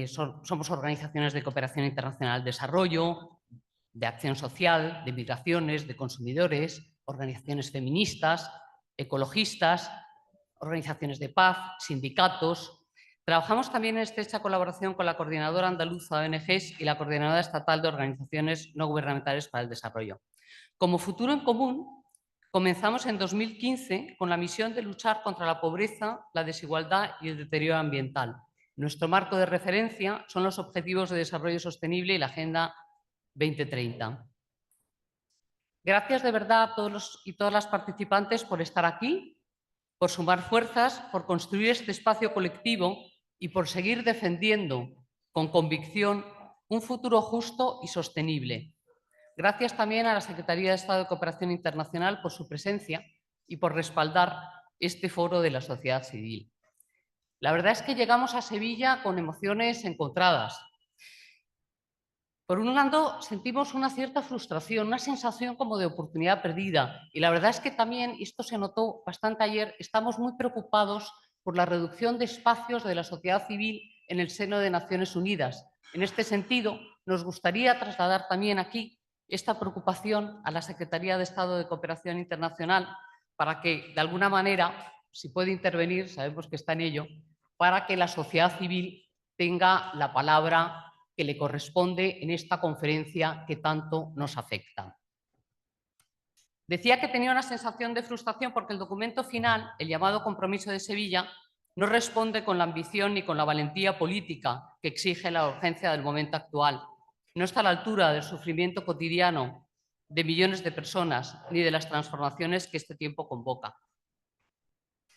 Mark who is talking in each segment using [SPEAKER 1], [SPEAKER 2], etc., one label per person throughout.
[SPEAKER 1] somos organizaciones de cooperación internacional al desarrollo, de acción social, de migraciones, de consumidores, organizaciones feministas, ecologistas, organizaciones de paz, sindicatos. Trabajamos también en estrecha colaboración con la Coordinadora Andaluza de ONGs y la Coordinadora Estatal de Organizaciones No Gubernamentales para el Desarrollo. Como Futuro en Común, comenzamos en 2015 con la misión de luchar contra la pobreza, la desigualdad y el deterioro ambiental. Nuestro marco de referencia son los Objetivos de Desarrollo Sostenible y la Agenda 2030. Gracias de verdad a todos y todas las participantes por estar aquí, por sumar fuerzas, por construir este espacio colectivo y por seguir defendiendo con convicción un futuro justo y sostenible. Gracias también a la Secretaría de Estado de Cooperación Internacional por su presencia y por respaldar este foro de la sociedad civil. La verdad es que llegamos a Sevilla con emociones encontradas. Por un lado, sentimos una cierta frustración, una sensación como de oportunidad perdida. Y la verdad es que también, y esto se notó bastante ayer, estamos muy preocupados por la reducción de espacios de la sociedad civil en el seno de Naciones Unidas. En este sentido, nos gustaría trasladar también aquí esta preocupación a la Secretaría de Estado de Cooperación Internacional para que, de alguna manera, si puede intervenir, sabemos que está en ello, para que la sociedad civil tenga la palabra que le corresponde en esta conferencia que tanto nos afecta. Decía que tenía una sensación de frustración porque el documento final, el llamado Compromiso de Sevilla, no responde con la ambición ni con la valentía política que exige la urgencia del momento actual. No está a la altura del sufrimiento cotidiano de millones de personas ni de las transformaciones que este tiempo convoca.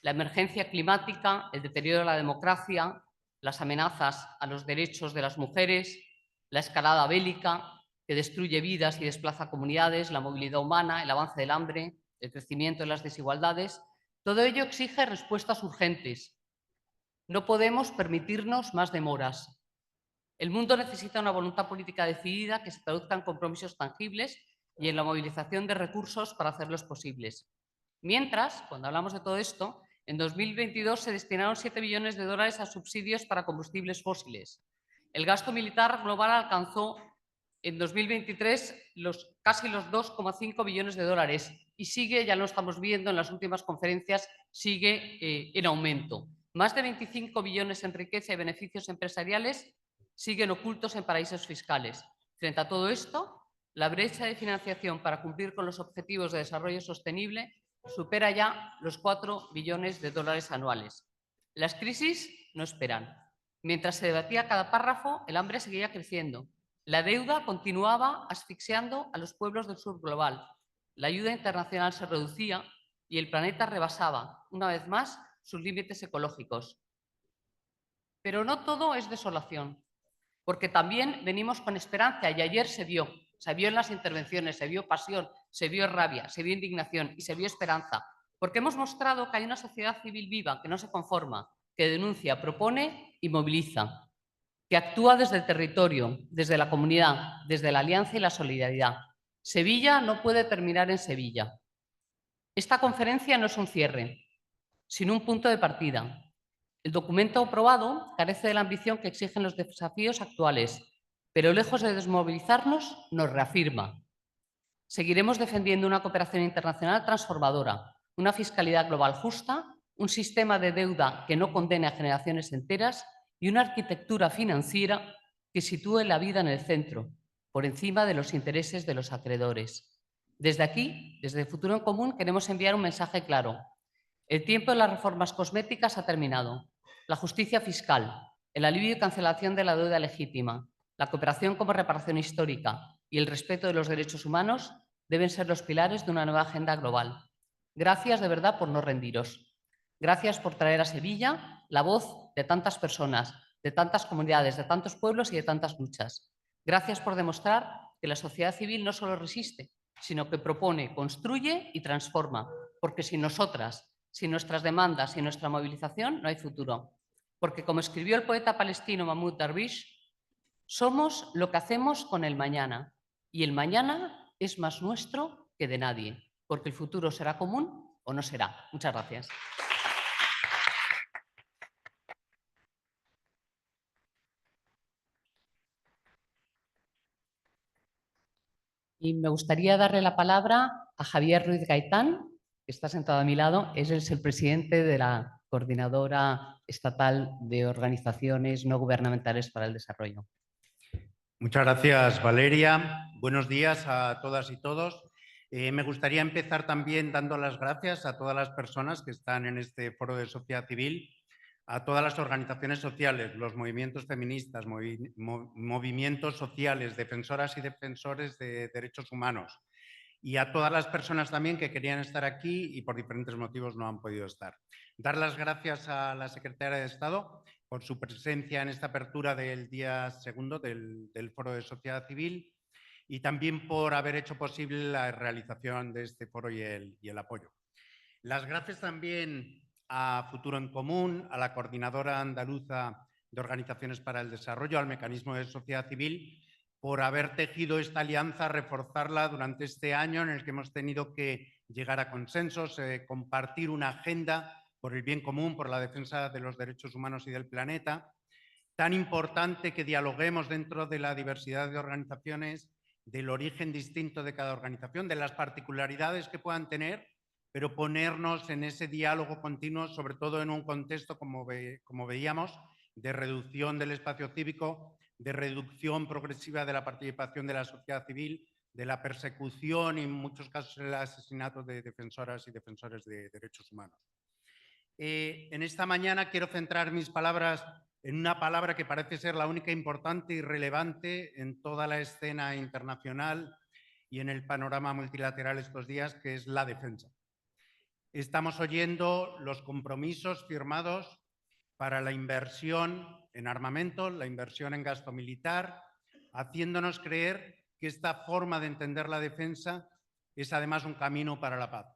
[SPEAKER 1] La emergencia climática, el deterioro de la democracia, las amenazas a los derechos de las mujeres, la escalada bélica que destruye vidas y desplaza comunidades, la movilidad humana, el avance del hambre, el crecimiento de las desigualdades, todo ello exige respuestas urgentes. No podemos permitirnos más demoras. El mundo necesita una voluntad política decidida que se traduzca en compromisos tangibles y en la movilización de recursos para hacerlos posibles. Mientras, cuando hablamos de todo esto, en 2022 se destinaron 7 billones de dólares a subsidios para combustibles fósiles. El gasto militar global alcanzó en 2023 casi los 2,5 billones de dólares y sigue, ya lo estamos viendo en las últimas conferencias, sigue en aumento. Más de 25 billones en riqueza y beneficios empresariales siguen ocultos en paraísos fiscales. Frente a todo esto, la brecha de financiación para cumplir con los objetivos de desarrollo sostenible supera ya los 4 billones de dólares anuales. Las crisis no esperan. Mientras se debatía cada párrafo, el hambre seguía creciendo. La deuda continuaba asfixiando a los pueblos del sur global. La ayuda internacional se reducía y el planeta rebasaba, una vez más, sus límites ecológicos. Pero no todo es desolación, porque también venimos con esperanza y ayer se vio en las intervenciones, se vio pasión, se vio rabia, se vio indignación y se vio esperanza, porque hemos mostrado que hay una sociedad civil viva que no se conforma, que denuncia, propone y moviliza, que actúa desde el territorio, desde la comunidad, desde la alianza y la solidaridad. Sevilla no puede terminar en Sevilla. Esta conferencia no es un cierre, sino un punto de partida. El documento aprobado carece de la ambición que exigen los desafíos actuales, pero lejos de desmovilizarnos, nos reafirma. Seguiremos defendiendo una cooperación internacional transformadora, una fiscalidad global justa, un sistema de deuda que no condene a generaciones enteras y una arquitectura financiera que sitúe la vida en el centro, por encima de los intereses de los acreedores. Desde aquí, desde Futuro en Común, queremos enviar un mensaje claro. El tiempo de las reformas cosméticas ha terminado. La justicia fiscal, el alivio y cancelación de la deuda legítima, la cooperación como reparación histórica y el respeto de los derechos humanos deben ser los pilares de una nueva agenda global. Gracias de verdad por no rendiros. Gracias por traer a Sevilla la voz de tantas personas, de tantas comunidades, de tantos pueblos y de tantas luchas. Gracias por demostrar que la sociedad civil no solo resiste, sino que propone, construye y transforma, porque sin nosotras, sin nuestras demandas, sin nuestra movilización, no hay futuro. Porque, como escribió el poeta palestino Mahmoud Darwish, somos lo que hacemos con el mañana, y el mañana es más nuestro que de nadie, porque el futuro será común o no será. Muchas gracias. Y me gustaría darle la palabra a Javier Ruiz Gaitán, que está sentado a mi lado. Él es el presidente de la Coordinadora Estatal de Organizaciones No Gubernamentales para el Desarrollo.
[SPEAKER 2] Muchas gracias, Valeria. Buenos días a todas y todos. Me gustaría empezar también dando las gracias a todas las personas que están en este foro de sociedad civil, a todas las organizaciones sociales, los movimientos feministas, movimientos sociales, defensoras y defensores de derechos humanos, y a todas las personas también que querían estar aquí y por diferentes motivos no han podido estar. Dar las gracias a la Secretaria de Estado por su presencia en esta apertura del día segundo del Foro de Sociedad Civil y también por haber hecho posible la realización de este foro y el apoyo. Las gracias también a Futuro en Común, a la Coordinadora Andaluza de Organizaciones para el Desarrollo, al Mecanismo de Sociedad Civil, por haber tejido esta alianza, reforzarla durante este año en el que hemos tenido que llegar a consensos, compartir una agenda por el bien común, por la defensa de los derechos humanos y del planeta. Tan importante que dialoguemos dentro de la diversidad de organizaciones, del origen distinto de cada organización, de las particularidades que puedan tener, pero ponernos en ese diálogo continuo, sobre todo en un contexto, como veíamos, de reducción del espacio cívico, de reducción progresiva de la participación de la sociedad civil, de la persecución y en muchos casos el asesinato de defensoras y defensores de derechos humanos. En esta mañana quiero centrar mis palabras en una palabra que parece ser la única importante y relevante en toda la escena internacional y en el panorama multilateral estos días, que es la defensa. Estamos oyendo los compromisos firmados para la inversión en armamento, la inversión en gasto militar, haciéndonos creer que esta forma de entender la defensa es además un camino para la paz.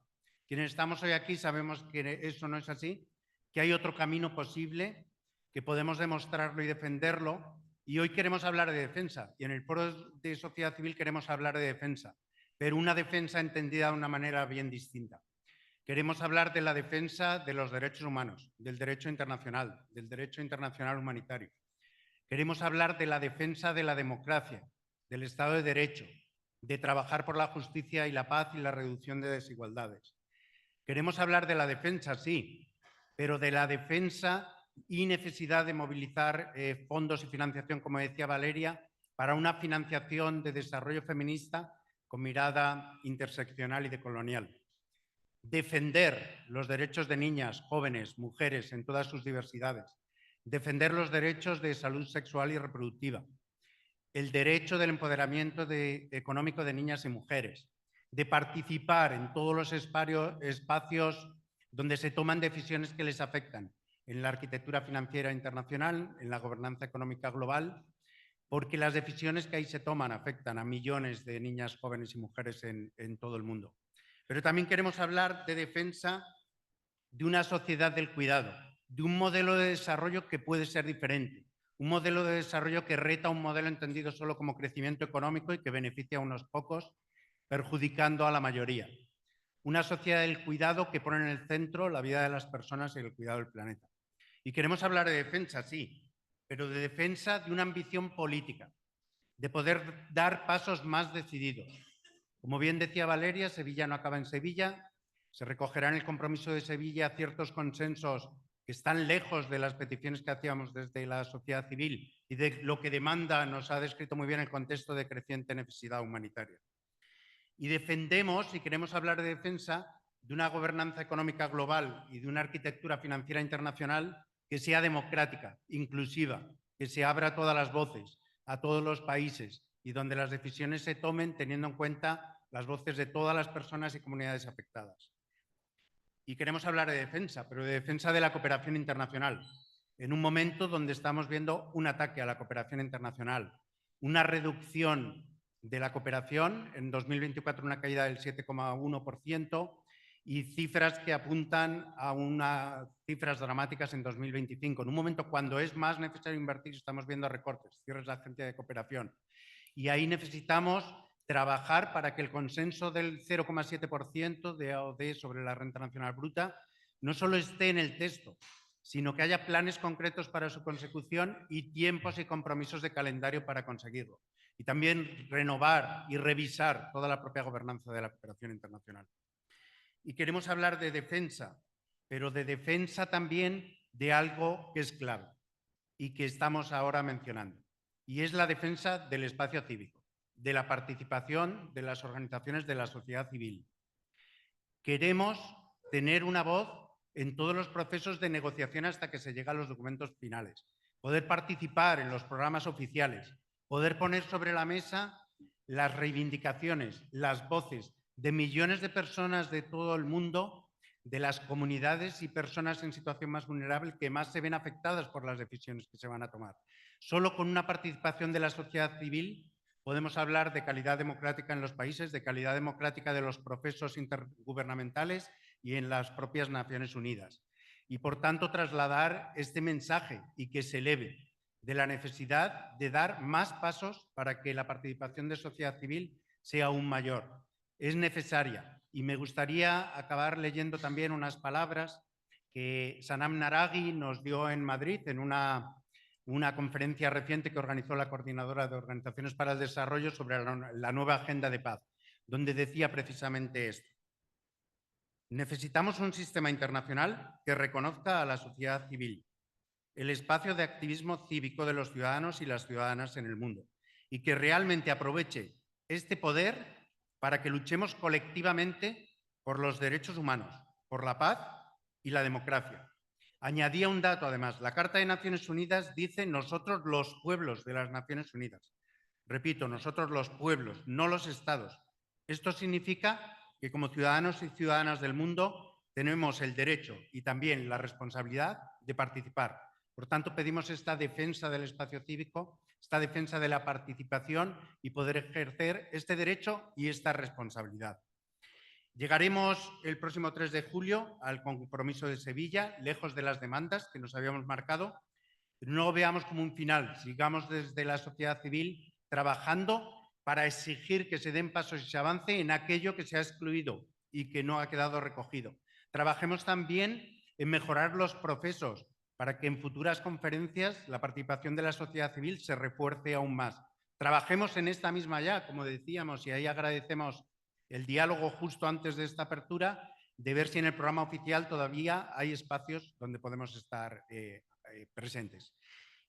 [SPEAKER 2] Quienes estamos hoy aquí sabemos que eso no es así, que hay otro camino posible, que podemos demostrarlo y defenderlo, y hoy queremos hablar de defensa, y en el foro de sociedad civil queremos hablar de defensa, pero una defensa entendida de una manera bien distinta. Queremos hablar de la defensa de los derechos humanos, del derecho internacional humanitario. Queremos hablar de la defensa de la democracia, del Estado de Derecho, de trabajar por la justicia y la paz y la reducción de desigualdades. Queremos hablar de la defensa, sí, pero de la defensa y necesidad de movilizar fondos y financiación, como decía Valeria, para una financiación de desarrollo feminista con mirada interseccional y decolonial. Defender los derechos de niñas, jóvenes, mujeres en todas sus diversidades. Defender los derechos de salud sexual y reproductiva. El derecho del empoderamiento económico de niñas y mujeres. De participar en todos los espacios donde se toman decisiones que les afectan. En la arquitectura financiera internacional, en la gobernanza económica global, porque las decisiones que ahí se toman afectan a millones de niñas, jóvenes y mujeres en todo el mundo. Pero también queremos hablar de defensa de una sociedad del cuidado, de un modelo de desarrollo que puede ser diferente, un modelo de desarrollo que reta un modelo entendido solo como crecimiento económico y que beneficia a unos pocos, perjudicando a la mayoría. Una sociedad del cuidado que pone en el centro la vida de las personas y el cuidado del planeta. Y queremos hablar de defensa, sí, pero de defensa de una ambición política, de poder dar pasos más decididos. Como bien decía Valeria, Sevilla no acaba en Sevilla. Se recogerá en el compromiso de Sevilla ciertos consensos que están lejos de las peticiones que hacíamos desde la sociedad civil y de lo que demanda, nos ha descrito muy bien el contexto de creciente necesidad humanitaria. Y defendemos, y queremos hablar de defensa, de una gobernanza económica global y de una arquitectura financiera internacional que sea democrática, inclusiva, que se abra a todas las voces, a todos los países y donde las decisiones se tomen teniendo en cuenta las voces de todas las personas y comunidades afectadas. Y queremos hablar de defensa, pero de defensa de la cooperación internacional, en un momento donde estamos viendo un ataque a la cooperación internacional, una reducción de la cooperación, en 2024 una caída del 7,1% y cifras que apuntan a unas cifras dramáticas en 2025, en un momento cuando es más necesario invertir, estamos viendo recortes, cierres de la agencia de cooperación. Y ahí necesitamos trabajar para que el consenso del 0,7% de AOD sobre la renta nacional bruta no solo esté en el texto, sino que haya planes concretos para su consecución y tiempos y compromisos de calendario para conseguirlo. y también renovar y revisar toda la propia gobernanza de la cooperación internacional. Y queremos hablar de defensa, pero de defensa también de algo que es clave y que estamos ahora mencionando, y es la defensa del espacio cívico, de la participación de las organizaciones de la sociedad civil. Queremos tener una voz en todos los procesos de negociación hasta que se llega a los documentos finales, poder participar en los programas oficiales, poder poner sobre la mesa las reivindicaciones, las voces de millones de personas de todo el mundo, de las comunidades y personas en situación más vulnerable que más se ven afectadas por las decisiones que se van a tomar. Solo con una participación de la sociedad civil podemos hablar de calidad democrática en los países, de calidad democrática de los procesos intergubernamentales y en las propias Naciones Unidas. Y, por tanto, trasladar este mensaje y que se eleve de la necesidad de dar más pasos para que la participación de sociedad civil sea aún mayor. Es necesaria. Y me gustaría acabar leyendo también unas palabras que Sanam Naraghi nos dio en Madrid en una conferencia reciente que organizó la Coordinadora de Organizaciones para el Desarrollo sobre la nueva Agenda de Paz, donde decía precisamente esto. Necesitamos un sistema internacional que reconozca a la sociedad civil, el espacio de activismo cívico de los ciudadanos y las ciudadanas en el mundo, y que realmente aproveche este poder para que luchemos colectivamente por los derechos humanos, por la paz y la democracia. Añadía un dato, además. La Carta de Naciones Unidas dice nosotros los pueblos de las Naciones Unidas. Repito, nosotros los pueblos, no los estados. Esto significa que como ciudadanos y ciudadanas del mundo tenemos el derecho y también la responsabilidad de participar. Por tanto, pedimos esta defensa del espacio cívico, esta defensa de la participación y poder ejercer este derecho y esta responsabilidad. Llegaremos el próximo 3 de julio al compromiso de Sevilla, lejos de las demandas que nos habíamos marcado, pero no lo veamos como un final. Sigamos desde la sociedad civil trabajando para exigir que se den pasos y se avance en aquello que se ha excluido y que no ha quedado recogido. Trabajemos también en mejorar los procesos para que en futuras conferencias la participación de la sociedad civil se refuerce aún más. Trabajemos en esta misma ya, como decíamos, y ahí agradecemos el diálogo justo antes de esta apertura, de ver si en el programa oficial todavía hay espacios donde podemos estar presentes.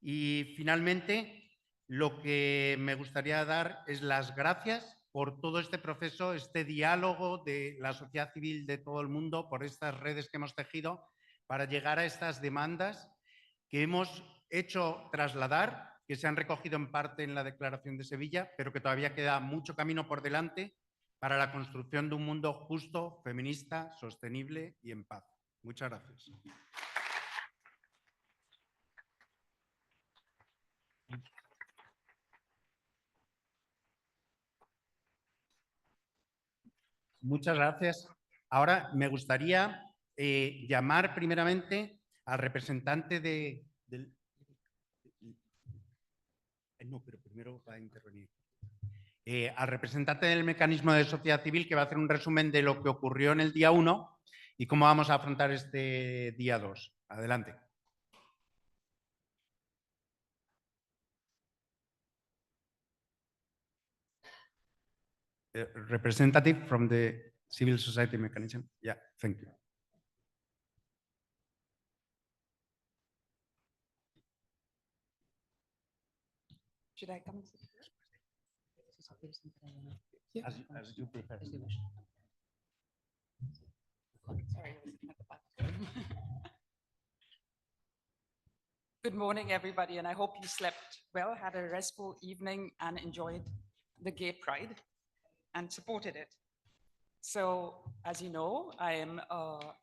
[SPEAKER 2] Y finalmente, lo que me gustaría dar es las gracias por todo este proceso, este diálogo de la sociedad civil de todo el mundo, por estas redes que hemos tejido para llegar a estas demandas que hemos hecho trasladar, que se han recogido en parte en la Declaración de Sevilla, pero que todavía queda mucho camino por delante para la construcción de un mundo justo, feminista, sostenible y en paz. Muchas gracias. Muchas gracias. Ahora me gustaría llamar primeramente al representante del... No, pero primero va a intervenir. Al representante del mecanismo de sociedad civil, que va a hacer un resumen de lo que ocurrió en el día 1 y cómo vamos a afrontar este día 2. Adelante. Representative from the Civil Society Mechanism. Yeah, thank you.
[SPEAKER 3] Should I come?
[SPEAKER 2] As you prefer.
[SPEAKER 3] Sorry. Good morning, everybody, and I hope you slept well, had a restful evening, and enjoyed the Gay Pride and supported it. So, as you know, I am. Oh,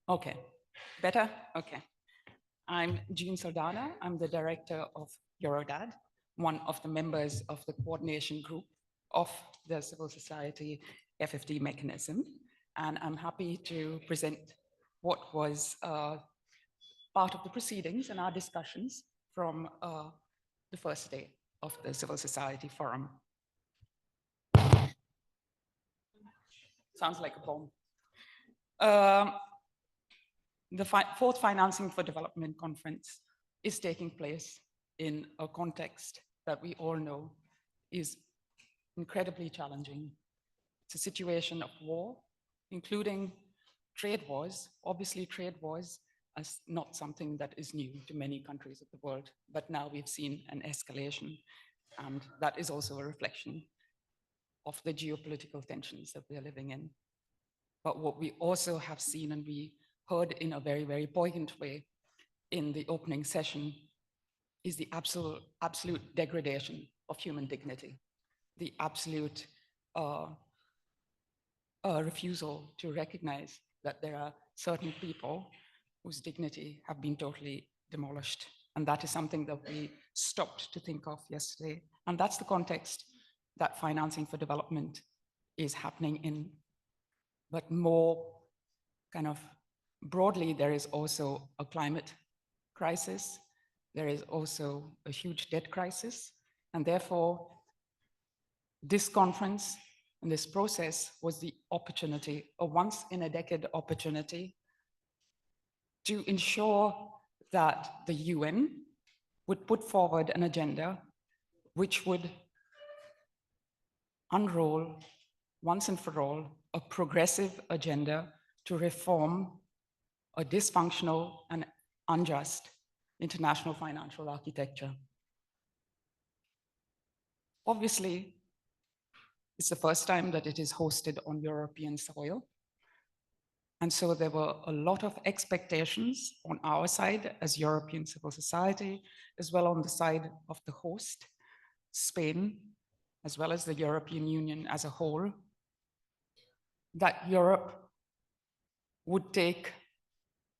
[SPEAKER 3] okay, better. Okay, I'm Jean Saldana. I'm the director of Eurodad, one of the members of the coordination group of the civil society FfD mechanism. And I'm happy to present what was part of the proceedings and our discussions from the first day of the Civil Society Forum. Sounds like a bomb. The fourth Financing for Development Conference is taking place in a context that we all know is incredibly challenging. It's a situation of war, including trade wars. Obviously, trade wars is not something that is new to many countries of the world, but now we've seen an escalation, and that is also a reflection of the geopolitical tensions that we are living in. But what we also have seen, and we heard in a very, very poignant way in the opening session, is the absolute degradation of human dignity, the absolute refusal to recognize that there are certain people whose dignity have been totally demolished. And that is something that we stopped to think of yesterday. And that's the context that financing for development is happening in. But more kind of broadly, there is also a climate crisis. There is also a huge debt crisis. And therefore, this conference and this process was the opportunity, a once in a decade opportunity, to ensure that the UN would put forward an agenda which would unroll once and for all a progressive agenda to reform a dysfunctional and unjust international financial architecture. Obviously, it's the first time that it is hosted on European soil. And so there were a lot of expectations on our side as European civil society, as well on the side of the host, Spain, as well as the European Union as a whole, that Europe would take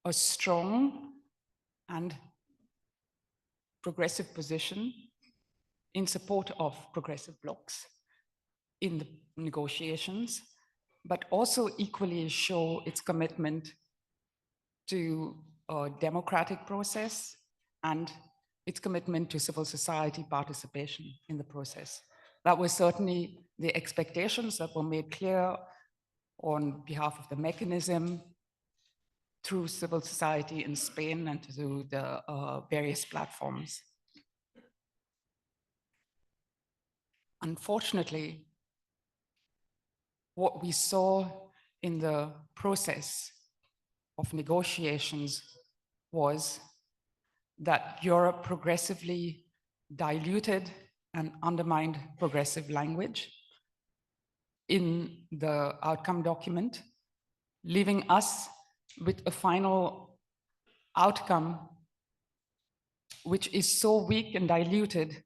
[SPEAKER 3] a strong and progressive position in support of progressive blocs in the negotiations, but also equally show its commitment to a democratic process and its commitment to civil society participation in the process. That was certainly the expectations that were made clear on behalf of the mechanism through civil society in Spain and through the various platforms. Unfortunately, what we saw in the process of negotiations was that Europe progressively diluted and undermined progressive language in the outcome document, leaving us with a final outcome which is so weak and diluted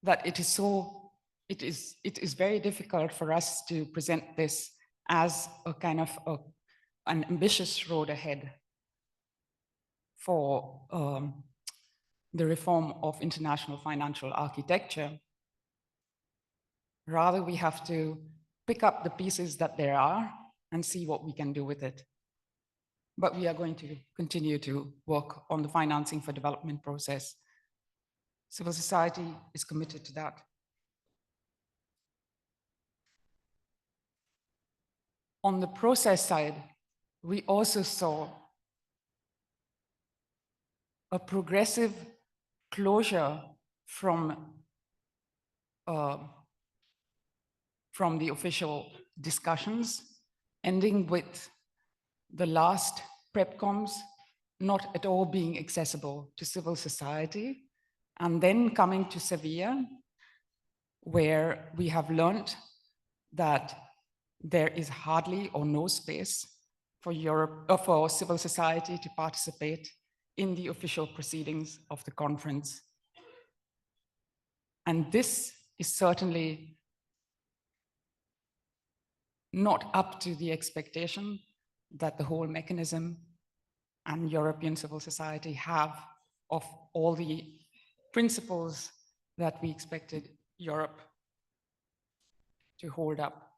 [SPEAKER 3] that it is very difficult for us to present this as a kind of an ambitious road ahead for the reform of international financial architecture. Rather, we have to pick up the pieces that there are and see what we can do with it. But we are going to continue to work on the financing for development process. Civil society is committed to that. On the process side, we also saw a progressive closure from the official discussions, ending with the last PrepComs not at all being accessible to civil society, and then coming to Sevilla, where we have learned that there is hardly or no space for for civil society to participate in the official proceedings of the conference. And this is certainly not up to the expectation that the whole mechanism and European civil society have of all the principles that we expected Europe to hold up.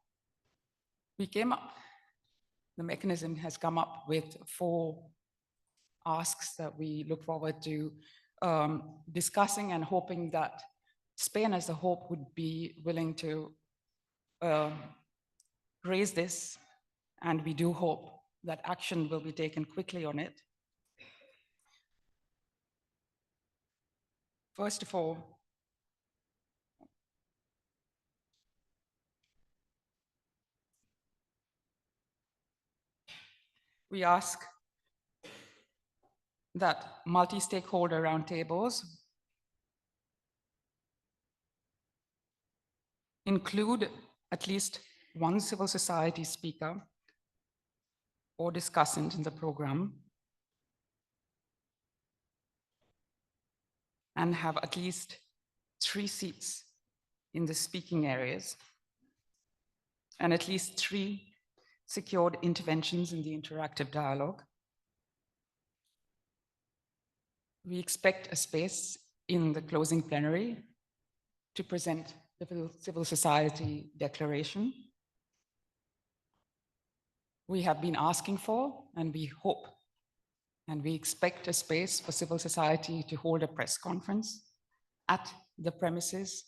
[SPEAKER 3] The mechanism has come up with 4 asks that we look forward to discussing, and hoping that Spain as a whole would be willing to raise this, and we do hope that action will be taken quickly on it. First of all, we ask that multi-stakeholder roundtables include at least one civil society speaker or discussant in the program and have at least 3 seats in the speaking areas and at least 3 secured interventions in the interactive dialogue. We expect a space in the closing plenary to present the civil society declaration we have been asking for, and we hope and we expect a space for civil society to hold a press conference at the premises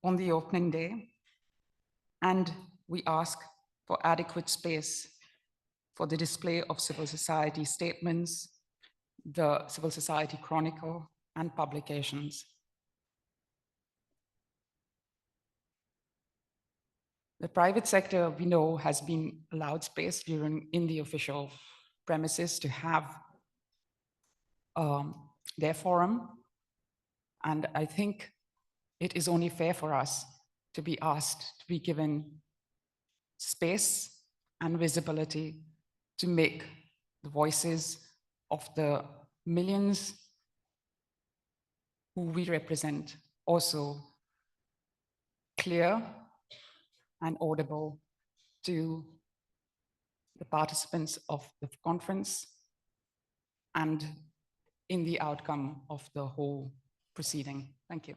[SPEAKER 3] on the opening day. And we ask for adequate space for the display of civil society statements, the Civil Society Chronicle, and publications. The private sector, we know, has been allowed space in the official premises to have their forum. And I think it is only fair for us to be asked to be given space and visibility to make the voices of the millions who we represent also clear and audible to the participants of the conference and in the outcome of the whole proceeding. Thank you.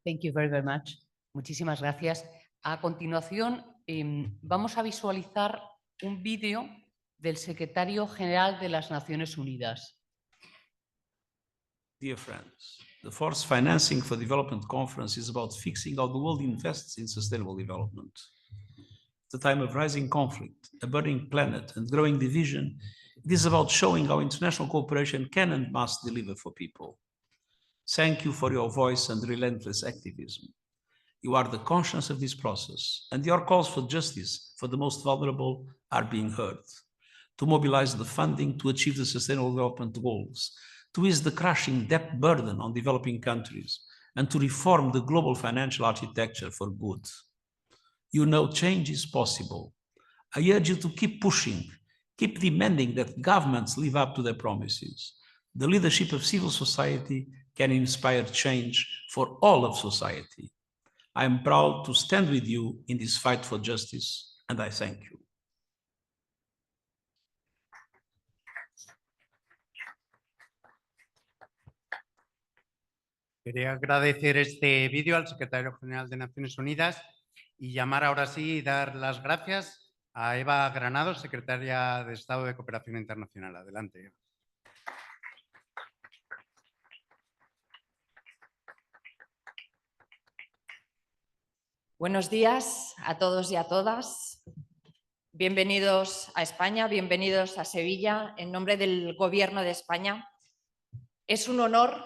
[SPEAKER 1] Thank you very, very much. Muchísimas gracias. A continuación, vamos a visualizar un vídeo del secretario general de las Naciones Unidas.
[SPEAKER 4] Dear friends, the Force Financing for Development Conference is about fixing how the world invests in sustainable development. At a time of rising conflict, a burning planet, and growing division, it is about showing how international cooperation can and must deliver for people. Thank you for your voice and relentless activism. You are the conscience of this process, and your calls for justice for the most vulnerable are being heard. To mobilize the funding to achieve the Sustainable Development Goals, to ease the crushing debt burden on developing countries, and to reform the global financial architecture for good. You know change is possible. I urge you to keep pushing, keep demanding that governments live up to their promises. The leadership of civil society can inspire change for all of society. I am proud to stand with you in this fight for justice, and I thank you.
[SPEAKER 2] Quería agradecer este vídeo al secretario general de Naciones Unidas y llamar ahora sí y dar las gracias a Eva Granados, secretaria de Estado de Cooperación Internacional. Adelante, Eva.
[SPEAKER 5] Buenos días a todos y a todas. Bienvenidos a España, bienvenidos a Sevilla. En nombre del Gobierno de España, es un honor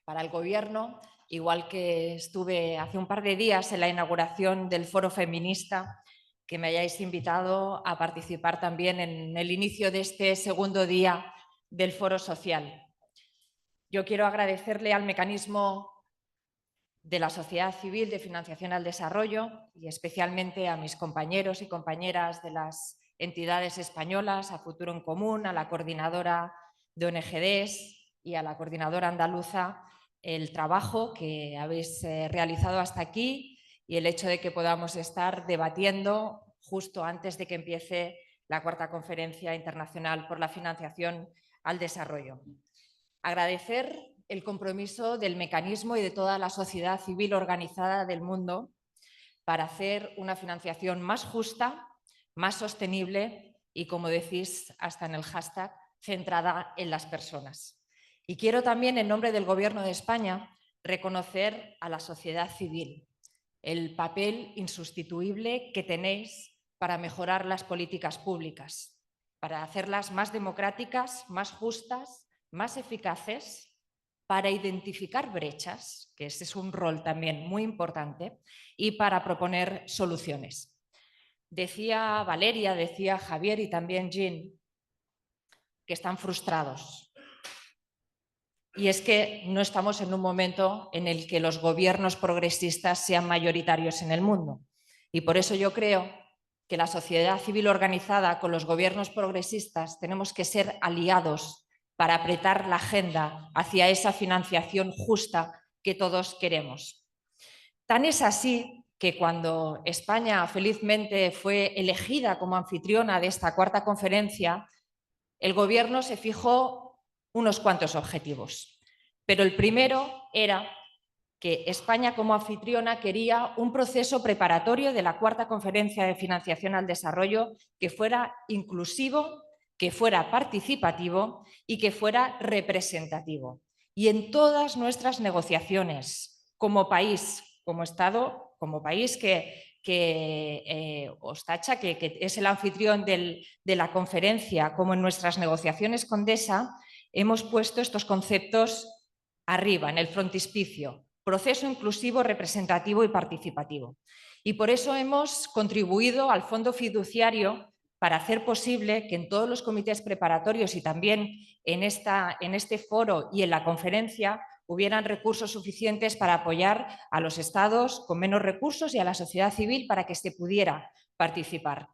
[SPEAKER 5] para el Gobierno, igual que estuve hace un par de días en la inauguración del Foro Feminista, que me hayáis invitado a participar también en el inicio de este segundo día del Foro Social. Yo quiero agradecerle al mecanismo de la sociedad civil de financiación al desarrollo y especialmente a mis compañeros y compañeras de las entidades españolas, a Futuro en Común, a la coordinadora de ONGDs y a la coordinadora andaluza el trabajo que habéis realizado hasta aquí y el hecho de que podamos estar debatiendo justo antes de que empiece la cuarta Conferencia Internacional por la Financiación al Desarrollo. Agradecer el compromiso del mecanismo y de toda la sociedad civil organizada del mundo para hacer una financiación más justa, más sostenible y, como decís hasta en el hashtag, centrada en las personas. Y quiero también, en nombre del Gobierno de España, reconocer a la sociedad civil el papel insustituible que tenéis para mejorar las políticas públicas, para hacerlas más democráticas, más justas, más eficaces, para identificar brechas, que ese es un rol también muy importante, y para proponer soluciones. Decía Valeria, decía Javier y también Jean que están frustrados. Y es que no estamos en un momento en el que los gobiernos progresistas sean mayoritarios en el mundo. Y por eso yo creo que la sociedad civil organizada con los gobiernos progresistas tenemos que ser aliados para apretar la agenda hacia esa financiación justa que todos queremos. Tan es así que cuando España felizmente fue elegida como anfitriona de esta cuarta conferencia, el gobierno se fijó unos cuantos objetivos. Pero el primero era que España como anfitriona quería un proceso preparatorio de la cuarta conferencia de financiación al desarrollo que fuera inclusivo, que fuera participativo y que fuera representativo. Y en todas nuestras negociaciones como país, como Estado, como país que os tacha, que es el anfitrión de la conferencia, como en nuestras negociaciones con DESA, hemos puesto estos conceptos arriba, en el frontispicio: proceso inclusivo, representativo y participativo. Y por eso hemos contribuido al fondo fiduciario para hacer posible que en todos los comités preparatorios y también en este foro y en la conferencia hubieran recursos suficientes para apoyar a los estados con menos recursos y a la sociedad civil para que se pudiera participar.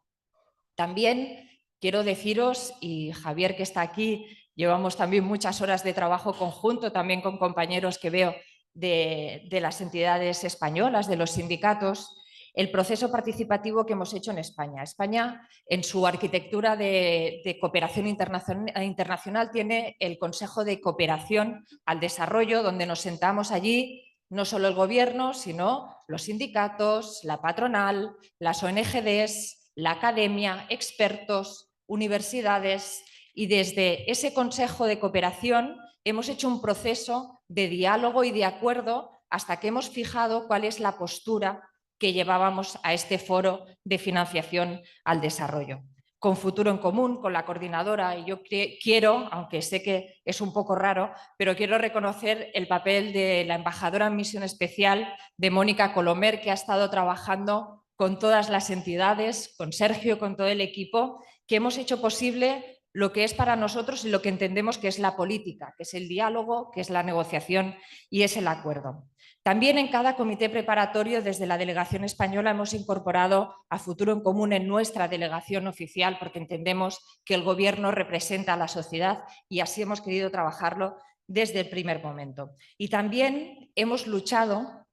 [SPEAKER 5] También quiero deciros, y Javier que está aquí, llevamos también muchas horas de trabajo conjunto, también con compañeros que veo de las entidades españolas, de los sindicatos, el proceso participativo que hemos hecho en España. España, en su arquitectura de cooperación internacional, tiene el Consejo de Cooperación al Desarrollo, donde nos sentamos allí no solo el gobierno, sino los sindicatos, la patronal, las ONGs, la academia, expertos, universidades, y desde ese Consejo de Cooperación hemos hecho un proceso de diálogo y de acuerdo hasta que hemos fijado cuál es la postura que llevábamos a este foro de financiación al desarrollo. Con Futuro en Común, con la coordinadora, y yo quiero, aunque sé que es un poco raro, pero quiero reconocer el papel de la embajadora en misión especial, de Mónica Colomer, que ha estado trabajando con todas las entidades, con Sergio, con todo el equipo, que hemos hecho posible lo que es para nosotros y lo que entendemos que es la política, que es el diálogo, que es la negociación y es el acuerdo. También en cada comité preparatorio, desde la delegación española, hemos incorporado a Futuro en Común en nuestra delegación oficial, porque entendemos que el gobierno representa a la sociedad y así hemos querido trabajarlo desde el primer momento. Y también hemos luchado,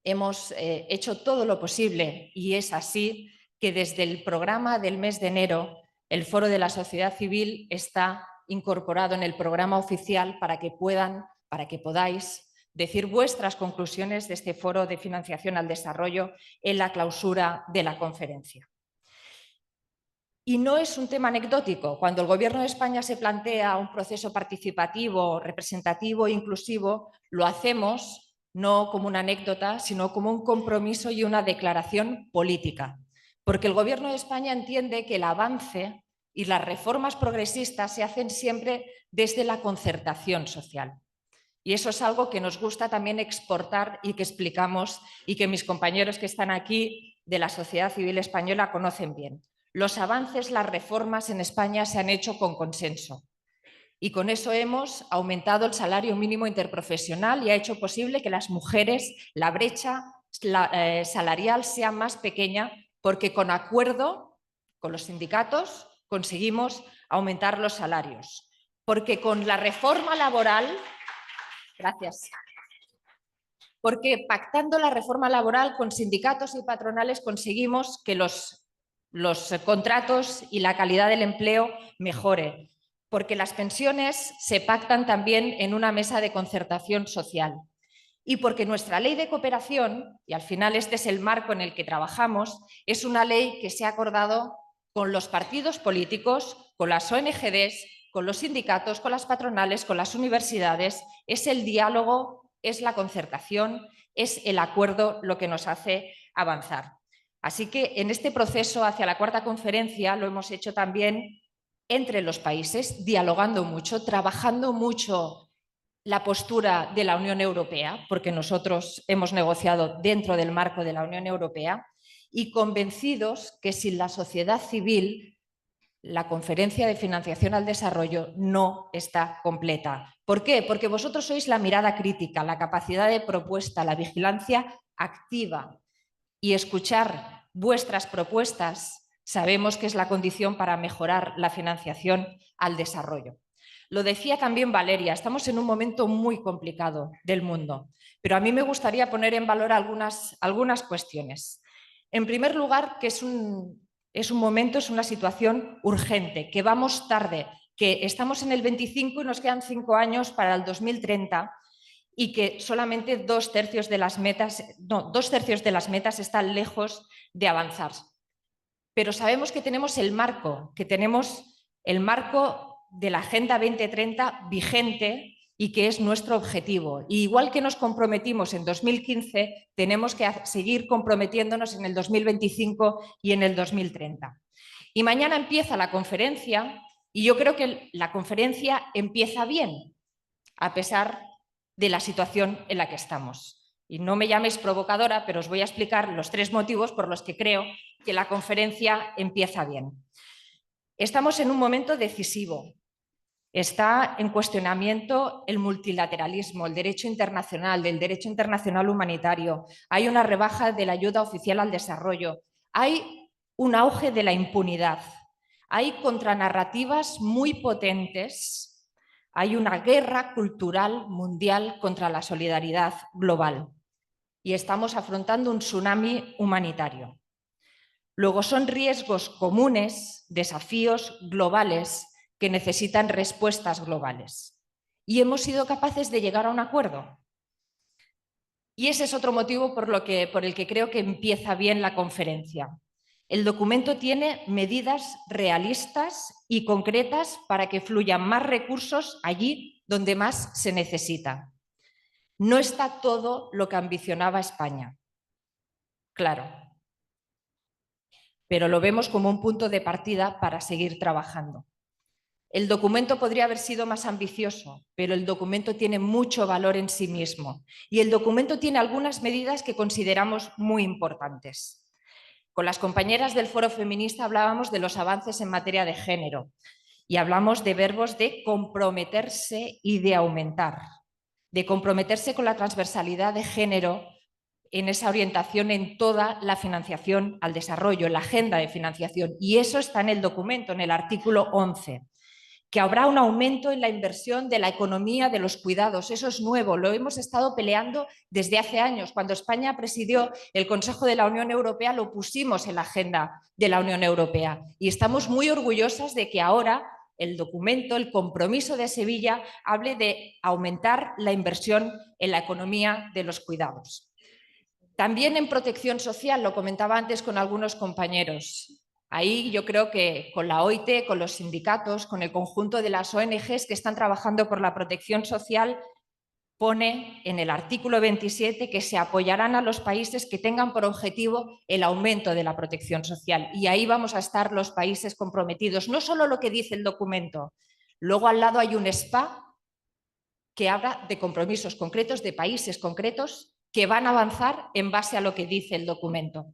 [SPEAKER 5] hemos hecho todo lo posible, y es así que desde el programa del mes de enero el Foro de la Sociedad Civil está incorporado en el programa oficial para que podáis decir vuestras conclusiones de este foro de financiación al desarrollo en la clausura de la conferencia. Y no es un tema anecdótico. Cuando el Gobierno de España se plantea un proceso participativo, representativo e inclusivo, lo hacemos no como una anécdota, sino como un compromiso y una declaración política. Porque el Gobierno de España entiende que el avance y las reformas progresistas se hacen siempre desde la concertación social. Y eso es algo que nos gusta también exportar y que explicamos y que mis compañeros que están aquí de la sociedad civil española conocen bien. Los avances, las reformas en España se han hecho con consenso. Y con eso hemos aumentado el salario mínimo interprofesional y ha hecho posible que las mujeres, la brecha salarial sea más pequeña, porque con acuerdo con los sindicatos conseguimos aumentar los salarios. Porque con la reforma laboral... Gracias. Porque pactando la reforma laboral con sindicatos y patronales conseguimos que los contratos y la calidad del empleo mejore. Porque las pensiones se pactan también en una mesa de concertación social. Y porque nuestra ley de cooperación, y al final este es el marco en el que trabajamos, es una ley que se ha acordado con los partidos políticos, con las ONGs, con los sindicatos, con las patronales, con las universidades. Es el diálogo, es la concertación, es el acuerdo lo que nos hace avanzar. Así que en este proceso hacia la cuarta conferencia lo hemos hecho también entre los países, dialogando mucho, trabajando mucho la postura de la Unión Europea, porque nosotros hemos negociado dentro del marco de la Unión Europea, y convencidos que sin la sociedad civil la Conferencia de Financiación al Desarrollo no está completa. ¿Por qué? Porque vosotros sois la mirada crítica, la capacidad de propuesta, la vigilancia activa, y escuchar vuestras propuestas sabemos que es la condición para mejorar la financiación al desarrollo. Lo decía también Valeria, estamos en un momento muy complicado del mundo, pero a mí me gustaría poner en valor algunas cuestiones. En primer lugar, que es un momento, es una situación urgente, que vamos tarde, que estamos en el 25 y nos quedan 5 años para el 2030 y que solamente 2/3 de las metas, están lejos de avanzar. Pero sabemos que tenemos el marco de la Agenda 2030 vigente y que es nuestro objetivo. Y igual que nos comprometimos en 2015, tenemos que seguir comprometiéndonos en el 2025 y en el 2030. Y mañana empieza la conferencia y yo creo que la conferencia empieza bien, a pesar de la situación en la que estamos. Y no me llaméis provocadora, pero os voy a explicar los 3 motivos por los que creo que la conferencia empieza bien. Estamos en un momento decisivo. Está en cuestionamiento el multilateralismo, el derecho internacional, el derecho internacional humanitario. Hay una rebaja de la ayuda oficial al desarrollo. Hay un auge de la impunidad. Hay contranarrativas muy potentes. Hay una guerra cultural mundial contra la solidaridad global. Y estamos afrontando un tsunami humanitario. Luego son riesgos comunes, desafíos globales que necesitan respuestas globales. Y hemos sido capaces de llegar a un acuerdo. Y ese es otro motivo por el que creo que empieza bien la conferencia. El documento tiene medidas realistas y concretas para que fluyan más recursos allí donde más se necesita. No está todo lo que ambicionaba España, claro, pero lo vemos como un punto de partida para seguir trabajando. El documento podría haber sido más ambicioso, pero el documento tiene mucho valor en sí mismo y el documento tiene algunas medidas que consideramos muy importantes. Con las compañeras del Foro Feminista hablábamos de los avances en materia de género y hablamos de verbos de comprometerse y de aumentar, de comprometerse con la transversalidad de género en esa orientación en toda la financiación al desarrollo, en la agenda de financiación. Y eso está en el documento, en el artículo 11. Que habrá un aumento en la inversión de la economía de los cuidados. Eso es nuevo, lo hemos estado peleando desde hace años. Cuando España presidió el Consejo de la Unión Europea, lo pusimos en la agenda de la Unión Europea. Y estamos muy orgullosas de que ahora el documento, el compromiso de Sevilla, hable de aumentar la inversión en la economía de los cuidados. También en protección social, lo comentaba antes con algunos compañeros. Ahí yo creo que con la OIT, con los sindicatos, con el conjunto de las ONGs que están trabajando por la protección social, pone en el artículo 27 que se apoyarán a los países que tengan por objetivo el aumento de la protección social. Y ahí vamos a estar los países comprometidos. No solo lo que dice el documento, luego al lado hay un SPA que habla de compromisos concretos, de países concretos que van a avanzar en base a lo que dice el documento.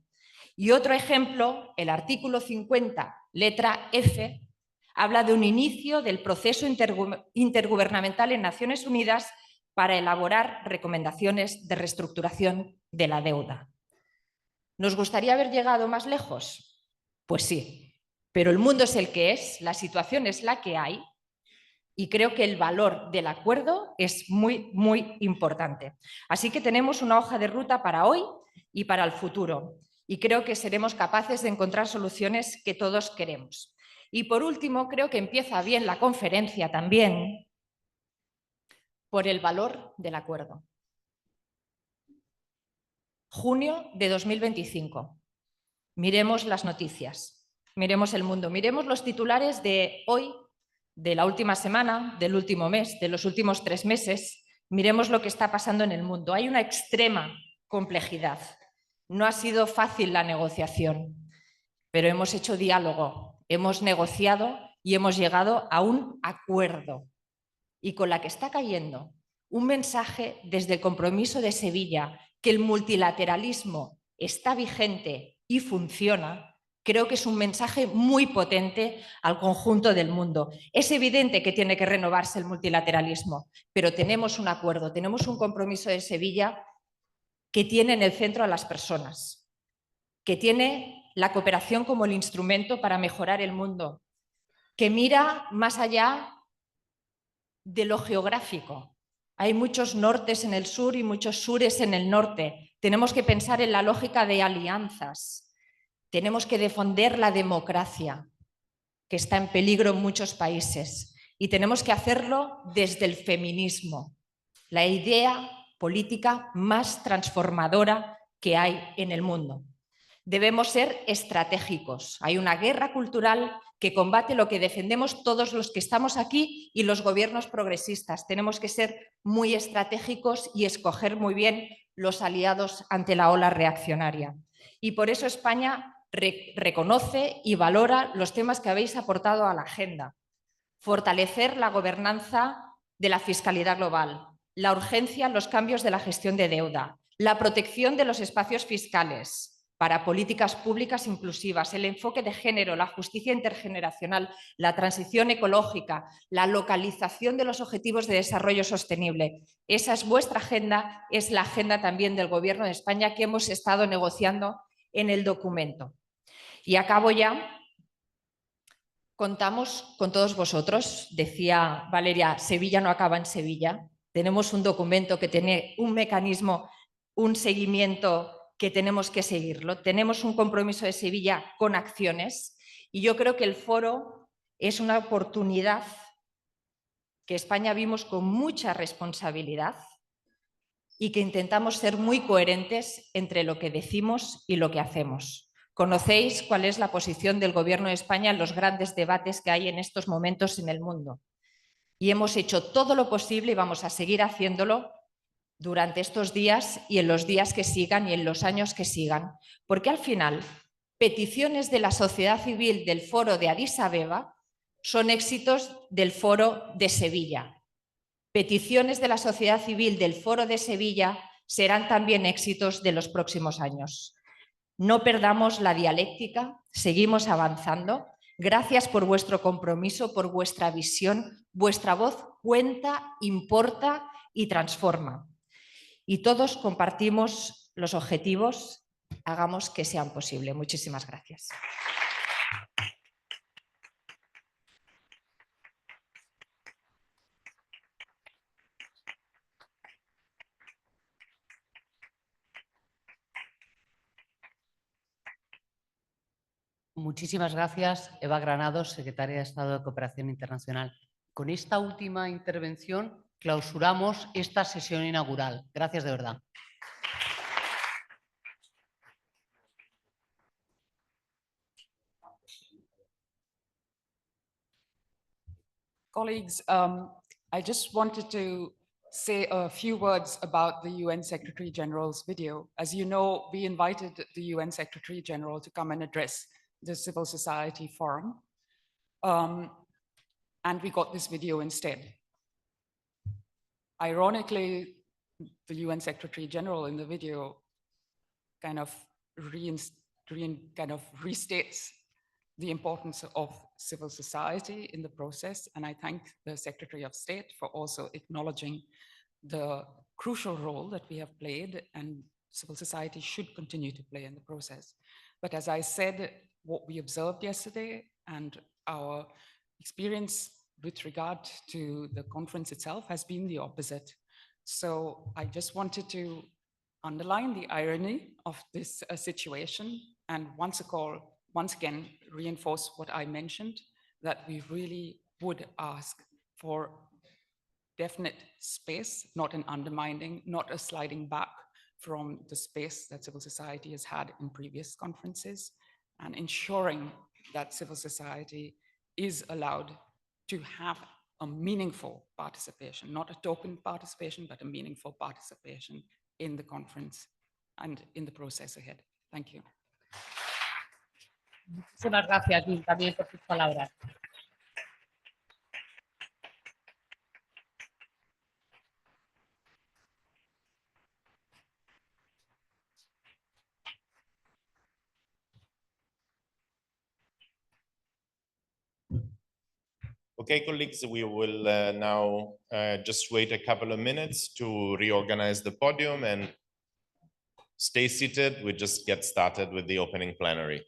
[SPEAKER 5] Y otro ejemplo, el artículo 50, letra F, habla de un inicio del proceso intergubernamental en Naciones Unidas para elaborar recomendaciones de reestructuración de la deuda. ¿Nos gustaría haber llegado más lejos? Pues sí, pero el mundo es el que es, la situación es la que hay y creo que el valor del acuerdo es muy, muy importante. Así que tenemos una hoja de ruta para hoy y para el futuro. Y creo que seremos capaces de encontrar soluciones que todos queremos. Y por último, creo que empieza bien la conferencia también por el valor del acuerdo. Junio de 2025. Miremos las noticias, miremos el mundo, miremos los titulares de hoy, de la última semana, del último mes, de los últimos 3 meses. Miremos lo que está pasando en el mundo. Hay una extrema complejidad. No ha sido fácil la negociación, pero hemos hecho diálogo, hemos negociado y hemos llegado a un acuerdo. Y con la que está cayendo un mensaje desde el compromiso de Sevilla, que el multilateralismo está vigente y funciona, creo que es un mensaje muy potente al conjunto del mundo. Es evidente que tiene que renovarse el multilateralismo, pero tenemos un acuerdo, tenemos un compromiso de Sevilla que tiene en el centro a las personas, que tiene la cooperación como el instrumento para mejorar el mundo, que mira más allá de lo geográfico. Hay muchos nortes en el sur y muchos sures en el norte. Tenemos que pensar en la lógica de alianzas. Tenemos que defender la democracia, que está en peligro en muchos países. Y tenemos que hacerlo desde el feminismo, la idea política más transformadora que hay en el mundo. Debemos ser estratégicos. Hay una guerra cultural que combate lo que defendemos todos los que estamos aquí y los gobiernos progresistas. Tenemos que ser muy estratégicos y escoger muy bien los aliados ante la ola reaccionaria. Y por eso España reconoce y valora los temas que habéis aportado a la agenda. Fortalecer la gobernanza de la fiscalidad global, la urgencia en los cambios de la gestión de deuda, la protección de los espacios fiscales para políticas públicas inclusivas, el enfoque de género, la justicia intergeneracional, la transición ecológica, la localización de los objetivos de desarrollo sostenible. Esa es vuestra agenda, es la agenda también del Gobierno de España que hemos estado negociando en el documento. Y acabo ya. Contamos con todos vosotros, decía Valeria, Sevilla no acaba en Sevilla. Tenemos un documento que tiene un mecanismo, un seguimiento que tenemos que seguirlo. Tenemos un compromiso de Sevilla con acciones y yo creo que el foro es una oportunidad que España vimos con mucha responsabilidad y que intentamos ser muy coherentes entre lo que decimos y lo que hacemos. Conocéis cuál es la posición del Gobierno de España en los grandes debates que hay en estos momentos en el mundo. Y hemos hecho todo lo posible y vamos a seguir haciéndolo durante estos días y en los días que sigan y en los años que sigan. Porque al final, peticiones de la sociedad civil del foro de Addis Abeba son éxitos del foro de Sevilla. Peticiones de la sociedad civil del foro de Sevilla serán también éxitos de los próximos años. No perdamos la dialéctica, seguimos avanzando. Gracias por vuestro compromiso, por vuestra visión. Vuestra voz cuenta, importa y transforma. Y todos compartimos los objetivos, hagamos que sean posibles. Muchísimas gracias.
[SPEAKER 1] Muchísimas gracias, Eva Granados, secretaria de Estado de Cooperación Internacional. Con esta última intervención clausuramos esta sesión inaugural. Gracias de verdad.
[SPEAKER 3] Colleagues, I just wanted to say a few words about the UN Secretary General's video. As you know, we invited the UN Secretary General to come and address the Civil Society Forum, and we got this video instead. Ironically, the UN Secretary General in the video kind of restates the importance of civil society in the process. And I thank the Secretary of State for also acknowledging the crucial role that we have played and civil society should continue to play in the process. But as I said, what we observed yesterday and our experience with regard to the conference itself has been the opposite. So I just wanted to underline the irony of this situation and once again reinforce what I mentioned, that we really would ask for definite space, not an undermining, not a sliding back from the space that civil society has had in previous conferences, and ensuring that civil society is allowed to have a meaningful participation, not a token participation, but a meaningful participation in the conference. and in the process ahead. Thank you.
[SPEAKER 1] Muchísimas gracias, Bill, también por tus palabras.
[SPEAKER 6] Okay, colleagues, we will now just wait a couple of minutes to reorganize the podium and stay seated. We just get started with the opening plenary.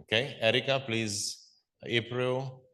[SPEAKER 6] Okay, Erika, please, April.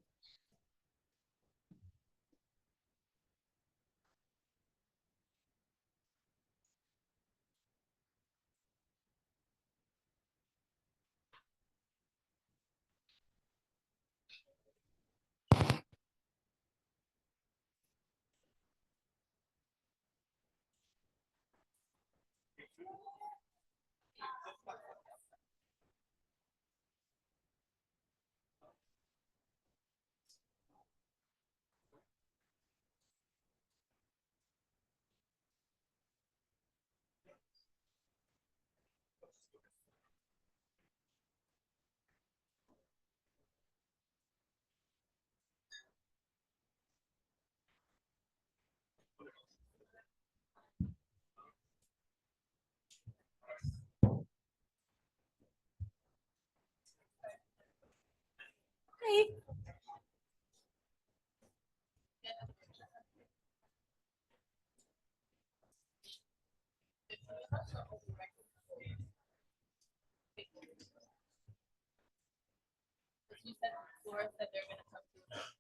[SPEAKER 7] You said Laura said they're going to come to us,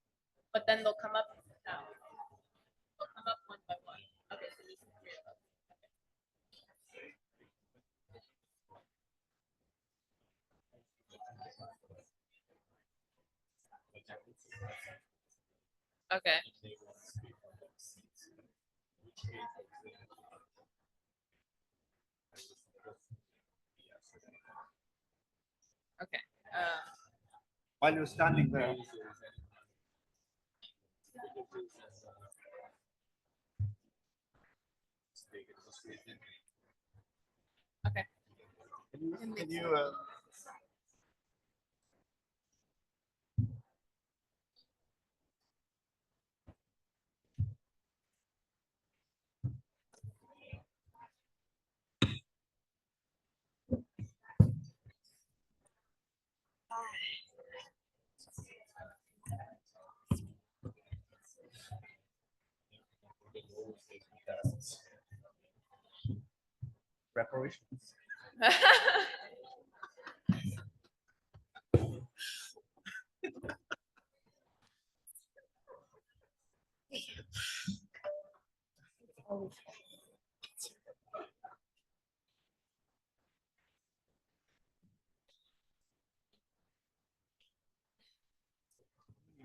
[SPEAKER 7] but then they'll come up now. They'll come up one by one. Okay, so there's 3 of us. Okay. Okay.
[SPEAKER 8] While you're standing there.
[SPEAKER 7] Okay.
[SPEAKER 8] Can you reparations?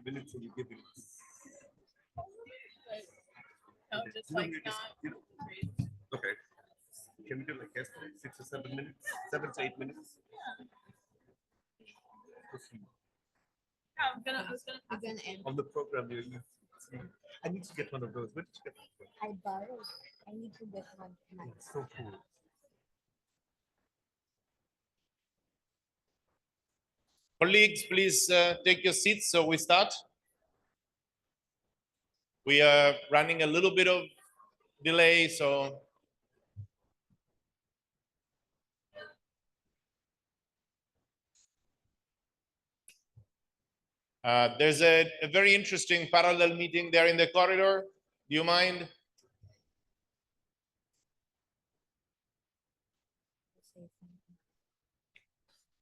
[SPEAKER 8] Minutes will you give it?
[SPEAKER 7] No, just like not.
[SPEAKER 8] Okay. Can we do like yesterday, 6 or 7 minutes? 7 to 8 minutes?
[SPEAKER 7] Yeah, I was gonna end.
[SPEAKER 8] On the program, I need to get one of those. Where did you get that from?
[SPEAKER 9] I borrowed. I need to get one.
[SPEAKER 8] It's so cool.
[SPEAKER 6] Colleagues, please take your seats so we start. We are running a little bit of delay, so there's a very interesting parallel meeting there in the corridor. Do you mind?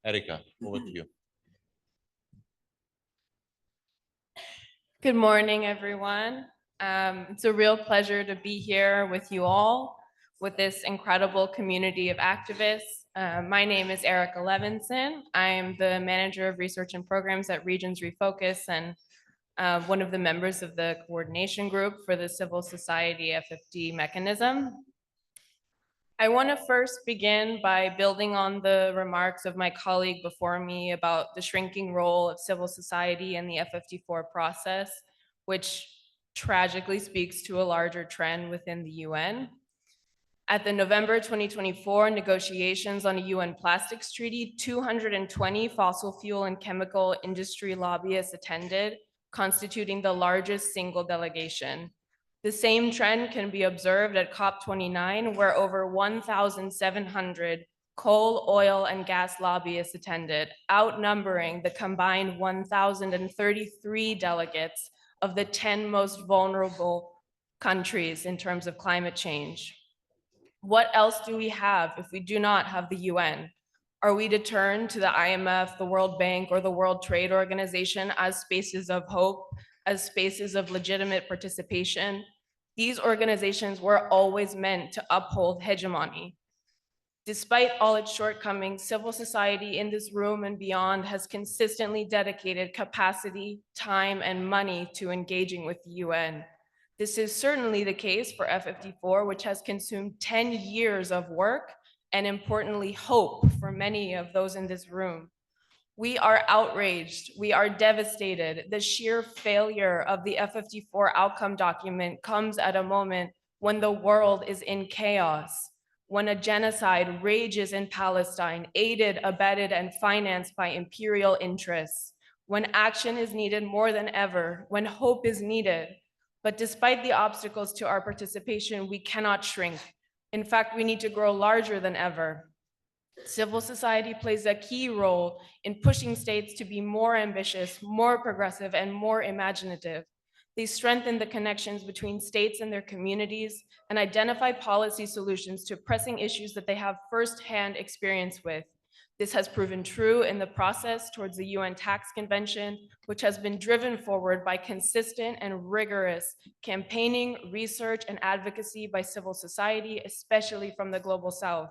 [SPEAKER 6] Erika, over to you.
[SPEAKER 7] Good morning, everyone. It's a real pleasure to be here with you all, with this incredible community of activists. My name is Erica Levinson. I am the Manager of Research and Programs at Regions Refocus and one of the members of the coordination group for the Civil Society FfD mechanism. I want to first begin by building on the remarks of my colleague before me about the shrinking role of civil society in the FfD4 process, which tragically speaks to a larger trend within the UN. At the November 2024 negotiations on a UN plastics treaty, 220 fossil fuel and chemical industry lobbyists attended, constituting the largest single delegation. The same trend can be observed at COP29, where over 1,700 coal, oil, and gas lobbyists attended, outnumbering the combined 1,033 delegates of the 10 most vulnerable countries in terms of climate change. What else do we have if we do not have the UN? Are we to turn to the IMF, the World Bank, or the World Trade Organization as spaces of hope, as spaces of legitimate participation? These organizations were always meant to uphold hegemony. Despite all its shortcomings, civil society in this room and beyond has consistently dedicated capacity, time, and money to engaging with the UN. This is certainly the case for FfD4, which has consumed 10 years of work and, importantly, hope for many of those in this room. We are outraged, we are devastated. The sheer failure of the FfD4 outcome document comes at a moment when the world is in chaos, when a genocide rages in Palestine, aided, abetted, and financed by imperial interests, when action is needed more than ever, when hope is needed. But despite the obstacles to our participation, we cannot shrink. In fact, we need to grow larger than ever. Civil society plays a key role in pushing states to be more ambitious, more progressive, and more imaginative. They strengthen the connections between states and their communities and identify policy solutions to pressing issues that they have firsthand experience with. This has proven true in the process towards the UN Tax Convention, which has been driven forward by consistent and rigorous campaigning, research, and advocacy by civil society, especially from the Global South.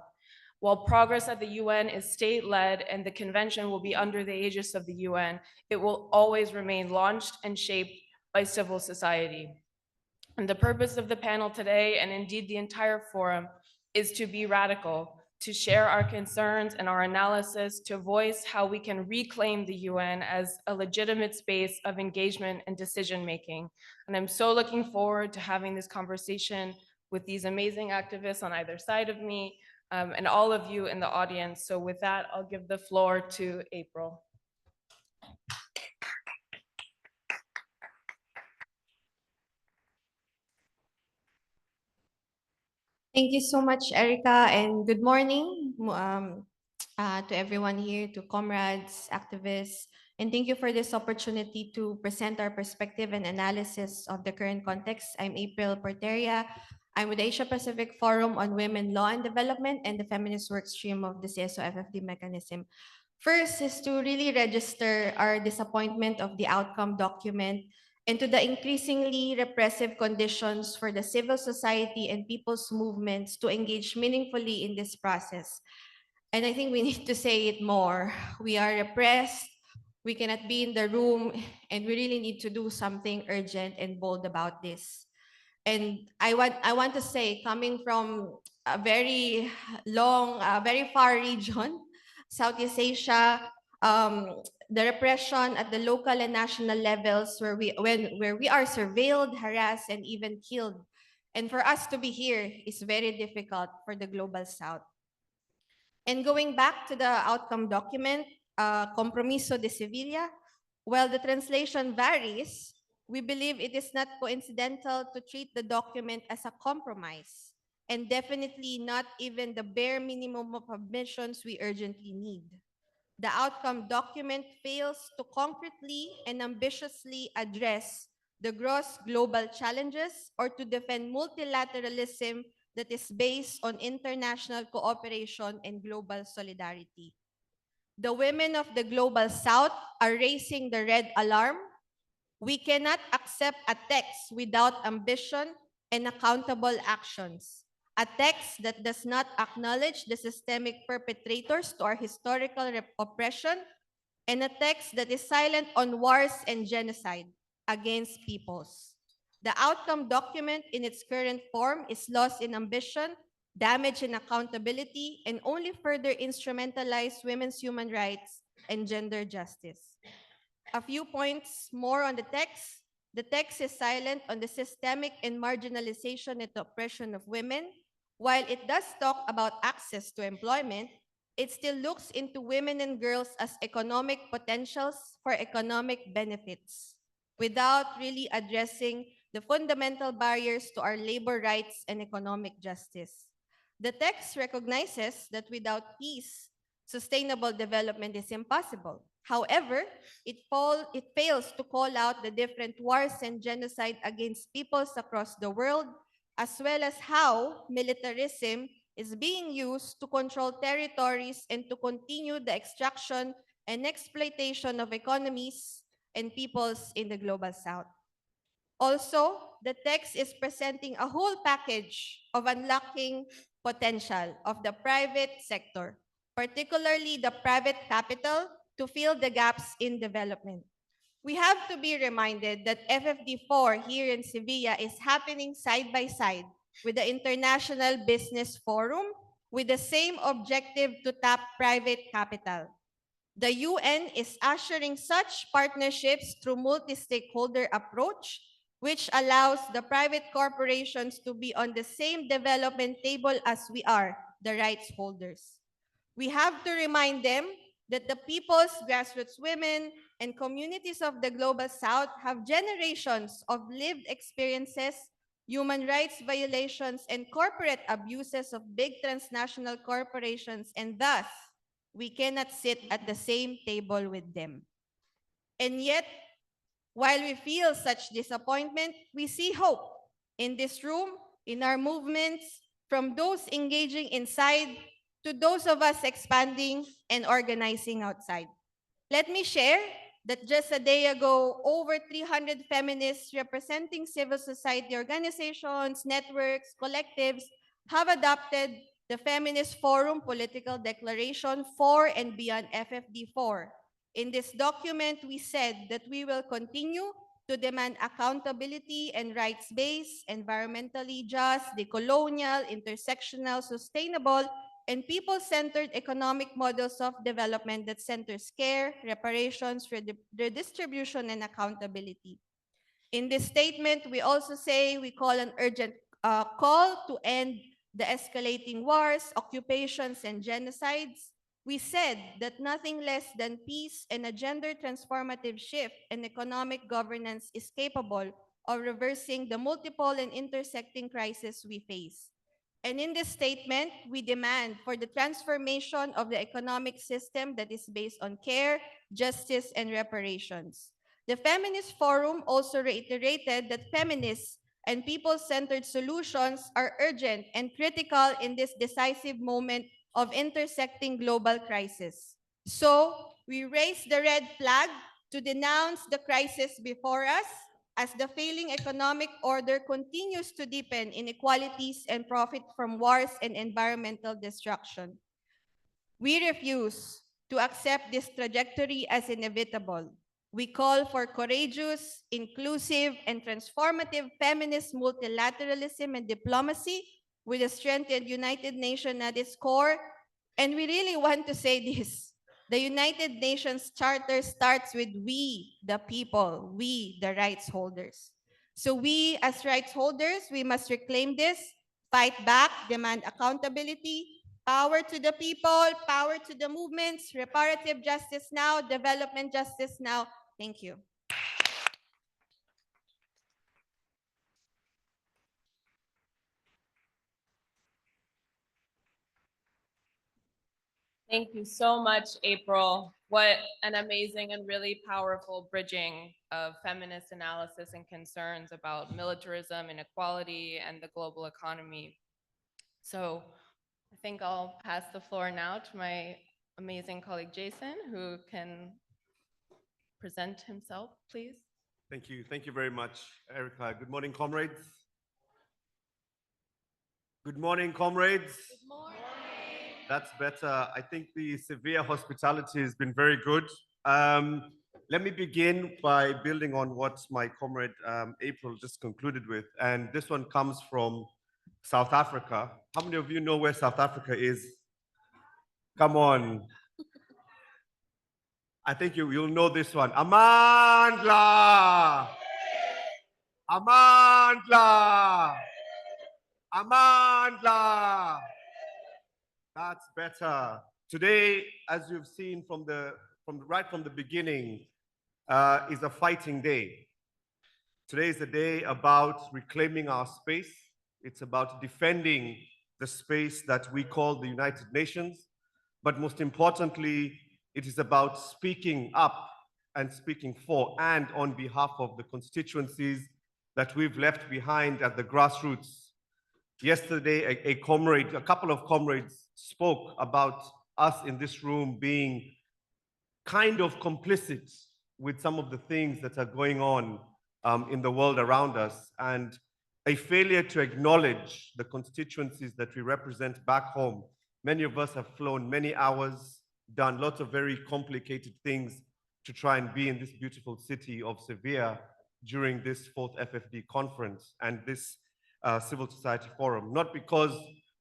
[SPEAKER 7] While progress at the UN is state-led and the convention will be under the aegis of the UN, it will always remain launched and shaped by civil society. And the purpose of the panel today, and indeed the entire forum, is to be radical, to share our concerns and our analysis, to voice how we can reclaim the UN as a legitimate space of engagement and decision-making. And I'm so looking forward to having this conversation with these amazing activists on either side of me, and all of you in the audience. So with that, I'll give the floor to April.
[SPEAKER 9] Thank you so much, Erica, and good morning to everyone here, to comrades, activists, and thank you for this opportunity to present our perspective and analysis of the current context. I'm April Porteria. I'm with the Asia Pacific Forum on Women, Law and Development and the Feminist Workstream of the CSO FFD mechanism. First is to really register our disappointment of the outcome document and to the increasingly repressive conditions for the civil society and people's movements to engage meaningfully in this process. And I think we need to say it more. We are repressed, we cannot be in the room, and we really need to do something urgent and bold about this. And I want to say, coming from a very long, very far region, Southeast Asia, the repression at the local and national levels where we are surveilled, harassed, and even killed. And for us to be here is very difficult for the Global South. And going back to the outcome document, Compromiso de Sevilla, while the translation varies, we believe it is not coincidental to treat the document as a compromise, and definitely not even the bare minimum of ambitions we urgently need. The outcome document fails to concretely and ambitiously address the gross global challenges or to defend multilateralism that is based on international cooperation and global solidarity. The women of the Global South are raising the red alarm. We cannot accept a text without ambition and accountable actions. A text that does not acknowledge the systemic perpetrators to our historical oppression, and a text that is silent on wars and genocide against peoples. The outcome document in its current form is lost in ambition, damaged in accountability, and only further instrumentalize women's human rights and gender justice. A few points more on the text. The text is silent on the systemic and marginalization and oppression of women, While it does talk about access to employment, it still looks into women and girls as economic potentials for economic benefits, without really addressing the fundamental barriers to our labor rights and economic justice. The text recognizes that without peace, sustainable development is impossible. However, it fails to call out the different wars and genocide against peoples across the world, as well as how militarism is being used to control territories and to continue the extraction and exploitation of economies and peoples in the global south. Also, the text is presenting a whole package of unlocking potential of the private sector, particularly the private capital, to fill the gaps in development. We have to be reminded that FfD4 here in Sevilla is happening side by side with the International Business Forum with the same objective to tap private capital. The UN is ushering such partnerships through multi-stakeholder approach, which allows the private corporations to be on the same development table as we are, the rights holders. We have to remind them that the people's grassroots women and communities of the Global South have generations of lived experiences, human rights violations, and corporate abuses of big transnational corporations, and thus, we cannot sit at the same table with them. And yet, while we feel such disappointment, we see hope in this room, in our movements, from those engaging inside to those of us expanding and organizing outside. Let me share that just a day ago, over 300 feminists representing civil society organizations, networks, collectives have adopted the Feminist Forum Political Declaration for and Beyond FfD4. In this document, we said that we will continue to demand accountability and rights-based, environmentally just, decolonial, intersectional, sustainable, and people-centered economic models of development that centers care, reparations, redistribution, and accountability. In this statement, we also say we call an urgent call to end the escalating wars, occupations, and genocides. We said that nothing less than peace and a gender transformative shift in economic governance is capable of reversing the multiple and intersecting crises we face. And in this statement, we demand for the transformation of the economic system that is based on care, justice, and reparations. The Feminist Forum also reiterated that feminists and people-centered solutions are urgent and critical in this decisive moment of intersecting global crisis. So, we raise the red flag to denounce the crisis before us as the failing economic order continues to deepen inequalities and profit from wars and environmental destruction. We refuse to accept this trajectory as inevitable. We call for courageous, inclusive, and transformative feminist multilateralism and diplomacy with a strengthened United Nations at its core. And we really want to say this. The United Nations Charter starts with we, the people, we, the rights holders. So we, as rights holders, we must reclaim this, fight back, demand accountability, power to the people, power to the movements, reparative justice now, development justice now. Thank you.
[SPEAKER 7] Thank you so much, April. What an amazing and really powerful bridging of feminist analysis and concerns about militarism, inequality, and the global economy. So I think I'll pass the floor now to my amazing colleague, Jason, who can present himself, please.
[SPEAKER 8] Thank you. Thank you very much, Erica. Good morning, comrades. Good morning, comrades.
[SPEAKER 7] Good morning.
[SPEAKER 8] That's better. I think the Sevilla hospitality has been very good. Let me begin by building on what my comrade April just concluded with. And this one comes from South Africa. How many of you know where South Africa is? Come on. I think you'll know this one. Amandla! Amandla! Amandla. That's better. Today, as you've seen right from the beginning, is a fighting day. Today is a day about reclaiming our space. It's about defending the space that we call the United Nations. But most importantly, it is about speaking up and speaking for and on behalf of the constituencies that we've left behind at the grassroots. Yesterday, a couple of comrades spoke about us in this room being kind of complicit with some of the things that are going on in the world around us, and a failure to acknowledge the constituencies that we represent back home. Many of us have flown many hours, done lots of very complicated things to try and be in this beautiful city of Sevilla during this 4th FfD conference and this Civil Society Forum, not because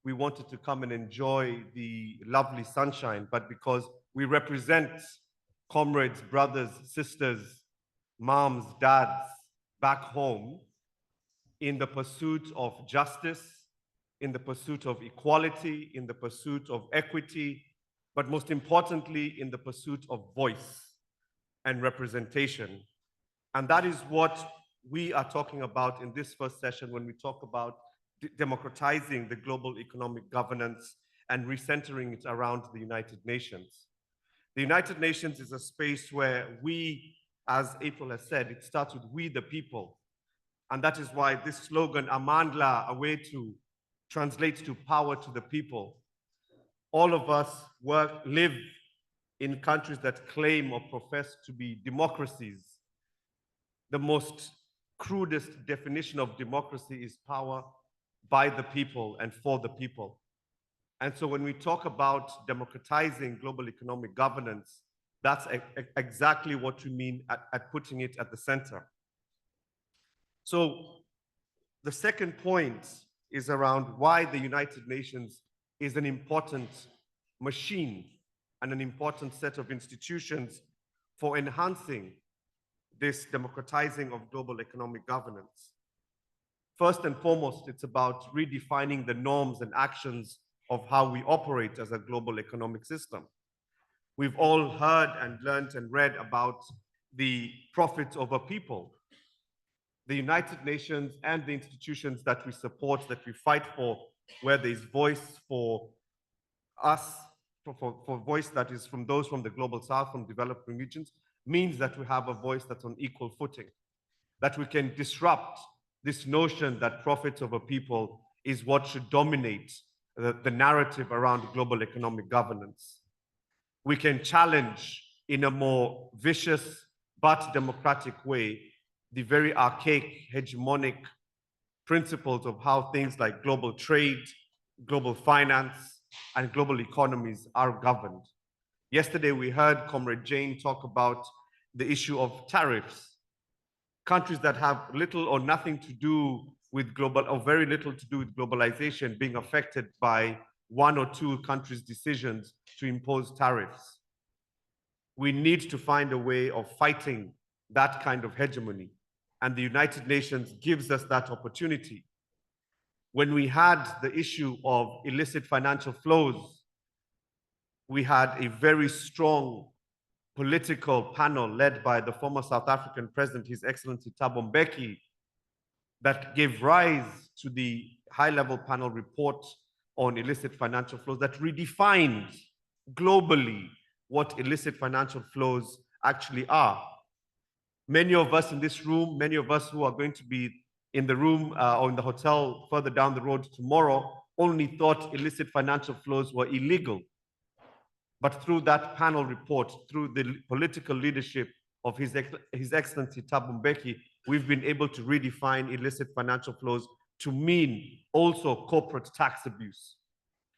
[SPEAKER 8] we wanted to come and enjoy the lovely sunshine, but because we represent comrades, brothers, sisters, moms, dads back home in the pursuit of justice, in the pursuit of equality, in the pursuit of equity, but most importantly, in the pursuit of voice and representation. And that is what we are talking about in this first session when we talk about democratizing the global economic governance and recentering it around the United Nations. The United Nations is a space where we, as April has said, it starts with we the people. And that is why this slogan, Amandla, a way to translate to power to the people. All of us live in countries that claim or profess to be democracies. The most crudest definition of democracy is power by the people and for the people. And so when we talk about democratizing global economic governance, that's exactly what we mean at putting it at the center. So the second point is around why the United Nations is an important machine and an important set of institutions for enhancing this democratizing of global economic governance. First and foremost, it's about redefining the norms and actions of how we operate as a global economic system. We've all heard and learned and read about the profits of a people. The United Nations and the institutions that we support, that we fight for, where there is voice for us, for voice that is from those from the global south, from developing regions, means that we have a voice that's on equal footing, that we can disrupt this notion that profits of a people is what should dominate the narrative around global economic governance. We can challenge in a more vicious but democratic way the very archaic, hegemonic principles of how things like global trade, global finance, and global economies are governed. Yesterday, we heard Comrade Jane talk about the issue of tariffs. Countries that have little or nothing to do with or very little to do with globalization being affected by one or two countries' decisions to impose tariffs. We need to find a way of fighting that kind of hegemony. And the United Nations gives us that opportunity. When we had the issue of illicit financial flows, we had a very strong political panel led by the former South African president, His Excellency Thabo Mbeki, that gave rise to the high-level panel report on illicit financial flows that redefined globally what illicit financial flows actually are. Many of us in this room, many of us who are going to be in the room or in the hotel further down the road tomorrow, only thought illicit financial flows were illegal. But through that panel report, through the political leadership of His Excellency Thabo Mbeki, we've been able to redefine illicit financial flows to mean also corporate tax abuse,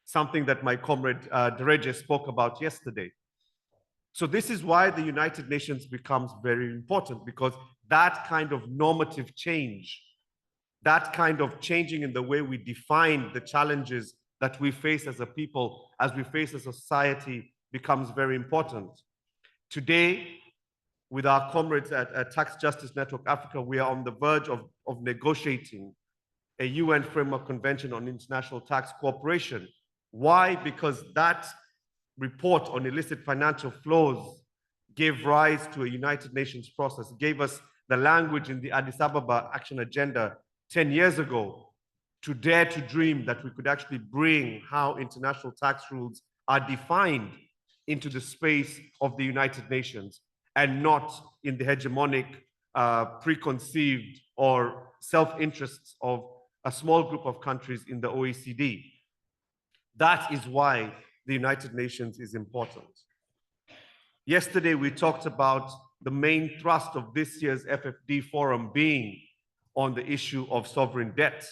[SPEAKER 8] something that my comrade Dereje spoke about yesterday. So this is why the United Nations becomes very important, because that kind of normative change, that kind of changing in the way we define the challenges that we face as a people, as we face as a society, becomes very important. Today, with our comrades at Tax Justice Network Africa, we are on the verge of negotiating a UN Framework Convention on International Tax Cooperation. Why? Because that report on illicit financial flows gave rise to a United Nations process, gave us the language in the Addis Ababa Action Agenda 10 years ago to dare to dream that we could actually bring how international tax rules are defined into the space of the United Nations and not in the hegemonic, preconceived or self-interests of a small group of countries in the OECD. That is why the United Nations is important. Yesterday, we talked about the main thrust of this year's FfD Forum being on the issue of sovereign debt.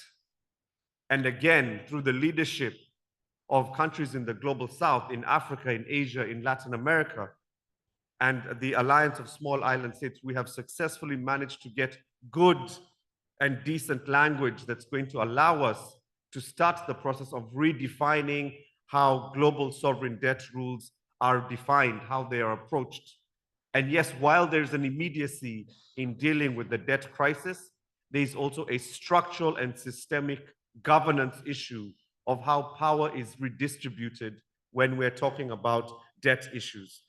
[SPEAKER 8] And again, through the leadership of countries in the global south, in Africa, in Asia, in Latin America, and the Alliance of Small Island States, we have successfully managed to get good and decent language that's going to allow us to start the process of redefining how global sovereign debt rules are defined, how they are approached. And yes, while there's an immediacy in dealing with the debt crisis, there's also a structural and systemic governance issue of how power is redistributed when we're talking about debt issues.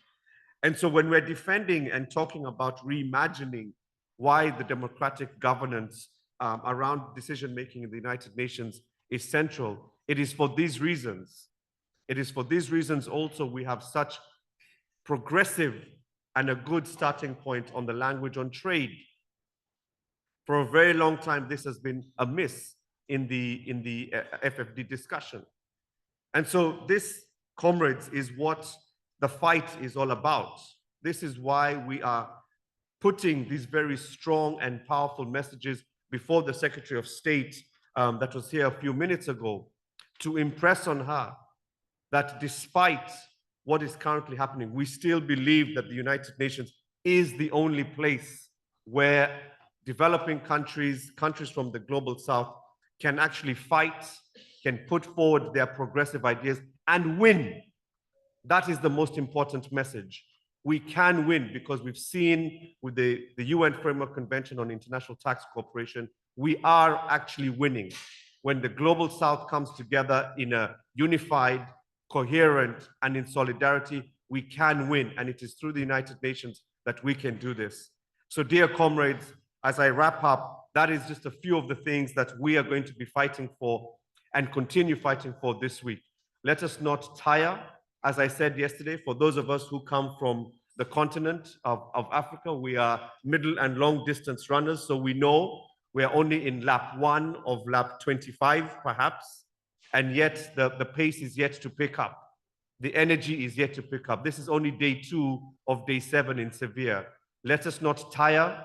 [SPEAKER 8] And so when we're defending and talking about reimagining why the democratic governance around decision-making in the United Nations is central, it is for these reasons. It is for these reasons also we have such progressive and a good starting point on the language on trade. For a very long time, this has been a miss in the FfD discussion. And so this, comrades, is what the fight is all about. This is why we are putting these very strong and powerful messages before the Secretary of State that was here a few minutes ago, to impress on her that despite what is currently happening, we still believe that the United Nations is the only place where developing countries, countries from the global south, can actually fight, can put forward their progressive ideas and win. That is the most important message. We can win because we've seen with the UN Framework Convention on International Tax Cooperation, we are actually winning. When the global south comes together in a unified, coherent, and in solidarity, we can win. And it is through the United Nations that we can do this. So dear comrades, as I wrap up, that is just a few of the things that we are going to be fighting for and continue fighting for this week. Let us not tire. As I said yesterday, for those of us who come from the continent of Africa, we are middle and long distance runners. So we know we are only in lap 1 of lap 25, perhaps. And yet the pace is yet to pick up. The energy is yet to pick up. This is only day 2 of day 7 in Sevilla. Let us not tire.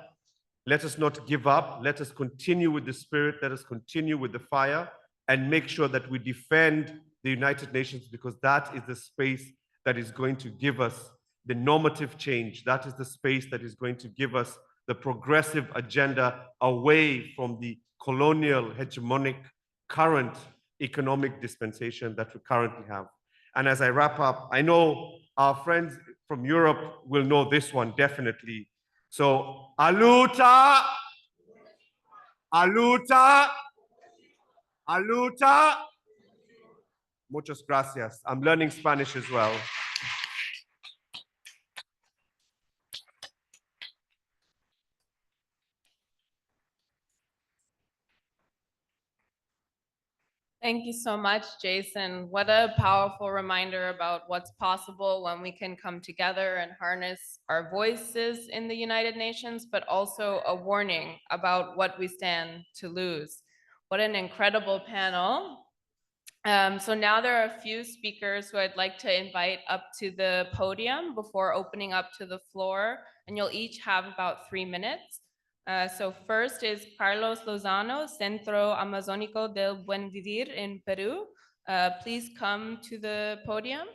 [SPEAKER 8] Let us not give up. Let us continue with the spirit. Let us continue with the fire and make sure that we defend the United Nations, because that is the space that is going to give us the normative change. That is the space that is going to give us the progressive agenda away from the colonial, hegemonic, current economic dispensation that we currently have. And as I wrap up, I know our friends from Europe will know this one definitely. So, aluta, aluta, aluta. Muchas gracias. I'm learning Spanish as well.
[SPEAKER 7] Thank you so much, Jason. What a powerful reminder about what's possible when we can come together and harness our voices in the United Nations, but also a warning about what we stand to lose. What an incredible panel. So now there are a few speakers who I'd like to invite up to the podium before opening up to the floor, and you'll each have about 3 minutes. So first is Carlos Lozano, Centro Amazónico del Buen Vivir in Peru. Please come to the podium.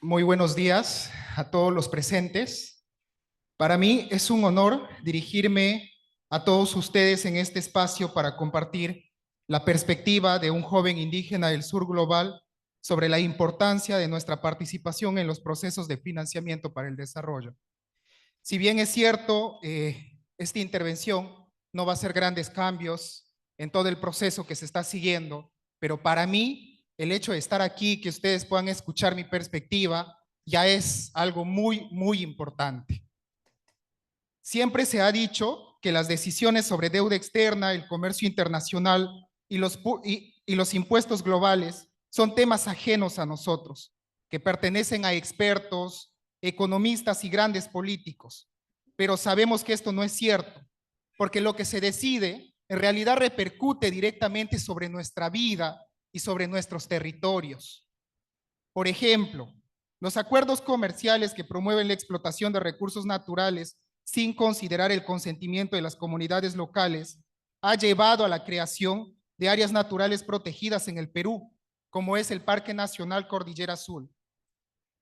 [SPEAKER 10] Muy buenos días a todos los presentes. Para mí es un honor dirigirme a todos ustedes en este espacio para compartir la perspectiva de un joven indígena del sur global sobre la importancia de nuestra participación en los procesos de financiamiento para el desarrollo. Si bien es cierto, esta intervención no va a hacer grandes cambios en todo el proceso que se está siguiendo, pero para mí el hecho de estar aquí, que ustedes puedan escuchar mi perspectiva, ya es algo muy, muy importante. Siempre se ha dicho que las decisiones sobre deuda externa, el comercio internacional y los impuestos globales son temas ajenos a nosotros, que pertenecen a expertos, economistas y grandes políticos. Pero sabemos que esto no es cierto, porque lo que se decide en realidad repercute directamente sobre nuestra vida y sobre nuestros territorios. Por ejemplo, los acuerdos comerciales que promueven la explotación de recursos naturales sin considerar el consentimiento de las comunidades locales ha llevado a la creación de áreas naturales protegidas en el Perú, como es el Parque Nacional Cordillera Azul.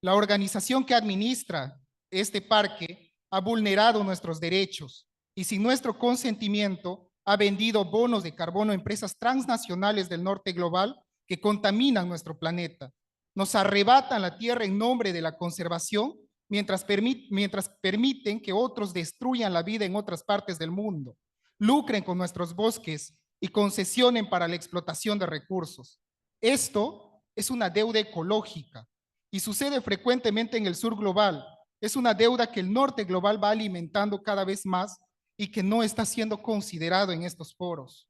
[SPEAKER 10] La organización que administra este parque ha vulnerado nuestros derechos y sin nuestro consentimiento ha vendido bonos de carbono a empresas transnacionales del norte global que contaminan nuestro planeta. Nos arrebatan la tierra en nombre de la conservación mientras permiten que otros destruyan la vida en otras partes del mundo, lucren con nuestros bosques y concesionen para la explotación de recursos. Esto es una deuda ecológica y sucede frecuentemente en el sur global. Es una deuda que el norte global va alimentando cada vez más y que no está siendo considerado en estos foros.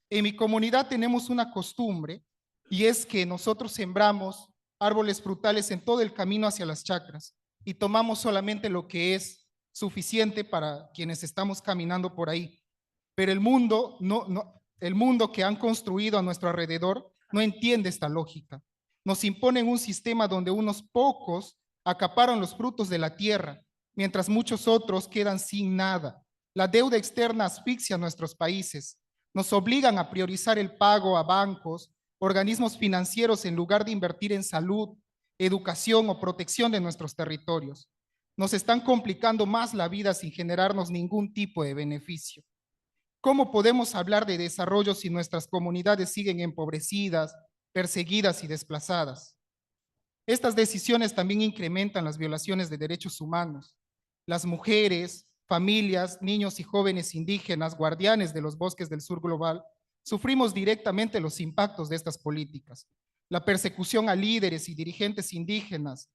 [SPEAKER 10] En mi comunidad tenemos una costumbre y es que nosotros sembramos árboles frutales en todo el camino hacia las chacras y tomamos solamente lo que es suficiente para quienes estamos caminando por ahí. Pero el mundo que han construido a nuestro alrededor no entiende esta lógica. Nos imponen un sistema donde unos pocos acaparan los frutos de la tierra, mientras muchos otros quedan sin nada. La deuda externa asfixia a nuestros países. Nos obligan a priorizar el pago a bancos, organismos financieros en lugar de invertir en salud, educación o protección de nuestros territorios. Nos están complicando más la vida sin generarnos ningún tipo de beneficio. ¿Cómo podemos hablar de desarrollo si nuestras comunidades siguen empobrecidas, perseguidas y desplazadas? Estas decisiones también incrementan las violaciones de derechos humanos. Las mujeres, familias, niños y jóvenes indígenas, guardianes de los bosques del sur global, sufrimos directamente los impactos de estas políticas. La persecución a líderes y dirigentes indígenas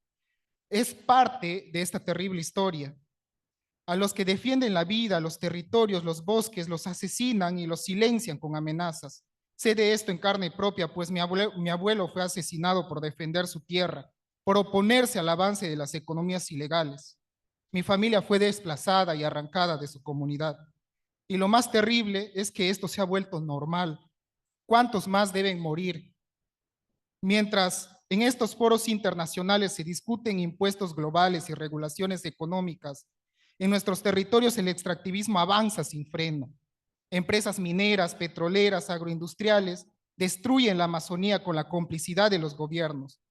[SPEAKER 10] es parte de esta terrible historia. A los que defienden la vida, los territorios, los bosques, los asesinan y los silencian con amenazas. Sé de esto en carne propia, pues mi abuelo fue asesinado por defender su tierra, por oponerse al avance de las economías ilegales. Mi familia fue desplazada y arrancada de su comunidad. Y lo más terrible es que esto se ha vuelto normal. ¿Cuántos más deben morir? Mientras en estos foros internacionales se discuten impuestos globales y regulaciones económicas, en nuestros territorios el extractivismo avanza sin freno. Empresas mineras, petroleras, agroindustriales destruyen la Amazonía con la complicidad de los gobiernos,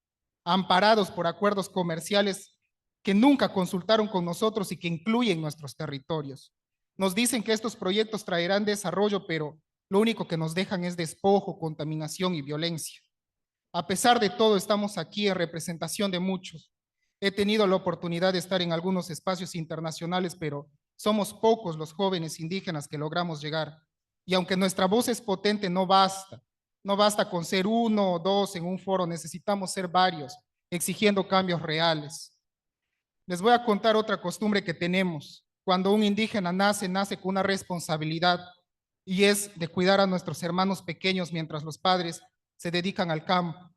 [SPEAKER 10] amparados por acuerdos comerciales que nunca consultaron con nosotros y que incluyen nuestros territorios. Nos dicen que estos proyectos traerán desarrollo, pero lo único que nos dejan es despojo, contaminación y violencia. A pesar de todo, estamos aquí en representación de muchos. He tenido la oportunidad de estar en algunos espacios internacionales, pero somos pocos los jóvenes indígenas que logramos llegar. Y aunque nuestra voz es potente, no basta. No basta con ser uno o dos en un foro, necesitamos ser varios, exigiendo cambios reales. Les voy a contar otra costumbre que tenemos. Cuando un indígena nace, nace con una responsabilidad y es de cuidar a nuestros hermanos pequeños mientras los padres se dedican al campo.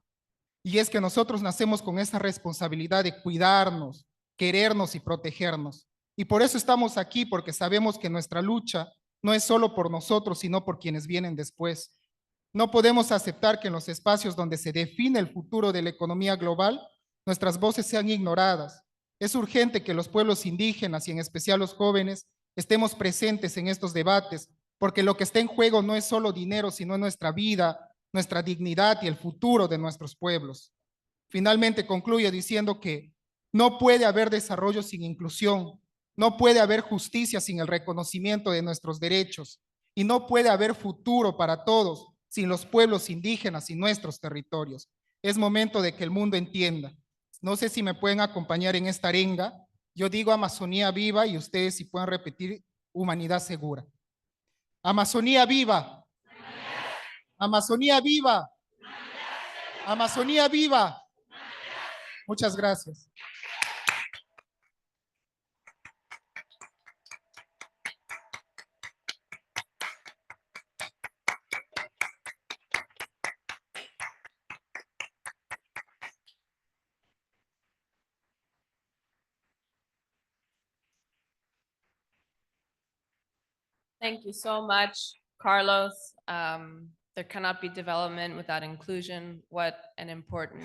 [SPEAKER 10] Y es que nosotros nacemos con esa responsabilidad de cuidarnos, querernos y protegernos. Y por eso estamos aquí, porque sabemos que nuestra lucha no es solo por nosotros, sino por quienes vienen después. No podemos aceptar que en los espacios donde se define el futuro de la economía global, nuestras voces sean ignoradas. Es urgente que los pueblos indígenas y en especial los jóvenes estemos presentes en estos debates, porque lo que está en juego no es solo dinero, sino nuestra vida, nuestra dignidad y el futuro de nuestros pueblos. Finalmente concluyo diciendo que no puede haber desarrollo sin inclusión, no puede haber justicia sin el reconocimiento de nuestros derechos y no puede haber futuro para todos sin los pueblos indígenas y nuestros territorios. Es momento de que el mundo entienda. No sé si me pueden acompañar en esta arenga. Yo digo Amazonía viva y ustedes si pueden repetir humanidad segura. Amazonía viva. Amazonía viva. Amazonía viva. Muchas gracias.
[SPEAKER 7] Thank you so much, Carlos. There cannot be development without inclusion. What an important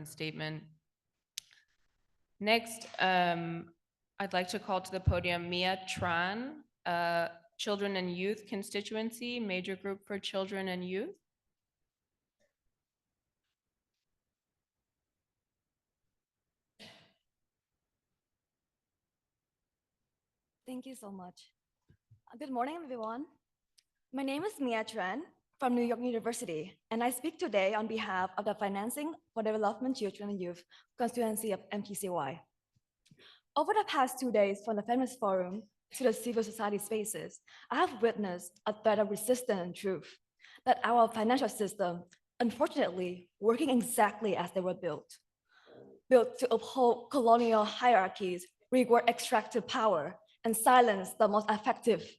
[SPEAKER 7] statement. Next, I'd like to call to the podium Mia Tran, Children and Youth Constituency, Major Group for Children and Youth.
[SPEAKER 11] Thank you so much. Good morning, everyone. My name is Mia Tran from New York University, and I speak today on behalf of the Financing for Development Children and Youth constituency of MTCY. Over the past 2 days, from the Feminist Forum to the civil society spaces, I have witnessed a thread of resistance and truth that our financial system, unfortunately, working exactly as they were built to uphold colonial hierarchies, reward extractive power, and silence the most effective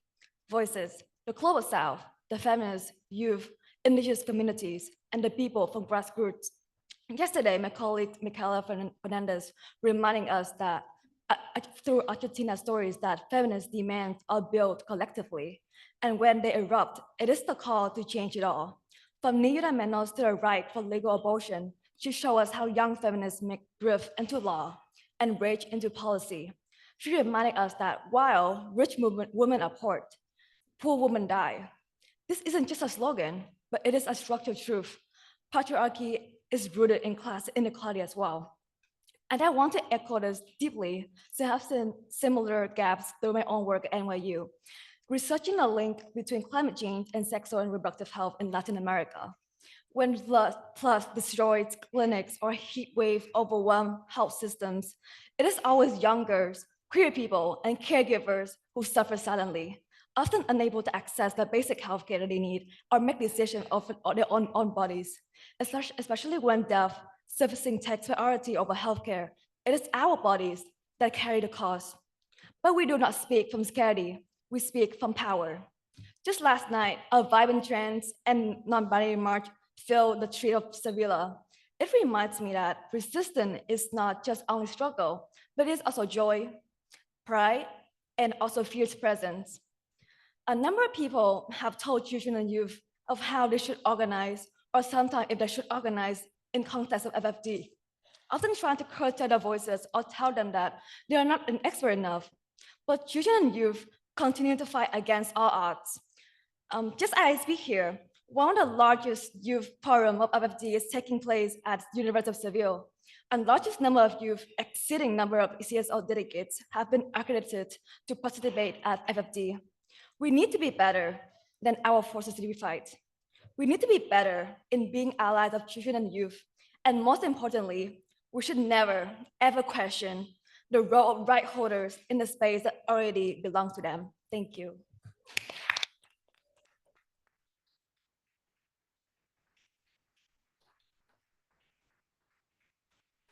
[SPEAKER 11] voices, the Global South, the feminists, youth, indigenous communities, and the people from grassroots. Yesterday, my colleague Michaela Fernandez reminding us that through Argentina stories that feminist demands are built collectively. And when they erupt, it is the call to change it all. From Niyuda Menos to the right for legal abortion, she shows us how young feminists make drift into law and rage into policy. She reminded us that while rich women are poor women die. This isn't just a slogan, but it is a structural truth. Patriarchy is rooted in class inequality as well. And I want to echo this deeply, so I have seen similar gaps through my own work at NYU, researching a link between climate change and sexual and reproductive health in Latin America. When flood destroys clinics or heat wave overwhelm health systems, it is always younger, queer people and caregivers who suffer silently, often unable to access the basic healthcare that they need or make decisions of their own bodies, especially when death surfacing takes priority over healthcare. It is our bodies that carry the cost. But we do not speak from scarcity, we speak from power. Just last night, a vibrant trans and non-binary march filled the street of Sevilla. It reminds me that resistance is not just only struggle, but it is also joy, pride, and also fierce presence. A number of people have told children and youth of how they should organize, or sometimes if they should organize in context of FfD, often trying to curtail their voices or tell them that they are not an expert enough. But children and youth continue to fight against all odds. Just as I speak here, one of the largest youth forum of FfD is taking place at the University of Seville, and largest number of youth, exceeding number of CSO delegates, have been accredited to participate at FfD. We need to be better than our forces to fight. We need to be better in being allies of children and youth. And most importantly, we should never, ever question the role of right holders in the space that already belongs to them. Thank you.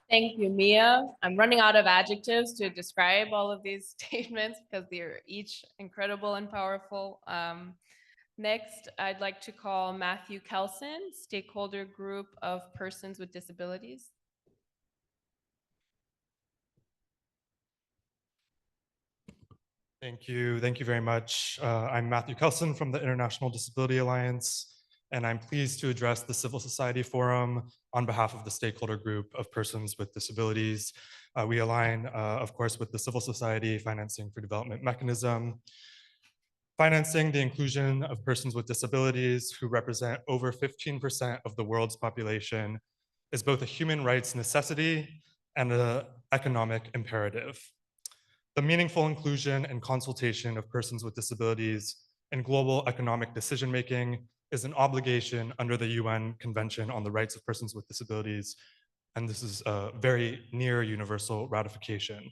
[SPEAKER 7] Thank you, Mia. I'm running out of adjectives to describe all of these statements because they're each incredible and powerful. Next, I'd like to call Matthew Kelson, Stakeholder Group of Persons with Disabilities.
[SPEAKER 12] Thank you very much. I'm Matthew Kelson from the International Disability Alliance, and I'm pleased to address the Civil Society Forum on behalf of the Stakeholder Group of Persons with Disabilities. We align, of course, with the Civil Society Financing for Development mechanism. Financing the inclusion of persons with disabilities who represent over 15% of the world's population is both a human rights necessity and an economic imperative. The meaningful inclusion and consultation of persons with disabilities in global economic decision-making is an obligation under the UN Convention on the Rights of Persons with Disabilities, and this is a very near universal ratification.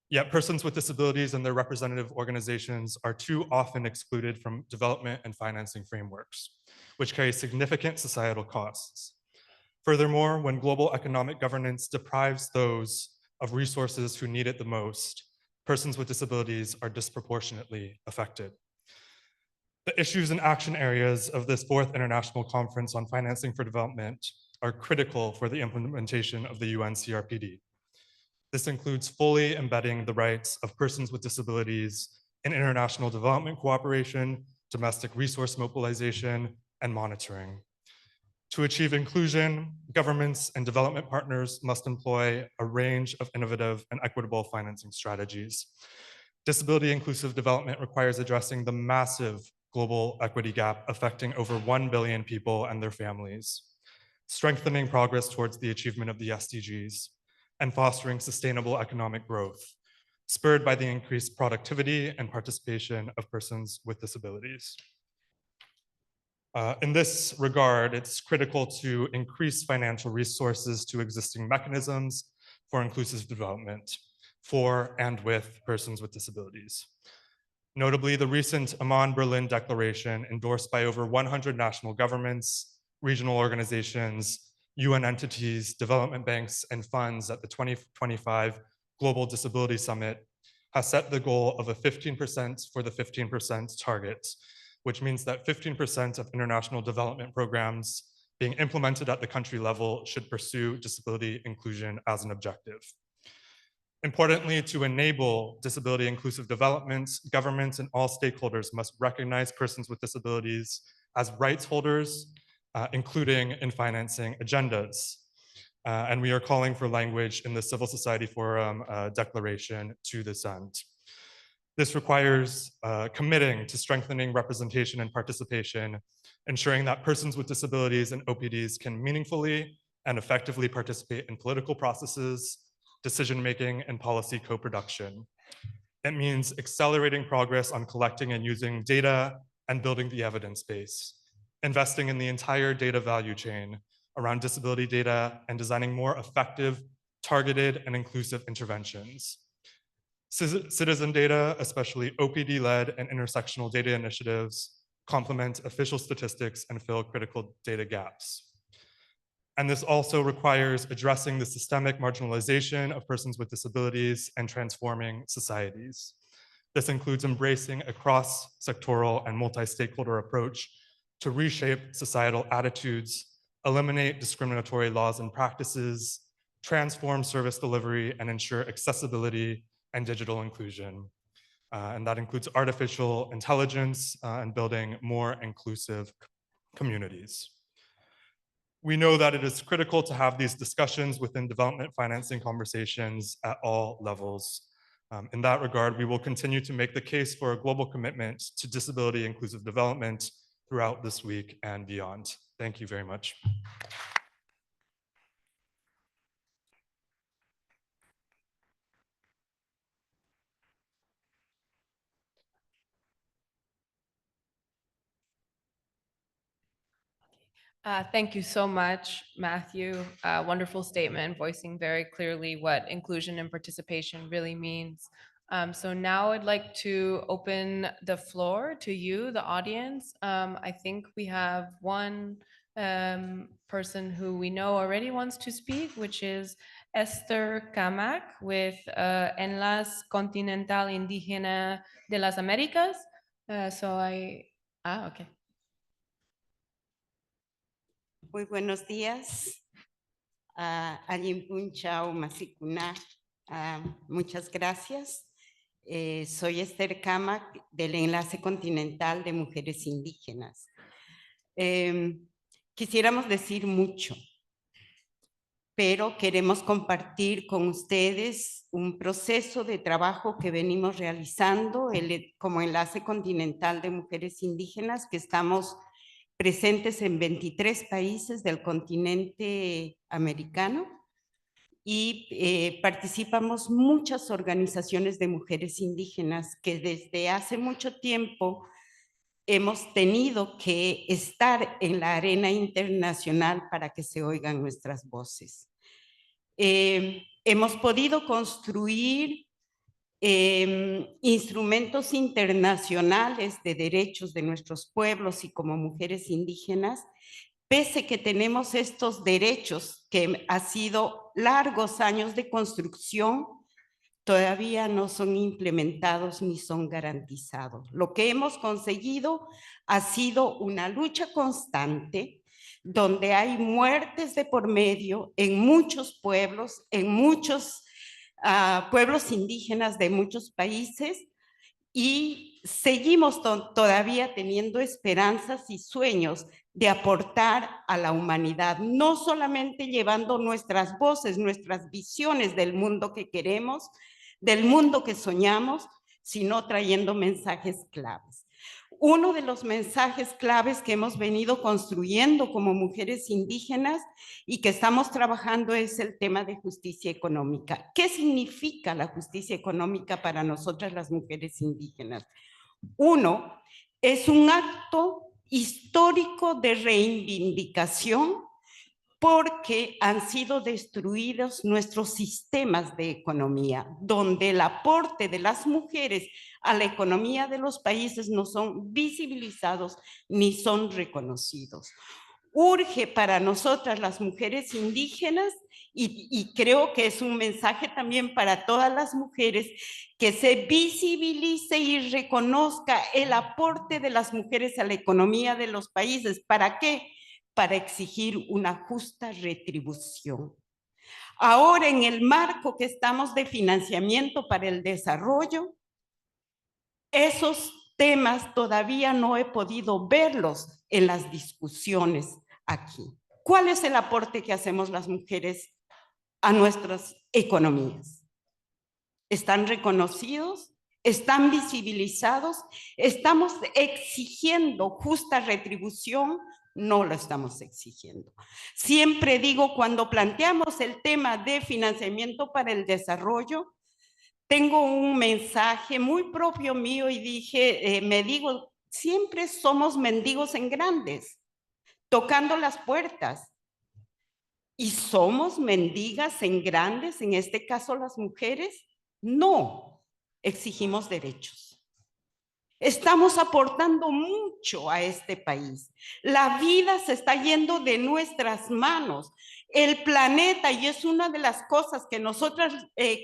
[SPEAKER 12] Yet persons with disabilities and their representative organizations are too often excluded from development and financing frameworks, which carry significant societal costs. Furthermore, when global economic governance deprives those of resources who need it the most, persons with disabilities are disproportionately affected. The issues and action areas of this 4th International Conference on Financing for Development are critical for the implementation of the UN CRPD. This includes fully embedding the rights of persons with disabilities in international development cooperation, domestic resource mobilization, and monitoring. To achieve inclusion, governments and development partners must employ a range of innovative and equitable financing strategies. Disability inclusive development requires addressing the massive global equity gap affecting over 1 billion people and their families, strengthening progress towards the achievement of the SDGs, and fostering sustainable economic growth, spurred by the increased productivity and participation of persons with disabilities. In this regard, it's critical to increase financial resources to existing mechanisms for inclusive development for and with persons with disabilities. Notably, the recent Amman Berlin Declaration, endorsed by over 100 national governments, regional organizations, UN entities, development banks, and funds at the 2025 Global Disability Summit, has set the goal of a 15% for the 15% target, which means that 15% of international development programs being implemented at the country level should pursue disability inclusion as an objective. Importantly, to enable disability inclusive development, governments and all stakeholders must recognize persons with disabilities as rights holders, including in financing agendas. And we are calling for language in the Civil Society Forum declaration to this end. This requires committing to strengthening representation and participation, ensuring that persons with disabilities and OPDs can meaningfully and effectively participate in political processes, decision-making, and policy co-production. It means accelerating progress on collecting and using data and building the evidence base, investing in the entire data value chain around disability data, and designing more effective, targeted, and inclusive interventions. Citizen data, especially OPD-led and intersectional data initiatives, complement official statistics and fill critical data gaps. And this also requires addressing the systemic marginalization of persons with disabilities and transforming societies. This includes embracing a cross-sectoral and multi-stakeholder approach to reshape societal attitudes, eliminate discriminatory laws and practices, transform service delivery, and ensure accessibility and digital inclusion. And that includes artificial intelligence and building more inclusive communities. We know that it is critical to have these discussions within development financing conversations at all levels. In that regard, we will continue to make the case for a global commitment to disability inclusive development throughout this week and beyond. Thank you very much.
[SPEAKER 7] Thank you so much, Matthew. Wonderful statement, voicing very clearly what inclusion and participation really means. So now I'd like to open the floor to you, the audience. I think we have one person who we know already wants to speak, which is Esther Camac with Enlace Continental Indígena de las Américas. Okay.
[SPEAKER 13] Muy buenos días. Alimpunchao Masikuna. Muchas gracias. Soy Esther Camac del Enlace Continental de Mujeres Indígenas. Quisiéramos decir mucho, pero queremos compartir con ustedes un proceso de trabajo que venimos realizando como Enlace Continental de Mujeres Indígenas, que estamos presentes en 23 países del continente americano y participamos muchas organizaciones de mujeres indígenas que desde hace mucho tiempo hemos tenido que estar en la arena internacional para que se oigan nuestras voces. Hemos podido construir instrumentos internacionales de derechos de nuestros pueblos y como mujeres indígenas, pese que tenemos estos derechos que ha sido largos años de construcción, todavía no son implementados ni son garantizados. Lo que hemos conseguido ha sido una lucha constante, donde hay muertes de por medio en muchos pueblos, en muchos pueblos indígenas de muchos países, y seguimos todavía teniendo esperanzas y sueños de aportar a la humanidad, no solamente llevando nuestras voces, nuestras visiones del mundo que queremos, del mundo que soñamos, sino trayendo mensajes claves. Uno de los mensajes claves que hemos venido construyendo como mujeres indígenas y que estamos trabajando es el tema de justicia económica. ¿Qué significa la justicia económica para nosotras las mujeres indígenas? Uno, es un acto histórico de reivindicación porque han sido destruidos nuestros sistemas de economía, donde el aporte de las mujeres a la economía de los países no son visibilizados ni son reconocidos. Urge para nosotras las mujeres indígenas, y creo que es un mensaje también para todas las mujeres, que se visibilice y reconozca el aporte de las mujeres a la economía de los países. ¿Para qué? Para exigir una justa retribución. Ahora, en el marco que estamos de financiamiento para el desarrollo, esos temas todavía no he podido verlos en las discusiones aquí. ¿Cuál es el aporte que hacemos las mujeres a nuestras economías? ¿Están reconocidos? ¿Están visibilizados? ¿Estamos exigiendo justa retribución? No lo estamos exigiendo. Siempre digo, cuando planteamos el tema de financiamiento para el desarrollo, tengo un mensaje muy propio mío y dije, me digo, siempre somos mendigos en grandes, tocando las puertas. ¿Y somos mendigas en grandes, en este caso las mujeres? No, exigimos derechos. Estamos aportando mucho a este país. La vida se está yendo de nuestras manos. El planeta, y es una de las cosas que nosotras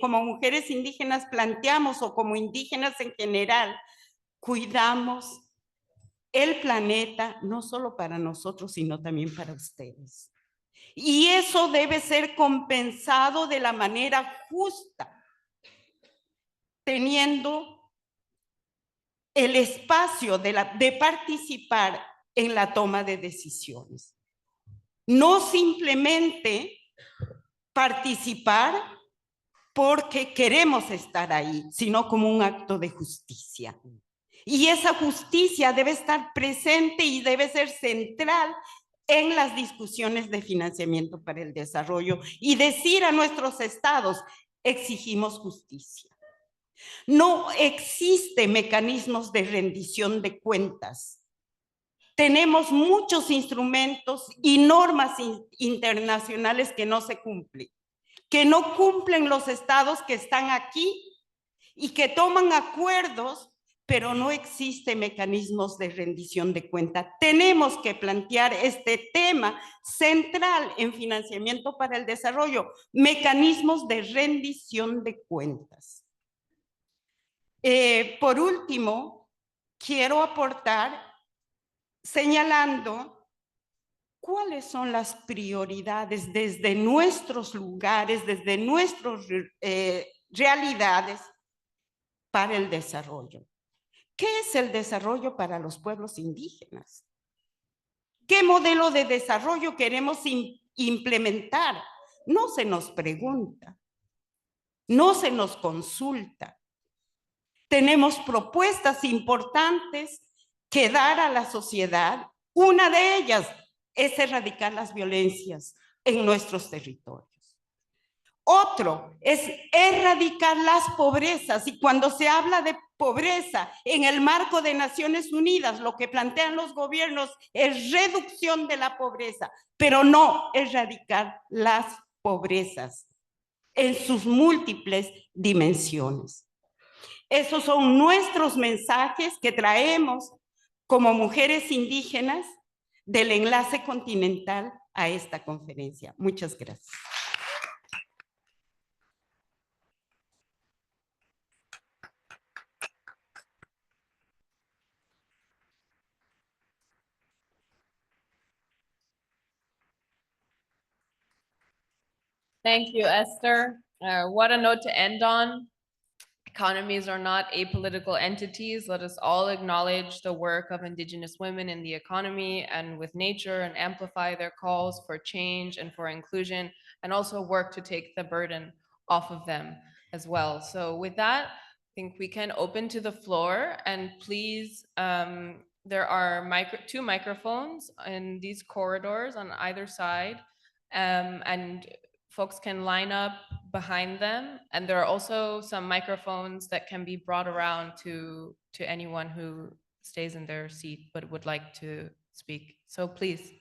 [SPEAKER 13] como mujeres indígenas planteamos, o como indígenas en general, cuidamos el planeta no solo para nosotros, sino también para ustedes. Y eso debe ser compensado de la manera justa, teniendo el espacio de participar en la toma de decisiones. No simplemente participar porque queremos estar ahí, sino como un acto de justicia. Y esa justicia debe estar presente y debe ser central en las discusiones de financiamiento para el desarrollo y decir a nuestros estados, exigimos justicia. No existen mecanismos de rendición de cuentas. Tenemos muchos instrumentos y normas internacionales que no se cumplen, que no cumplen los estados que están aquí y que toman acuerdos, pero no existen mecanismos de rendición de cuentas. Tenemos que plantear este tema central en financiamiento para el desarrollo, mecanismos de rendición de cuentas. Por último, quiero aportar señalando cuáles son las prioridades desde nuestros lugares, desde nuestras realidades para el desarrollo. ¿Qué es el desarrollo para los pueblos indígenas? ¿Qué modelo de desarrollo queremos implementar no se nos pregunta, no se nos consulta. Tenemos propuestas importantes que dar a la sociedad. Una de ellas es erradicar las violencias en nuestros territorios. Otro es erradicar las pobrezas, y cuando se habla de pobreza en el marco de Naciones Unidas, lo que plantean los gobiernos es reducción de la pobreza, pero no erradicar las pobrezas en sus múltiples dimensiones. Esos son nuestros mensajes que traemos como mujeres indígenas del enlace continental a esta conferencia. Muchas gracias.
[SPEAKER 7] Thank you, Esther. What a note to end on. Economies are not apolitical entities. Let us all acknowledge the work of Indigenous women in the economy and with nature, and amplify their calls for change and for inclusion, and also work to take the burden off of them as well. So with that, I think we can open to the floor, and please, there are two microphones in these corridors on either side, and folks can line up behind them, and there are also some microphones that can be brought around to anyone who stays in their seat but would like to speak. So please.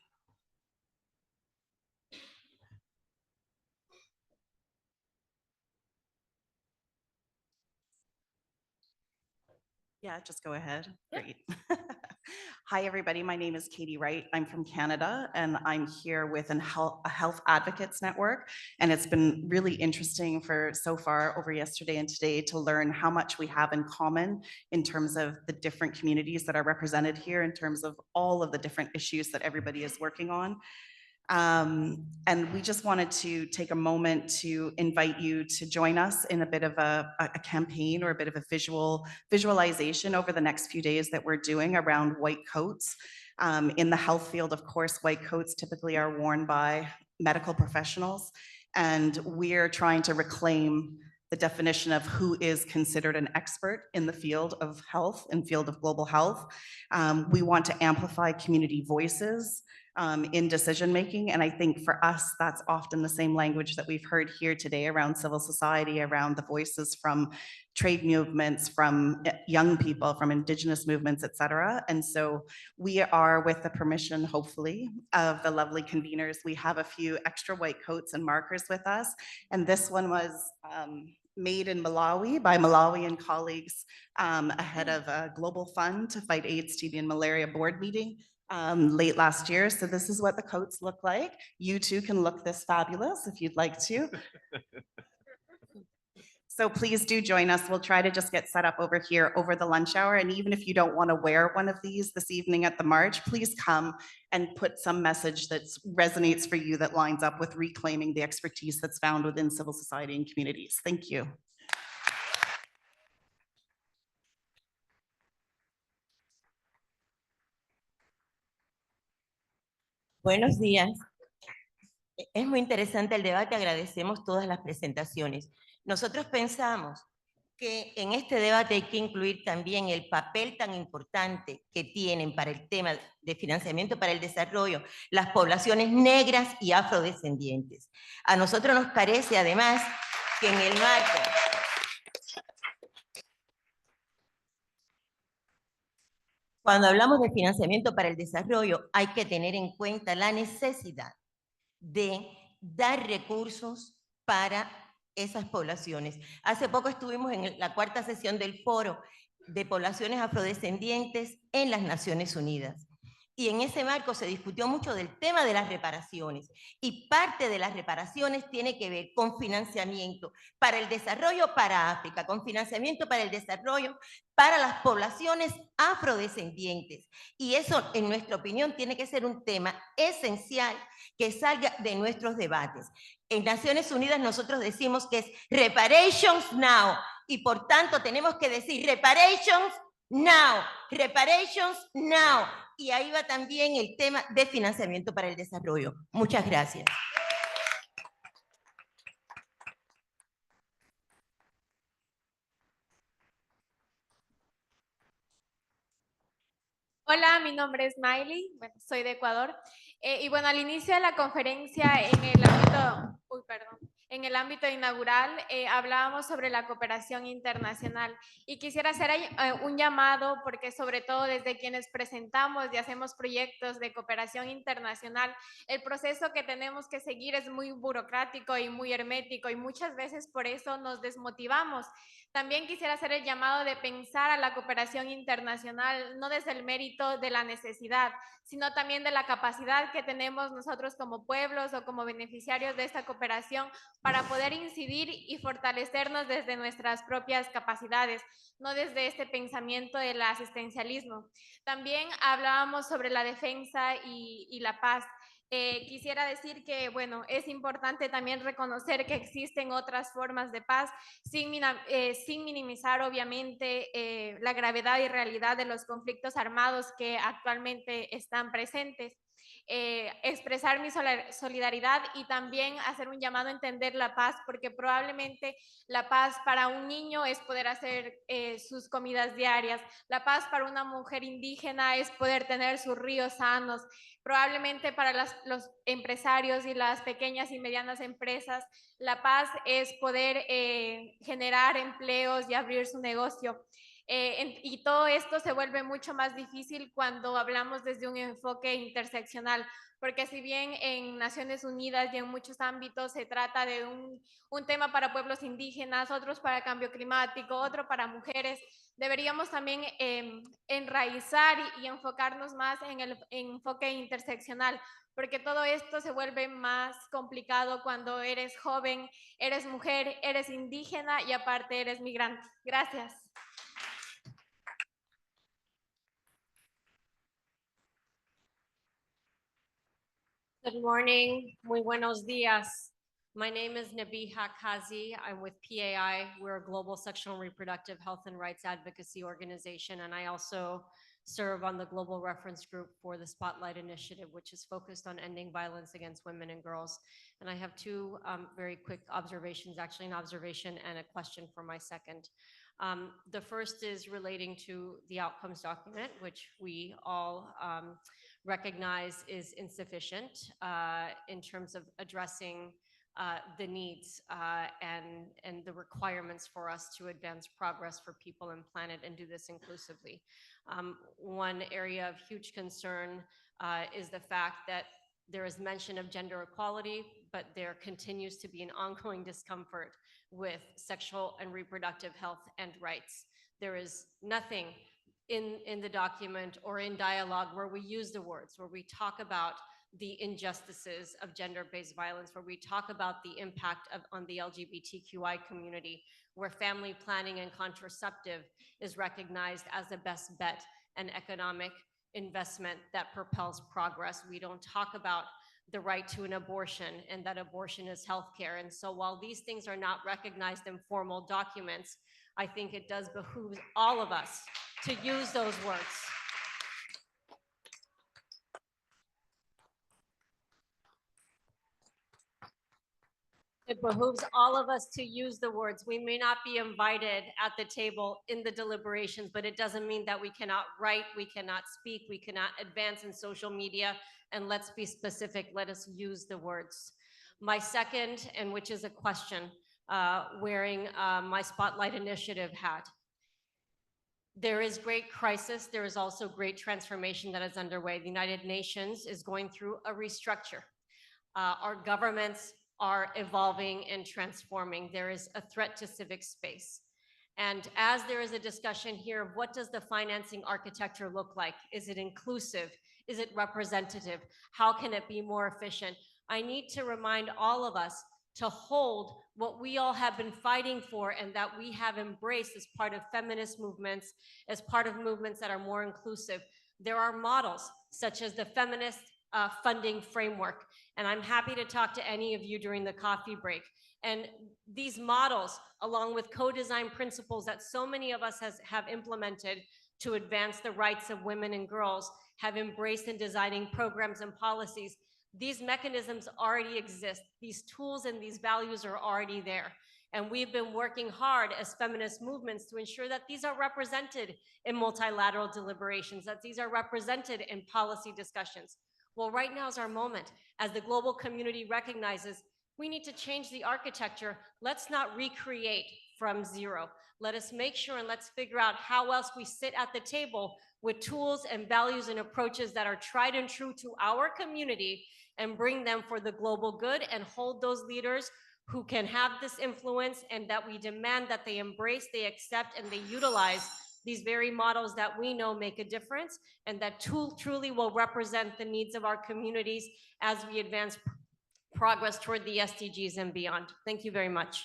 [SPEAKER 14] Yeah, just go ahead. Great. Hi, everybody. My name is Katie Wright. I'm from Canada, and I'm here with a Health Advocates Network. And it's been really interesting for so far over yesterday and today to learn how much we have in common in terms of the different communities that are represented here, in terms of all of the different issues that everybody is working on. And we just wanted to take a moment to invite you to join us in a bit of a campaign or a bit of a visualization over the next few days that we're doing around white coats. In the health field, of course, white coats typically are worn by medical professionals, and we're trying to reclaim the definition of who is considered an expert in the field of health and field of global health. We want to amplify community voices in decision-making. And I think for us, that's often the same language that we've heard here today around civil society, around the voices from trade movements, from young people, from indigenous movements, et cetera. And so we are, with the permission, hopefully, of the lovely conveners, we have a few extra white coats and markers with us. And this one was made in Malawi by Malawian colleagues ahead of a global fund to fight AIDS, TB, and malaria board meeting late last year. So this is what the coats look like. You too can look this fabulous if you'd like to. So please do join us. We'll try to just get set up over here over the lunch hour. And even if you don't want to wear one of these this evening at the march, please come and put some message that resonates for you, that lines up with reclaiming the expertise that's found within civil society and communities. Thank you.
[SPEAKER 15] Buenos días. Es muy interesante el debate, agradecemos todas las presentaciones. Nosotros pensamos que en este debate hay que incluir también el papel tan importante que tienen para el tema de financiamiento para el desarrollo las poblaciones negras y afrodescendientes. A nosotros nos parece además que en el marco cuando hablamos de financiamiento para el desarrollo, hay que tener en cuenta la necesidad de dar recursos para esas poblaciones. Hace poco estuvimos en la cuarta sesión del Foro de Poblaciones Afrodescendientes en las Naciones Unidas. Y en ese marco se discutió mucho del tema de las reparaciones. Y parte de las reparaciones tiene que ver con financiamiento para el desarrollo para África, con financiamiento para el desarrollo para las poblaciones afrodescendientes. Y eso, en nuestra opinión, tiene que ser un tema esencial que salga de nuestros debates. En Naciones Unidas nosotros decimos que es reparations now. Y por tanto tenemos que decir reparations now, reparations now. Y ahí va también el tema de financiamiento para el desarrollo. Muchas gracias.
[SPEAKER 7] Hola, mi nombre es Miley, bueno, soy de Ecuador. Y bueno, al inicio de la conferencia en el ámbito inaugural hablábamos sobre la cooperación internacional y quisiera hacer un llamado porque sobre todo desde quienes presentamos y hacemos proyectos de cooperación internacional, el proceso que tenemos que seguir es muy burocrático y muy hermético y muchas veces por eso nos desmotivamos. También quisiera hacer el llamado de pensar a la cooperación internacional no desde el mérito de la necesidad, sino también de la capacidad que tenemos nosotros como pueblos o como beneficiarios de esta cooperación para poder incidir y fortalecernos desde nuestras propias capacidades, no desde este pensamiento del asistencialismo. También hablábamos sobre la defensa y la paz. Quisiera decir que, bueno, es importante también reconocer que existen otras formas de paz sin minimizar, obviamente, la gravedad y realidad de los conflictos armados que actualmente están presentes. Expresar mi solidaridad y también hacer un llamado a entender la paz, porque probablemente la paz para un niño es poder hacer sus comidas diarias, la paz para una mujer indígena es poder tener sus ríos sanos, probablemente para los empresarios y las pequeñas y medianas empresas, la paz es poder generar empleos y abrir su negocio. Y todo esto se vuelve mucho más difícil cuando hablamos desde un enfoque interseccional, porque si bien en Naciones Unidas y en muchos ámbitos se trata de un tema para pueblos indígenas, otros para cambio climático, otro para mujeres, deberíamos también enraizar y enfocarnos más en el enfoque interseccional, porque todo esto se vuelve más complicado cuando eres joven, eres mujer, eres indígena y aparte eres migrante. Gracias.
[SPEAKER 16] Good morning, muy buenos días. My name is Nabiha Kazi. I'm with PAI. We're a global sexual and reproductive health and rights advocacy organization, and I also serve on the global reference group for the Spotlight Initiative, which is focused on ending violence against women and girls. And I have two very quick observations, actually an observation and a question for my second. The first is relating to the outcomes document, which we all recognize is insufficient in terms of addressing the needs and the requirements for us to advance progress for people and planet and do this inclusively. One area of huge concern is the fact that there is mention of gender equality, but there continues to be an ongoing discomfort with sexual and reproductive health and rights. There is nothing in the document or in dialogue where we use the words, where we talk about the injustices of gender-based violence, where we talk about the impact on the LGBTQI community, where family planning and contraceptive is recognized as the best bet and economic investment that propels progress. We don't talk about the right to an abortion and that abortion is healthcare. And so while these things are not recognized in formal documents, I think it does behoove all of us to use those words. It behooves all of us to use the words. We may not be invited at the table in the deliberations, but it doesn't mean that we cannot write, we cannot speak, we cannot advance in social media. And let's be specific, let us use the words. My second, and which is a question, wearing my Spotlight Initiative hat. There is great crisis. There is also great transformation that is underway. The United Nations is going through a restructure. Our governments are evolving and transforming. There is a threat to civic space. And as there is a discussion here of what does the financing architecture look like? Is it inclusive? Is it representative? How can it be more efficient? I need to remind all of us to hold what we all have been fighting for and that we have embraced as part of feminist movements, as part of movements that are more inclusive. There are models such as the feminist funding framework, and I'm happy to talk to any of you during the coffee break. And these models, along with co-design principles that so many of us have implemented to advance the rights of women and girls, have embraced in designing programs and policies. These mechanisms already exist. These tools and these values are already there. And we've been working hard as feminist movements to ensure that these are represented in multilateral deliberations, that these are represented in policy discussions. Well, right now is our moment. As the global community recognizes, we need to change the architecture. Let's not recreate from zero. Let us make sure and let's figure out how else we sit at the table with tools and values and approaches that are tried and true to our community and bring them for the global good and hold those leaders who can have this influence, and that we demand that they embrace, they accept, and they utilize these very models that we know make a difference, and that truly will represent the needs of our communities as we advance progress toward the SDGs and beyond. Thank you very much.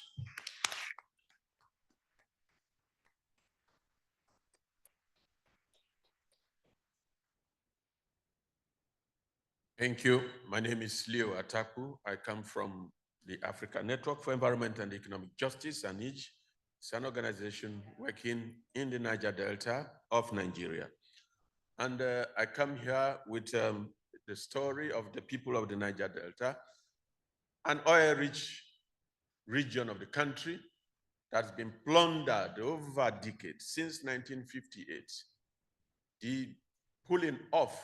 [SPEAKER 17] Thank you. My name is Leo Ataku. I come from the Africa Network for Environment and Economic Justice, ANEJ. It's an organization working in the Niger Delta of Nigeria. And I come here with the story of the people of the Niger Delta, an oil-rich region of the country that's been plundered over decades, since 1958. The pulling off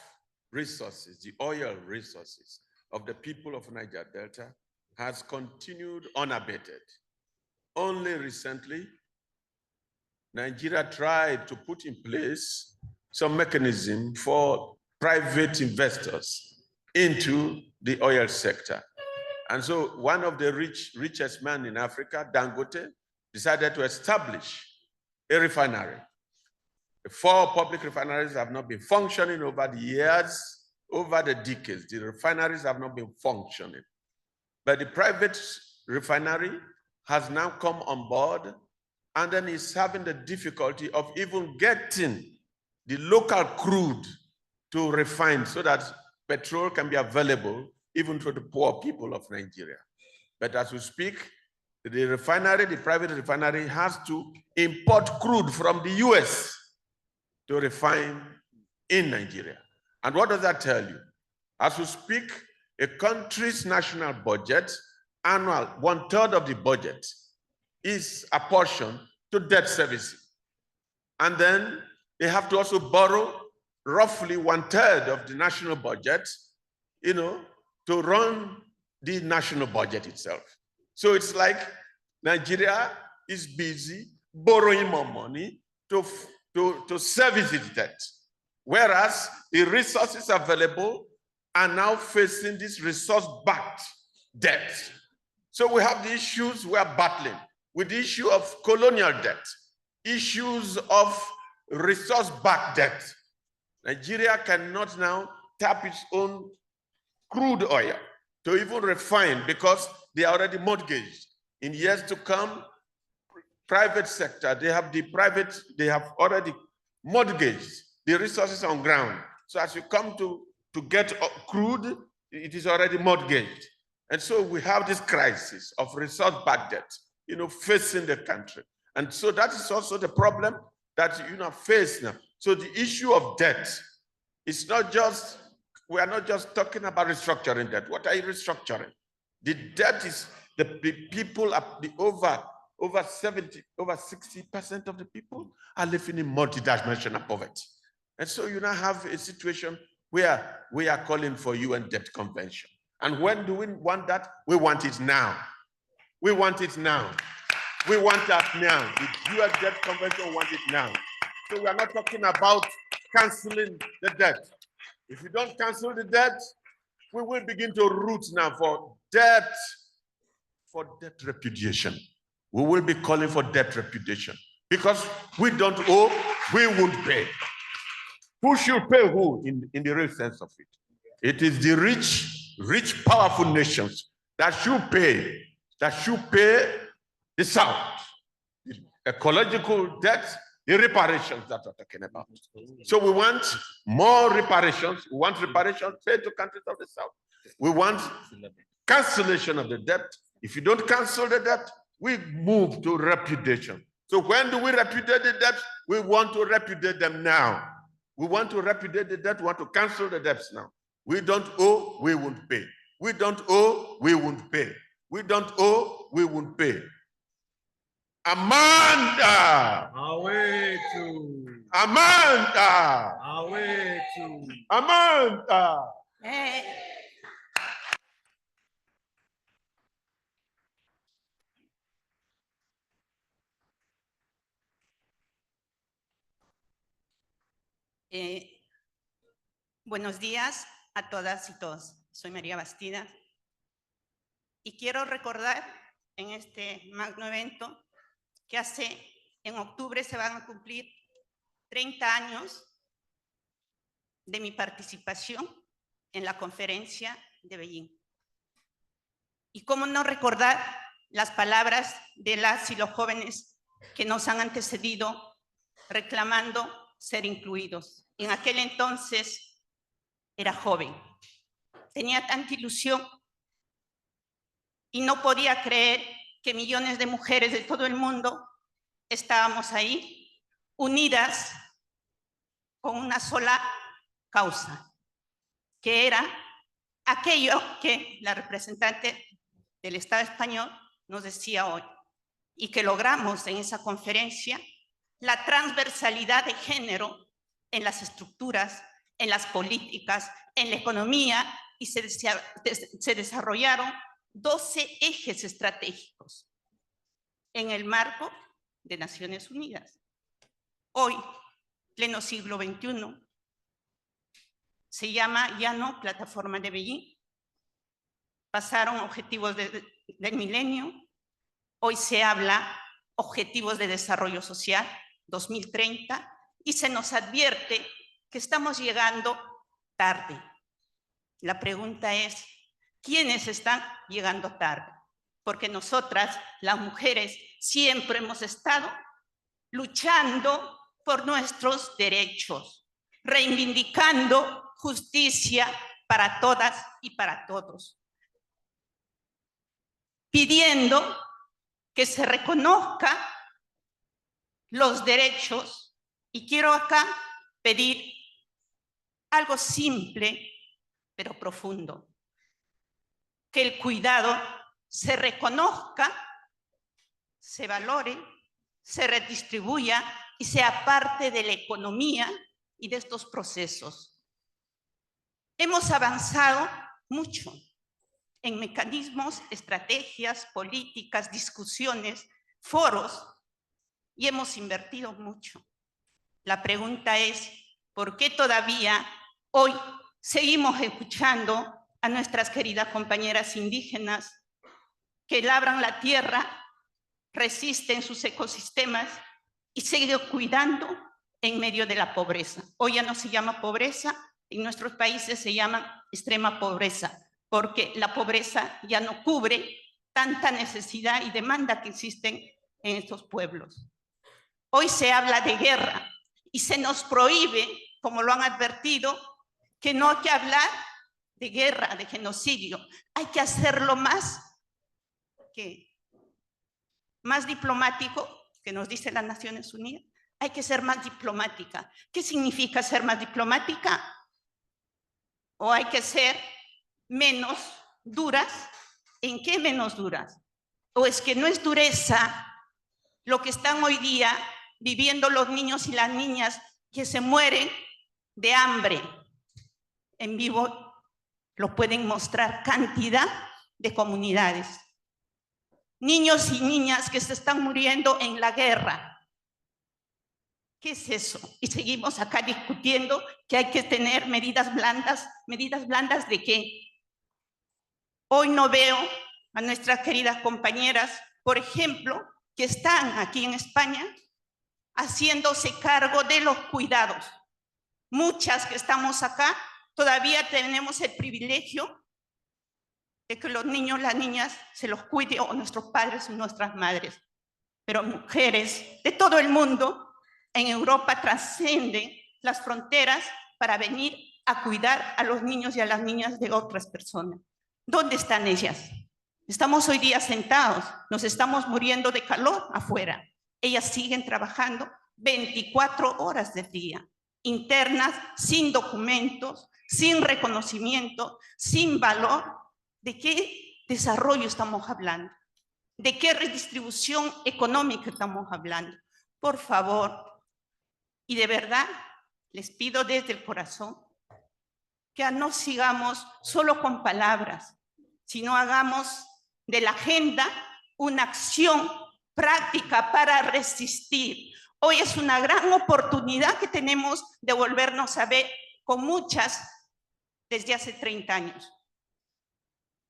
[SPEAKER 17] resources, the oil resources of the people of Niger Delta has continued unabated. Only recently, Nigeria tried to put in place some mechanism for private investors into the oil sector. And so one of the richest men in Africa, Dangote, decided to establish a refinery. The 4 public refineries have not been functioning over the years, over the decades. The refineries have not been functioning. But the private refinery has now come on board, and then is having the difficulty of even getting the local crude to refine so that petrol can be available even to the poor people of Nigeria. But as we speak, the refinery, the private refinery, has to import crude from the US to refine in Nigeria. And what does that tell you? As we speak, a country's national budget, annual, 1/3 of the budget is apportioned to debt servicing. And then they have to also borrow roughly 1/3 of the national budget, to run the national budget itself. So it's like Nigeria is busy borrowing more money to service its debt, whereas the resources available are now facing this resource-backed debt. So we have the issues we are battling with the issue of colonial debt, issues of resource-backed debt. Nigeria cannot now tap its own crude oil to even refine because they are already mortgaged. In years to come, private sector, they have already mortgaged the resources on ground. So as you come to get crude, it is already mortgaged. And so we have this crisis of resource-backed debt, facing the country. And so that is also the problem that face now. So the issue of debt is not just, we are not just talking about restructuring debt. What are you restructuring? The debt is the people are over 60% of the people are living in multidimensional poverty. And so you now have a situation where we are calling for UN Debt Convention. And when do we want that? We want it now. We want it now. We want that now. The UN Debt Convention, we want it now. So we are not talking about canceling the debt. If you don't cancel the debt, we will begin to root now for debt repudiation. We will be calling for debt repudiation because we don't owe, we won't pay. Who should pay who in the real sense of it? It is the rich, powerful nations that should pay the South. The ecological debt, the reparations that we're talking about. So we want more reparations. We want reparations paid to countries of the South. We want cancellation of the debt. If you don't cancel the debt, we move to repudiation. So when do we repudiate the debt? We want to repudiate them now. We want to repudiate the debt. We want to cancel the debts now. We don't owe, we won't pay. We don't owe, we won't pay. We don't owe, we won't pay. Amanda.
[SPEAKER 8] Awetu.
[SPEAKER 17] Amanda.
[SPEAKER 8] Awetu.
[SPEAKER 17] Amanda.
[SPEAKER 13] Buenos días a todas y todos. Soy María Bastida y quiero recordar en este magno evento que en octubre se van a cumplir 30 años de mi participación en la conferencia de Beijing. Y cómo no recordar las palabras de las y los jóvenes que nos han antecedido reclamando ser incluidos. En aquel entonces era joven, tenía tanta ilusión y no podía creer que millones de mujeres de todo el mundo estábamos ahí, unidas con una sola causa, que era aquello que la representante del Estado español nos decía hoy, y que logramos en esa conferencia, la transversalidad de género en las estructuras, en las políticas, en la economía, y se desarrollaron 12 ejes estratégicos en el marco de Naciones Unidas. Hoy, pleno siglo XXI, se llama ya no Plataforma de Beijing, pasaron objetivos del milenio, hoy se habla Objetivos de Desarrollo Social 2030 y se nos advierte que estamos llegando tarde. La pregunta es, ¿quiénes están llegando tarde? Porque nosotras, las mujeres, siempre hemos estado luchando por nuestros derechos, reivindicando justicia para todas y para todos, pidiendo que se reconozcan los derechos. Y quiero acá pedir algo simple, pero profundo, que el cuidado se reconozca, se valore, se redistribuya y sea parte de la economía y de estos procesos. Hemos avanzado mucho en mecanismos, estrategias, políticas, discusiones, foros, y hemos invertido mucho. La pregunta es, ¿por qué todavía hoy seguimos escuchando a nuestras queridas compañeras indígenas que labran la tierra, resisten sus ecosistemas y siguen cuidando en medio de la pobreza? Hoy ya no se llama pobreza, en nuestros países se llama extrema pobreza, porque la pobreza ya no cubre tanta necesidad y demanda que existen en estos pueblos. Hoy se habla de guerra y se nos prohíbe, como lo han advertido, que no hay que hablar de guerra, de genocidio. Hay que hacerlo más diplomático, que nos dice las Naciones Unidas. Hay que ser más diplomática. ¿Qué significa ser más diplomática? ¿O hay que ser menos duras? ¿En qué menos duras? ¿O es que no es dureza lo que están hoy día viviendo los niños y las niñas que se mueren de hambre? En vivo lo pueden mostrar cantidad de comunidades. Niños y niñas que se están muriendo en la guerra. ¿Qué es eso? Y seguimos acá discutiendo que hay que tener medidas blandas. ¿Medidas blandas de qué? Hoy no veo a nuestras queridas compañeras, por ejemplo, que están aquí en España haciéndose cargo de los cuidados. Muchas que estamos acá todavía tenemos el privilegio de que los niños, las niñas se los cuide, o nuestros padres o nuestras madres. Pero mujeres de todo el mundo en Europa trascienden las fronteras para venir a cuidar a los niños y a las niñas de otras personas. ¿Dónde están ellas? Estamos hoy día sentados, nos estamos muriendo de calor afuera. Ellas siguen trabajando 24 horas del día, internas, sin documentos, sin reconocimiento, sin valor. ¿De qué desarrollo estamos hablando? ¿De qué redistribución económica estamos hablando? Por favor, y de verdad, les pido desde el corazón que no sigamos solo con palabras, sino hagamos de la agenda una acción práctica para resistir. Hoy es una gran oportunidad que tenemos de volvernos a ver con muchas desde hace 30 años.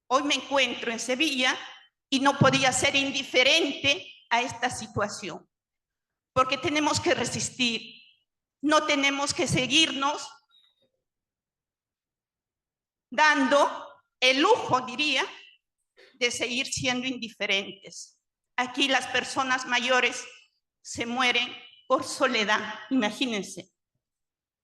[SPEAKER 13] Hoy me encuentro en Sevilla y no podía ser indiferente a esta situación, porque tenemos que resistir, no tenemos que seguirnos dando el lujo, diría, de seguir siendo indiferentes. Aquí las personas mayores se mueren por soledad, imagínense.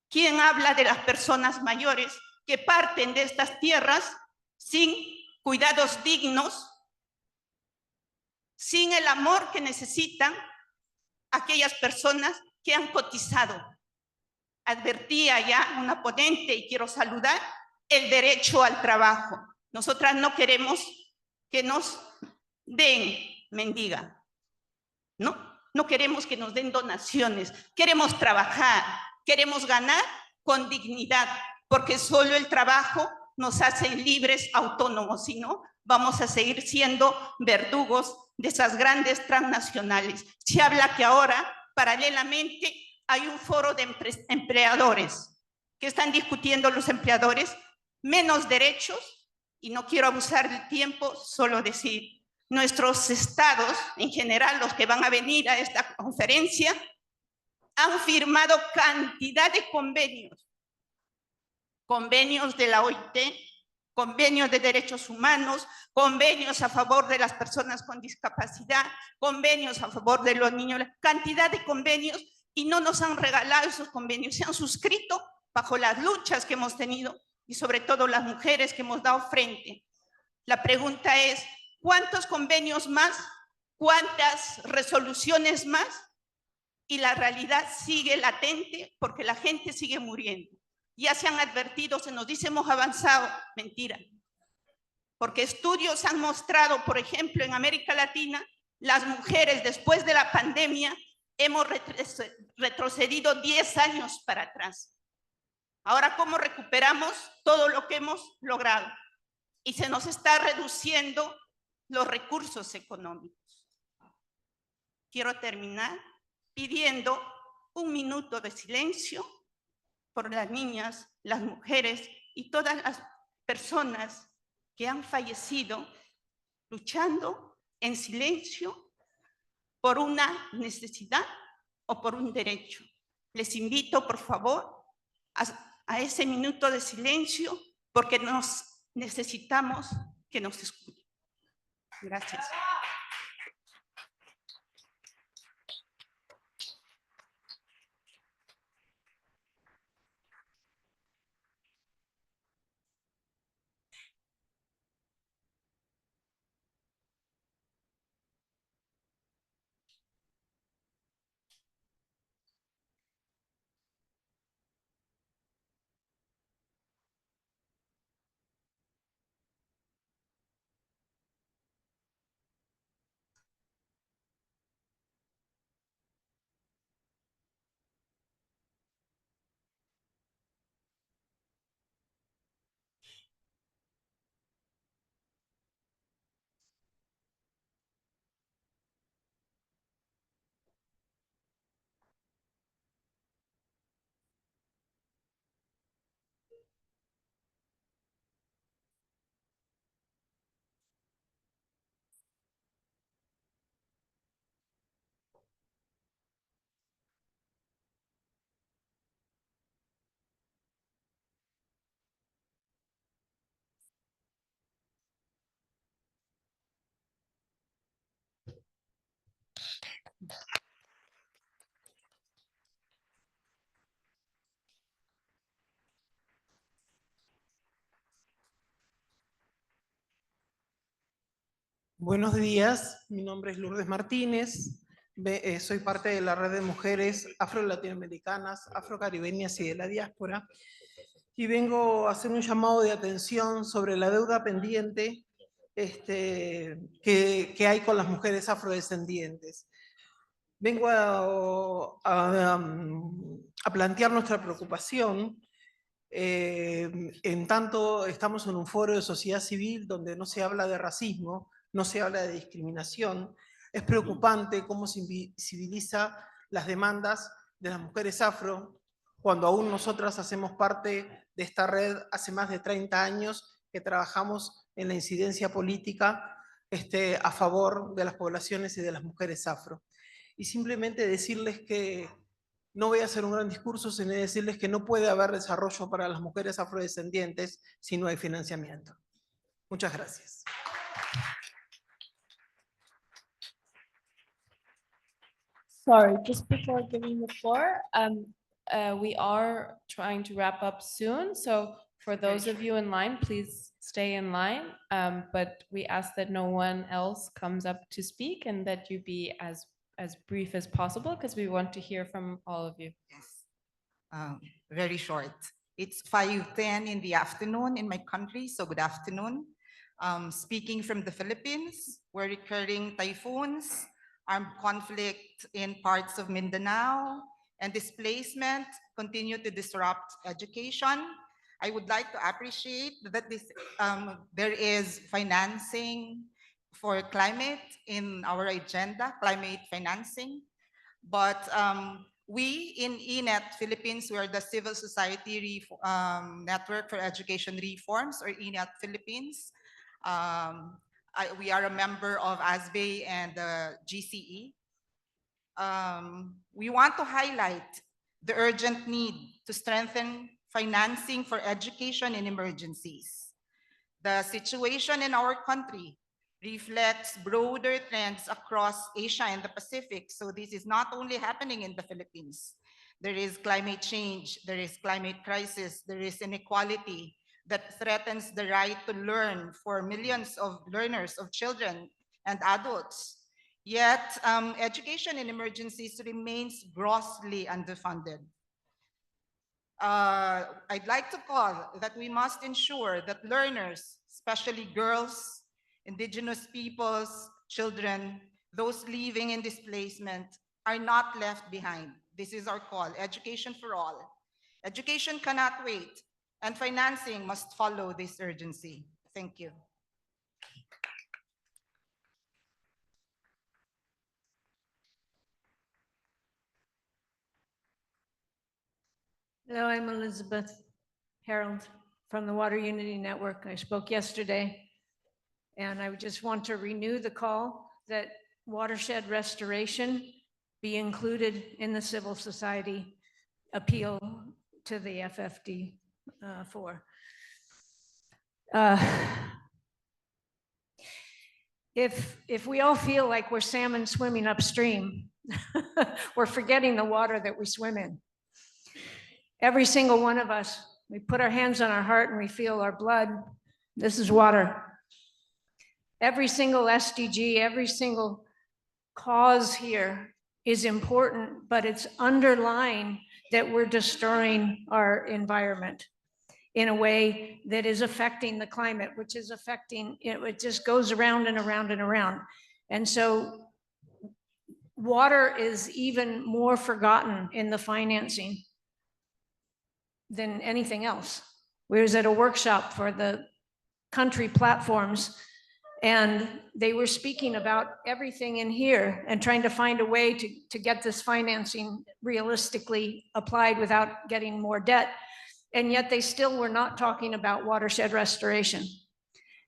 [SPEAKER 13] ¿Quién habla de las personas mayores que parten de estas tierras sin cuidados dignos, sin el amor que necesitan aquellas personas que han cotizado? Advertía ya una ponente y quiero saludar el derecho al trabajo. Nosotras no queremos que nos den mendiga, no queremos que nos den donaciones, queremos trabajar, queremos ganar con dignidad, porque solo el trabajo nos hace libres, autónomos, si no, vamos a seguir siendo verdugos de esas grandes transnacionales. Se habla que ahora, paralelamente, hay un foro de empleadores. ¿Qué están discutiendo los empleadores? Menos derechos, y no quiero abusar del tiempo, solo decir, nuestros estados, en general los que van a venir a esta conferencia, han firmado cantidad de convenios. Convenios de la OIT, convenios de derechos humanos, convenios a favor de las personas con discapacidad, convenios a favor de los niños, cantidad de convenios, y no nos han regalado esos convenios, se han suscrito bajo las luchas que hemos tenido y sobre todo las mujeres que hemos dado frente. La pregunta es, ¿cuántos convenios más? ¿Cuántas resoluciones más? Y la realidad sigue latente porque la gente sigue muriendo. Ya se han advertido, se nos dice hemos avanzado, mentira. Porque estudios han mostrado, por ejemplo, en América Latina, las mujeres después de la pandemia hemos retrocedido 10 años para atrás. Ahora, ¿cómo recuperamos todo lo que hemos logrado? Y se nos está reduciendo los recursos económicos. Quiero terminar pidiendo un minuto de silencio por las niñas, las mujeres y todas las personas que han fallecido luchando en silencio por una necesidad o por un derecho. Les invito, por favor, a ese minuto de silencio porque nos necesitamos que nos escuchen. Gracias.
[SPEAKER 18] Buenos días, mi nombre es Lourdes Martínez, soy parte de la red de mujeres afro-latinoamericanas, afrocaribeñas y de la diáspora, y vengo a hacer un llamado de atención sobre la deuda pendiente que hay con las mujeres afrodescendientes. Vengo a plantear nuestra preocupación en tanto estamos en un foro de sociedad civil donde no se habla de racismo, no se habla de discriminación. Es preocupante cómo se invisibiliza las demandas de las mujeres afro, cuando aún nosotras hacemos parte de esta red hace más de 30 años que trabajamos en la incidencia política a favor de las poblaciones y de las mujeres afro. Y simplemente decirles que no voy a hacer un gran discurso, sino decirles que no puede haber desarrollo para las mujeres afrodescendientes si no hay financiamiento. Muchas gracias.
[SPEAKER 7] Sorry, just before giving the floor, we are trying to wrap up soon. So for those of you in line, please stay in line. But we ask that no one else comes up to speak and that you be as brief as possible because we want to hear from all of you.
[SPEAKER 19] Yes. Very short. It's 5:10 in the afternoon in my country, so good afternoon. Speaking from the Philippines, we're recurring typhoons, armed conflict in parts of Mindanao, and displacement continue to disrupt education. I would like to appreciate that there is financing for climate in our agenda, climate financing. But we in ENET Philippines, we are the Civil Society Network for Education Reforms, or ENET Philippines. We are a member of ASBE and GCE. We want to highlight the urgent need to strengthen financing for education in emergencies. The situation in our country reflects broader trends across Asia and the Pacific. So this is not only happening in the Philippines. There is climate change, there is climate crisis, there is inequality that threatens the right to learn for millions of learners, of children and adults. Yet, education in emergencies remains grossly underfunded. I'd like to call that we must ensure that learners, especially girls, indigenous peoples, children, those living in displacement, are not left behind. This is our call, education for all. Education cannot wait, and financing must follow this urgency. Thank you.
[SPEAKER 20] Hello, I'm Elizabeth Harold from the Water Unity Network. I spoke yesterday, and I just want to renew the call that watershed restoration be included in the civil society appeal to the FfD4. If we all feel like we're salmon swimming upstream, we're forgetting the water that we swim in. Every single one of us, we put our hands on our heart and we feel our blood. This is water. Every single SDG, every single cause here is important, but it's underlying that we're destroying our environment in a way that is affecting the climate, which is affecting, it just goes around and around and around. And so water is even more forgotten in the financing than anything else. We was at a workshop for the country platforms, and they were speaking about everything in here and trying to find a way to get this financing realistically applied without getting more debt. And yet they still were not talking about watershed restoration.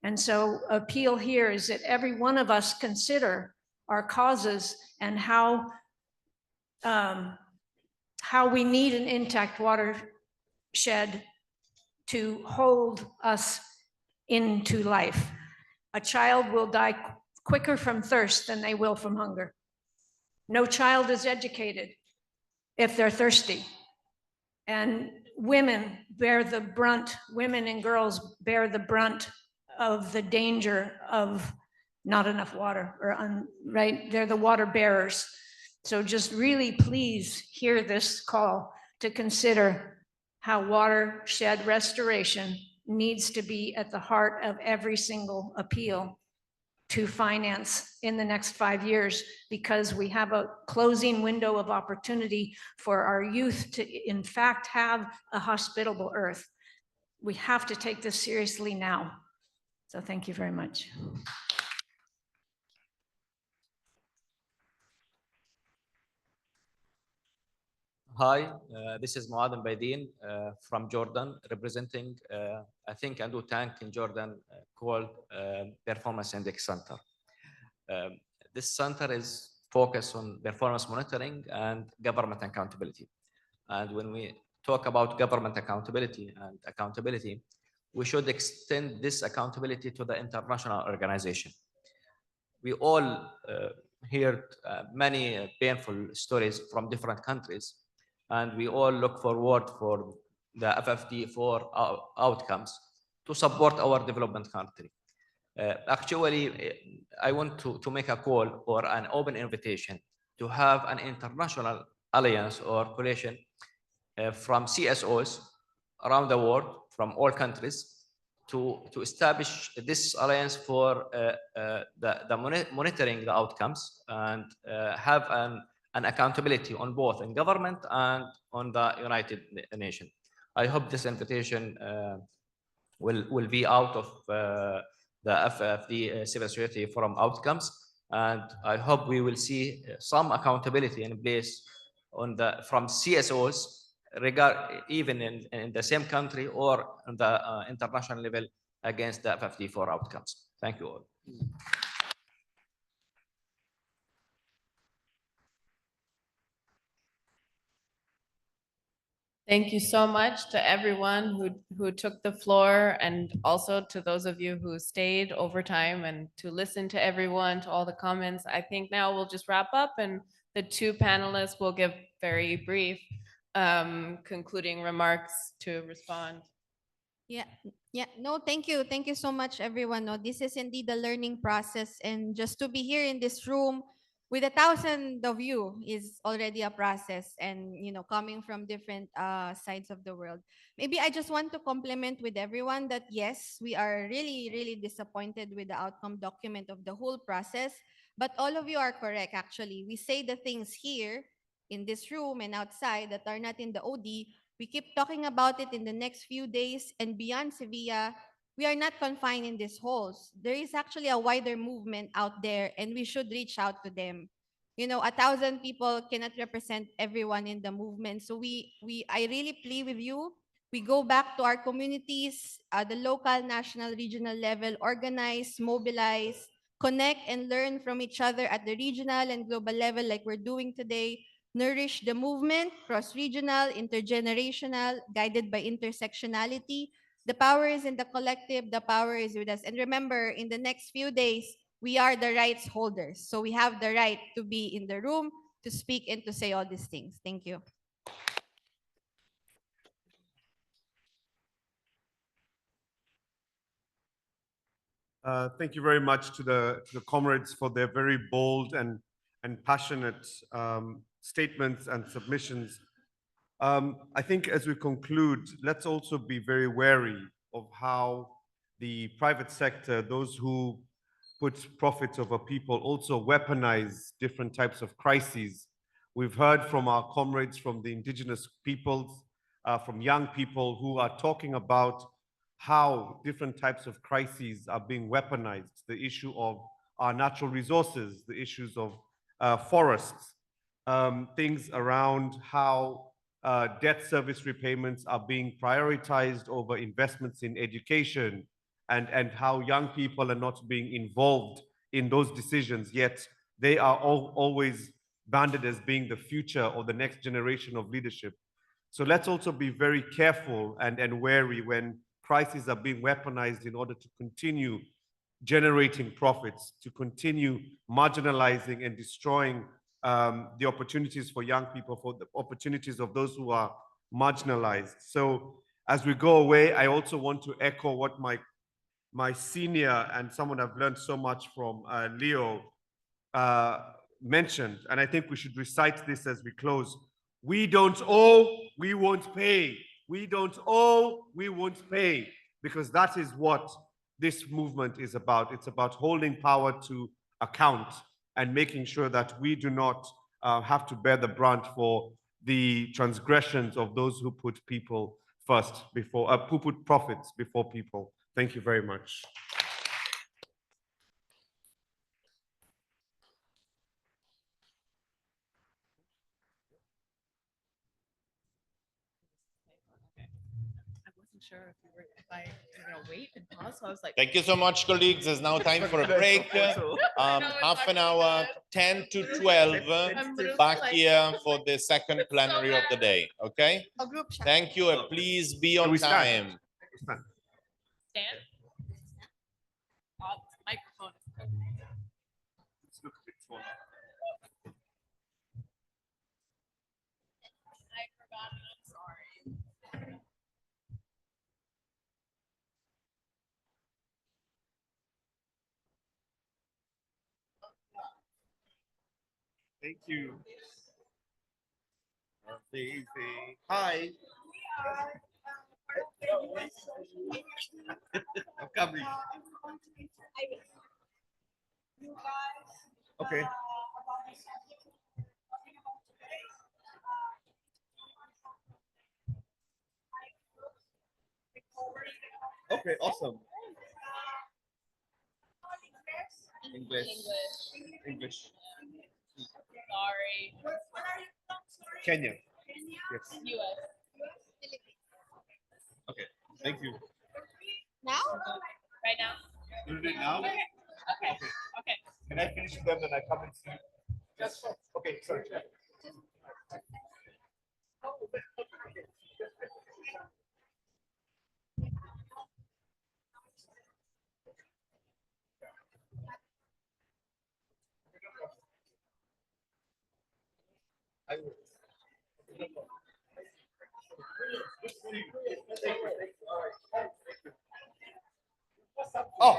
[SPEAKER 20] And so appeal here is that every one of us consider our causes and how we need an intact watershed to hold us into life. A child will die quicker from thirst than they will from hunger. No child is educated if they're thirsty. And women bear the brunt, women and girls bear the brunt of the danger of not enough water, or right? They're the water bearers. So just really please hear this call to consider how watershed restoration needs to be at the heart of every single appeal to finance in the next 5 years, because we have a closing window of opportunity for our youth to, in fact, have a hospitable earth. We have to take this seriously now. So thank you very much.
[SPEAKER 21] Hi, this is Muad Baidin from Jordan, representing, I think, a new tank in Jordan called Performance Index Center. This center is focused on performance monitoring and government accountability. And when we talk about government accountability, we should extend this accountability to the international organization. We all heard many painful stories from different countries, and we all look forward for the FfD4 outcomes to support our development country. Actually, I want to make a call or an open invitation to have an international alliance or coalition from CSOs around the world, from all countries, to establish this alliance for monitoring the outcomes and have an accountability on both in government and on the United Nations. I hope this invitation will be out of the FfD Civil Society Forum outcomes, and I hope we will see some accountability in place from CSOs, even in the same country or on the international level against the FfD4 outcomes. Thank you all.
[SPEAKER 7] Thank you so much to everyone who took the floor, and also to those of you who stayed over time and to listen to everyone, to all the comments. I think now we'll just wrap up, and the two panelists will give very brief concluding remarks to respond.
[SPEAKER 9] No, thank you. Thank you so much, everyone. No, this is indeed a learning process, and just to be here in this room with 1,000 of you is already a process, and coming from different sides of the world. Maybe I just want to compliment with everyone that yes, we are really, really disappointed with the outcome document of the whole process, but all of you are correct. Actually, we say the things here in this room and outside that are not in the OD. We keep talking about it in the next few days, and beyond Sevilla, we are not confined in these halls. There is actually a wider movement out there, and we should reach out to them. 1,000 people cannot represent everyone in the movement. So I really plead with you. We go back to our communities, the local, national, regional level, organize, mobilize, connect, and learn from each other at the regional and global level like we're doing today. Nourish the movement, cross-regional, intergenerational, guided by intersectionality. The power is in the collective, the power is with us. And remember, in the next few days, we are the rights holders. So we have the right to be in the room, to speak, and to say all these things. Thank you.
[SPEAKER 8] Thank you very much to the comrades for their very bold and passionate statements and submissions. I think as we conclude, let's also be very wary of how the private sector, those who put profits over people, also weaponize different types of crises. We've heard from our comrades from the indigenous peoples, from young people who are talking about how different types of crises are being weaponized, the issue of our natural resources, the issues of forests, things around how debt service repayments are being prioritized over investments in education, and how young people are not being involved in those decisions, yet they are always banded as being the future or the next generation of leadership. So let's also be very careful and wary when crises are being weaponized in order to continue generating profits, to continue marginalizing and destroying the opportunities for young people, for the opportunities of those who are marginalized. So as we go away, I also want to echo what my senior and someone I've learned so much from, Leo, mentioned, and I think we should recite this as we close. We don't owe, we won't pay. We don't owe, we won't pay, because that is what this movement is about. It's about holding power to account and making sure that we do not have to bear the brunt for the transgressions of those who put people first before, who put profits before people. Thank you very much.
[SPEAKER 4] Sure if I were gonna wait and pause, so I was like.
[SPEAKER 6] Thank you so much, colleagues. There's now time for a break. Half an hour, 10 to 12, back here for the second plenary of the day, okay? Thank you, and please be on time.
[SPEAKER 4] Stand. Microphone. I forgot it, I'm sorry.
[SPEAKER 8] Thank you. Amazing. Hi. I'm coming. Okay. Okay, awesome. English. English.
[SPEAKER 4] Sorry.
[SPEAKER 8] Kenya. Yes.
[SPEAKER 4] US.
[SPEAKER 8] Okay. Thank you.
[SPEAKER 4] Now? Right now?
[SPEAKER 8] You do it now?
[SPEAKER 4] Okay. Okay.
[SPEAKER 8] Can I finish them and I come and see? Yes. Okay, sorry. I will. Oh.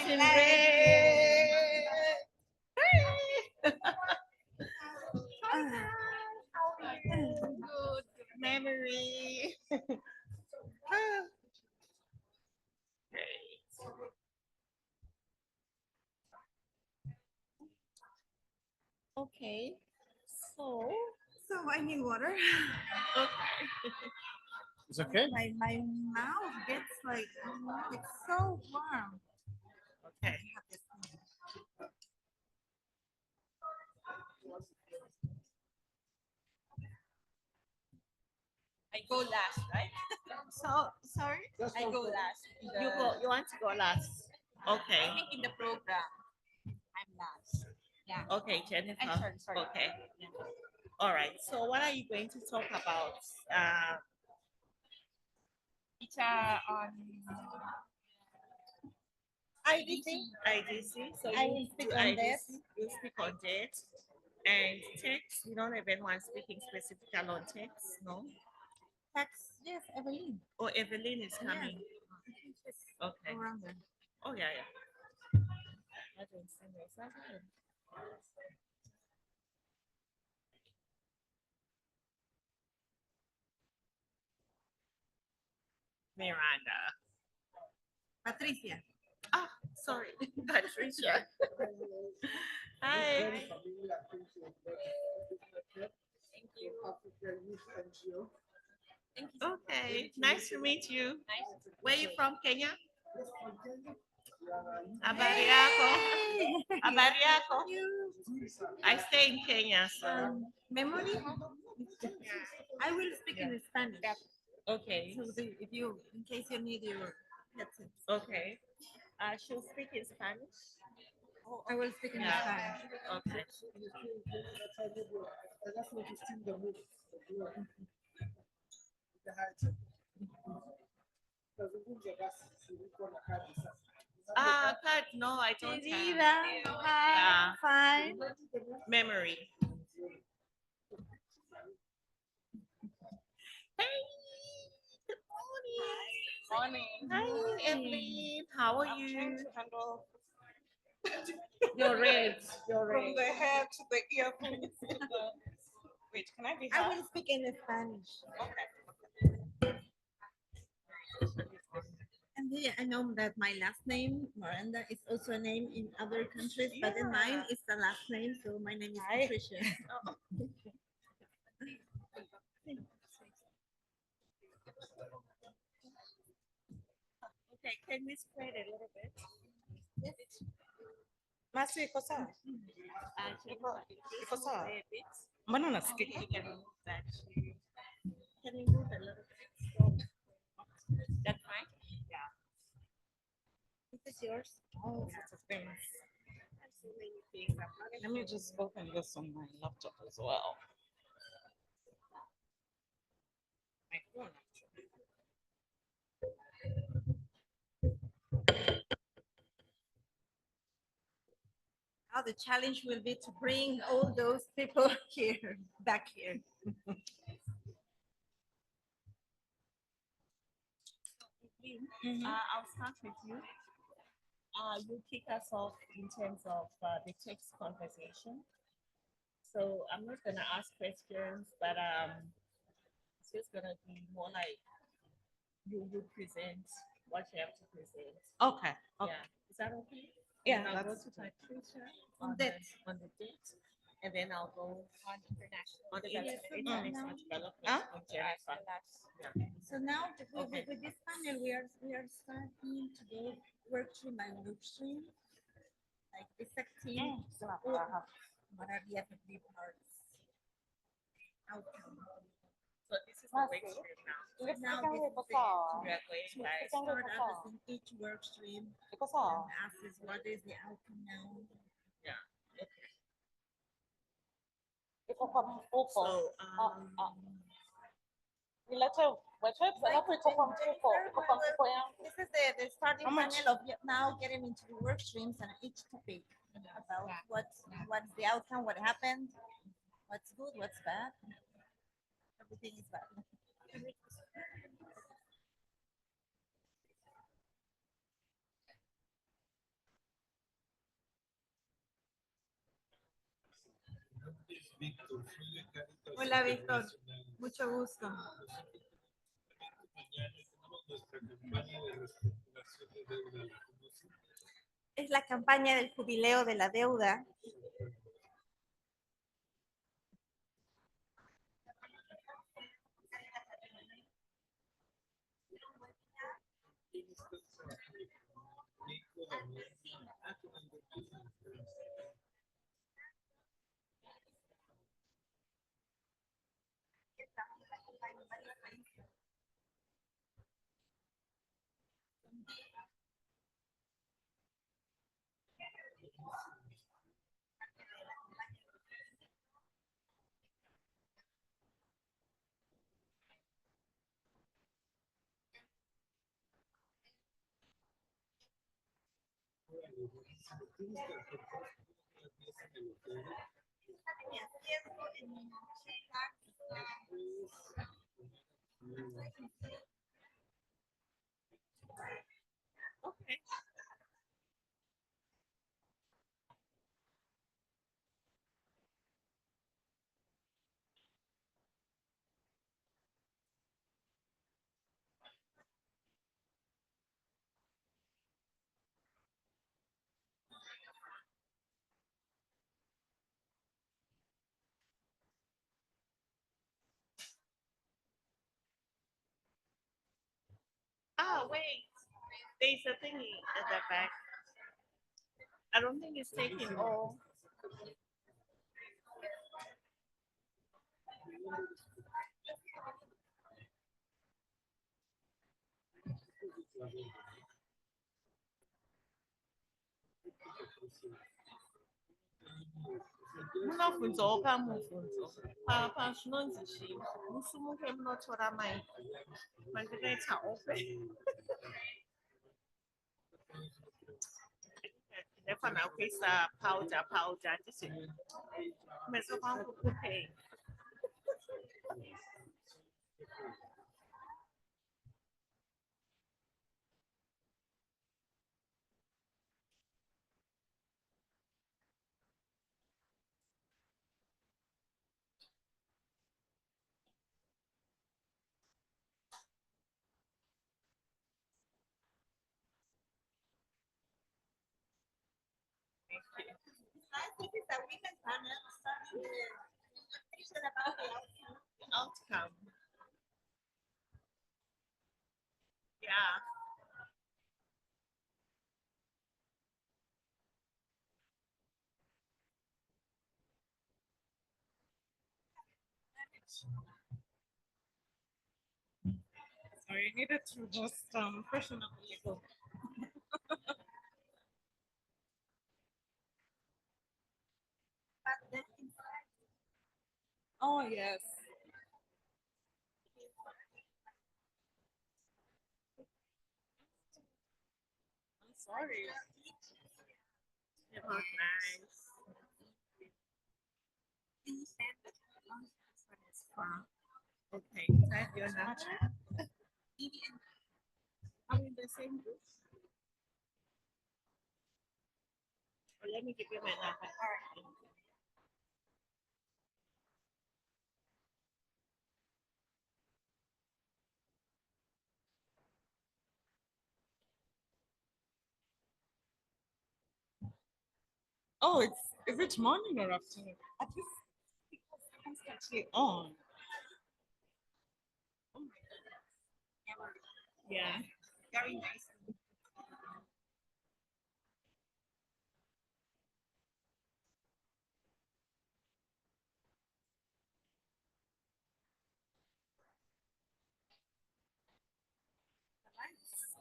[SPEAKER 15] in red. Good memory. Okay, so I need water. Okay.
[SPEAKER 10] It's okay.
[SPEAKER 15] My mouth gets like, it's so warm. Okay. I go last, right? So sorry. I go last. You want to go last? Okay. I think in the program, I'm last. Yeah. Okay, Jennifer. Sorry. Okay. All right. So what are you going to talk about? It's on IDC. So
[SPEAKER 11] I
[SPEAKER 15] you
[SPEAKER 11] will speak
[SPEAKER 15] do
[SPEAKER 11] on
[SPEAKER 15] IDC.
[SPEAKER 11] that.
[SPEAKER 15] You speak on that. And text, we don't have anyone speaking specifically on text, no?
[SPEAKER 11] Text, yes, Evelyn.
[SPEAKER 15] Oh, Evelyn is coming. Okay.
[SPEAKER 11] Around there.
[SPEAKER 15] Oh, yeah, yeah. I don't see no second. Miranda.
[SPEAKER 11] Patricia.
[SPEAKER 15] Ah, sorry, Patricia. Hi. Thank you. Okay, nice to meet you. Where are you from, Kenya? Abariako. Abariako. I stay in Kenya, so.
[SPEAKER 11] Memory? I will speak in Spanish.
[SPEAKER 15] Okay.
[SPEAKER 11] So if you, in case you need your headset.
[SPEAKER 15] Okay. She'll speak in Spanish.
[SPEAKER 11] Oh, I will speak in
[SPEAKER 15] Yeah.
[SPEAKER 11] Spanish.
[SPEAKER 15] Okay. Card, no, I don't
[SPEAKER 11] Querida,
[SPEAKER 15] have.
[SPEAKER 11] hi, fine.
[SPEAKER 15] Memory. Hey, good morning. Hi, Evelyn. How are you? You're red. You're red.
[SPEAKER 11] From the
[SPEAKER 15] head to the earphones. Wait, can I be
[SPEAKER 11] I will speak in Spanish.
[SPEAKER 15] Okay.
[SPEAKER 11] And yeah, I know that my last name, Miranda, is also a name in other countries, but in mine it's the last name, so my name is Patricia.
[SPEAKER 15] Okay, can we spread a little bit?
[SPEAKER 11] Más iko sawa? Iko sawa? Mbona nasikika?
[SPEAKER 15] Can you move a little bit? That's fine? Yeah.
[SPEAKER 11] This is yours.
[SPEAKER 15] Oh, lots of things. I have so many things.
[SPEAKER 11] Let me just open this on my laptop as well.
[SPEAKER 15] My phone, actually.
[SPEAKER 11] Now the challenge will be to bring all those people here, back here.
[SPEAKER 15] I'll start with you. You kick us off in terms of the text conversation. So I'm not gonna ask questions, but it's just gonna be more like you present what you have to present.
[SPEAKER 11] Okay.
[SPEAKER 15] Yeah, is that okay?
[SPEAKER 11] Yeah,
[SPEAKER 15] And I'll go
[SPEAKER 11] that's
[SPEAKER 15] to Patricia
[SPEAKER 11] on
[SPEAKER 15] the-
[SPEAKER 11] that.
[SPEAKER 15] on the date, and then I'll go on international
[SPEAKER 11] now.
[SPEAKER 15] development.
[SPEAKER 11] Huh?
[SPEAKER 15] with Jennifer. Yeah.
[SPEAKER 11] So now
[SPEAKER 15] Okay.
[SPEAKER 11] with this panel, we are starting to go work stream by work stream, like effective what are the effective parts? Outcome.
[SPEAKER 15] So this is the work stream now.
[SPEAKER 11] So now this is
[SPEAKER 15] We are going
[SPEAKER 11] to
[SPEAKER 15] by.
[SPEAKER 11] start addressing each work stream and ask us what is the outcome now.
[SPEAKER 15] Yeah.
[SPEAKER 11] So this is the starting panel of now getting into the work streams and each topic about what's the outcome, what happened, what's good, what's bad. Everything is bad.
[SPEAKER 4] Hola, Víctor. Mucho gusto. Es la campaña del jubileo de la deuda. Okay. Ah, wait. There's a thingy at the back. I don't think it's taking all. Munafunza okamufunzo papa zvinonzi chii musumuke munotora maiki mandikaita ope ndinofanira kuisa powder handisi kumeso kwangu kupei. I think it's a weekend panel starting with about the outcome. Yeah. Sorry, I needed to just freshen up a little. Oh, yes. I'm sorry. It was nice. Okay, thank you, Nacha. Are we in the same group? Or let me give you my number. All right. Oh, is it morning or afternoon? At least it's constantly on. Oh my goodness. Yeah, very nice.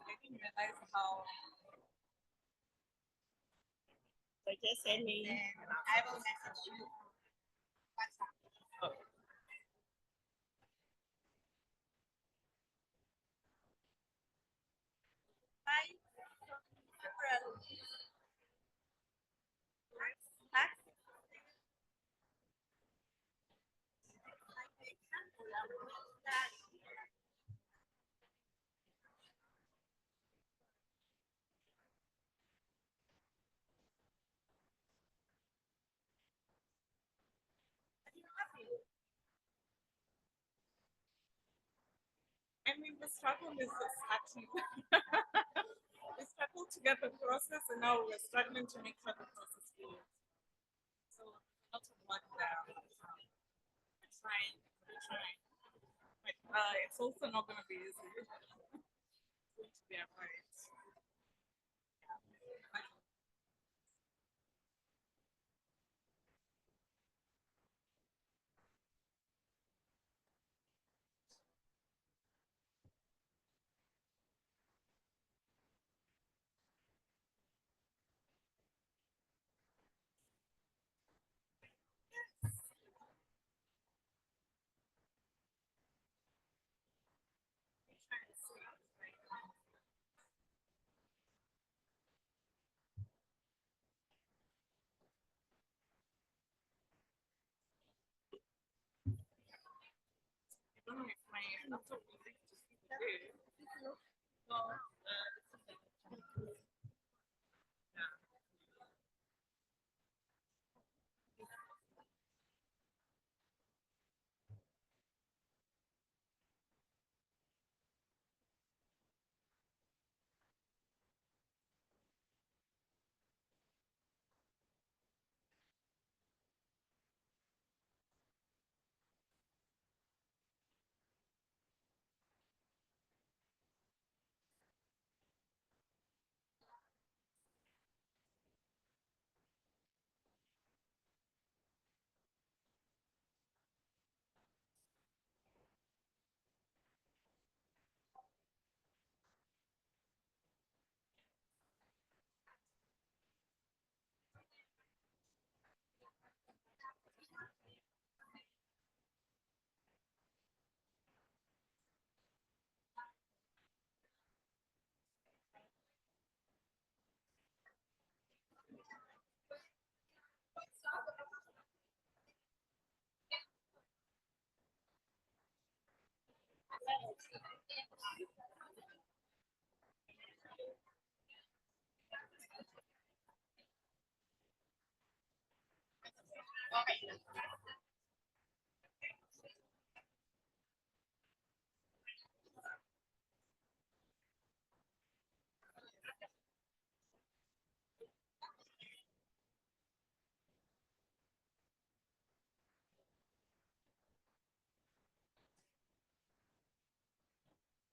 [SPEAKER 4] I didn't realize how. So just send me. I will message you. WhatsApp. Okay. Bye. I mean, the struggle is starting. We struggled to get the process, and now we're struggling to make sure the process goes. So, lots of work there. We're trying. But it's also not going to be easy. It's going to be a fight. I don't know if my laptop will link to see today. So,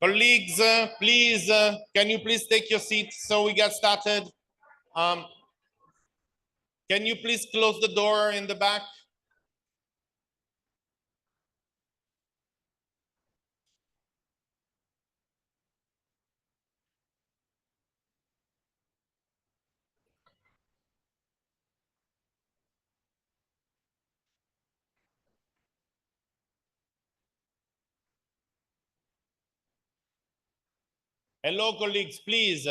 [SPEAKER 6] Colleagues, please, can you please take your seats so we get started? Can you please close the door in the back? Hello, colleagues, please.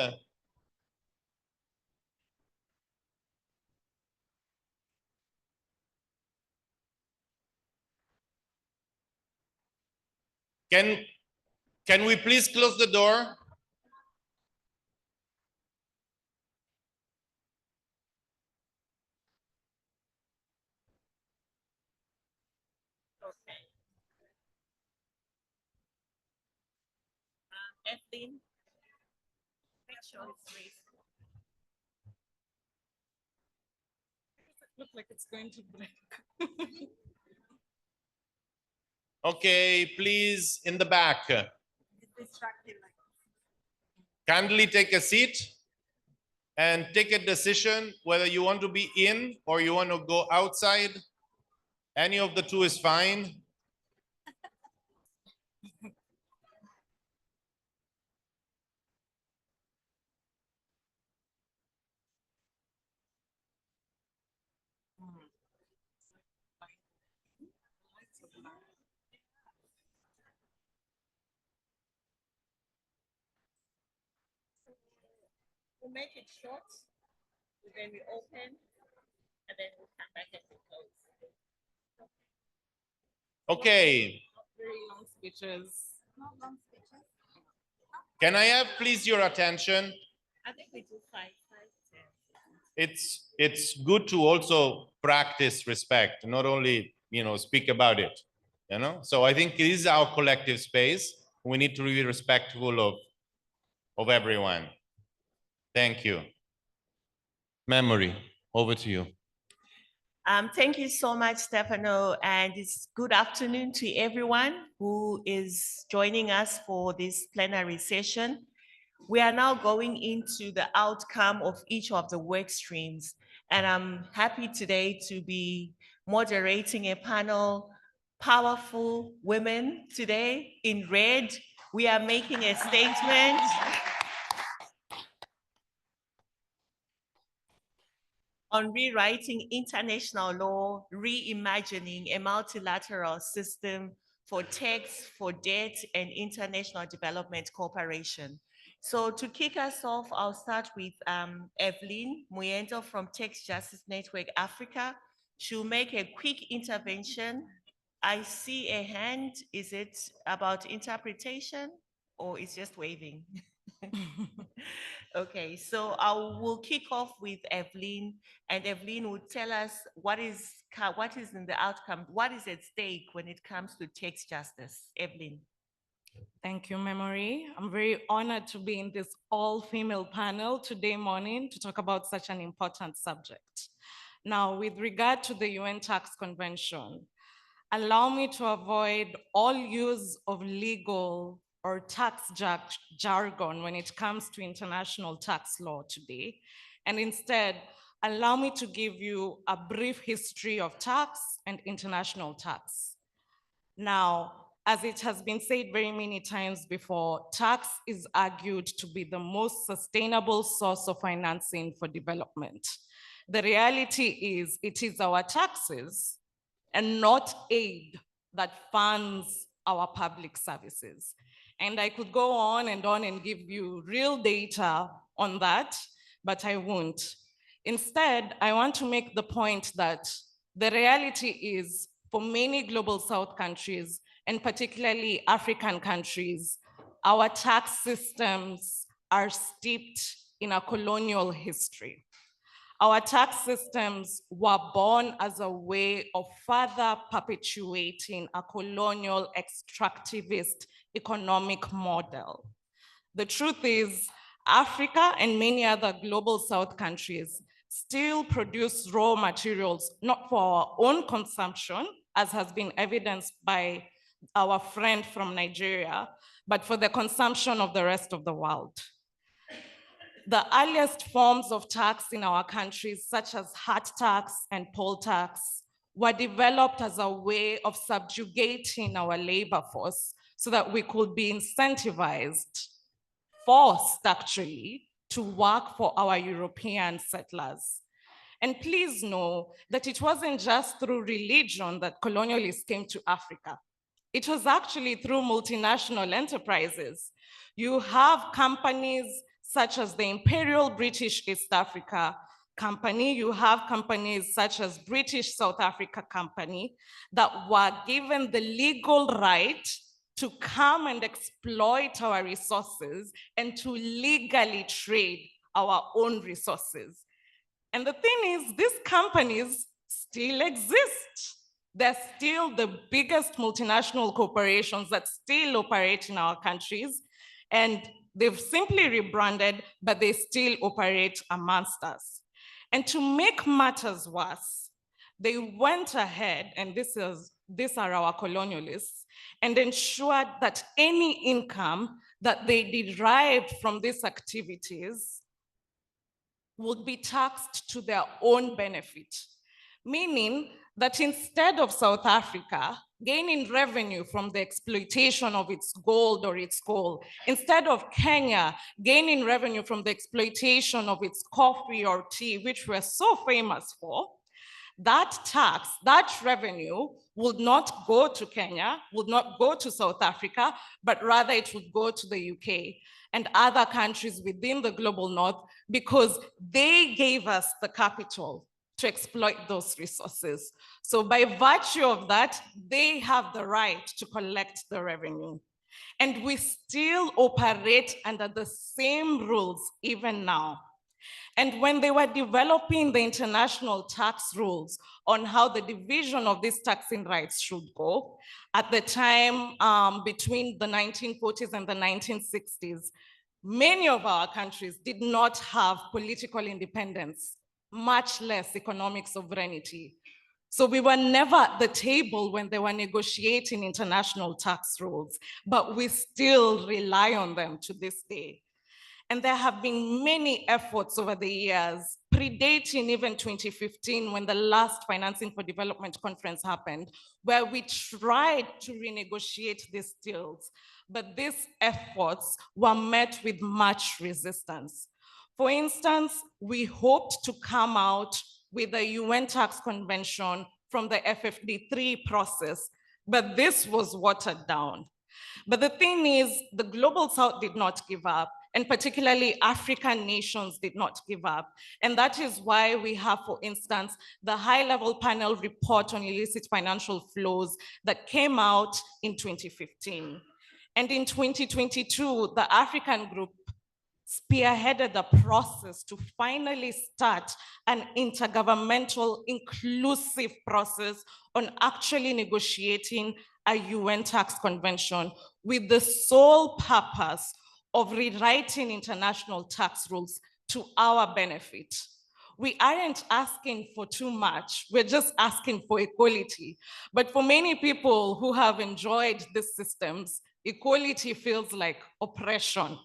[SPEAKER 6] Can we please close the door?
[SPEAKER 4] Evelyn, make sure it's raised. It looks like it's going to break.
[SPEAKER 6] Okay, please, in the back.
[SPEAKER 4] It's distracting.
[SPEAKER 6] Kindly take a seat and take a decision whether you want to be in or you want to go outside. Any of the two is fine.
[SPEAKER 4] We'll make it short, and then we open, and then we'll come back and we close.
[SPEAKER 6] Okay.
[SPEAKER 4] Not very long speeches. Not long speeches.
[SPEAKER 6] Can I have please your attention?
[SPEAKER 4] I think we do 5, 10.
[SPEAKER 6] It's good to also practice respect, not only, speak about it, So I think this is our collective space. We need to be respectful of everyone. Thank you. Memory, over to you.
[SPEAKER 2] Thank you so much, Stefano, and it's good afternoon to everyone who is joining us for this plenary session. We are now going into the outcome of each of the work streams, and I'm happy today to be moderating a panel, powerful women today in red. We are making a statement. On rewriting international law, reimagining a multilateral system for tax, for debt, and international development cooperation. So to kick us off, I'll start with Evelyn Muyendo from Tax Justice Network Africa. She'll make a quick intervention. I see a hand. Is it about interpretation or is just waving? Okay, so I will kick off with Evelyn, and Evelyn will tell us what is in the outcome, what is at stake when it comes to tax justice. Evelyn.
[SPEAKER 22] Thank you, Memory. I'm very honored to be in this all-female panel today morning to talk about such an important subject. Now, with regard to the UN Tax Convention, allow me to avoid all use of legal or tax jargon when it comes to international tax law today. And instead, allow me to give you a brief history of tax and international tax. Now, as it has been said very many times before, tax is argued to be the most sustainable source of financing for development. The reality is it is our taxes and not aid that funds our public services. And I could go on and give you real data on that, but I won't. Instead, I want to make the point that the reality is for many global South countries, and particularly African countries, our tax systems are steeped in a colonial history. Our tax systems were born as a way of further perpetuating a colonial extractivist economic model. The truth is, Africa and many other global South countries still produce raw materials, not for our own consumption, as has been evidenced by our friend from Nigeria, but for the consumption of the rest of the world. The earliest forms of tax in our countries, such as hat tax and poll tax, were developed as a way of subjugating our labor force so that we could be incentivized, forced actually, to work for our European settlers. And please know that it wasn't just through religion that colonialists came to Africa. It was actually through multinational enterprises. You have companies such as the Imperial British East Africa Company, you have companies such as British South Africa Company that were given the legal right to come and exploit our resources and to legally trade our own resources. And the thing is, these companies still exist. They're still the biggest multinational corporations that still operate in our countries, and they've simply rebranded, but they still operate amongst us. And to make matters worse, they went ahead, and these are our colonialists, and ensured that any income that they derived from these activities would be taxed to their own benefit, meaning that instead of South Africa gaining revenue from the exploitation of its gold or its coal, instead of Kenya gaining revenue from the exploitation of its coffee or tea, which we're so famous for, that tax, that revenue would not go to Kenya, would not go to South Africa, but rather it would go to the UK and other countries within the global north, because they gave us the capital to exploit those resources. So by virtue of that, they have the right to collect the revenue. And we still operate under the same rules even now. And when they were developing the international tax rules on how the division of these taxing rights should go, at the time between the 1940s and the 1960s, many of our countries did not have political independence, much less economic sovereignty. So we were never at the table when they were negotiating international tax rules, but we still rely on them to this day. And there have been many efforts over the years, predating even 2015 when the last Financing for Development conference happened, where we tried to renegotiate these deals. But these efforts were met with much resistance. For instance, we hoped to come out with a UN tax convention from the FfD4 process, but this was watered down. But the thing is, the Global South did not give up, and particularly African nations did not give up. And that is why we have, for instance, the high-level panel report on illicit financial flows that came out in 2015. And in 2022, the African group spearheaded the process to finally start an intergovernmental inclusive process on actually negotiating a UN tax convention with the sole purpose of rewriting international tax rules to our benefit. We aren't asking for too much, we're just asking for equality. But for many people who have enjoyed these systems, equality feels like oppression.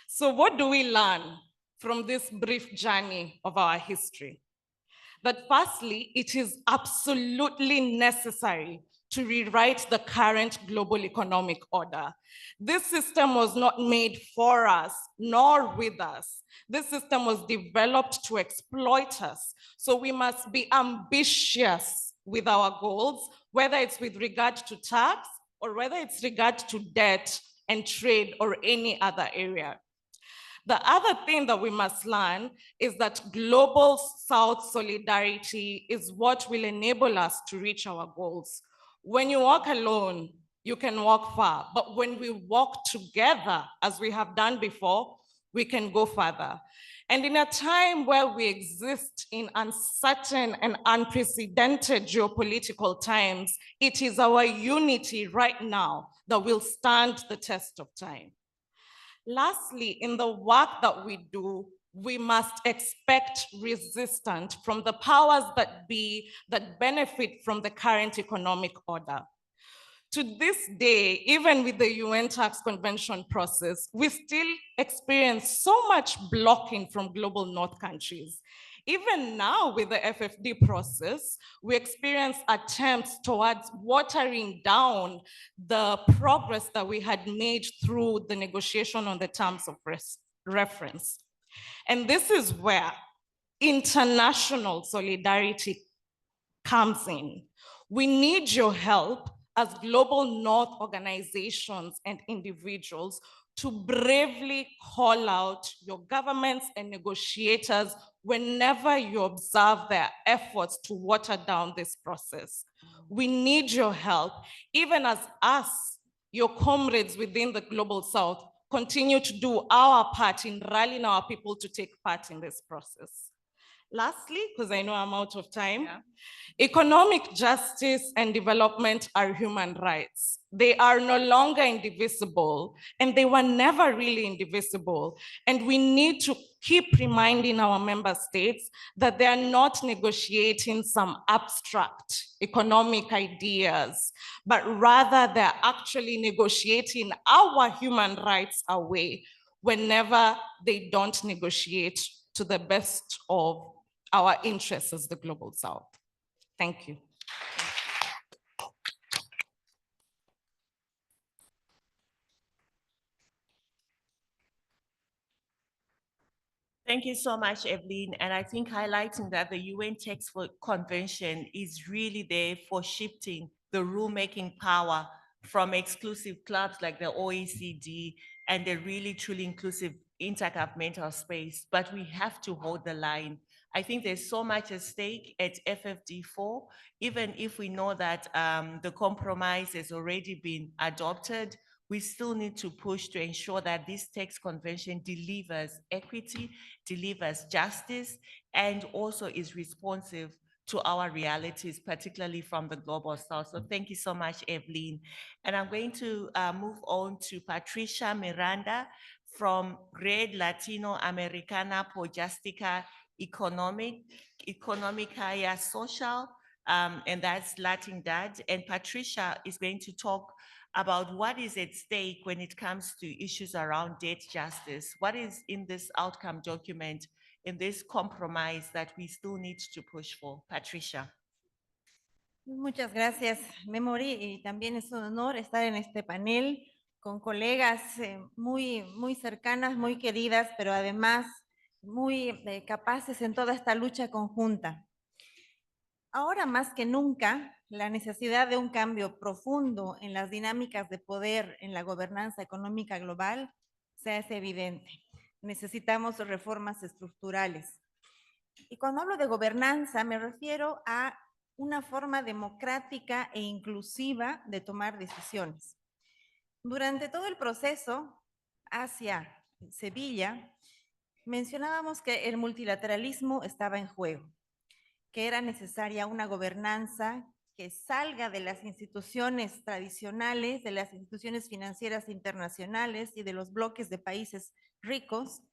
[SPEAKER 22] So what do we learn from this brief journey of our history? That firstly, it is absolutely necessary to rewrite the current global economic order. This system was not made for us, nor with us. This system was developed to exploit us. So we must be ambitious with our goals, whether it's with regard to tax or whether it's regard to debt and trade or any other area. The other thing that we must learn is that global South solidarity is what will enable us to reach our goals. When you walk alone, you can walk far, but when we walk together, as we have done before, we can go further. And in a time where we exist in uncertain and unprecedented geopolitical times, it is our unity right now that will stand the test of time. Lastly, in the work that we do, we must expect resistance from the powers that be that benefit from the current economic order. To this day, even with the UN tax convention process, we still experience so much blocking from global North countries. Even now with the FfD process, we experience attempts towards watering down the progress that we had made through the negotiation on the terms of reference. And this is where international solidarity comes in. We need your help as global North organizations and individuals to bravely call out your governments and negotiators whenever you observe their efforts to water down this process. We need your help, even as us, your comrades within the Global South, continue to do our part in rallying our people to take part in this process. Lastly, because I know I'm out of time, economic justice and development are human rights. They are no longer indivisible, and they were never really indivisible. And we need to keep reminding our member states that they are not negotiating some abstract economic ideas, but rather they're actually negotiating our human rights away whenever they don't negotiate to the best of our interests as the Global South. Thank you.
[SPEAKER 2] Thank you so much, Evelyn. And I think highlighting that the UN Tax Convention is really there for shifting the rulemaking power from exclusive clubs like the OECD and the really truly inclusive intergovernmental space. But we have to hold the line. I think there's so much at stake at FfD4, even if we know that the compromise has already been adopted. we still need to push to ensure that this tax convention delivers equity, delivers justice, and also is responsive to our realities, particularly from the global south. So thank you so much, Evelyn. And I'm going to move on to Patricia Miranda from Red Latino Americana por Justica Economica y Social, and that's Latinidad. And Patricia is going to talk about what is at stake when it comes to issues around debt justice. What is in this outcome document, in this compromise that we still need to push for? Patricia.
[SPEAKER 3] Muchas gracias, Memory, y también es un honor estar en este panel con colegas muy cercanas, muy queridas, pero además muy capaces en toda esta lucha conjunta. Ahora más que nunca, la necesidad de un cambio profundo en las dinámicas de poder en la gobernanza económica global se hace evidente. Necesitamos reformas estructurales. Y cuando hablo de gobernanza, me refiero a una forma democrática e inclusiva de tomar decisiones. Durante todo el proceso hacia Sevilla, mencionábamos que el multilateralismo estaba en juego, que era necesaria una gobernanza que salga de las instituciones tradicionales, de las instituciones financieras internacionales y de los bloques de países ricos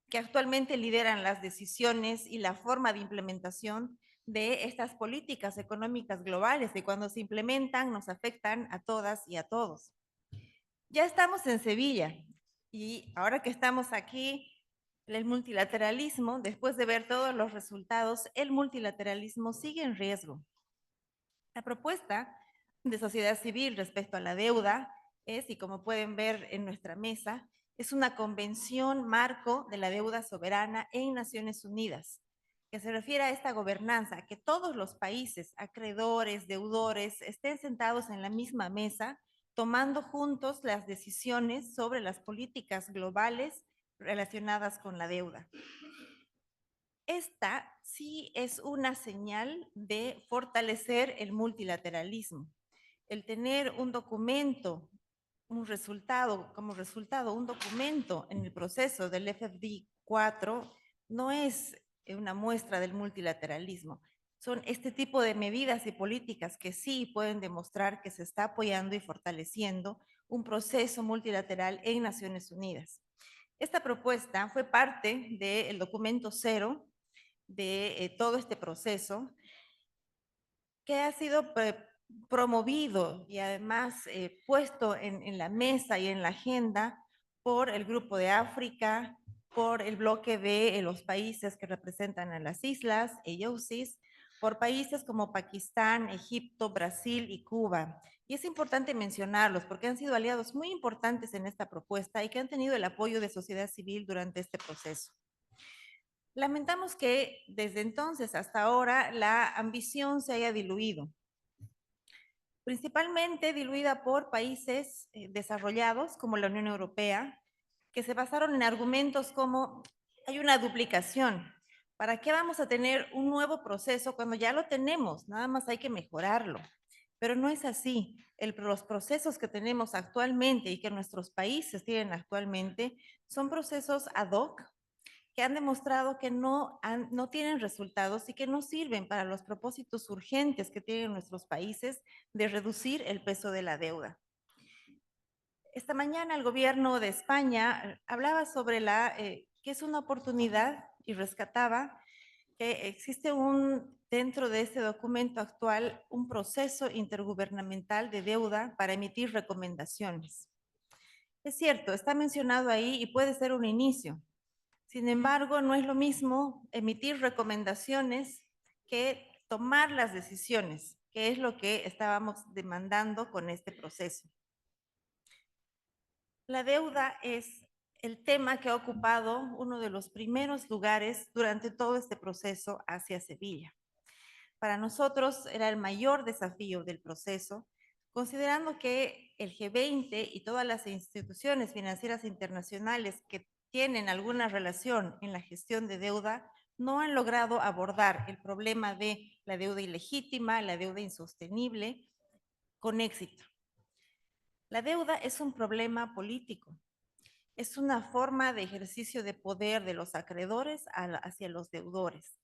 [SPEAKER 3] que actualmente lideran las decisiones y la forma de implementación de estas políticas económicas globales, que cuando se implementan nos afectan a todas y a todos. Ya estamos en Sevilla y ahora que estamos aquí, el multilateralismo, después de ver todos los resultados, el multilateralismo sigue en riesgo. La propuesta de sociedad civil respecto a la deuda es, y como pueden ver en nuestra mesa, es una convención marco de la deuda soberana en Naciones Unidas, que se refiere a esta gobernanza, que todos los países, acreedores, deudores, estén sentados en la misma mesa, tomando juntos las decisiones sobre las políticas globales relacionadas con la deuda. Esta sí es una señal de fortalecer el multilateralismo. El tener un documento, un documento en el proceso del FfD4 no es una muestra del multilateralismo. Son este tipo de medidas y políticas que sí pueden demostrar que se está apoyando y fortaleciendo un proceso multilateral en Naciones Unidas. Esta propuesta fue parte del documento cero de todo este proceso que ha sido promovido y además puesto en la mesa y en la agenda por el Grupo de África, por el bloque de los países que representan a las islas, EUSIS, por países como Pakistán, Egipto, Brasil y Cuba. Y es importante mencionarlos porque han sido aliados muy importantes en esta propuesta y que han tenido el apoyo de sociedad civil durante este proceso. Lamentamos que desde entonces hasta ahora la ambición se haya diluido, principalmente diluida por países desarrollados como la Unión Europea, que se basaron en argumentos como hay una duplicación. ¿Para qué vamos a tener un nuevo proceso cuando ya lo tenemos? Nada más hay que mejorarlo. Pero no es así. Los procesos que tenemos actualmente y que nuestros países tienen actualmente son procesos ad hoc que han demostrado que no tienen resultados y que no sirven para los propósitos urgentes que tienen nuestros países de reducir el peso de la deuda. Esta mañana el gobierno de España hablaba sobre que es una oportunidad y rescataba que existe dentro de este documento actual un proceso intergubernamental de deuda para emitir recomendaciones. Es cierto, está mencionado ahí y puede ser un inicio. Sin embargo, no es lo mismo emitir recomendaciones que tomar las decisiones, que es lo que estábamos demandando con este proceso. La deuda es el tema que ha ocupado uno de los primeros lugares durante todo este proceso hacia Sevilla. Para nosotros era el mayor desafío del proceso, considerando que el G20 y todas las instituciones financieras internacionales que tienen alguna relación en la gestión de deuda no han logrado abordar el problema de la deuda ilegítima, la deuda insostenible, con éxito. La deuda es un problema político. Es una forma de ejercicio de poder de los acreedores hacia los deudores.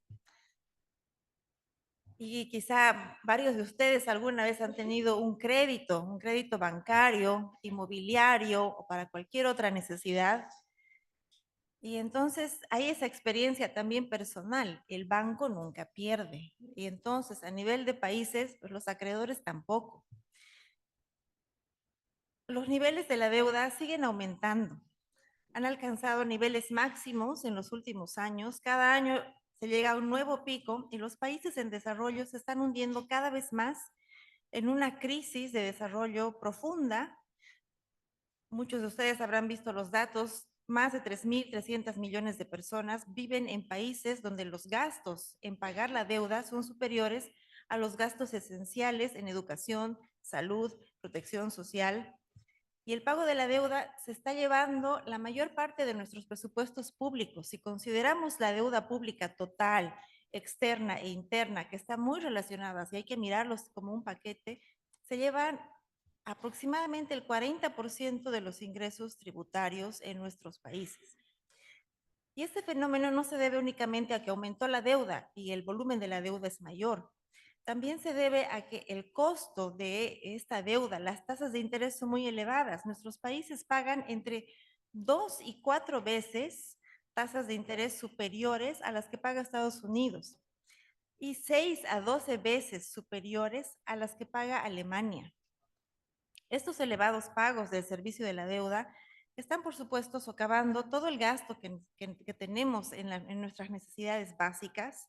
[SPEAKER 3] Y quizá varios de ustedes alguna vez han tenido un crédito bancario, inmobiliario o para cualquier otra necesidad. Y entonces hay esa experiencia también personal. El banco nunca pierde. Y entonces a nivel de países, pues los acreedores tampoco. Los niveles de la deuda siguen aumentando. Han alcanzado niveles máximos en los últimos años. Cada año se llega a un nuevo pico y los países en desarrollo se están hundiendo cada vez más en una crisis de desarrollo profunda. Muchos de ustedes habrán visto los datos. Más de 3.300 millones de personas viven en países donde los gastos en pagar la deuda son superiores a los gastos esenciales en educación, salud, protección social. Y el pago de la deuda se está llevando la mayor parte de nuestros presupuestos públicos. Si consideramos la deuda pública total, externa e interna, que está muy relacionadas y hay que mirarlos como un paquete, se llevan aproximadamente el 40% de los ingresos tributarios en nuestros países. Y este fenómeno no se debe únicamente a que aumentó la deuda y el volumen de la deuda es mayor. También se debe a que el costo de esta deuda, las tasas de interés son muy elevadas. Nuestros países pagan entre 2 y 4 veces tasas de interés superiores a las que paga Estados Unidos y 6 a 12 veces superiores a las que paga Alemania. Estos elevados pagos del servicio de la deuda están, por supuesto, socavando todo el gasto que tenemos en nuestras necesidades básicas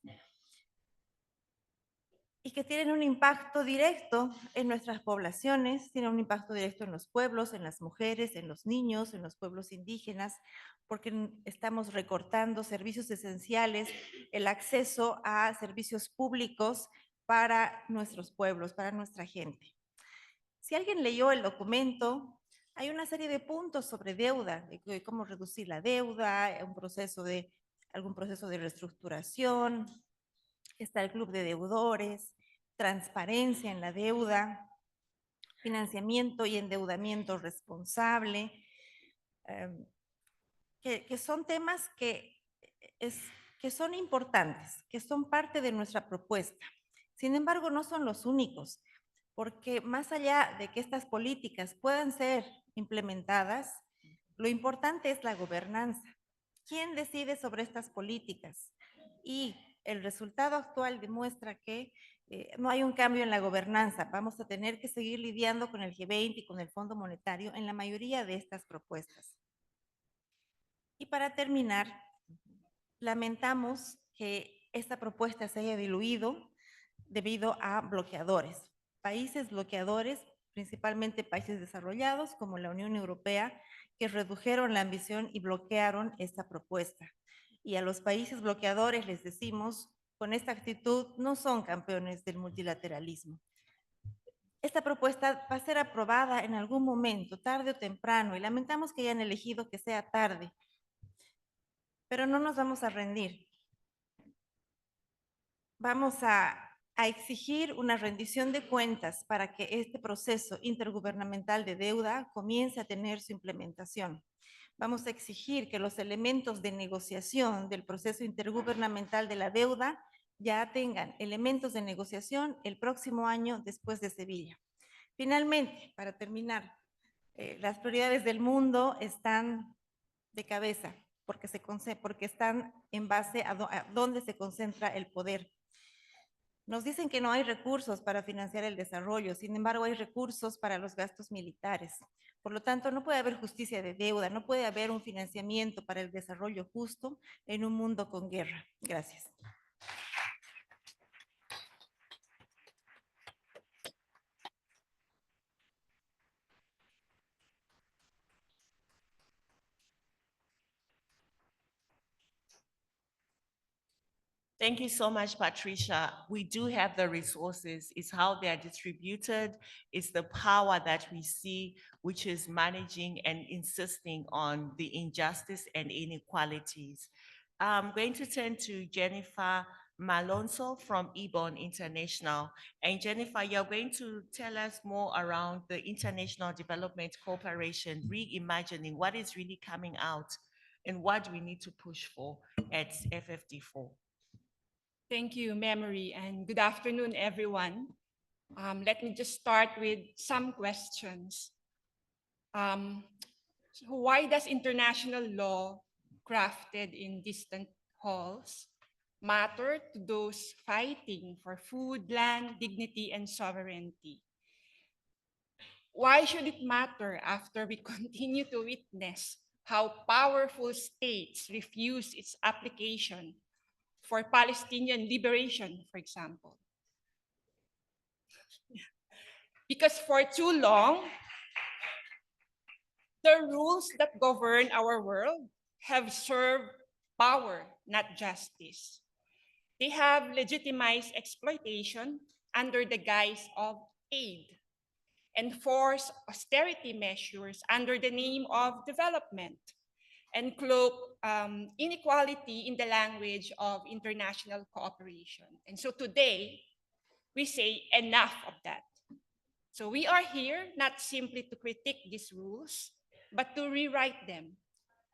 [SPEAKER 3] y que tienen un impacto directo en nuestras poblaciones, tienen un impacto directo en los pueblos, en las mujeres, en los niños, en los pueblos indígenas, porque estamos recortando servicios esenciales, el acceso a servicios públicos para nuestros pueblos, para nuestra gente. Si alguien leyó el documento, hay una serie de puntos sobre deuda, de cómo reducir la deuda, algún proceso de reestructuración. Está el club de deudores, transparencia en la deuda, financiamiento y endeudamiento responsable, que son temas que son importantes, que son parte de nuestra propuesta. Sin embargo, no son los únicos, porque más allá de que estas políticas puedan ser implementadas, lo importante es la gobernanza. ¿Quién decide sobre estas políticas? Y el resultado actual demuestra que no hay un cambio en la gobernanza. Vamos a tener que seguir lidiando con el G20 y con el Fondo Monetario en la mayoría de estas propuestas. Y para terminar, lamentamos que esta propuesta se haya diluido debido a bloqueadores. Países bloqueadores, principalmente países desarrollados como la Unión Europea, que redujeron la ambición y bloquearon esta propuesta. Y a los países bloqueadores les decimos, con esta actitud no son campeones del multilateralismo. Esta propuesta va a ser aprobada en algún momento, tarde o temprano, y lamentamos que hayan elegido que sea tarde, pero no nos vamos a rendir. Vamos a exigir una rendición de cuentas para que este proceso intergubernamental de deuda comience a tener su implementación. Vamos a exigir que los elementos de negociación del proceso intergubernamental de la deuda ya tengan elementos de negociación el próximo año después de Sevilla. Finalmente, para terminar, las prioridades del mundo están de cabeza porque están en base a dónde se concentra el poder. Nos dicen que no hay recursos para financiar el desarrollo, sin embargo hay recursos para los gastos militares. Por lo tanto, no puede haber justicia de deuda, no puede haber un financiamiento para el desarrollo justo en un mundo con guerra. Gracias.
[SPEAKER 2] Thank you so much, Patricia. We do have the resources. It's how they are distributed. It's the power that we see, which is managing and insisting on the injustice and inequalities. I'm going to turn to Jennifer Malonzo from Ebon International. And Jennifer, you're going to tell us more around the International Development Cooperation, reimagining what is really coming out and what we need to push for at FfD4.
[SPEAKER 1] Thank you, Memory, and good afternoon, everyone. Let me just start with some questions. So why does international law crafted in distant halls matter to those fighting for food, land, dignity, and sovereignty? Why should it matter after we continue to witness how powerful states refuse its application for Palestinian liberation, for example? Because for too long, the rules that govern our world have served power, not justice. They have legitimized exploitation under the guise of aid and forced austerity measures under the name of development and cloak inequality in the language of international cooperation. And so today, we say enough of that. So we are here not simply to critique these rules, but to rewrite them.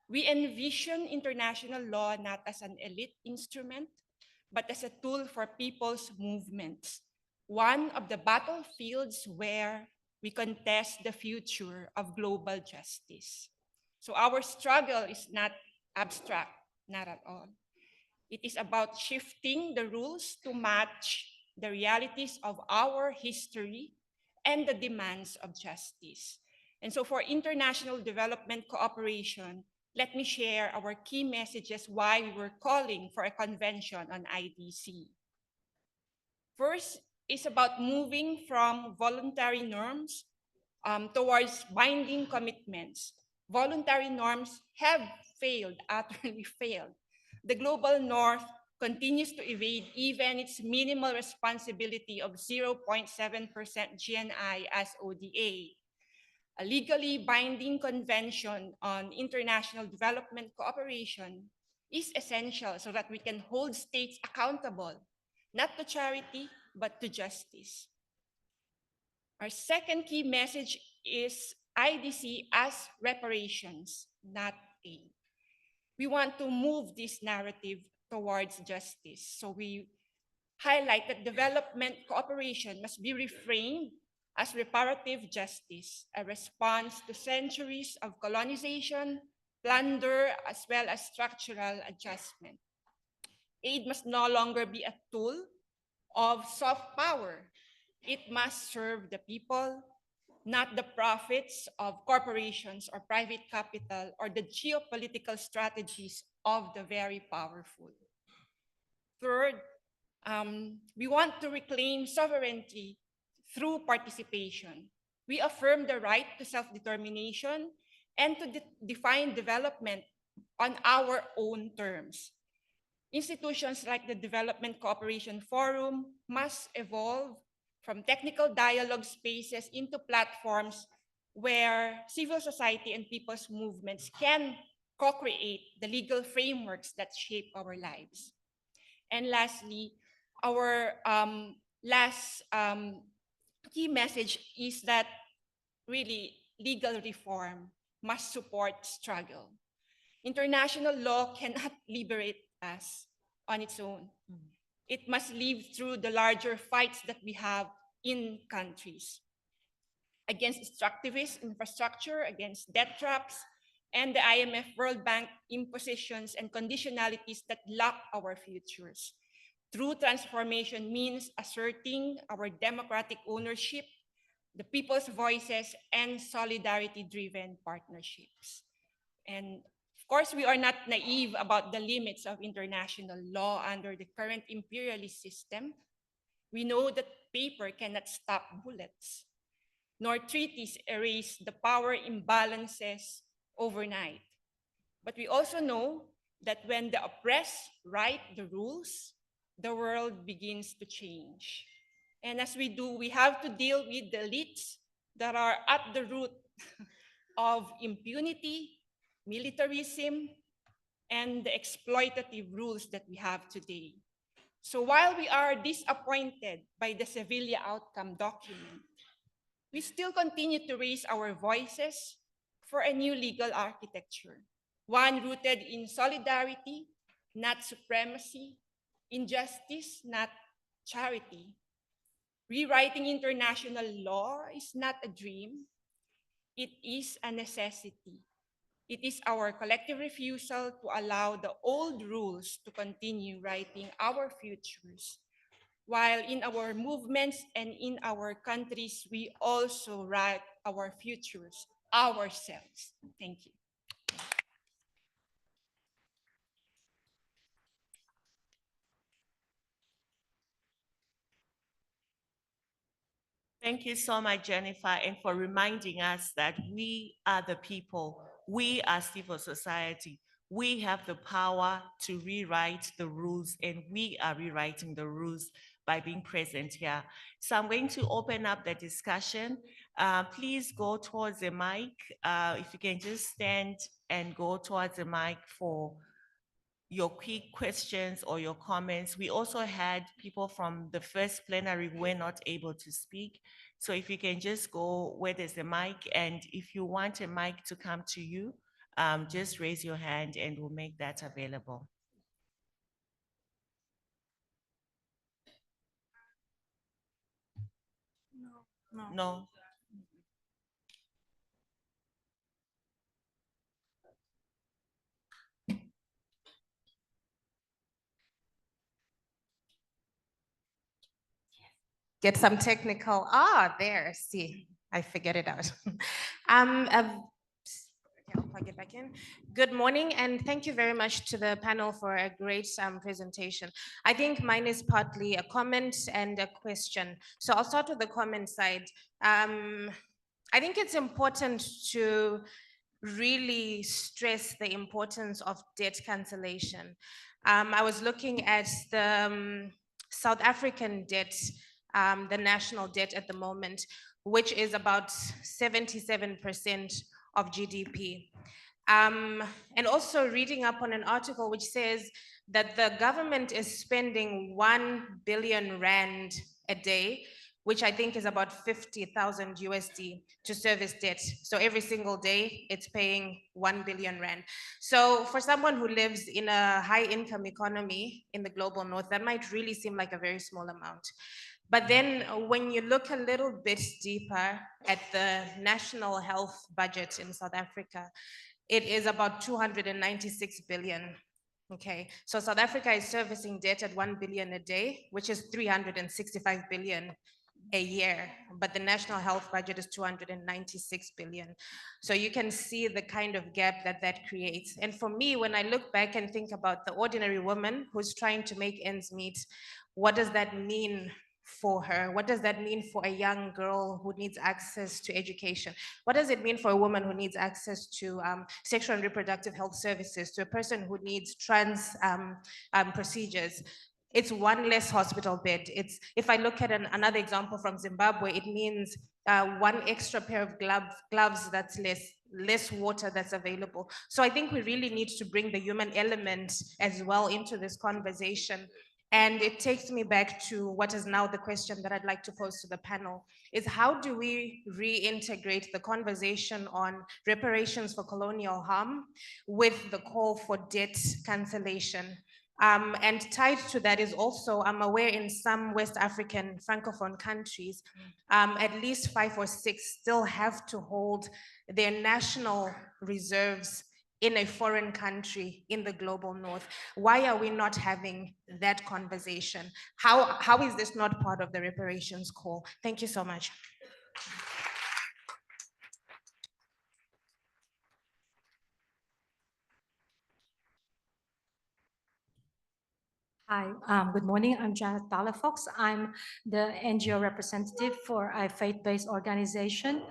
[SPEAKER 1] We envision international law not as an elite instrument, but as a tool for people's movements, one of the battlefields where we contest the future of global justice. So our struggle is not abstract, not at all. It is about shifting the rules to match the realities of our history and the demands of justice. And so for international development cooperation, let me share our key messages why we were calling for a convention on IDC. First is about moving from voluntary norms towards binding commitments. Voluntary norms have failed, utterly failed. The global north continues to evade even its minimal responsibility of 0.7% GNI as ODA. A legally binding convention on international development cooperation is essential so that we can hold states accountable, not to charity, but to justice. Our second key message is IDC as reparations, not aid. We want to move this narrative towards justice. So we highlight that development cooperation must be reframed as reparative justice, a response to centuries of colonization, plunder, as well as structural adjustment. Aid must no longer be a tool of soft power. It must serve the people, not the profits of corporations or private capital or the geopolitical strategies of the very powerful. Third, we want to reclaim sovereignty through participation. We affirm the right to self-determination and to define development on our own terms. Institutions like the Development Cooperation Forum must evolve from technical dialogue spaces into platforms where civil society and people's movements can co-create the legal frameworks that shape our lives. And lastly, our last key message is that really legal reform must support struggle. International law cannot liberate us on its own. It must live through the larger fights that we have in countries against extractivist infrastructure, against debt traps, and the IMF World Bank impositions and conditionalities that lock our futures. True transformation means asserting our democratic ownership, the people's voices, and solidarity-driven partnerships. And of course, we are not naive about the limits of international law under the current imperialist system. We know that paper cannot stop bullets, nor treaties erase the power imbalances overnight. But we also know that when the oppressed write the rules, the world begins to change. And as we do, we have to deal with the elites that are at the root of impunity, militarism, and the exploitative rules that we have today. So while we are disappointed by the Sevilla outcome document, we still continue to raise our voices for a new legal architecture, one rooted in solidarity, not supremacy, in justice, not charity. Rewriting international law is not a dream, it is a necessity. It is our collective refusal to allow the old rules to continue writing our futures, while in our movements and in our countries, we also write our futures ourselves. Thank you.
[SPEAKER 2] Thank you so much, Jennifer, and for reminding us that we are the people, we are civil society. We have the power to rewrite the rules, and we are rewriting the rules by being present here. So I'm going to open up the discussion. Please go towards the mic. If you can just stand and go towards the mic for your quick questions or your comments. We also had people from the first plenary who were not able to speak. So if you can just go where there's a mic, and if you want a mic to come to you, just raise your hand and we'll make that available. No.
[SPEAKER 5] Get some technical, there, see, I figured it out. Okay, I'll plug it back in. Good morning, and thank you very much to the panel for a great presentation. I think mine is partly a comment and a question. So I'll start with the comment side. I think it's important to really stress the importance of debt cancellation. I was looking at the South African debt, the national debt at the moment, which is about 77% of GDP. And also reading up on an article which says that the government is spending 1 billion rand a day, which I think is about 50,000 USD to service debt. So every single day it's paying 1 billion rand. So for someone who lives in a high income economy in the global north, that might really seem like a very small amount. But then when you look a little bit deeper at the national health budget in South Africa, it is about 296 billion. Okay, so South Africa is servicing debt at 1 billion a day, which is 365 billion a year, but the national health budget is 296 billion. So you can see the kind of gap that that creates. And for me, when I look back and think about the ordinary woman who's trying to make ends meet, what does that mean for her? What does that mean for a young girl who needs access to education? What does it mean for a woman who needs access to sexual and reproductive health services, to a person who needs trans procedures? It's one less hospital bed. It's, if I look at another example from Zimbabwe, it means one extra pair of gloves that's less water that's available. So I think we really need to bring the human element as well into this conversation. And it takes me back to what is now the question that I'd like to pose to the panel, is how do we reintegrate the conversation on reparations for colonial harm with the call for debt cancellation? And tied to that is also, I'm aware in some West African Francophone countries, at least 5 or 6 still have to hold their national reserves in a foreign country in the global north. Why are we not having that conversation? How is this not part of the reparations call? Thank you so much.
[SPEAKER 12] Hi, good morning. I'm Janet Palafox. I'm the NGO representative for a faith-based organization.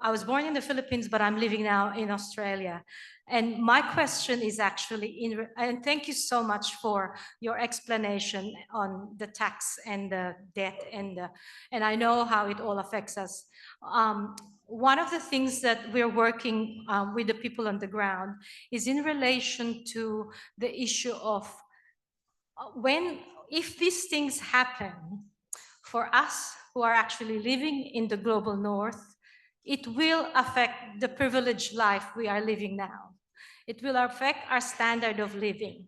[SPEAKER 12] I was born in the Philippines, but I'm living now in Australia. And my question is actually, and thank you so much for your explanation on the tax and the debt, and I know how it all affects us. One of the things that we're working with the people on the ground is in relation to the issue of if these things happen, for us who are actually living in the global north, it will affect the privileged life we are living now. It will affect our standard of living.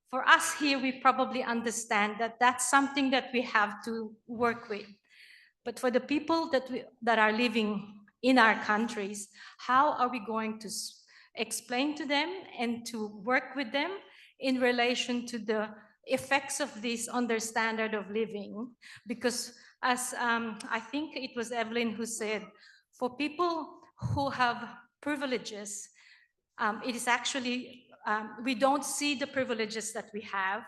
[SPEAKER 12] For us here, we probably understand that that's something that we have to work with. But for the people that are living in our countries, how are we going to explain to them and to work with them in relation to the effects of this on their standard of living? Because as I think it was Evelyn who said, for people who have privileges, it is actually, we don't see the privileges that we have.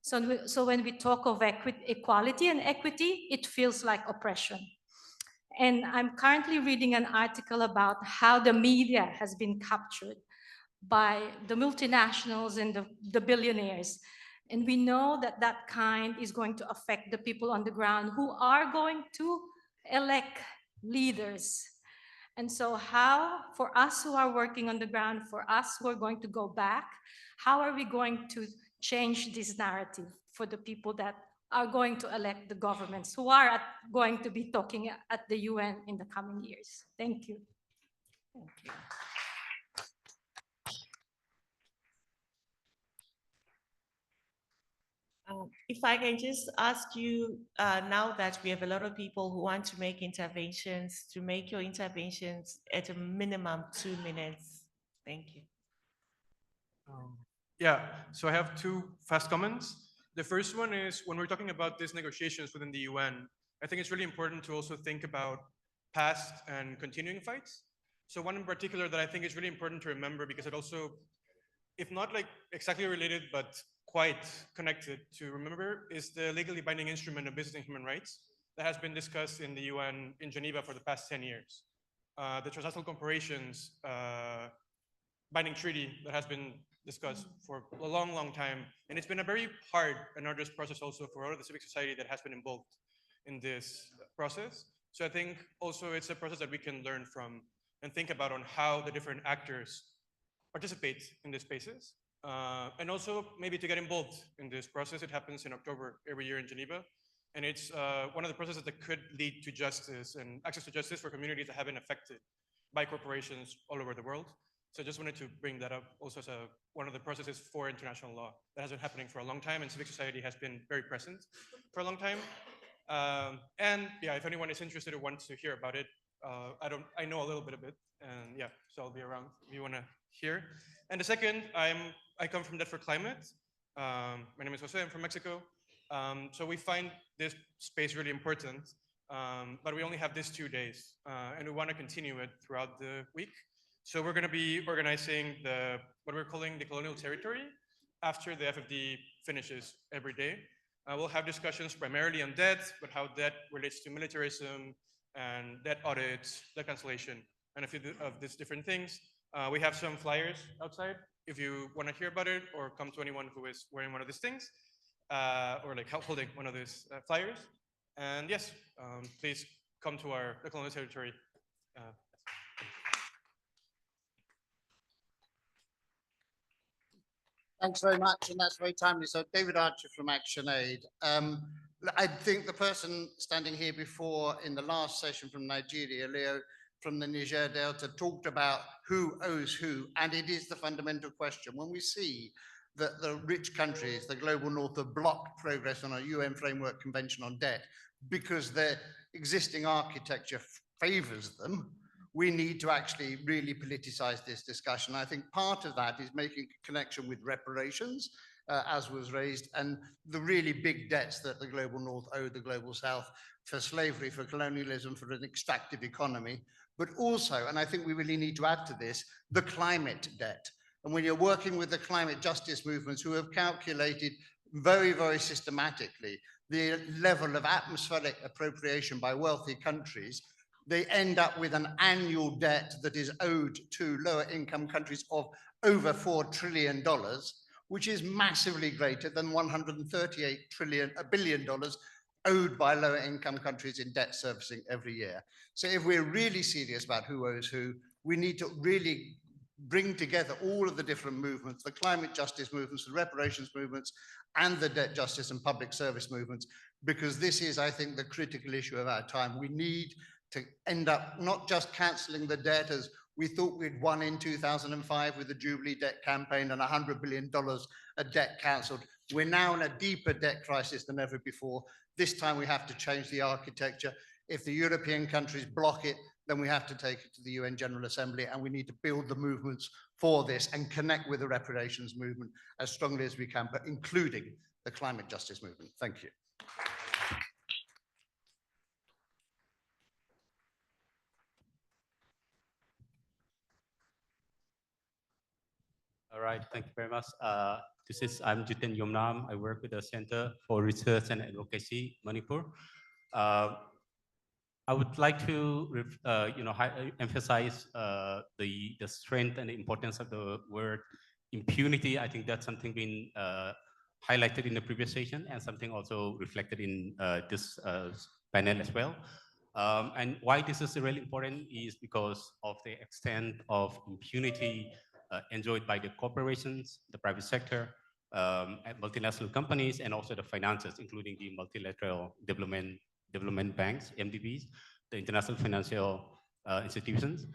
[SPEAKER 12] So when we talk of equality and equity, it feels like oppression. And I'm currently reading an article about how the media has been captured by the multinationals and the billionaires. And we know that that kind is going to affect the people on the ground who are going to elect leaders. And so how, for us who are working on the ground, for us who are going to go back, how are we going to change this narrative for the people that are going to elect the governments who are going to be talking at the UN in the coming years? Thank you.
[SPEAKER 2] Thank you. If I can just ask you, now that we have a lot of people who want to make interventions, to make your interventions at a minimum 2 minutes. Thank you.
[SPEAKER 14] Yeah, so I have two fast comments. The first one is when we're talking about these negotiations within the UN, I think it's really important to also think about past and continuing fights. So one in particular that I think is really important to remember, because it also, if not like exactly related, but quite connected to remember, is the legally binding instrument of business and human rights that has been discussed in the UN in Geneva for the past 10 years. The transnational corporations binding treaty that has been discussed for a long, long time. And it's been a very hard and arduous process also for all of the civic society that has been involved in this process. So I think also it's a process that we can learn from and think about on how the different actors participate in these spaces. And also maybe to get involved in this process. It happens in October every year in Geneva. And it's one of the processes that could lead to justice and access to justice for communities that have been affected by corporations all over the world. So I just wanted to bring that up also as one of the processes for international law that has been happening for a long time, and civic society has been very present for a long time. And yeah, if anyone is interested or wants to hear about it, I know a little bit of it, and yeah, so I'll be around if you want to hear. And the second, I come from Debt for Climate. My name is Jose, I'm from Mexico. So we find this space really important, but we only have these 2 days, and we want to continue it throughout the week. So we're going to be organizing what we're calling the colonial territory after the FfD finishes every day. We'll have discussions primarily on debt, but how debt relates to militarism and debt audits, debt cancellation, and a few of these different things. We have some flyers outside if you want to hear about it, or come to anyone who is wearing one of these things, or like holding one of these flyers. And yes, please come to the colonial territory.
[SPEAKER 16] Thanks very much, and that's very timely. So David Archer from ActionAid. I think the person standing here before in the last session from Nigeria, Leo from the Niger Delta, talked about who owes who, and it is the fundamental question. When we see that the rich countries, the global north, have blocked progress on a UN Framework Convention on Debt because their existing architecture favors them, we need to actually really politicize this discussion. I think part of that is making a connection with reparations, as was raised, and the really big debts that the global north owe the global south for slavery, for colonialism, for an extractive economy, but also, and I think we really need to add to this, the climate debt. And when you're working with the climate justice movements who have calculated very, very systematically the level of atmospheric appropriation by wealthy countries, they end up with an annual debt that is owed to lower income countries of over $4 trillion, which is massively greater than $138 billion owed by lower income countries in debt servicing every year. So if we're really serious about who owes who, we need to really bring together all of the different movements, the climate justice movements, the reparations movements, and the debt justice and public service movements, because this is, I think, the critical issue of our time. We need to end up not just cancelling the debt as we thought we'd won in 2005 with the Jubilee debt campaign and $100 billion of debt cancelled. We're now in a deeper debt crisis than ever before. This time we have to change the architecture. If the European countries block it, then we have to take it to the UN General Assembly, and we need to build the movements for this and connect with the reparations movement as strongly as we can, but including the climate justice movement. Thank you.
[SPEAKER 13] All right, thank you very much. I'm Jiten Yomnam. I work with the Center for Research and Advocacy, Manipur. I would like to, emphasize the strength and the importance of the word impunity. I think that's something being highlighted in the previous session and something also reflected in this panel as well. And why this is really important is because of the extent of impunity enjoyed by the corporations, the private sector, multinational companies, and also the finances, including the multilateral development banks, MDBs, the international financial institutions,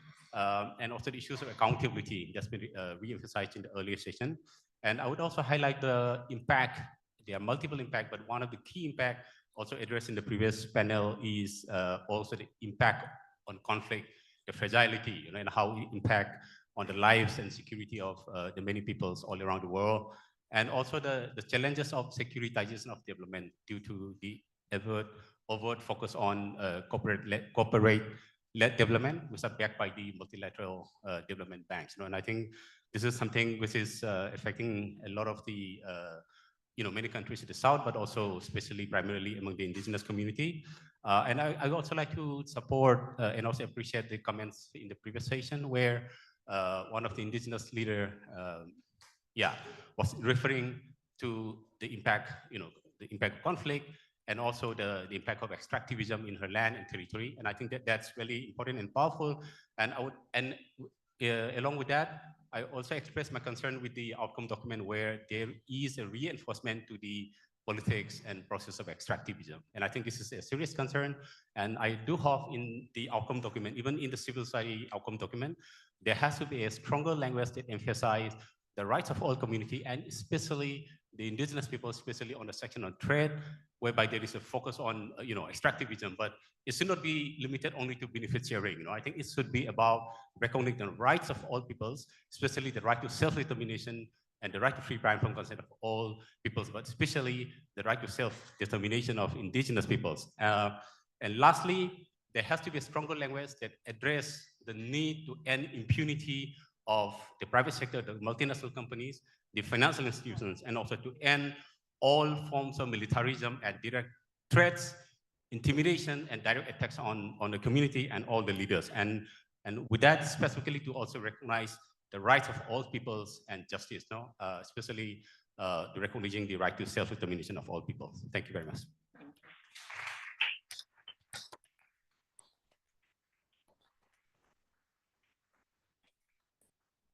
[SPEAKER 13] and also the issues of accountability that's been re-emphasized in the earlier session. And I would also highlight the impact. There are multiple impacts, but one of the key impacts also addressed in the previous panel is also the impact on conflict, the fragility, and how it impacts on the lives and security of the many peoples all around the world, and also the challenges of securitization of development due to the overt focus on corporate-led development, which are backed by the multilateral development banks. And I think this is something which is affecting a lot of the many countries in the South, but also especially primarily among the indigenous community. And I also like to support and also appreciate the comments in the previous session where one of the indigenous leader, was referring to the impact, the impact of conflict and also the impact of extractivism in her land and territory. And I think that that's really important and powerful. And along with that, I also express my concern with the outcome document where there is a reinforcement to the politics and process of extractivism. And I think this is a serious concern. And I do hope in the outcome document, even in the civil society outcome document, there has to be a stronger language that emphasizes the rights of all community, and especially the indigenous people, especially on the section on trade, whereby there is a focus on extractivism, but it should not be limited only to benefit sharing. I think it should be about recognizing the rights of all peoples, especially the right to self-determination and the right to free prime from consent of all peoples, but especially the right to self-determination of indigenous peoples. And lastly, there has to be a stronger language that addresses the need to end impunity of the private sector, the multinational companies, the financial institutions, and also to end all forms of militarism and direct threats, intimidation, and direct attacks on the community and all the leaders. And with that, specifically to also recognize the rights of all peoples and justice, especially recognizing the right to self-determination of all peoples. Thank you very much.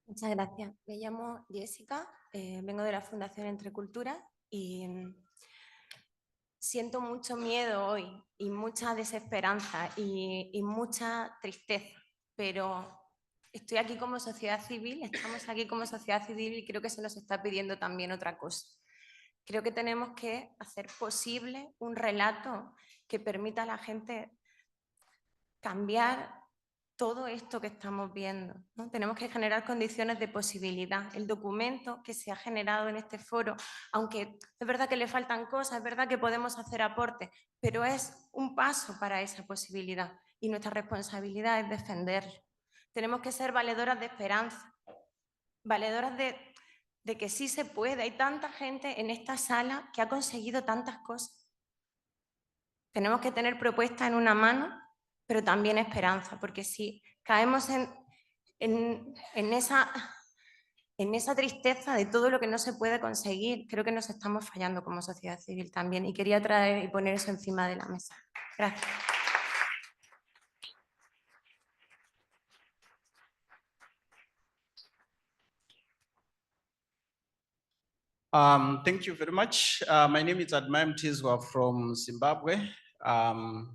[SPEAKER 17] Muchas gracias. Me llamo Jessica, vengo de la Fundación Entre Culturas y siento mucho miedo hoy y mucha desesperanza y mucha tristeza, pero estoy aquí como sociedad civil, estamos aquí como sociedad civil y creo que se nos está pidiendo también otra cosa. Creo que tenemos que hacer posible un relato que permita a la gente cambiar todo esto que estamos viendo, ¿no? Tenemos que generar condiciones de posibilidad. El documento que se ha generado en este foro, aunque es verdad que le faltan cosas, es verdad que podemos hacer aportes, pero es un paso para esa posibilidad y nuestra responsabilidad es defenderlo. Tenemos que ser valedoras de esperanza, valedoras de que sí se puede. Hay tanta gente en esta sala que ha conseguido tantas cosas. Tenemos que tener propuestas en una mano, pero también esperanza, porque si caemos en esa tristeza de todo lo que no se puede conseguir, creo que nos estamos fallando como sociedad civil también, y quería traer y poner eso encima de la mesa. Gracias.
[SPEAKER 18] Thank you very much. My name is Admire Mtizwa from Zimbabwe,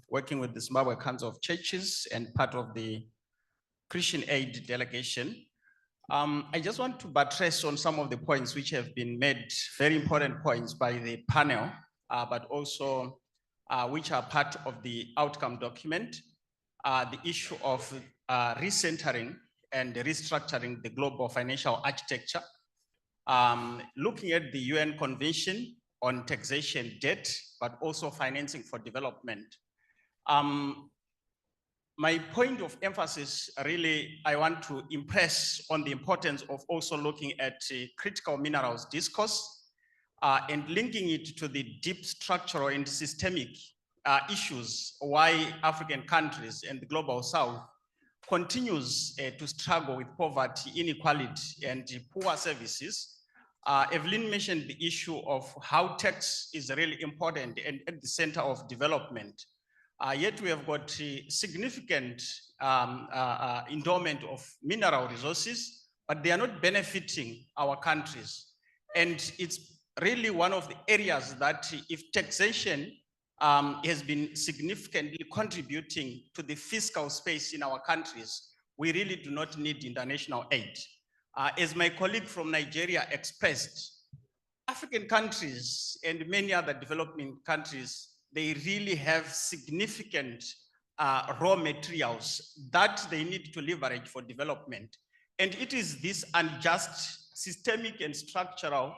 [SPEAKER 18] working with the Zimbabwe Council of Churches and part of the Christian Aid delegation. I just want to buttress on some of the points which have been made, very important points by the panel, but also which are part of the outcome document. The issue of recentering and restructuring the global financial architecture, looking at the UN Convention on taxation debt, but also financing for development. My point of emphasis, really, I want to impress on the importance of also looking at critical minerals discourse and linking it to the deep structural and systemic issues why African countries and the global South continues to struggle with poverty, inequality, and poor services. Evelyn mentioned the issue of how tax is really important and at the center of development. Yet we have got significant endowment of mineral resources, but they are not benefiting our countries. And it's really one of the areas that if taxation has been significantly contributing to the fiscal space in our countries, we really do not need international aid. As my colleague from Nigeria expressed, African countries and many other developing countries, they really have significant raw materials that they need to leverage for development. And it is this unjust systemic and structural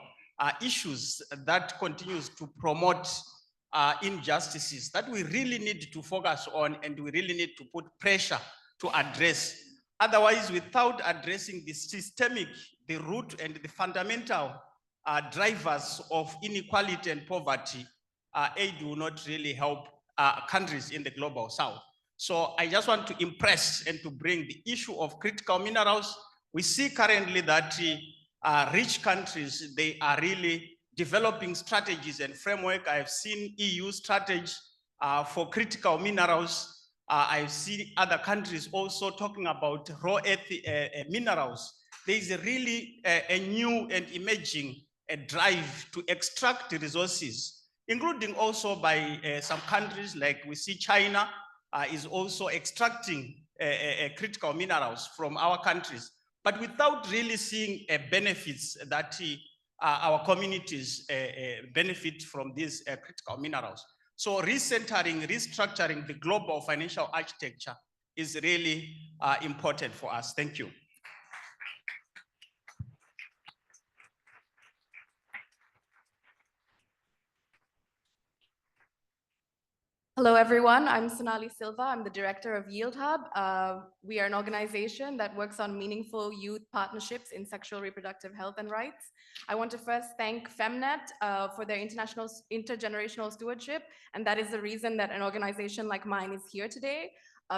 [SPEAKER 18] issues that continues to promote injustices that we really need to focus on and we really need to put pressure to address. Otherwise, without addressing the systemic, the root and the fundamental drivers of inequality and poverty, aid will not really help countries in the global South. So I just want to impress and to bring the issue of critical minerals. We see currently that rich countries, they are really developing strategies and framework. I've seen EU strategy for critical minerals. I've seen other countries also talking about raw earth minerals. There is a really a new and emerging drive to extract resources, including also by some countries like we see China is also extracting critical minerals from our countries, but without really seeing benefits that our communities benefit from these critical minerals. So recentering, restructuring the global financial architecture is really important for us. Thank you.
[SPEAKER 19] Hello, everyone. I'm Sonali Silva. I'm the director of Yield Hub. We are an organization that works on meaningful youth partnerships in sexual reproductive health and rights. I want to first thank FemNet for their intergenerational stewardship. And that is the reason that an organization like mine is here today,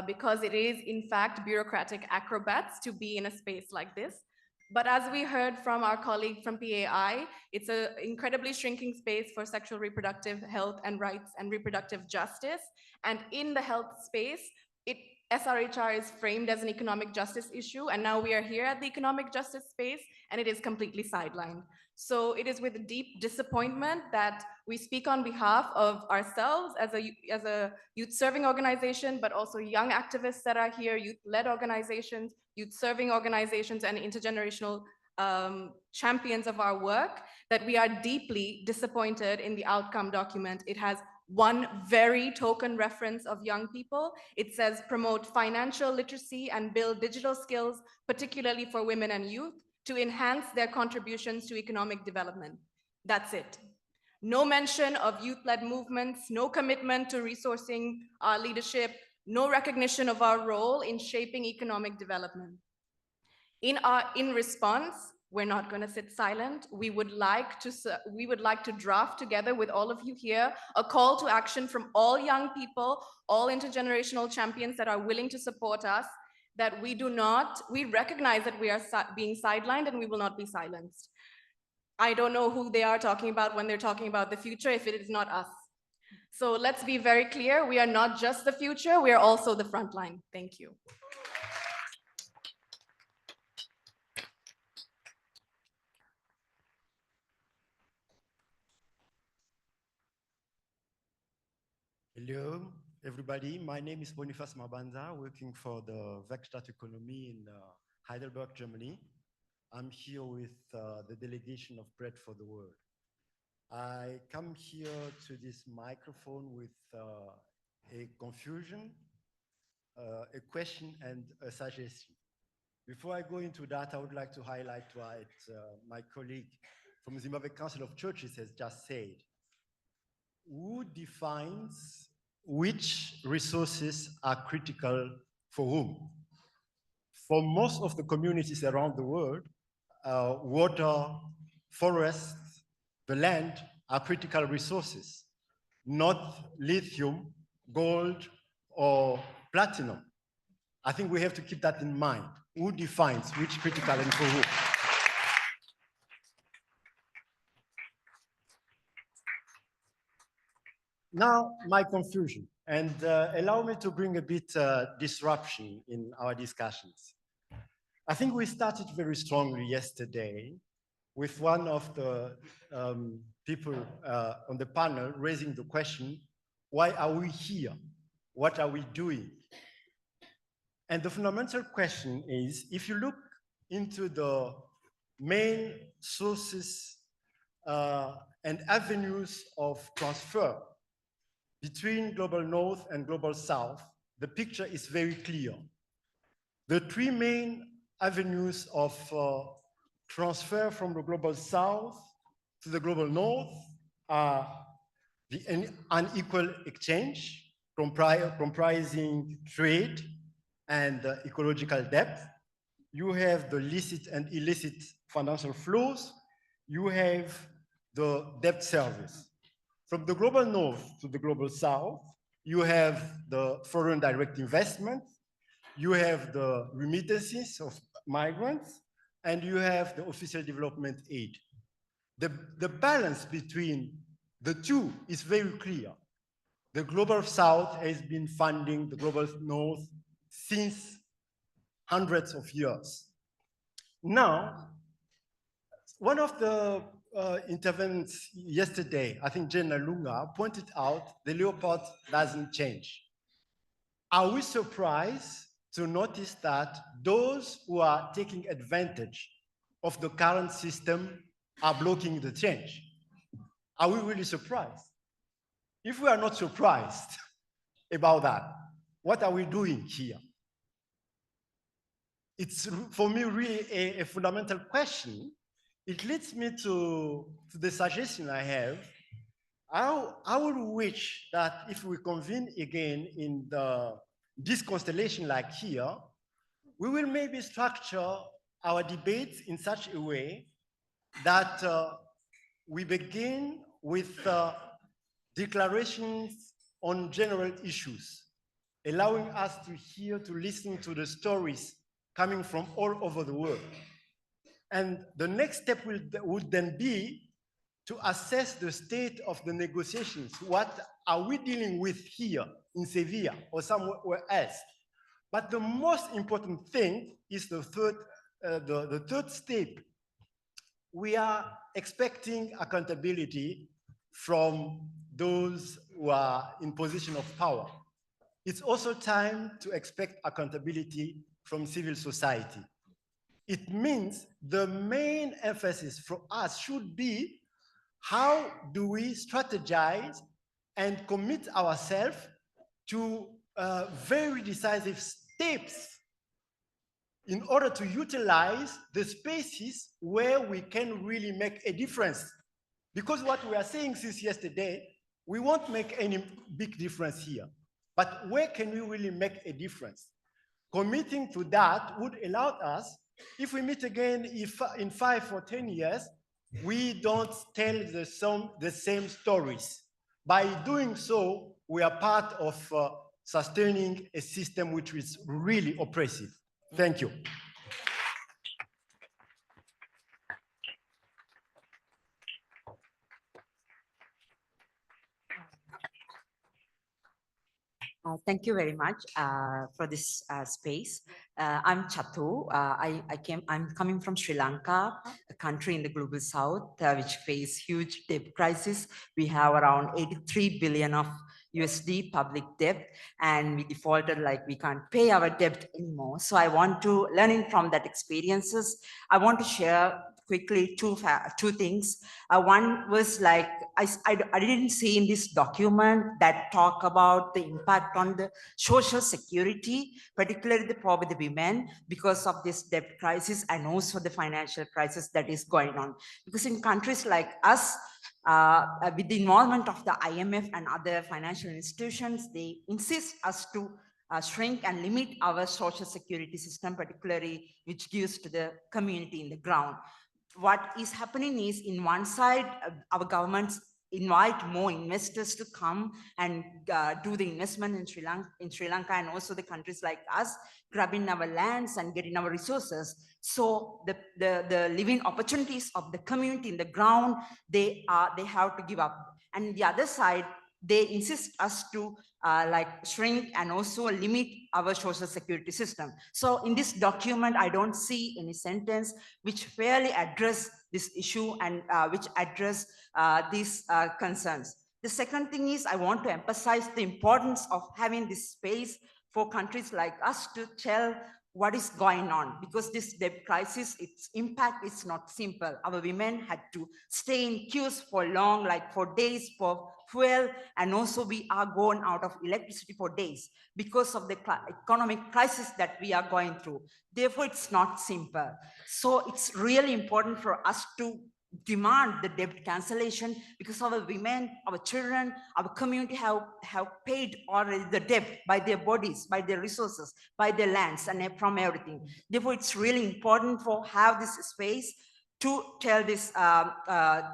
[SPEAKER 19] because it is, in fact, bureaucratic acrobats to be in a space like this. But as we heard from our colleague from PAI, it's an incredibly shrinking space for sexual reproductive health and rights and reproductive justice. And in the health space, SRHR is framed as an economic justice issue. And now we are here at the economic justice space, and it is completely sidelined. So it is with deep disappointment that we speak on behalf of ourselves as a youth-serving organization, but also young activists that are here, youth-led organizations, youth-serving organizations, and intergenerational champions of our work, that we are deeply disappointed in the outcome document. It has one very token reference of young people. It says promote financial literacy and build digital skills, particularly for women and youth, to enhance their contributions to economic development. That's it. No mention of youth-led movements, no commitment to resourcing our leadership, no recognition of our role in shaping economic development. In response, we're not going to sit silent. We would like to draft together with all of you here a call to action from all young people, all intergenerational champions that are willing to support us, that we recognize that we are being sidelined and we will not be silenced. I don't know who they are talking about when they're talking about the future if it is not us. So let's be very clear. We are not just the future, we are also the front line. Thank you.
[SPEAKER 20] Hello, everybody. My name is Boniface Mabanza, working for the Werkstattökonomie in Heidelberg, Germany. I'm here with the delegation of Bread for the World. I come here to this microphone with a confusion, a question, and a suggestion. Before I go into that, I would like to highlight what my colleague from the Zimbabwe Council of Churches has just said. Who defines which resources are critical for whom? For most of the communities around the world, water, forests, the land are critical resources, not lithium, gold, or platinum. I think we have to keep that in mind. Who defines which critical and for whom? Now, my confusion, and allow me to bring a bit disruption in our discussions. I think we started very strongly yesterday with one of the people on the panel raising the question, why are we here? What are we doing? And the fundamental question is, if you look into the main sources and avenues of transfer between global north and global south, the picture is very clear. The three main avenues of transfer from the global south to the global north are the unequal exchange, comprising trade and ecological debt. You have the licit and illicit financial flows. You have the debt service. From the global north to the global south, you have the foreign direct investment, you have the remittances of migrants, and you have the official development aid. The balance between the two is very clear. The global south has been funding the global north since hundreds of years. Now, one of the interventions yesterday, I think Jenna Lunga pointed out the leopard doesn't change. Are we surprised to notice that those who are taking advantage of the current system are blocking the change? Are we really surprised? If we are not surprised about that, what are we doing here? It's, for me, really a fundamental question. It leads me to the suggestion I have. I would wish that if we convene again in this constellation like here, we will maybe structure our debates in such a way that we begin with declarations on general issues, allowing us to listen to the stories coming from all over the world. And the next step would then be to assess the state of the negotiations. What are we dealing with here in Sevilla or somewhere else? But the most important thing is the third step. We are expecting accountability from those who are in position of power. It's also time to expect accountability from civil society. It means the main emphasis for us should be how do we strategize and commit ourselves to very decisive steps in order to utilize the spaces where we can really make a difference. Because what we are saying since yesterday, we won't make any big difference here. But where can we really make a difference? Committing to that would allow us, if we meet again in 5 or 10 years, we don't tell the same stories. By doing so, we are part of sustaining a system which is really oppressive. Thank you.
[SPEAKER 21] Thank you very much for this space. I'm Chatu. I'm coming from Sri Lanka, a country in the global south which face huge debt crisis. We have around 83 billion of USD public debt, and we defaulted, like we can't pay our debt anymore. So I want to, learning from that experiences, I want to share quickly two things. One was like, I didn't see in this document that talk about the impact on the social security, particularly the poor with the women, because of this debt crisis and also the financial crisis that is going on. Because in countries like us, with the involvement of the IMF and other financial institutions, they insist us to shrink and limit our social security system, particularly which gives to the community in the ground. What is happening is, in one side, our governments invite more investors to come and do the investment in Sri Lanka and also the countries like us, grabbing our lands and getting our resources. So the living opportunities of the community in the ground, they have to give up. And the other side, they insist us to like shrink and also limit our social security system. So in this document, I don't see any sentence which fairly address this issue and which address these concerns. The second thing is, I want to emphasize the importance of having this space for countries like us to tell what is going on, because this debt crisis, its impact is not simple. Our women had to stay in queues for long, like for days for fuel, and also we are going out of electricity for days because of the economic crisis that we are going through. Therefore, it's not simple. So it's really important for us to demand the debt cancellation, because our women, our children, our community have paid already the debt by their bodies, by their resources, by their lands, and from everything. Therefore, it's really important for have this space to tell this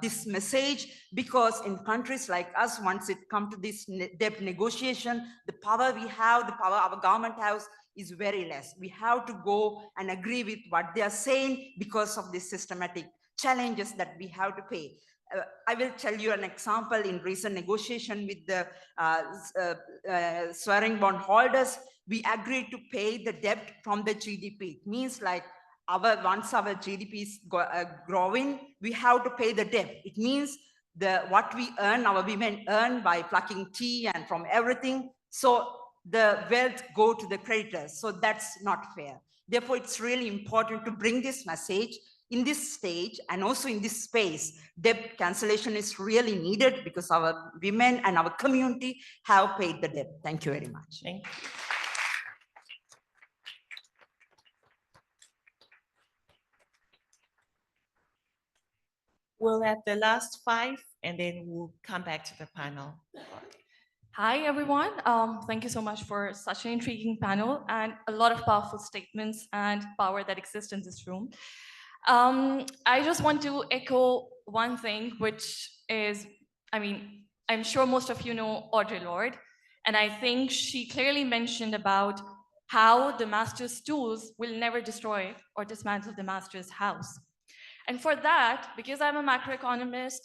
[SPEAKER 21] this message, because in countries like us, once it comes to this debt negotiation, the power we have, the power our government has, is very less. We have to go and agree with what they are saying because of this systematic challenges that we have to pay. I will tell you an example. In recent negotiation with the swearing bond holders, we agreed to pay the debt from the GDP. It means like once our GDP is growing, we have to pay the debt. It means what we earn, our women earn by plucking tea and from everything. So the wealth go to the creditors. So that's not fair. Therefore, it's really important to bring this message in this stage and also in this space. Debt cancellation is really needed because our women and our community have paid the debt. Thank you very much.
[SPEAKER 2] Thank you. We'll have the last 5 and then we'll come back to the panel.
[SPEAKER 7] Hi, everyone. Thank you so much for such an intriguing panel and a lot of powerful statements and power that exists in this room. I just want to echo one thing, which is, I'm sure most of you know Audre Lorde, and I think she clearly mentioned about how the master's tools will never destroy or dismantle the master's house. And for that, because I'm a macroeconomist,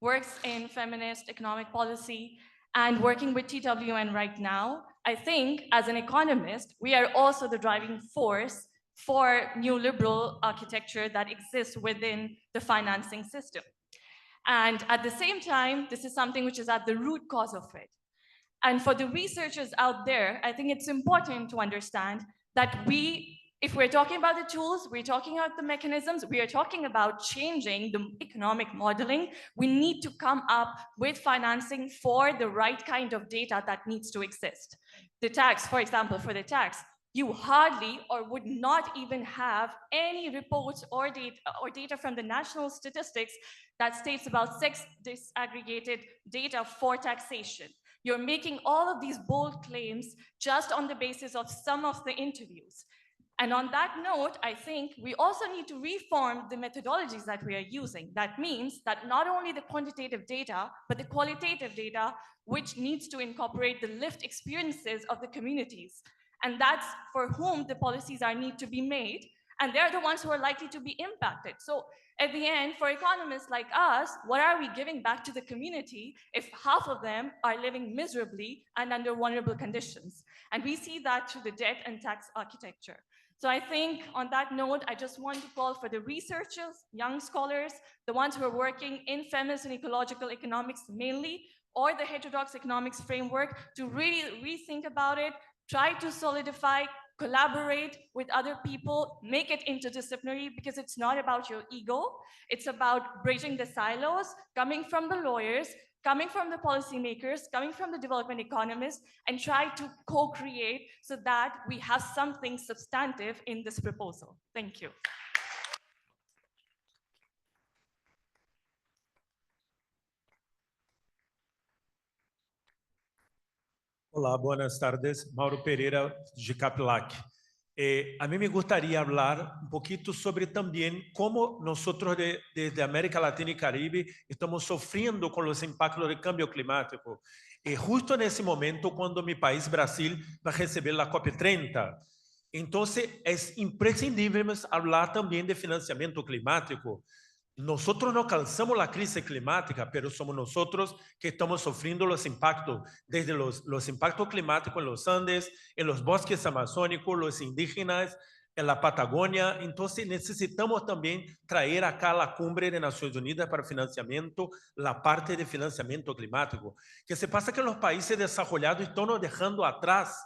[SPEAKER 7] works in feminist economic policy, and working with TWN right now, I think as an economist, we are also the driving force for neoliberal architecture that exists within the financing system. And at the same time, this is something which is at the root cause of it. And for the researchers out there, I think it's important to understand that if we're talking about the tools, we're talking about the mechanisms, we are talking about changing the economic modeling, we need to come up with financing for the right kind of data that needs to exist. The tax, for example, for the tax, you hardly or would not even have any reports or data from the national statistics that states about sex disaggregated data for taxation. You're making all of these bold claims just on the basis of some of the interviews. And on that note, I think we also need to reform the methodologies that we are using. That means that not only the quantitative data, but the qualitative data, which needs to incorporate the lived experiences of the communities. And that's for whom the policies need to be made. And they're the ones who are likely to be impacted. So at the end, for economists like us, what are we giving back to the community if half of them are living miserably and under vulnerable conditions? And we see that through the debt and tax architecture. So I think on that note, I just want to call for the researchers, young scholars, the ones who are working in feminist and ecological economics mainly, or the heterodox economics framework to really rethink about it, try to solidify, collaborate with other people, make it interdisciplinary, because it's not about your ego. It's about bridging the silos, coming from the lawyers, coming from the policymakers, coming from the development economists, and try to co-create so that we have something substantive in this proposal. Thank you.
[SPEAKER 8] Olá, buenas tardes. Mauro Pereira, de Capilac. A mí me gustaría hablar un poquito sobre también cómo nosotros desde América Latina y Caribe estamos sufriendo con los impactos del cambio climático. Justo en ese momento, cuando mi país, Brasil, va a recibir la COP30. Entonces, es imprescindible hablar también de financiamiento climático. Nosotros no causamos la crisis climática, pero somos nosotros que estamos sufriendo los impactos, desde los impactos climáticos en los Andes, en los bosques amazónicos, los indígenas, en la Patagonia. Entonces necesitamos también traer acá a la cumbre de Naciones Unidas para financiamiento la parte de financiamiento climático. Que se pasa que los países desarrollados están nos dejando atrás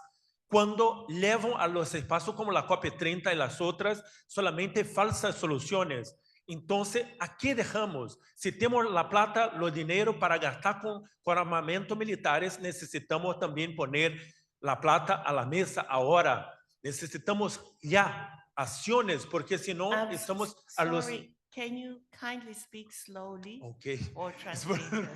[SPEAKER 8] cuando llevan a los espacios como la COP30 y las otras solamente falsas soluciones. Entonces, ¿a qué dejamos? Si tenemos la plata, los dinero para gastar con armamentos militares, necesitamos también poner la plata a la mesa ahora. Necesitamos ya acciones, porque si no, estamos a los...
[SPEAKER 2] Sorry, can you kindly speak slowly?
[SPEAKER 8] Okay.
[SPEAKER 2] Or translate?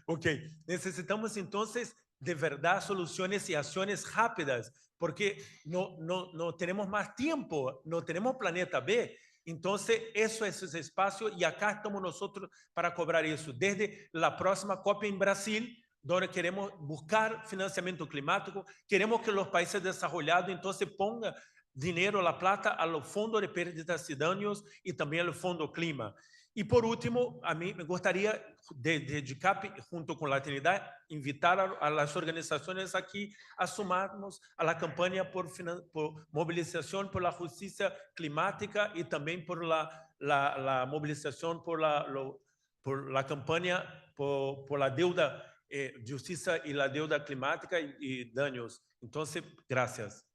[SPEAKER 8] Ok, necesitamos entonces de verdad soluciones y acciones rápidas, porque no tenemos más tiempo, no tenemos planeta B. Entonces, eso es ese espacio y acá estamos nosotros para cobrar eso. Desde la próxima COP en Brasil, donde queremos buscar financiamiento climático, queremos que los países desarrollados entonces pongan dinero, la plata, a los fondos de pérdidas y daños y también al fondo clima. Y por último, a mí me gustaría dedicar, junto con la Trinidad, invitar a las organizaciones aquí a sumarnos a la campaña por movilización por la justicia climática y también por la movilización por la campaña por la deuda, justicia y la deuda climática y daños. Entonces, gracias.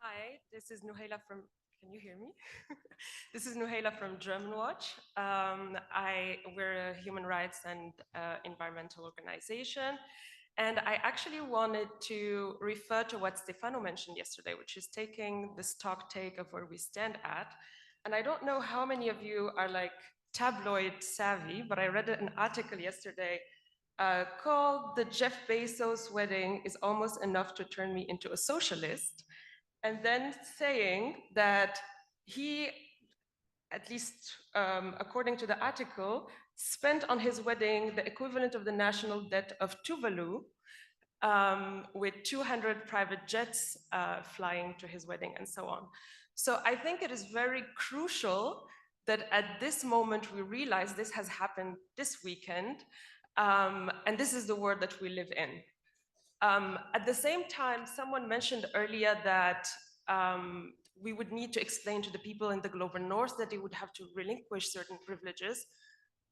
[SPEAKER 9] Hi, this is Nuhaila from, can you hear me? This is Nuhaila from German Watch. We're a human rights and environmental organization. And I actually wanted to refer to what Stefano mentioned yesterday, which is taking the stock take of where we stand at. And I don't know how many of you are like tabloid savvy, but I read an article yesterday called "The Jeff Bezos Wedding is Almost Enough to Turn Me into a Socialist." And then saying that he, at least according to the article, spent on his wedding the equivalent of the national debt of Tuvalu, with 200 private jets flying to his wedding and so on. So I think it is very crucial that at this moment we realize this has happened this weekend, and this is the world that we live in. At the same time, someone mentioned earlier that we would need to explain to the people in the global north that they would have to relinquish certain privileges.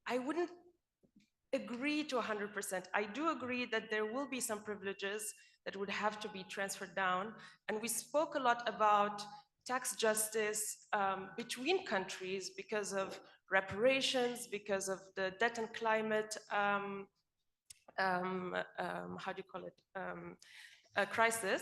[SPEAKER 9] I wouldn't agree to 100%. I do agree that there will be some privileges that would have to be transferred down. And we spoke a lot about tax justice between countries because of reparations, because of the debt and climate how do you call it, a crisis.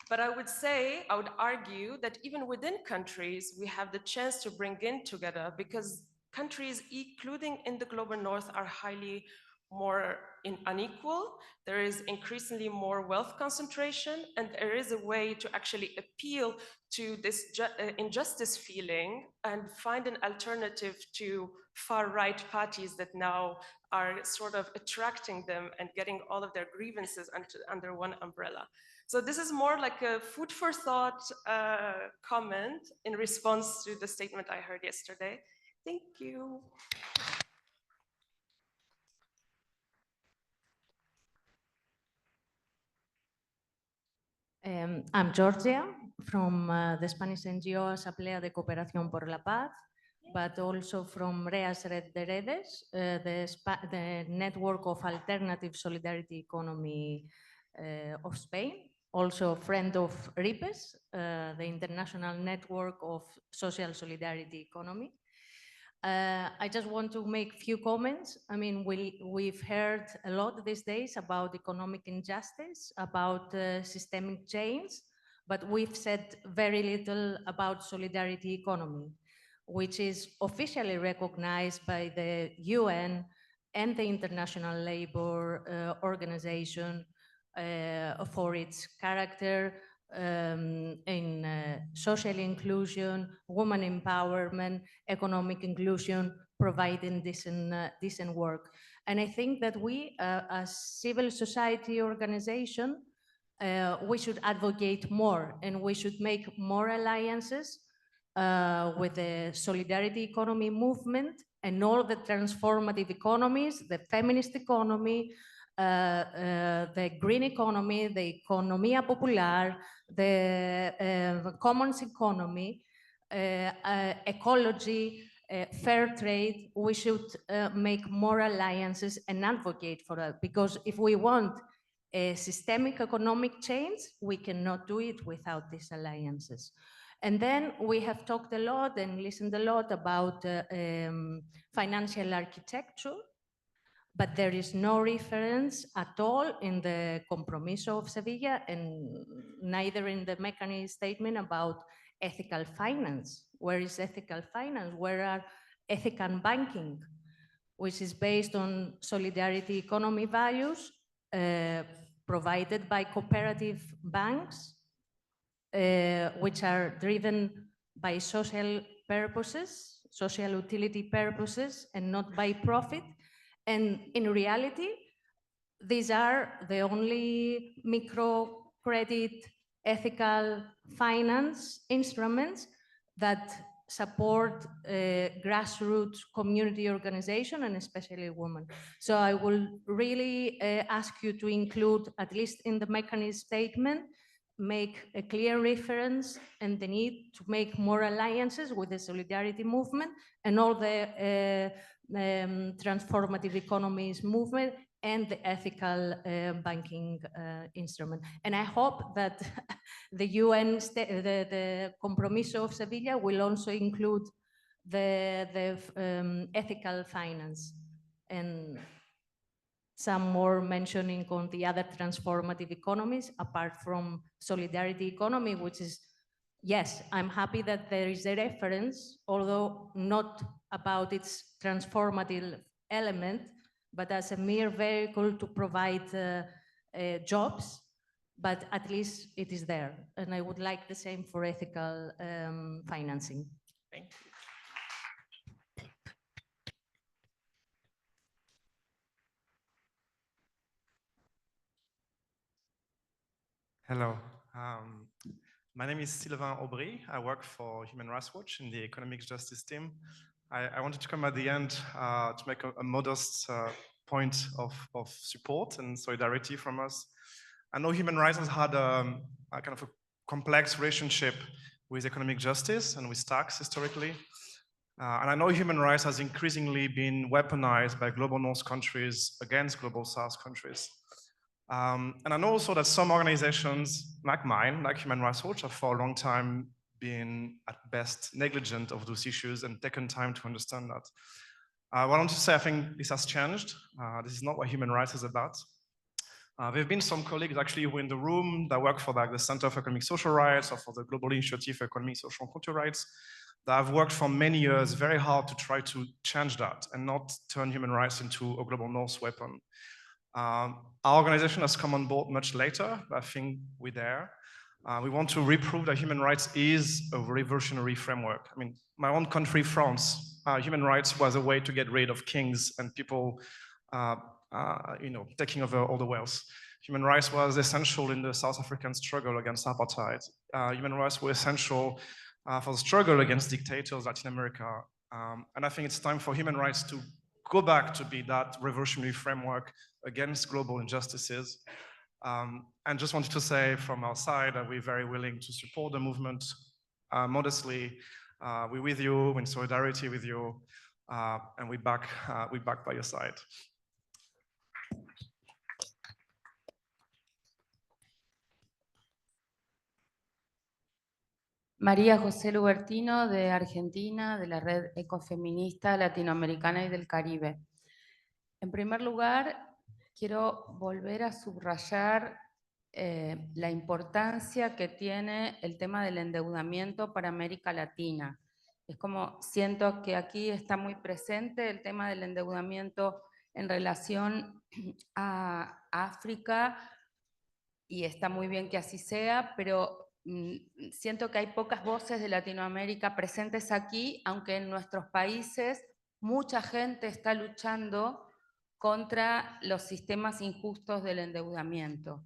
[SPEAKER 9] But I would argue that even within countries, we have the chance to bring in together because countries, including in the global north, are highly more unequal. There is increasingly more wealth concentration, and there is a way to actually appeal to this injustice feeling and find an alternative to far-right parties that now are sort of attracting them and getting all of their grievances under one umbrella. So this is more like a food for thought comment in response to the statement I heard yesterday. Thank you.
[SPEAKER 23] I'm Georgia.
[SPEAKER 12] from the Spanish NGO Asamblea de Cooperación por la Paz, but also from Reas Red de Redes, the network of alternative solidarity economy of Spain, also a friend of RIPES, the International Network of Social Solidarity Economy. I just want to make a few comments. I mean, we've heard a lot these days about economic injustice, about systemic change, but we've said very little about solidarity economy, which is officially recognized by the UN and the International Labour Organization for its character in social inclusion, women empowerment, economic inclusion, providing decent work. And I think that we, as civil society organization, we should advocate more, and we should make more alliances with the solidarity economy movement and all the transformative economies, the feminist economy, the green economy, the economía popular, the commons economy, ecology, fair trade. We should make more alliances and advocate for that, because if we want a systemic economic change, we cannot do it without these alliances. And then we have talked a lot and listened a lot about financial architecture, but there is no reference at all in the Compromiso of Sevilla and neither in the mechanism statement about ethical finance. Where is ethical finance? Where are ethical banking, which is based on solidarity economy values provided by cooperative banks, which are driven by social purposes, social utility purposes, and not by profit. And in reality, these are the only microcredit ethical finance instruments that support grassroots community organization and especially women. So I will really ask you to include, at least in the mechanism statement, make a clear reference and the need to make more alliances with the solidarity movement and all the transformative economies movement and the ethical banking instrument. And I hope that the UN, the Compromiso of Sevilla will also include the ethical finance and some more mentioning on the other transformative economies apart from solidarity economy, which is, yes, I'm happy that there is a reference, although not about its transformative element, but as a mere vehicle to provide jobs, but at least it is there. And I would like the same for ethical financing.
[SPEAKER 2] Thank you.
[SPEAKER 10] Hello, my name is Sylvain Aubry. I work for Human Rights Watch in the Economic Justice team. I wanted to come at the end to make a modest point of support and solidarity from us. I know human rights has had a kind of a complex relationship with economic justice and with tax historically. And I know human rights has increasingly been weaponized by global North countries against global South countries. And I know also that some organizations like mine, like Human Rights Watch, have for a long time been at best negligent of those issues and taken time to understand that. What I want to say, I think this has changed. This is not what human rights is about. There have been some colleagues actually who are in the room that work for like the Center for Economic Social Rights or for the Global Initiative for Economic, Social and Cultural Rights that have worked for many years very hard to try to change that and not turn human rights into a global North weapon. Our organization has come on board much later, but I think we're there. We want to reprove that human rights is a revolutionary framework. I mean, my own country, France, human rights was a way to get rid of kings and people, taking over all the wealth. Human rights was essential in the South African struggle against apartheid. Human rights were essential for the struggle against dictators in Latin America. And I think it's time for human rights to go back to be that revolutionary framework against global injustices. And just wanted to say from our side that we're very willing to support the movement modestly. We're with you, in solidarity with you, and we're back by your side.
[SPEAKER 11] María José Lubertino, de Argentina, de la Red Ecofeminista Latinoamericana y del Caribe. En primer lugar, quiero volver a subrayar la importancia que tiene el tema del endeudamiento para América Latina. Es como siento que aquí está muy presente el tema del endeudamiento en relación a África, y está muy bien que así sea, pero siento que hay pocas voces de Latinoamérica presentes aquí, aunque en nuestros países mucha gente está luchando contra los sistemas injustos del endeudamiento.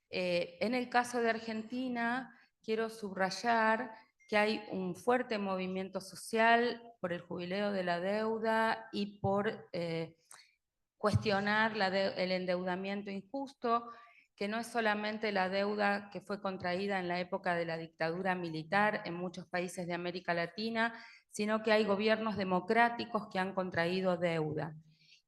[SPEAKER 11] En el caso de Argentina, quiero subrayar que hay un fuerte movimiento social por el jubileo de la deuda y por cuestionar el endeudamiento injusto, que no es solamente la deuda que fue contraída en la época de la dictadura militar en muchos países de América Latina, sino que hay gobiernos democráticos que han contraído deuda.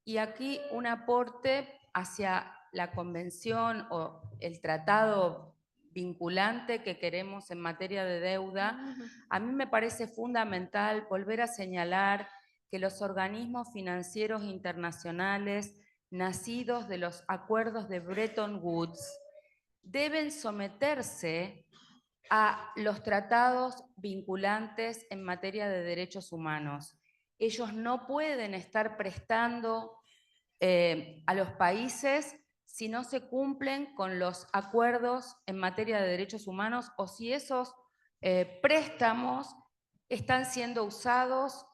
[SPEAKER 11] Y aquí un aporte hacia la convención o el tratado vinculante que queremos en materia de deuda. A mí me parece fundamental volver a señalar que los organismos financieros internacionales nacidos de los acuerdos de Bretton Woods deben someterse a los tratados vinculantes en materia de derechos humanos. Ellos no pueden estar prestando a los países si no se cumplen con los acuerdos en materia de derechos humanos o si esos préstamos están siendo usados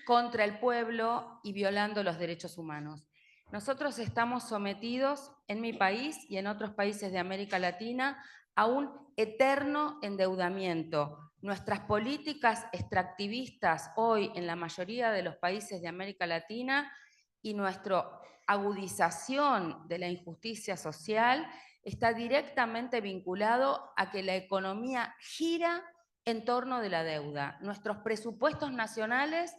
[SPEAKER 11] contra el pueblo y violando los derechos humanos. Nosotros estamos sometidos en mi país y en otros países de América Latina a un eterno endeudamiento. Nuestras políticas extractivistas hoy en la mayoría de los países de América Latina y nuestra agudización de la injusticia social está directamente vinculado a que la economía gira en torno de la deuda. Nuestros presupuestos nacionales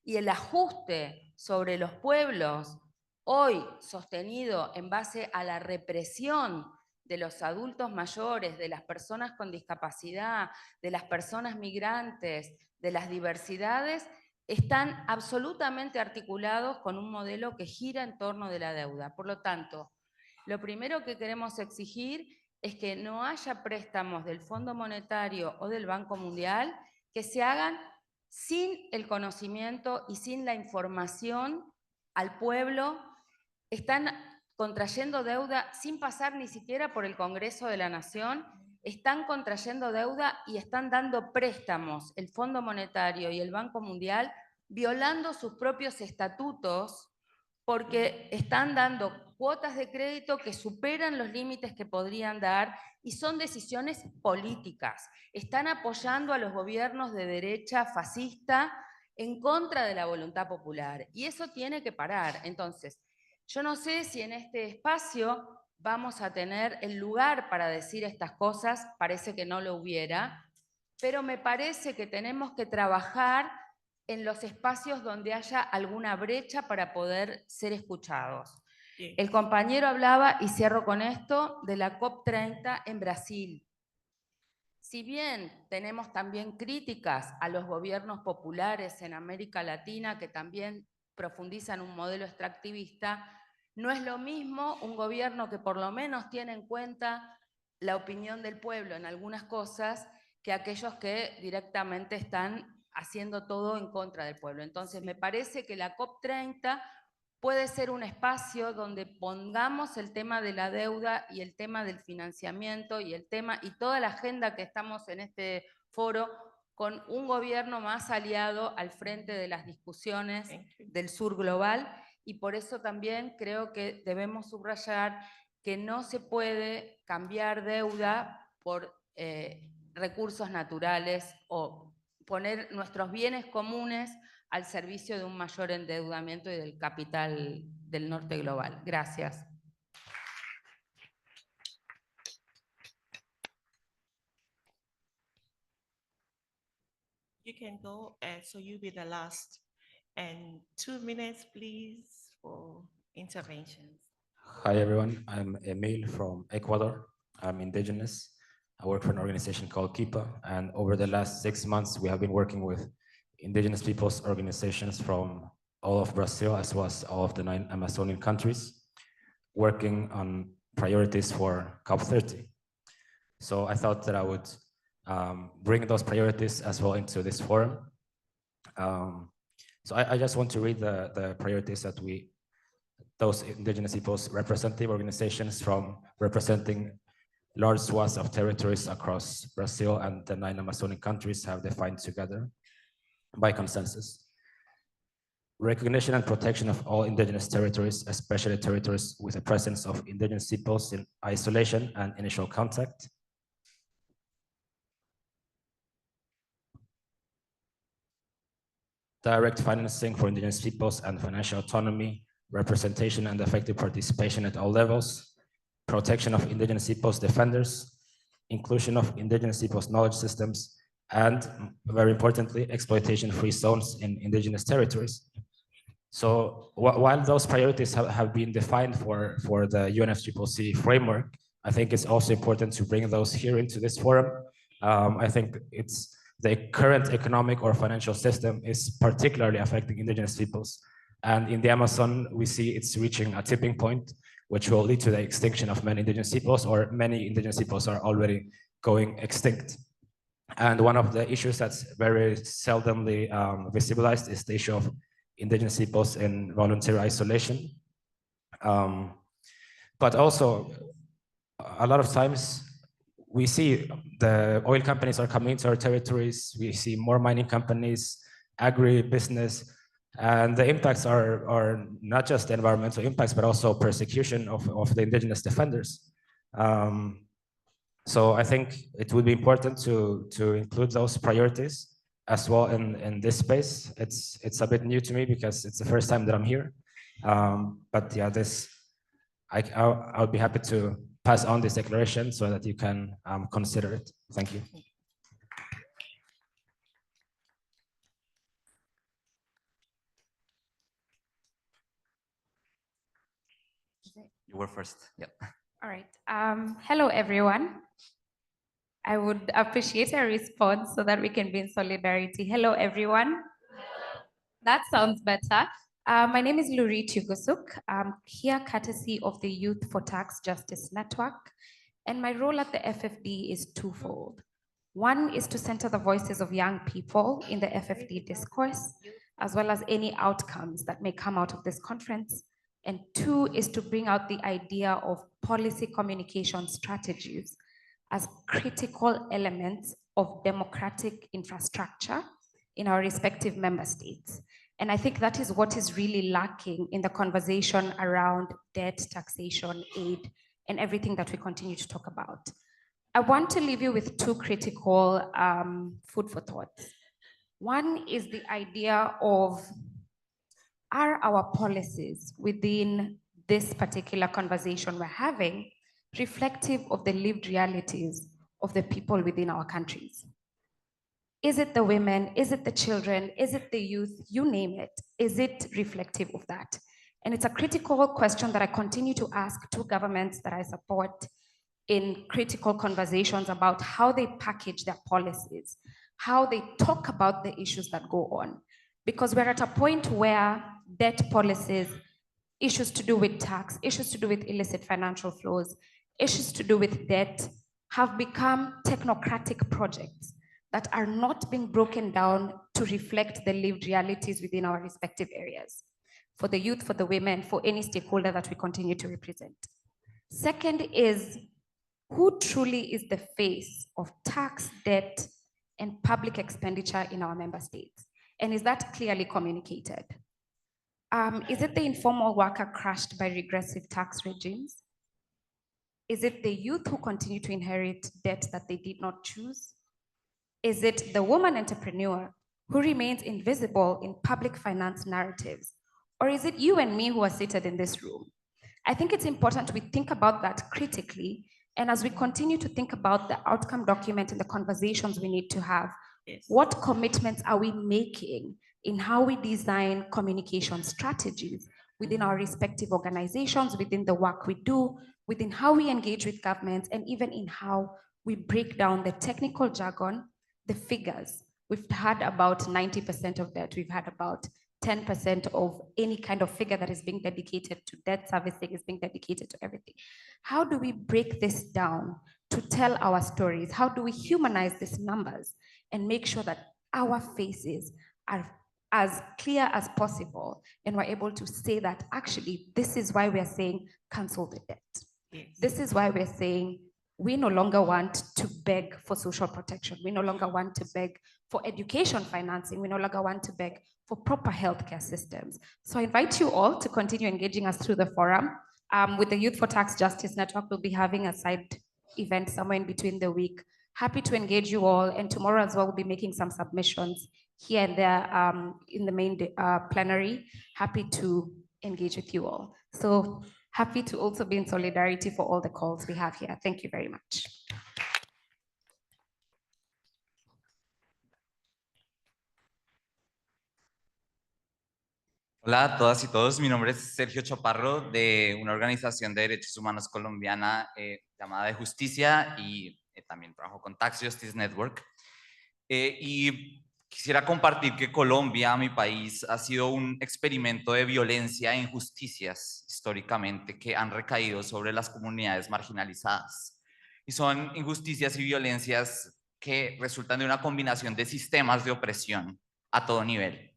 [SPEAKER 11] y el ajuste sobre los pueblos, hoy sostenido en base a la represión de los adultos mayores, de las personas con discapacidad, de las personas migrantes, de las diversidades, están absolutamente articulados con un modelo que gira en torno de la deuda. Por lo tanto, lo primero que queremos exigir es que no haya préstamos del Fondo Monetario o del Banco Mundial que se hagan sin el conocimiento y sin la información al pueblo. Están contrayendo deuda sin pasar ni siquiera por el Congreso de la Nación, están contrayendo deuda y están dando préstamos, el Fondo Monetario y el Banco Mundial, violando sus propios estatutos, porque están dando cuotas de crédito que superan los límites que podrían dar y son decisiones políticas. Están apoyando a los gobiernos de derecha fascista en contra de la voluntad popular. Y eso tiene que parar. Entonces, yo no sé si en este espacio vamos a tener el lugar para decir estas cosas, parece que no lo hubiera, pero me parece que tenemos que trabajar en los espacios donde haya alguna brecha para poder ser escuchados. El compañero hablaba, y cierro con esto, de la COP30 en Brasil. Si bien tenemos también críticas a los gobiernos populares en América Latina que también profundizan un modelo extractivista, no es lo mismo un gobierno que por lo menos tiene en cuenta la opinión del pueblo en algunas cosas que aquellos que directamente están haciendo todo en contra del pueblo. Entonces, me parece que la COP30 puede ser un espacio donde pongamos el tema de la deuda y el tema del financiamiento y el tema y toda la agenda que estamos en este foro con un gobierno más aliado al frente de las discusiones del sur global, y por eso también creo que debemos subrayar que no se puede cambiar deuda por recursos naturales o poner nuestros bienes comunes al servicio de un mayor endeudamiento y del capital del norte global. Gracias.
[SPEAKER 2] You can go, so you'll be the last. And 2 minutes, please, for interventions.
[SPEAKER 4] Hi, everyone. I'm Emil from Ecuador. I'm indigenous. I work for an organization called KIPA, and over the last 6 months, we have been working with indigenous peoples organizations from all of Brazil, as well as all of the 9 Amazonian countries, working on priorities for COP30. So I thought that I would bring those priorities as well into this forum. So I just want to read the priorities that those indigenous peoples representative organizations from representing large swaths of territories across Brazil and the 9 Amazonian countries have defined together by consensus. Recognition and protection of all indigenous territories, especially territories with the presence of indigenous peoples in isolation and initial contact. Direct financing for indigenous peoples and financial autonomy, representation and effective participation at all levels, protection of indigenous peoples defenders, inclusion of indigenous peoples knowledge systems, and very importantly, exploitation-free zones in indigenous territories. So while those priorities have been defined for the UNFCCC framework, I think it's also important to bring those here into this forum. I think it's the current economic or financial system is particularly affecting indigenous peoples. And in the Amazon, we see it's reaching a tipping point, which will lead to the extinction of many indigenous peoples, or many indigenous peoples are already going extinct. And one of the issues that's very seldomly visibilized is the issue of indigenous peoples in voluntary isolation. But also, a lot of times, we see the oil companies are coming into our territories, we see more mining companies, agribusiness, and the impacts are not just environmental impacts, but also persecution of the indigenous defenders. So I think it would be important to include those priorities as well in this space. It's a bit new to me because it's the first time that I'm here. But yeah, I'll be happy to pass on this declaration so that you can consider it. Thank you.
[SPEAKER 15] You were first. Yep.
[SPEAKER 23] All right. Hello, everyone. I would appreciate a response so that we can be in solidarity. Hello, everyone. That sounds better. My name is Lurit Yugosuk. I'm here courtesy of the Youth for Tax Justice Network, and my role at the FFD is twofold. One is to center the voices of young people in the FFD discourse, as well as any outcomes that may come out of this conference. And two is to bring out the idea of policy communication strategies as critical elements of democratic infrastructure in our respective member states. And I think that is what is really lacking in the conversation around debt, taxation, aid, and everything that we continue to talk about. I want to leave you with two critical food for thought. One is the idea of, are our policies within this particular conversation we're having reflective of the lived realities of the people within our countries? Is it the women? Is it the children? Is it the youth? You name it. Is it reflective of that? And it's a critical question that I continue to ask to governments that I support in critical conversations about how they package their policies, how they talk about the issues that go on. Because we're at a point where debt policies, issues to do with tax, issues to do with illicit financial flows, issues to do with debt have become technocratic projects that are not being broken down to reflect the lived realities within our respective areas, for the youth, for the women, for any stakeholder that we continue to represent. Second is, who truly is the face of tax, debt, and public expenditure in our member states? And is that clearly communicated? Is it the informal worker crushed by regressive tax regimes? Is it the youth who continue to inherit debt that they did not choose? Is it the woman entrepreneur who remains invisible in public finance narratives? Or is it you and me who are seated in this room? I think it's important we think about that critically. And as we continue to think about the outcome document and the conversations we need to have, What commitments are we making in how we design communication strategies within our respective organizations, within the work we do, within how we engage with governments, and even in how we break down the technical jargon, the figures. We've had about 90% of that. We've had about 10% of any kind of figure that is being dedicated to debt servicing is being dedicated to everything. How do we break this down to tell our stories? How do we humanize these numbers and make sure that our faces are as clear as possible and we're able to say that actually this is why we are saying cancel the debt. This is why we're saying we no longer want to beg for social protection. We no longer want to beg for education financing. We no longer want to beg for proper healthcare systems. So I invite you all to continue engaging us through the forum. With the Youth for Tax Justice Network, we'll be having a side event somewhere in between the week. Happy to engage you all. And tomorrow as well, we'll be making some submissions here and there in the main plenary. Happy to engage with you all. So happy to also be in solidarity for all the calls we have here. Thank you very much.
[SPEAKER 15] Hola a todas y todos, mi nombre es Sergio Chaparro de una organización de derechos humanos colombiana llamada De Justicia y también trabajo con Tax Justice Network. Y quisiera compartir que Colombia, mi país, ha sido un experimento de violencia e injusticias históricamente que han recaído sobre las comunidades marginalizadas. Y son injusticias y violencias que resultan de una combinación de sistemas de opresión a todo nivel.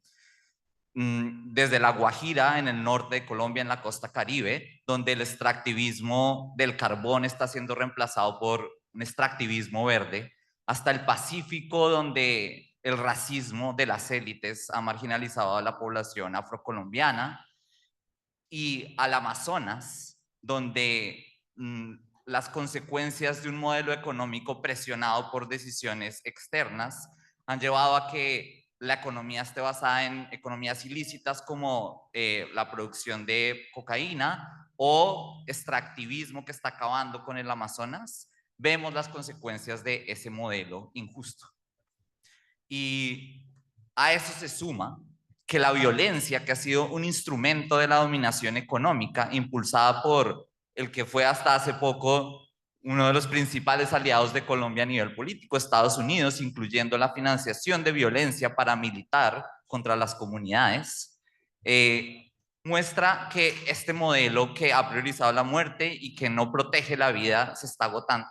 [SPEAKER 15] Desde La Guajira, en el norte de Colombia, en la costa Caribe, donde el extractivismo del carbón está siendo reemplazado por un extractivismo verde, hasta el Pacífico, donde el racismo de las élites ha marginalizado a la población afrocolombiana, y al Amazonas, donde las consecuencias de un modelo económico presionado por decisiones externas han llevado a que la economía esté basada en economías ilícitas como la producción de cocaína o extractivismo que está acabando con el Amazonas. Vemos las consecuencias de ese modelo injusto. Y a eso se suma que la violencia, que ha sido un instrumento de la dominación económica impulsada por el que fue hasta hace poco uno de los principales aliados de Colombia a nivel político, Estados Unidos, incluyendo la financiación de violencia paramilitar contra las comunidades, muestra que este modelo que ha priorizado la muerte y que no protege la vida se está agotando.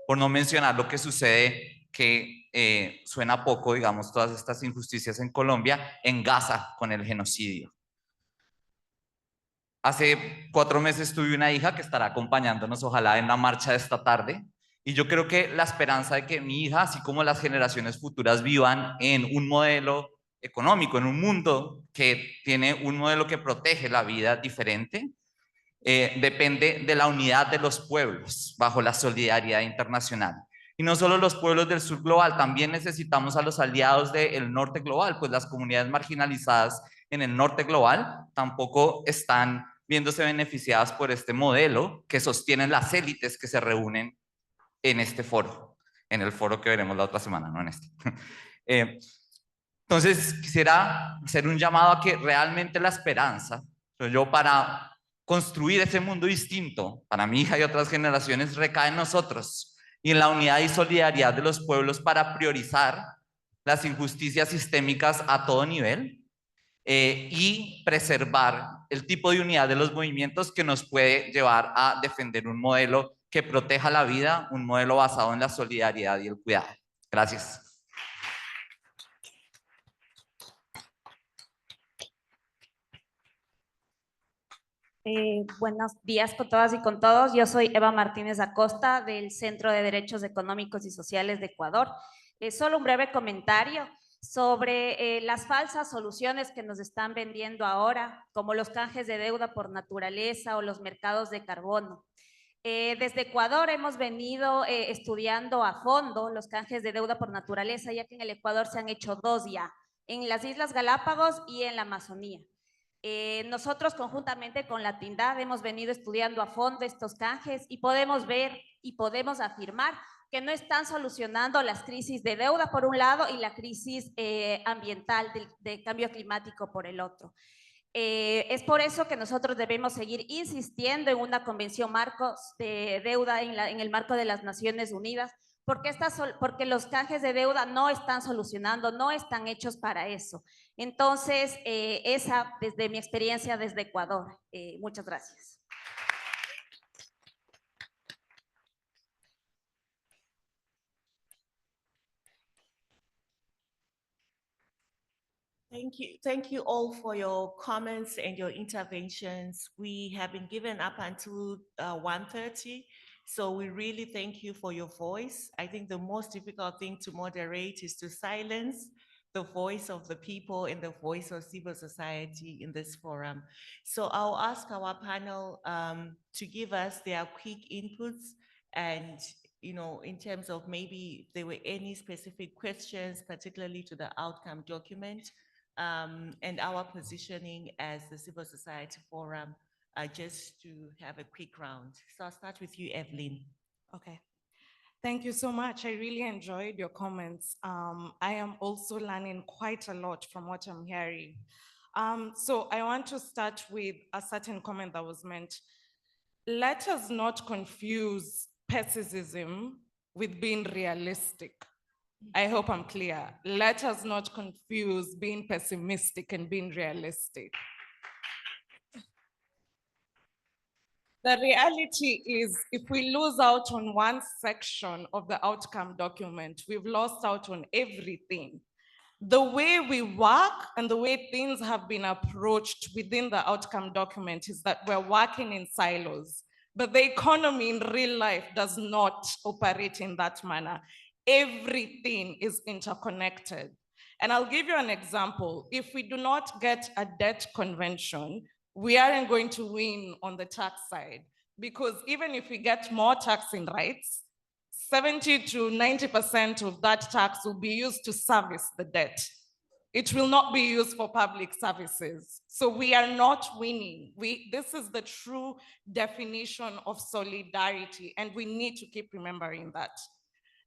[SPEAKER 15] Por no mencionar lo que sucede, que suena poco, digamos, todas estas injusticias en Colombia, en Gaza con el genocidio. Hace 4 meses tuve una hija que estará acompañándonos, ojalá, en la marcha de esta tarde. Y yo creo que la esperanza de que mi hija, así como las generaciones futuras, vivan en un modelo económico, en un mundo que tiene un modelo que protege la vida diferente, depende de la unidad de los pueblos bajo la solidaridad internacional. Y no solo los pueblos del sur global, también necesitamos a los aliados del norte global, pues las comunidades marginalizadas en el norte global tampoco están viéndose beneficiadas por este modelo que sostienen las élites que se reúnen en este foro, en el foro que veremos la otra semana, no en este. Entonces quisiera hacer un llamado a que realmente la esperanza, yo para construir ese mundo distinto para mi hija y otras generaciones recae en nosotros y en la unidad y solidaridad de los pueblos para priorizar las injusticias sistémicas a todo nivel y preservar el tipo de unidad de los movimientos que nos puede llevar a defender un modelo que proteja la vida, un modelo basado en la solidaridad y el cuidado. Gracias.
[SPEAKER 3] Buenos días con todas y con todos. Yo soy Eva Martínez Acosta del Centro de Derechos Económicos y Sociales de Ecuador. Solo un breve comentario sobre las falsas soluciones que nos están vendiendo ahora, como los canjes de deuda por naturaleza o los mercados de carbono. Desde Ecuador hemos venido estudiando a fondo los canjes de deuda por naturaleza, ya que en el Ecuador se han hecho 2 ya, en las Islas Galápagos y en la Amazonía. Nosotros conjuntamente con la TINDAD hemos venido estudiando a fondo estos canjes y podemos ver y podemos afirmar que no están solucionando las crisis de deuda por un lado y la crisis ambiental de cambio climático por el otro. Es por eso que nosotros debemos seguir insistiendo en una convención marcos de deuda en el marco de las Naciones Unidas, porque los canjes de deuda no están solucionando, no están hechos para eso. Entonces, esa desde mi experiencia desde Ecuador. Muchas gracias.
[SPEAKER 2] Thank you all for your comments and your interventions. We have been given up until 1:30, so we really thank you for your voice. I think the most difficult thing to moderate is to silence the voice of the people and the voice of civil society in this forum. So I'll ask our panel to give us their quick inputs and in terms of maybe if there were any specific questions, particularly to the outcome document, and our positioning as the Civil Society Forum, just to have a quick round. So I'll start with you, Evelyn.
[SPEAKER 1] Okay. Thank you so much. I really enjoyed your comments. I am also learning quite a lot from what I'm hearing. So I want to start with a certain comment that was meant. Let us not confuse pessimism with being realistic. I hope I'm clear. Let us not confuse being pessimistic and being realistic. The reality is, if we lose out on one section of the outcome document, we've lost out on everything. The way we work and the way things have been approached within the outcome document is that we're working in silos. But the economy in real life does not operate in that manner. Everything is interconnected. And I'll give you an example. If we do not get a debt convention, we aren't going to win on the tax side, because even if we get more taxing rights, 70 to 90% of that tax will be used to service the debt. It will not be used for public services. So we are not winning. This is the true definition of solidarity, and we need to keep remembering that.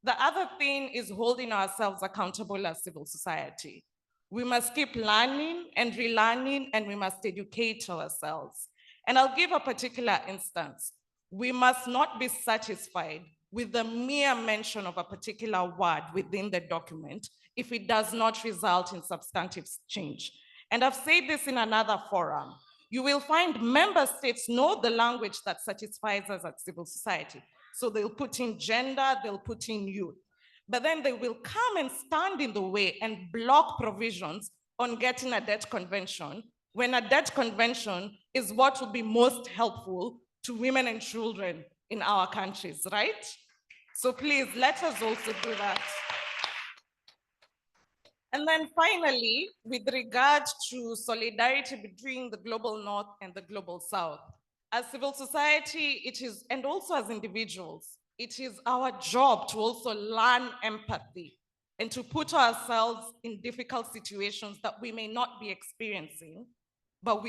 [SPEAKER 1] The other thing is holding ourselves accountable as civil society. We must keep learning and relearning, and we must educate ourselves. And I'll give a particular instance. We must not be satisfied with the mere mention of a particular word within the document if it does not result in substantive change. And I've said this in another forum. You will find member states know the language that satisfies us as civil society. So they'll put in gender, they'll put in youth. But then they will come and stand in the way and block provisions on getting a debt convention, when a debt convention is what will be most helpful to women and children in our countries, right? So please, let us also do that. And then finally, with regard to solidarity between the global North and the global South, as civil society, it is, and also as individuals, it is our job to also learn empathy and to put ourselves in difficult situations that we may not be experiencing, but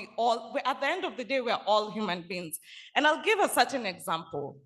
[SPEAKER 1] at the end of the day, we're all human beings. And I'll give a certain example.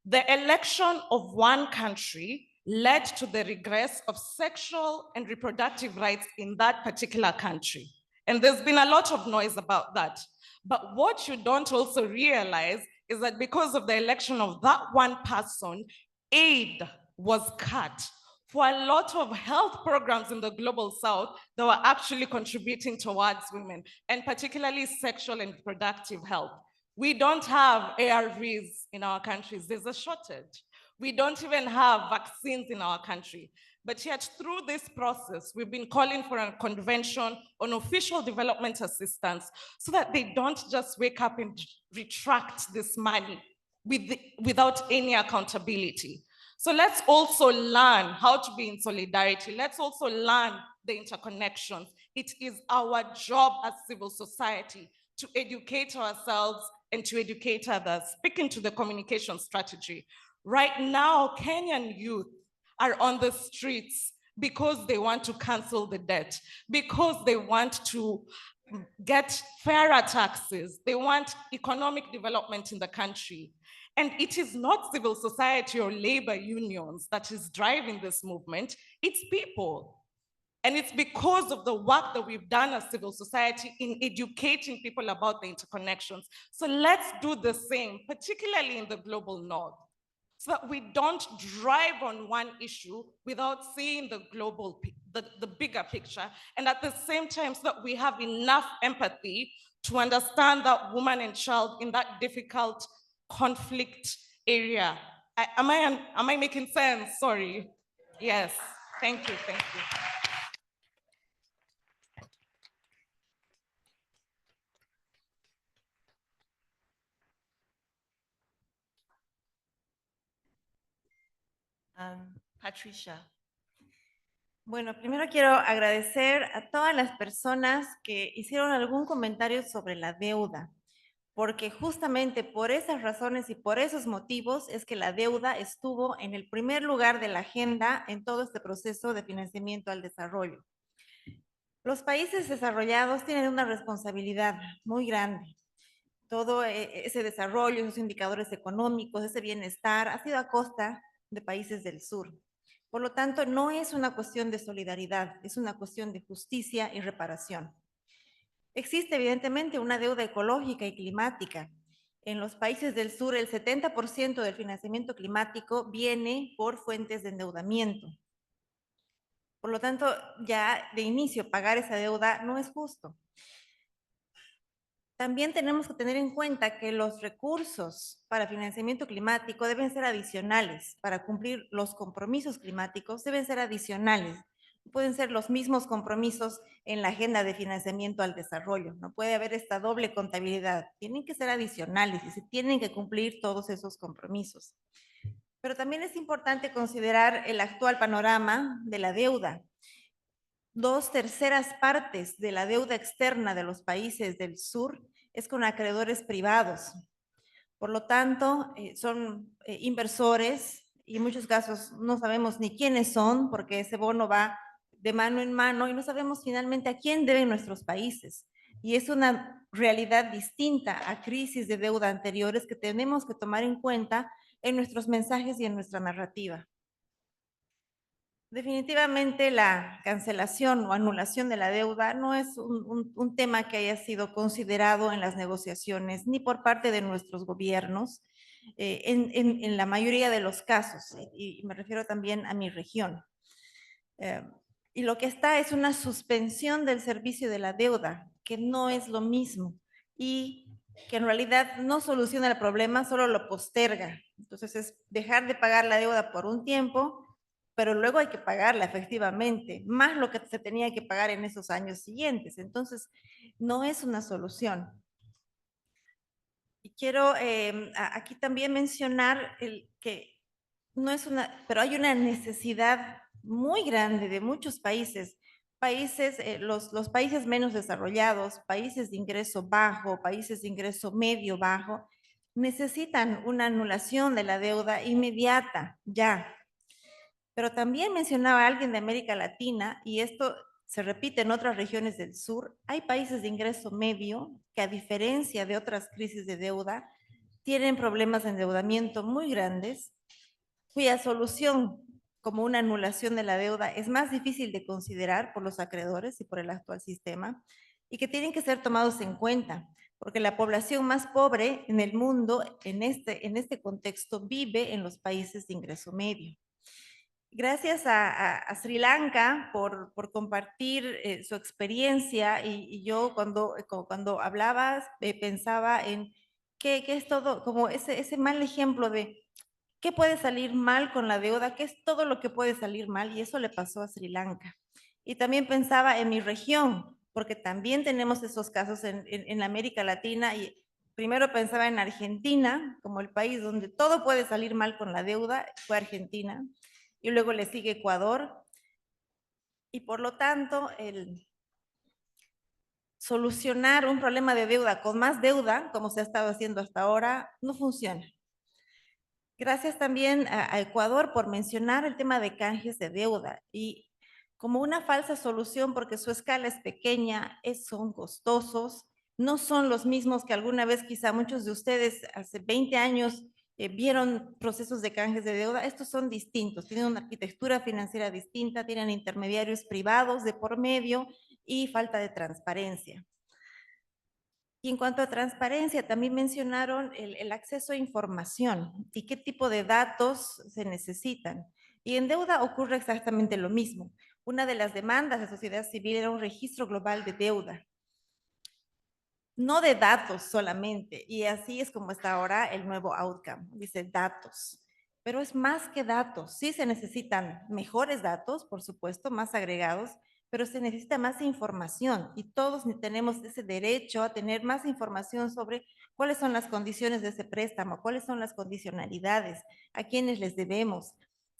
[SPEAKER 1] The election of one country led to the regress of sexual and reproductive rights in that particular country. And there's been a lot of noise about that. But what you don't also realize is that because of the election of that one person, aid was cut for a lot of health programs in the global South that were actually contributing towards women, and particularly sexual and reproductive health. We don't have ARVs in our countries. There's a shortage. We don't even have vaccines in our country. But yet, through this process, we've been calling for a convention on official development assistance so that they don't just wake up and retract this money without any accountability. So let's also learn how to be in solidarity. Let's also learn the interconnections. It is our job as civil society to educate ourselves and to educate others. Speaking to the communication strategy, right now, Kenyan youth are on the streets because they want to cancel the debt, because they want to get fairer taxes, they want economic development in the country. And it is not civil society or labor unions that is driving this movement, it's people. And it's because of the work that we've done as civil society in educating people about the interconnections. So let's do the same, particularly in the global north, so that we don't drive on one issue without seeing the global, the bigger picture. And at the same time, so that we have enough empathy to understand that woman and child in that difficult conflict area. Am I making sense? Sorry. Yes, thank you, thank you.
[SPEAKER 2] Patricia.
[SPEAKER 5] Bueno, primero quiero agradecer a todas las personas que hicieron algún comentario sobre la deuda, porque justamente por esas razones y por esos motivos es que la deuda estuvo en el primer lugar de la agenda en todo este proceso de financiamiento al desarrollo. Los países desarrollados tienen una responsabilidad muy grande. Todo ese desarrollo, esos indicadores económicos, ese bienestar ha sido a costa de países del sur. Por lo tanto, no es una cuestión de solidaridad, es una cuestión de justicia y reparación. Existe evidentemente una deuda ecológica y climática. En los países del sur, el 70% del financiamiento climático viene por fuentes de endeudamiento. Por lo tanto, ya de inicio, pagar esa deuda no es justo. También tenemos que tener en cuenta que los recursos para financiamiento climático deben ser adicionales. Para cumplir los compromisos climáticos deben ser adicionales. Pueden ser los mismos compromisos en la agenda de financiamiento al desarrollo. No puede haber esta doble contabilidad. Tienen que ser adicionales y se tienen que cumplir todos esos compromisos. Pero también es importante considerar el actual panorama de la deuda. 2/3 partes de la deuda externa de los países del sur es con acreedores privados. Por lo tanto, son inversores y en muchos casos no sabemos ni quiénes son porque ese bono va de mano en mano y no sabemos finalmente a quién deben nuestros países. Y es una realidad distinta a crisis de deuda anteriores que tenemos que tomar en cuenta en nuestros mensajes y en nuestra narrativa. Definitivamente la cancelación o anulación de la deuda no es un tema que haya sido considerado en las negociaciones ni por parte de nuestros gobiernos en la mayoría de los casos, y me refiero también a mi región. Y lo que está es una suspensión del servicio de la deuda, que no es lo mismo y que en realidad no soluciona el problema, solo lo posterga. Entonces es dejar de pagar la deuda por un tiempo, pero luego hay que pagarla efectivamente, más lo que se tenía que pagar en esos años siguientes. Entonces, no es una solución. Y quiero aquí también mencionar que no es una, pero hay una necesidad muy grande de muchos países, los países menos desarrollados, países de ingreso bajo, países de ingreso medio bajo, necesitan una anulación de la deuda inmediata, ya. Pero también mencionaba alguien de América Latina, y esto se repite en otras regiones del sur, hay países de ingreso medio que a diferencia de otras crisis de deuda, tienen problemas de endeudamiento muy grandes, cuya solución como una anulación de la deuda es más difícil de considerar por los acreedores y por el actual sistema, y que tienen que ser tomados en cuenta, porque la población más pobre en el mundo en este contexto vive en los países de ingreso medio. Gracias a Sri Lanka por compartir su experiencia y yo cuando hablabas pensaba en qué es todo, como ese mal ejemplo de qué puede salir mal con la deuda, qué es todo lo que puede salir mal, y eso le pasó a Sri Lanka. Y también pensaba en mi región, porque también tenemos esos casos en América Latina, y primero pensaba en Argentina, como el país donde todo puede salir mal con la deuda, fue Argentina. Y luego le sigue Ecuador, y por lo tanto, el solucionar un problema de deuda con más deuda, como se ha estado haciendo hasta ahora, no funciona. Gracias también a Ecuador por mencionar el tema de canjes de deuda, y como una falsa solución porque su escala es pequeña, son costosos, no son los mismos que alguna vez quizá muchos de ustedes hace 20 años vieron procesos de canjes de deuda. Estos son distintos, tienen una arquitectura financiera distinta, tienen intermediarios privados de por medio y falta de transparencia. Y en cuanto a transparencia, también mencionaron el acceso a información y qué tipo de datos se necesitan. Y en deuda ocurre exactamente lo mismo. Una de las demandas de sociedad civil era un registro global de deuda. No de datos solamente, y así es como está ahora el nuevo outcome, dice datos. Pero es más que datos. Sí se necesitan mejores datos, por supuesto, más agregados, pero se necesita más información y todos tenemos ese derecho a tener más información sobre cuáles son las condiciones de ese préstamo, cuáles son las condicionalidades, a quiénes les debemos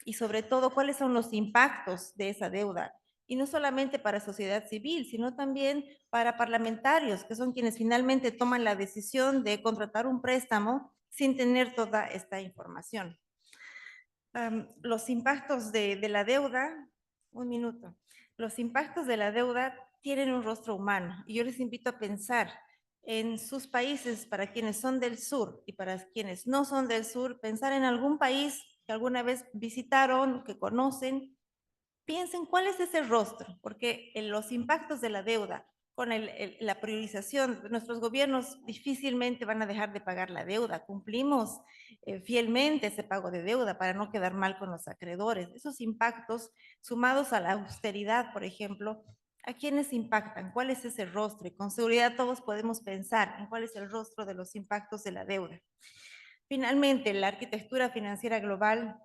[SPEAKER 5] y sobre todo cuáles son los impactos de esa deuda. Y no solamente para sociedad civil, sino también para parlamentarios, que son quienes finalmente toman la decisión de contratar un préstamo sin tener toda esta información. Los impactos de la deuda, un minuto, los impactos de la deuda tienen un rostro humano y yo les invito a pensar en sus países para quienes son del sur y para quienes no son del sur, pensar en algún país que alguna vez visitaron, que conocen. Piensen cuál es ese rostro, porque los impactos de la deuda, con la priorización, nuestros gobiernos difícilmente van a dejar de pagar la deuda. Cumplimos fielmente ese pago de deuda para no quedar mal con los acreedores. Esos impactos, sumados a la austeridad, por ejemplo, ¿a quiénes impactan? ¿Cuál es ese rostro? Y con seguridad todos podemos pensar en cuál es el rostro de los impactos de la deuda. Finalmente, la arquitectura financiera global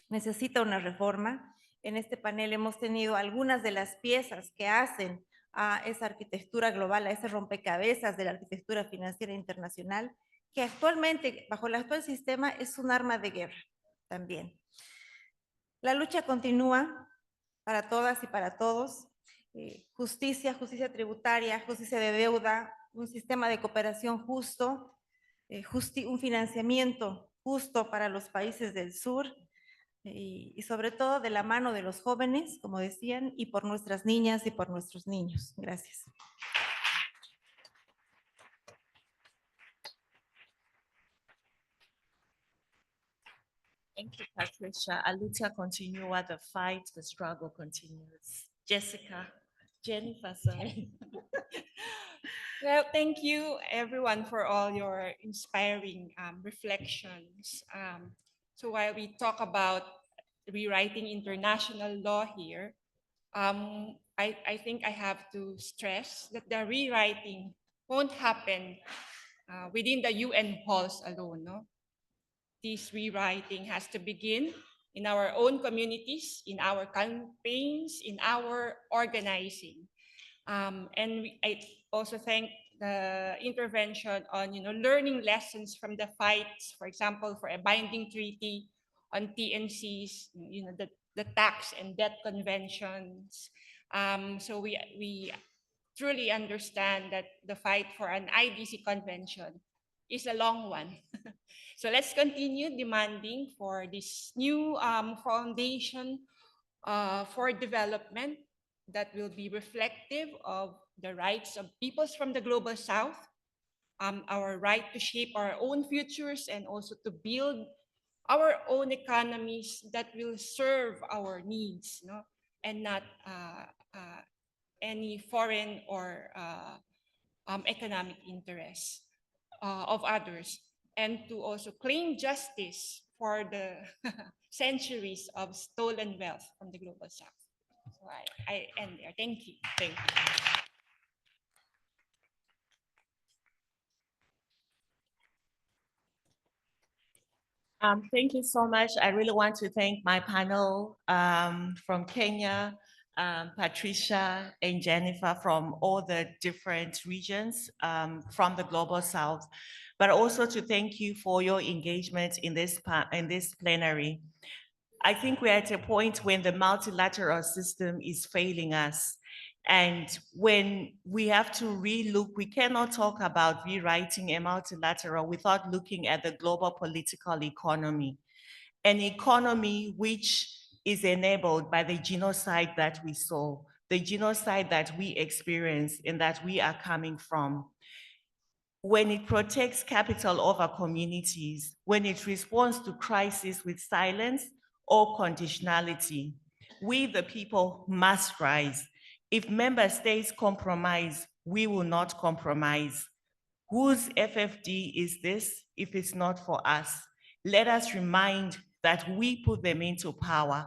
[SPEAKER 5] necesita una reforma. En este panel hemos tenido algunas de las piezas que hacen a esa arquitectura global, a ese rompecabezas de la arquitectura financiera internacional, que actualmente, bajo el actual sistema, es un arma de guerra también. La lucha continúa para todas y para todos. Justicia, justicia tributaria, justicia de deuda, un sistema de cooperación justo, un financiamiento justo para los países del sur, y sobre todo de la mano de los jóvenes, como decían, y por nuestras niñas y por nuestros niños. Gracias.
[SPEAKER 2] Thank you, Patricia. A lucha continua, the fight, the struggle continues. Jessica, Jennifer, sorry.
[SPEAKER 6] Well, thank you everyone for all your inspiring reflections. So while we talk about rewriting international law here, I think I have to stress that the rewriting won't happen within the UN halls alone. No? This rewriting has to begin in our own communities, in our campaigns, in our organizing. I also thank the intervention on learning lessons from the fights, for example, for a binding treaty on TNCs, the tax and debt conventions. So we truly understand that the fight for an IDC convention is a long one. So let's continue demanding for this new foundation for development that will be reflective of the rights of peoples from the global south, our right to shape our own futures and also to build our own economies that will serve our needs, no? And not any foreign or economic interests of others, and to also claim justice for the centuries of stolen wealth from the global south. So I end there. Thank you.
[SPEAKER 2] Thank you. Thank you so much. I really want to thank my panel from Kenya, Patricia and Jennifer from all the different regions from the Global South, but also to thank you for your engagement in this plenary. I think we're at a point when the multilateral system is failing us. And when we have to relook, we cannot talk about rewriting a multilateral without looking at the global political economy, an economy which is enabled by the genocide that we saw, the genocide that we experienced and that we are coming from. when it protects capital over communities, when it responds to crisis with silence or conditionality. We, the people, must rise. If member states compromise, we will not compromise. Whose FFD is this if it's not for us? Let us remind that we put them into power.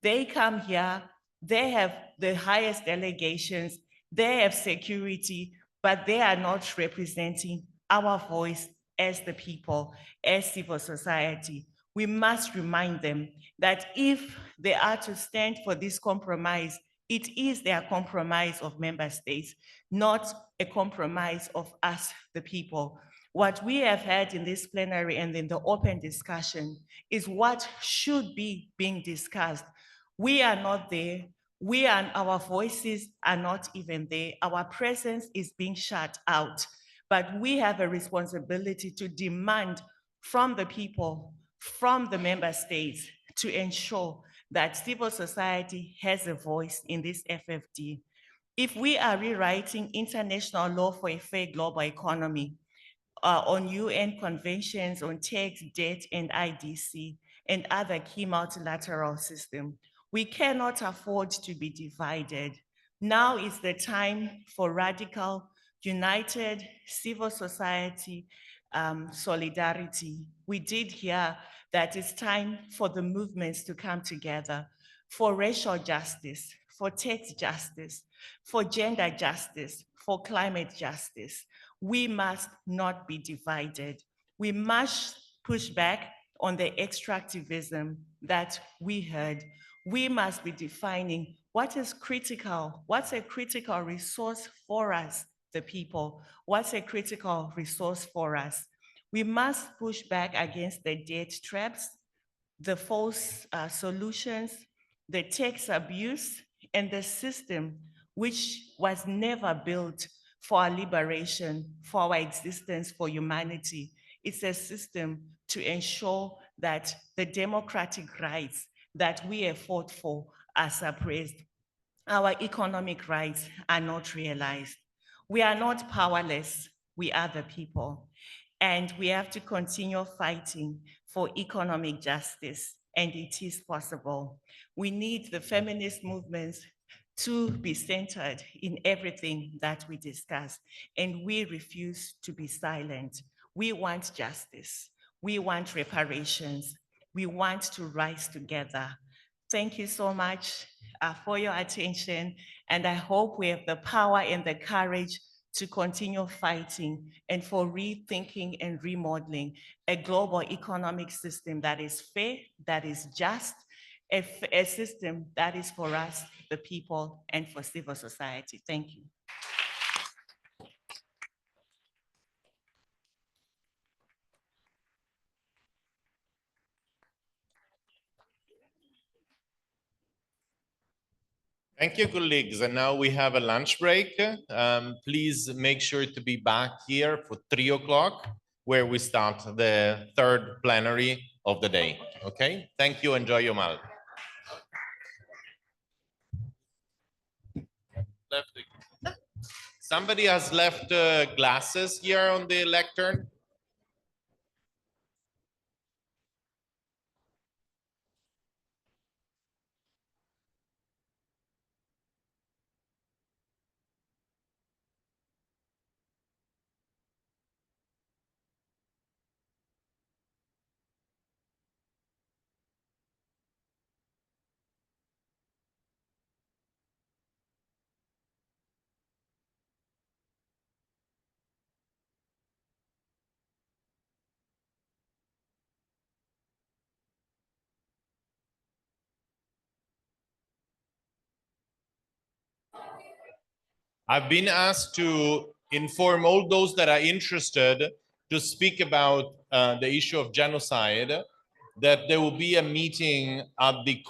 [SPEAKER 2] They come here, they have the highest delegations, they have security, but they are not representing our voice as the people, as civil society. We must remind them that if they are to stand for this compromise, it is their compromise of member states, not a compromise of us, the people. What we have had in this plenary and in the open discussion is what should be being discussed. We are not there. Our voices are not even there. Our presence is being shut out. But we have a responsibility to demand from the people, from the member states, to ensure that civil society has a voice in this FFD. If we are rewriting international law for a fair global economy, on UN conventions on tax, debt, and IDC, and other key multilateral systems, we cannot afford to be divided. Now is the time for radical, united civil society solidarity. We did hear that it's time for the movements to come together for racial justice, for tax justice, for gender justice, for climate justice. We must not be divided. We must push back on the extractivism that we heard. We must be defining what is critical, what's a critical resource for us, the people, what's a critical resource for us. We must push back against the debt traps, the false solutions, the tax abuse, and the system which was never built for our liberation, for our existence, for humanity. It's a system to ensure that the democratic rights that we have fought for are suppressed. Our economic rights are not realized. We are not powerless, we are the people. And we have to continue fighting for economic justice, and it is possible. We need the feminist movements to be centered in everything that we discuss, and we refuse to be silent. We want justice. We want reparations. We want to rise together. Thank you so much for your attention, and I hope we have the power and the courage to continue fighting and for rethinking and remodeling a global economic system that is fair, that is just, a system that is for us, the people, and for civil society. Thank you.
[SPEAKER 14] Thank you, colleagues. And now we have a lunch break. Please make sure to be back here for 3 o'clock, where we start the third plenary of the day. Okay? Thank you. Enjoy your meal. Somebody has left glasses here on the lectern. I've been asked to inform all those that are interested to speak about the issue of genocide, that there will be a meeting at the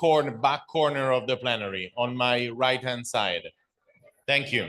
[SPEAKER 14] back corner of the plenary on my right-hand side. Thank you.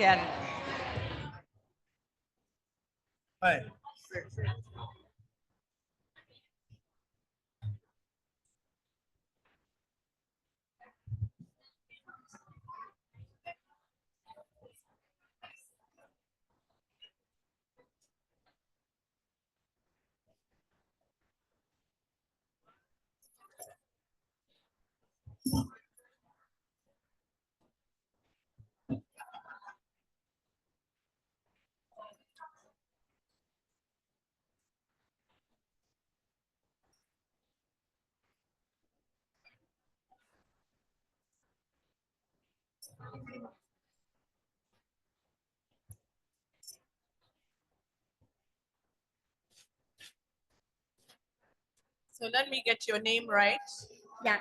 [SPEAKER 2] Can.
[SPEAKER 8] Hi.
[SPEAKER 2] So let me get your name right.
[SPEAKER 13] Yeah.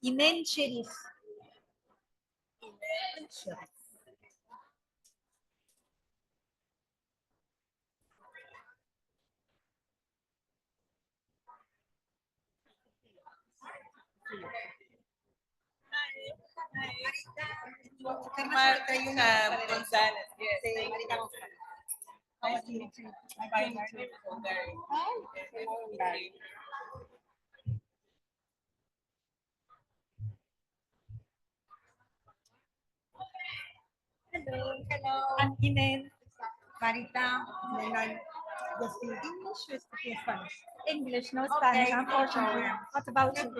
[SPEAKER 13] Imen Sherif.
[SPEAKER 2] Marita Gonzalez. Yes. Nice to meet you. My name is Bulgari.
[SPEAKER 13] Hello. I'm Imen. Marita. You speak English or speak Spanish? English, no Spanish, unfortunately. What about you?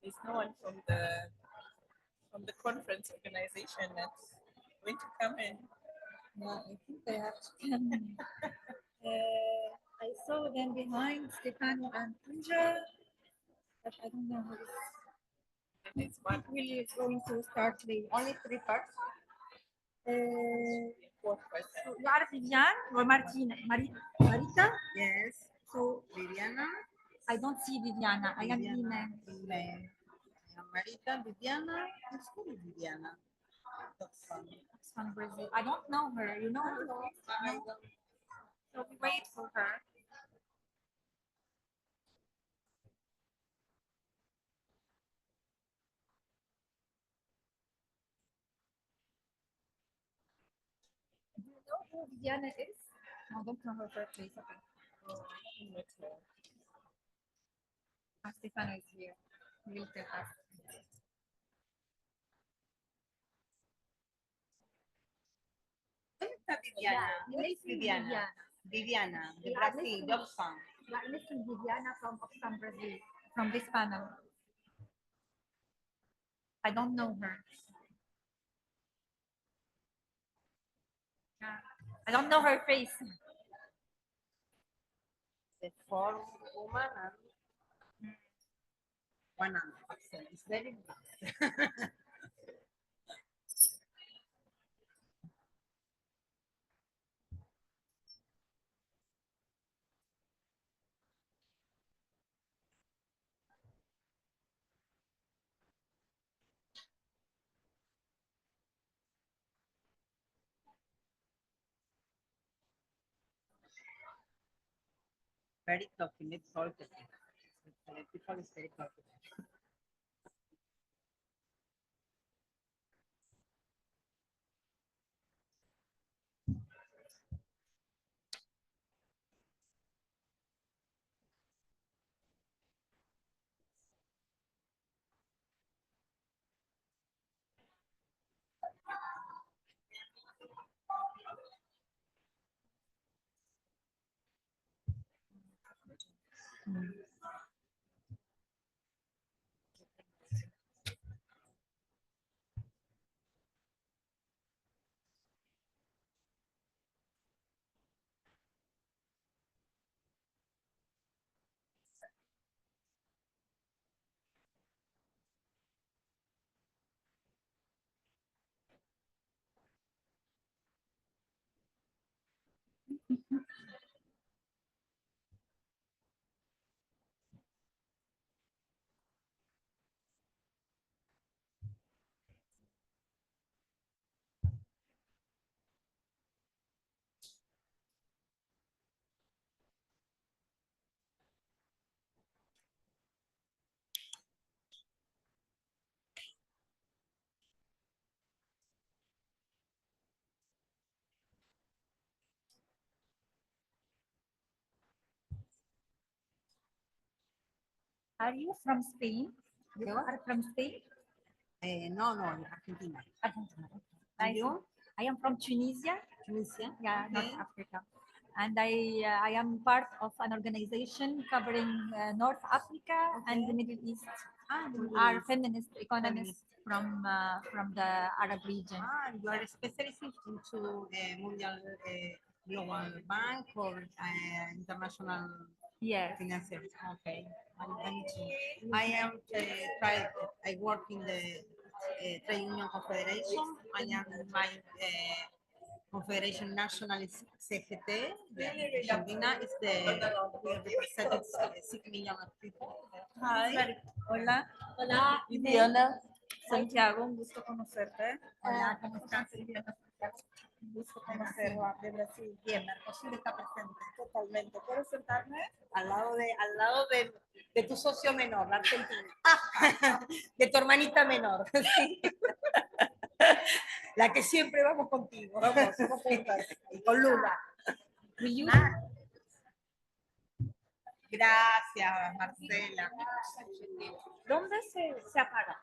[SPEAKER 2] There's no one from the conference organization that's going to come in.
[SPEAKER 13] Yeah, I think they have to come. I saw them behind Stefano and Punja, but I don't know who is really going to start the only three parts. You are Vivian or Martina? Marita? Yes. So Viviana? I don't see Viviana. I am Imen.
[SPEAKER 2] Marita, Viviana, who's who is Viviana?
[SPEAKER 13] From Brazil. I don't know her. You know her? No. So we wait for her. Do you know who Viviana is? No, I don't know her first place. Okay. Stefano is here. He will tell us.
[SPEAKER 2] ¿Dónde está Viviana? ¿Dónde es Viviana? Viviana, de Brasil, de Oxfam.
[SPEAKER 13] Yeah, I'm missing Viviana from Oxfam, Brazil, from this panel. I don't know her. Yeah, I don't know her face.
[SPEAKER 2] The Forum Woman.
[SPEAKER 16] banana. It's very nice. Very talking, it's talking. People is very talking.
[SPEAKER 13] Are you from Spain? You are from Spain?
[SPEAKER 16] No, Argentina.
[SPEAKER 13] Argentina.
[SPEAKER 16] And
[SPEAKER 13] I see.
[SPEAKER 16] you?
[SPEAKER 13] I am from Tunisia.
[SPEAKER 16] Tunisia?
[SPEAKER 13] Yeah,
[SPEAKER 16] Okay.
[SPEAKER 13] North Africa. And I am part of an organization covering North Africa and the Middle East.
[SPEAKER 16] The Middle
[SPEAKER 13] Are
[SPEAKER 16] East.
[SPEAKER 13] feminist economists from the Arab region.
[SPEAKER 16] You are a specialist into Mundial Global Bank or international
[SPEAKER 13] Yes.
[SPEAKER 16] financiers. Okay. I am I work in the Trade Union Confederation. I am my Confederation National is CGT. Argentina is the we represented 6 million of people.
[SPEAKER 13] Hi. Hola.
[SPEAKER 16] Hola.
[SPEAKER 13] Fiona. Santiago, un gusto conocerte.
[SPEAKER 16] Hola, ¿cómo estás?
[SPEAKER 13] Un gusto conocerla de Brasil.
[SPEAKER 16] Bien, Mercosur está presente.
[SPEAKER 13] Totalmente. ¿Puedo sentarme?
[SPEAKER 16] Al lado de tu socio menor, la Argentina. De tu hermanita menor. Sí. La que siempre vamos contigo. Vamos juntas. Y con Lula. Gracias, Marcela.
[SPEAKER 13] ¿Dónde se apaga?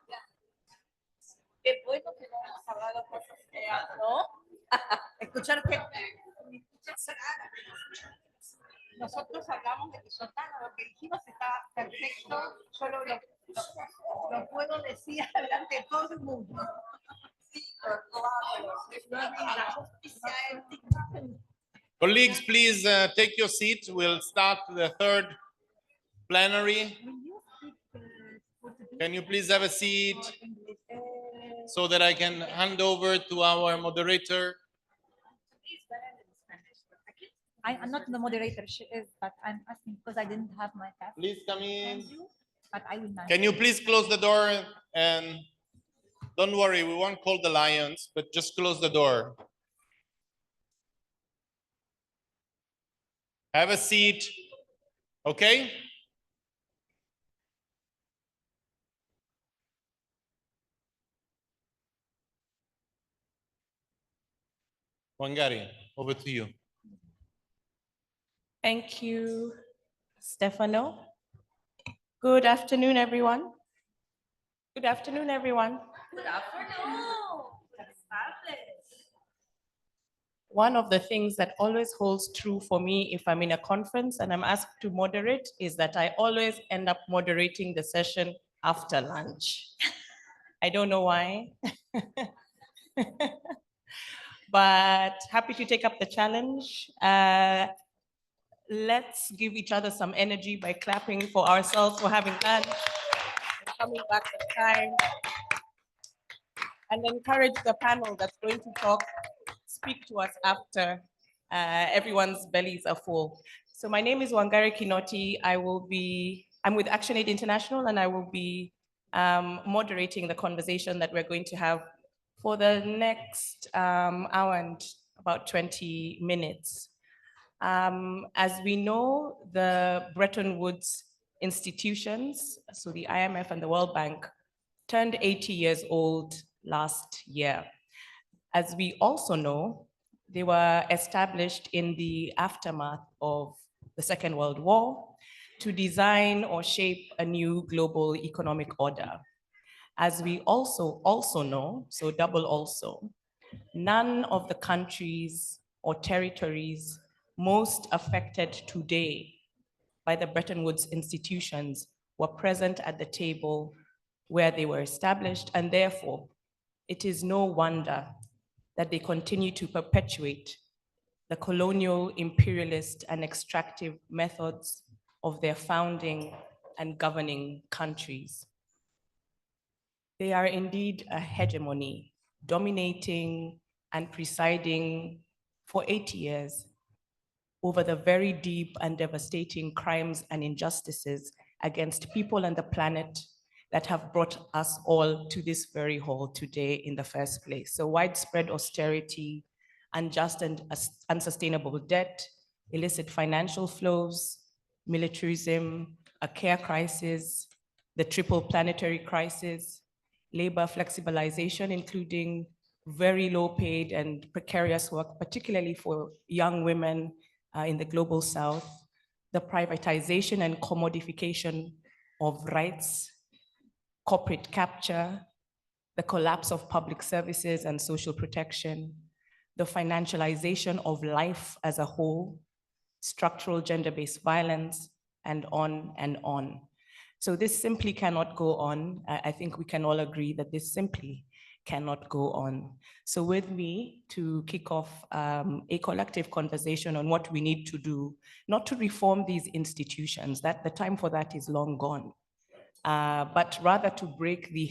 [SPEAKER 16] Qué bueno que no hemos hablado cosas feas, ¿no? Escuchar que nosotros hablamos de Quillotano, lo que dijimos está perfecto, yo lo puedo decir delante de todo el mundo. Sí, la justicia ética.
[SPEAKER 14] Colleagues, please take your seat. We'll start the third plenary. Can you please have a seat so that I can hand over to our moderator?
[SPEAKER 13] I'm not the moderator, she is, but I'm asking because I didn't have my pass.
[SPEAKER 14] Please come in.
[SPEAKER 13] But I will not.
[SPEAKER 14] Can you please close the door and don't worry, we won't call the lions, but just close the door. Have a seat, okay? Wangari, over to you.
[SPEAKER 9] Thank you, Stefano. Good afternoon, everyone. Good afternoon, everyone.
[SPEAKER 16] Good afternoon.
[SPEAKER 9] One of the things that always holds true for me if I'm in a conference and I'm asked to moderate is that I always end up moderating the session after lunch. I don't know why. But happy to take up the challenge. Let's give each other some energy by clapping for ourselves for having done.
[SPEAKER 17] coming back on time, and encourage the panel that's going to speak to us after everyone's bellies are full. So my name is Wangari Kinoti. I'm with ActionAid International, and I will be moderating the conversation that we're going to have for the next hour and about 20 minutes. As we know, the Bretton Woods institutions, so the IMF and the World Bank, turned 80 years old last year. As we also know, they were established in the aftermath of the Second World War to design or shape a new global economic order. As we also know, so double also, none of the countries or territories most affected today by the Bretton Woods institutions were present at the table where they were established, and therefore, it is no wonder that they continue to perpetuate the colonial, imperialist, and extractive methods of their founding and governing countries. They are indeed a hegemony, dominating and presiding for 80 years over the very deep and devastating crimes and injustices against people and the planet that have brought us all to this very hall today in the first place. So widespread austerity, unjust and unsustainable debt, illicit financial flows, militarism, a care crisis, the triple planetary crisis, labor flexibilization, including very low paid and precarious work, particularly for young women in the global south, the privatization and commodification of rights, corporate capture, the collapse of public services and social protection, the financialization of life as a whole, structural gender-based violence, and on and on. So this simply cannot go on. I think we can all agree that this simply cannot go on. So with me to kick off a collective conversation on what we need to do, not to reform these institutions, that the time for that is long gone, but rather to break the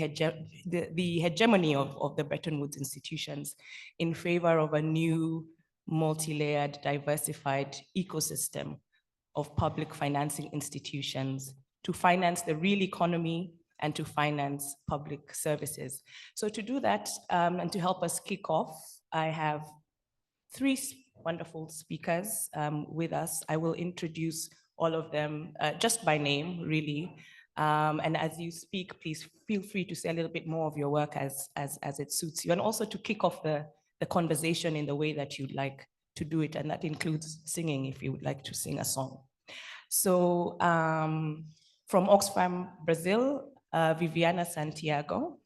[SPEAKER 17] hegemony of the Bretton Woods institutions in favor of a new, multi-layered, diversified ecosystem of public financing institutions to finance the real economy and to finance public services. So to do that and to help us kick off, I have three wonderful speakers with us. I will introduce all of them just by name, really. And as you speak, please feel free to say a little bit more of your work as it suits you, and also to kick off the conversation in the way that you'd like to do it, and that includes singing if you would like to sing a song. So from Oxfam, Brazil, Viviana Santiago.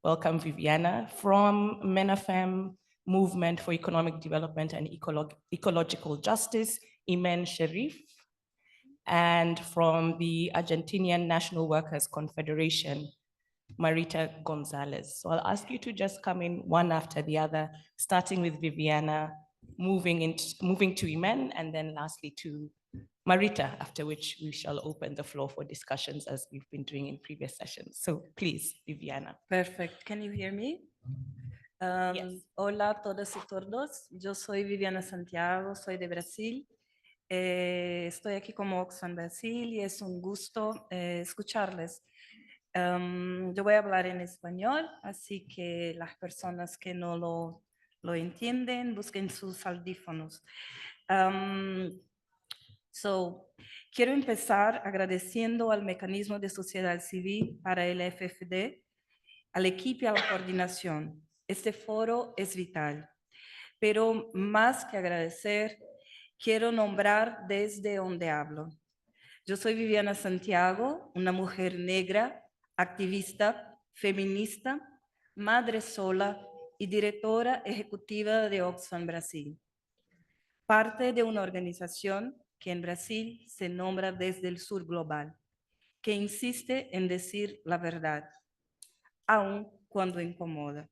[SPEAKER 17] Welcome, Viviana. From MENAFEM, Movement for Economic Development and Ecological Justice, Imen Sherif. And from the Argentinian National Workers Confederation, Marita Gonzalez. So I'll ask you to just come in one after the other, starting with Viviana, moving to Imen, and then lastly to Marita, after which we shall open the floor for discussions as we've been doing in previous sessions. So please, Viviana.
[SPEAKER 18] Perfect. Can you hear me?
[SPEAKER 17] Yes.
[SPEAKER 18] Hola a todas y todos. Yo soy Viviana Santiago, soy de Brasil. Estoy aquí como Oxfam Brasil y es un gusto escucharles. Yo voy a hablar en español, así que las personas que no lo entienden, busquen sus audífonos. Quiero empezar agradeciendo al mecanismo de sociedad civil para el FfD, al equipo y a la coordinación. Este foro es vital, pero más que agradecer, quiero nombrar desde donde hablo. Yo soy Viviana Santiago, una mujer negra, activista, feminista, madre sola y directora ejecutiva de Oxfam Brasil. Parte de una organización que en Brasil se nombra desde el sur global, que insiste en decir la verdad, aun cuando incomoda.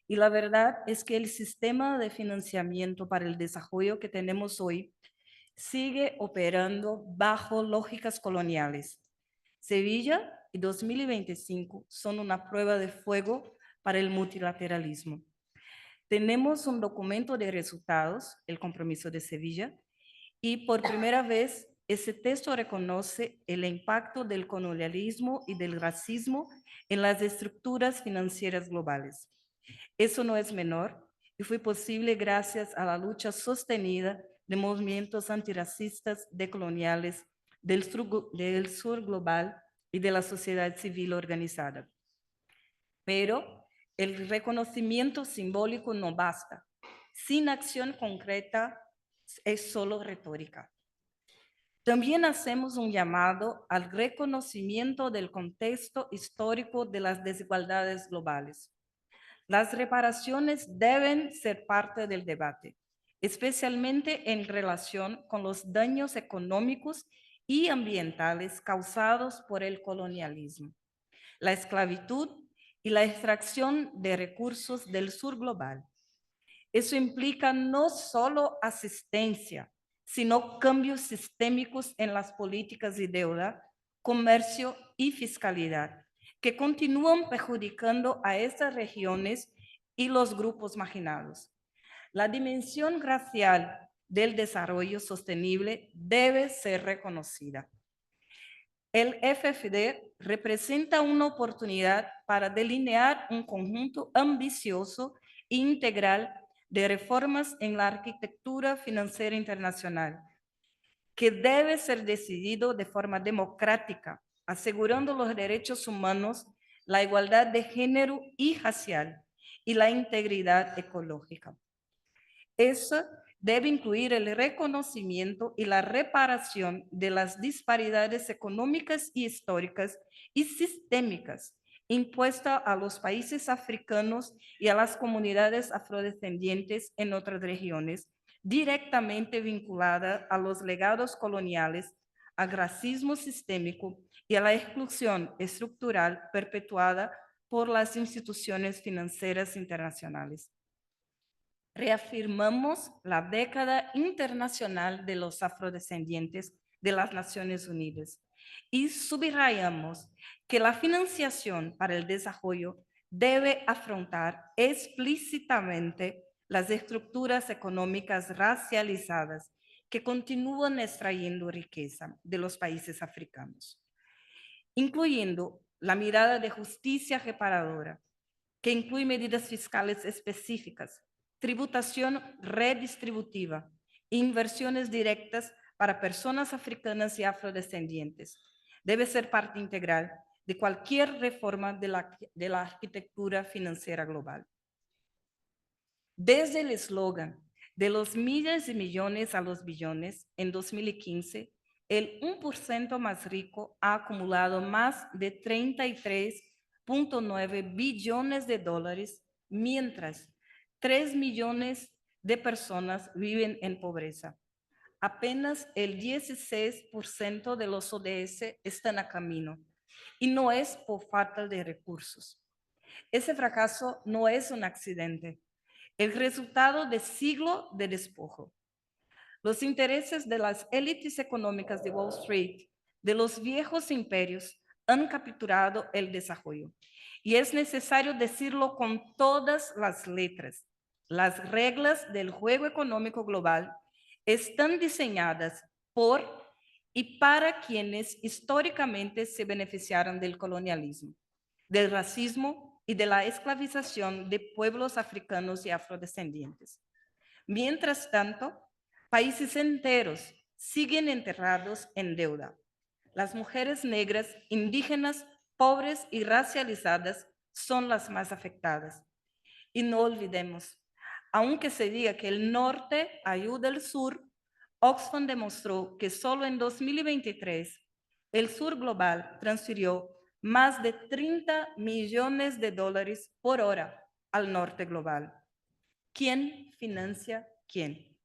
[SPEAKER 18] Y la verdad es que el sistema de financiamiento para el desarrollo que tenemos hoy sigue operando bajo lógicas coloniales, Sevilla y 2025 son una prueba de fuego para el multilateralismo. Tenemos un documento de resultados, el compromiso de Sevilla, y por primera vez ese texto reconoce el impacto del colonialismo y del racismo en las estructuras financieras globales. Eso no es menor y fue posible gracias a la lucha sostenida de movimientos antirracistas decoloniales del sur global y de la sociedad civil organizada. Pero el reconocimiento simbólico no basta. Sin acción concreta es solo retórica. También hacemos un llamado al reconocimiento del contexto histórico de las desigualdades globales. Las reparaciones deben ser parte del debate, especialmente en relación con los daños económicos y ambientales causados por el colonialismo, la esclavitud y la extracción de recursos del sur global. Eso implica no solo asistencia, sino cambios sistémicos en las políticas de deuda, comercio y fiscalidad, que continúan perjudicando a estas regiones y los grupos marginados. La dimensión racial del desarrollo sostenible debe ser reconocida. El FfD representa una oportunidad para delinear un conjunto ambicioso e integral de reformas en la arquitectura financiera internacional, que debe ser decidido de forma democrática, asegurando los derechos humanos, la igualdad de género y racial y la integridad ecológica. Eso debe incluir el reconocimiento y la reparación de las disparidades económicas y históricas y sistémicas impuestas a los países africanos y a las comunidades afrodescendientes en otras regiones, directamente vinculada a los legados coloniales, al racismo sistémico y a la exclusión estructural perpetuada por las instituciones financieras internacionales. Reafirmamos la década internacional de los afrodescendientes de las Naciones Unidas y subrayamos que la financiación para el desarrollo debe afrontar explícitamente las estructuras económicas racializadas que continúan extrayendo riqueza de los países africanos, incluyendo la mirada de justicia reparadora, que incluye medidas fiscales específicas, tributación redistributiva, inversiones directas para personas africanas y afrodescendientes. Debe ser parte integral de cualquier reforma de la arquitectura financiera global. Desde el eslogan de los miles de millones a los billones, en 2015, el 1% más rico ha acumulado más de 33,9 billones de dólares, mientras 3 millones de personas viven en pobreza. Apenas el 16% de los ODS están a camino, y no es por falta de recursos. Ese fracaso no es un accidente, el resultado de siglos de despojo. Los intereses de las élites económicas de Wall Street, de los viejos imperios, han capturado el desarrollo. Y es necesario decirlo con todas las letras. Las reglas del juego económico global están diseñadas por y para quienes históricamente se beneficiaron del colonialismo, del racismo y de la esclavización de pueblos africanos y afrodescendientes. Mientras tanto, países enteros siguen enterrados en deuda. Las mujeres negras, indígenas, pobres y racializadas son las más afectadas. Y no olvidemos, aunque se diga que el norte ayuda al sur, Oxfam demostró que solo en 2023 el sur global transfirió más de 30 millones de dólares por hora al norte global. ¿Quién financia quién?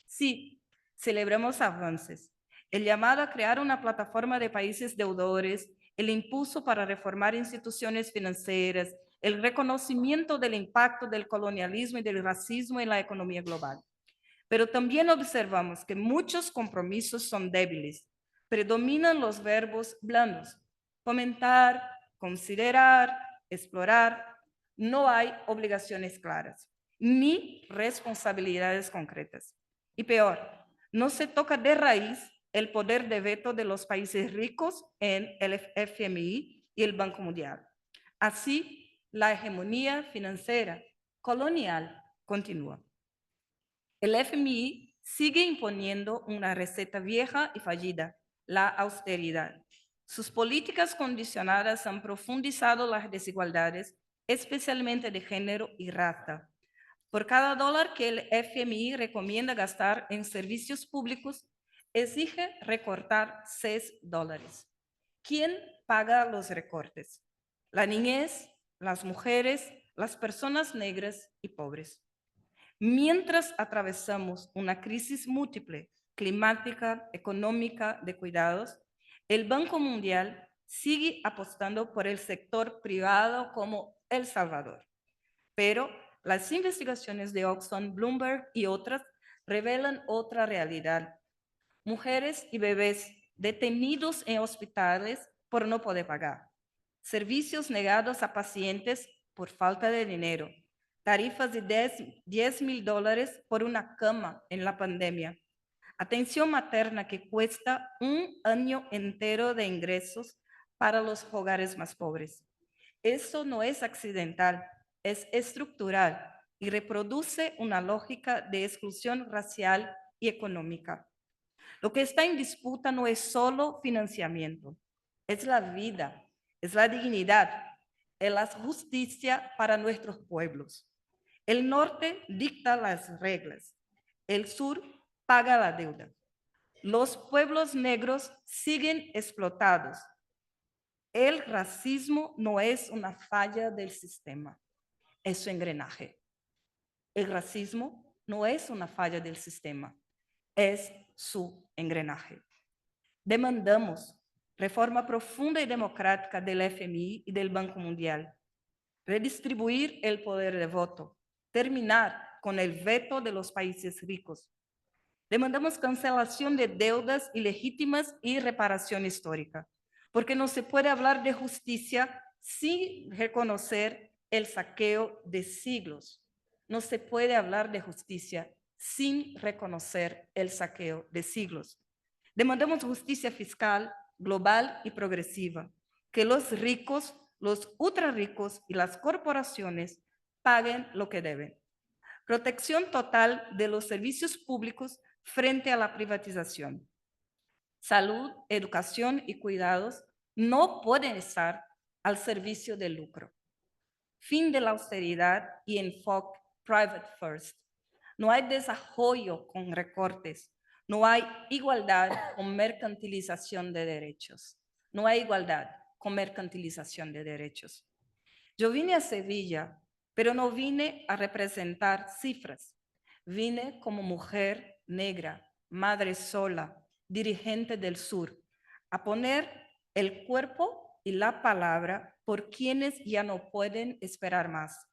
[SPEAKER 18] Sí, celebramos avances. El llamado a crear una plataforma de países deudores, el impulso para reformar instituciones financieras, el reconocimiento del impacto del colonialismo y del racismo en la economía global. Pero también observamos que muchos compromisos son débiles. Predominan los verbos blandos, Comentar, considerar, explorar. No hay obligaciones claras, ni responsabilidades concretas. Y peor, no se toca de raíz el poder de veto de los países ricos en el FMI y el Banco Mundial. Así, la hegemonía financiera colonial continúa. El FMI sigue imponiendo una receta vieja y fallida, la austeridad. Sus políticas condicionadas han profundizado las desigualdades, especialmente de género y raza. Por cada dólar que el FMI recomienda gastar en servicios públicos, exige recortar $6. ¿Quién paga los recortes? La niñez, las mujeres, las personas negras y pobres. Mientras atravesamos una crisis múltiple, climática, económica, de cuidados, el Banco Mundial sigue apostando por el sector privado como El Salvador. Pero las investigaciones de Oxfam, Bloomberg y otras revelan otra realidad. Mujeres y bebés detenidos en hospitales por no poder pagar. Servicios negados a pacientes por falta de dinero. Tarifas de $10,000 por una cama en la pandemia. Atención materna que cuesta un año entero de ingresos para los hogares más pobres. Eso no es accidental, es estructural y reproduce una lógica de exclusión racial y económica. Lo que está en disputa no es solo financiamiento, es la vida, es la dignidad, es la justicia para nuestros pueblos. El norte dicta las reglas, el sur paga la deuda. Los pueblos negros siguen explotados. El racismo no es una falla del sistema, es su engranaje. El racismo no es una falla del sistema, es su engranaje. Demandamos reforma profunda y democrática del FMI y del Banco Mundial, redistribuir el poder de voto, terminar con el veto de los países ricos. Demandamos cancelación de deudas ilegítimas y reparación histórica, porque no se puede hablar de justicia sin reconocer el saqueo de siglos. No se puede hablar de justicia sin reconocer el saqueo de siglos. Demandamos justicia fiscal global y progresiva, que los ricos, los ultra ricos y las corporaciones paguen lo que deben. Protección total de los servicios públicos frente a la privatización. Salud, educación y cuidados no pueden estar al servicio del lucro. Fin de la austeridad y enfoque private first. No hay desarrollo con recortes. No hay igualdad con mercantilización de derechos. No hay igualdad con mercantilización de derechos. Yo vine a Sevilla, pero no vine a representar cifras. Vine como mujer negra, madre sola, dirigente del sur, a poner el cuerpo y la palabra por quienes ya no pueden esperar más.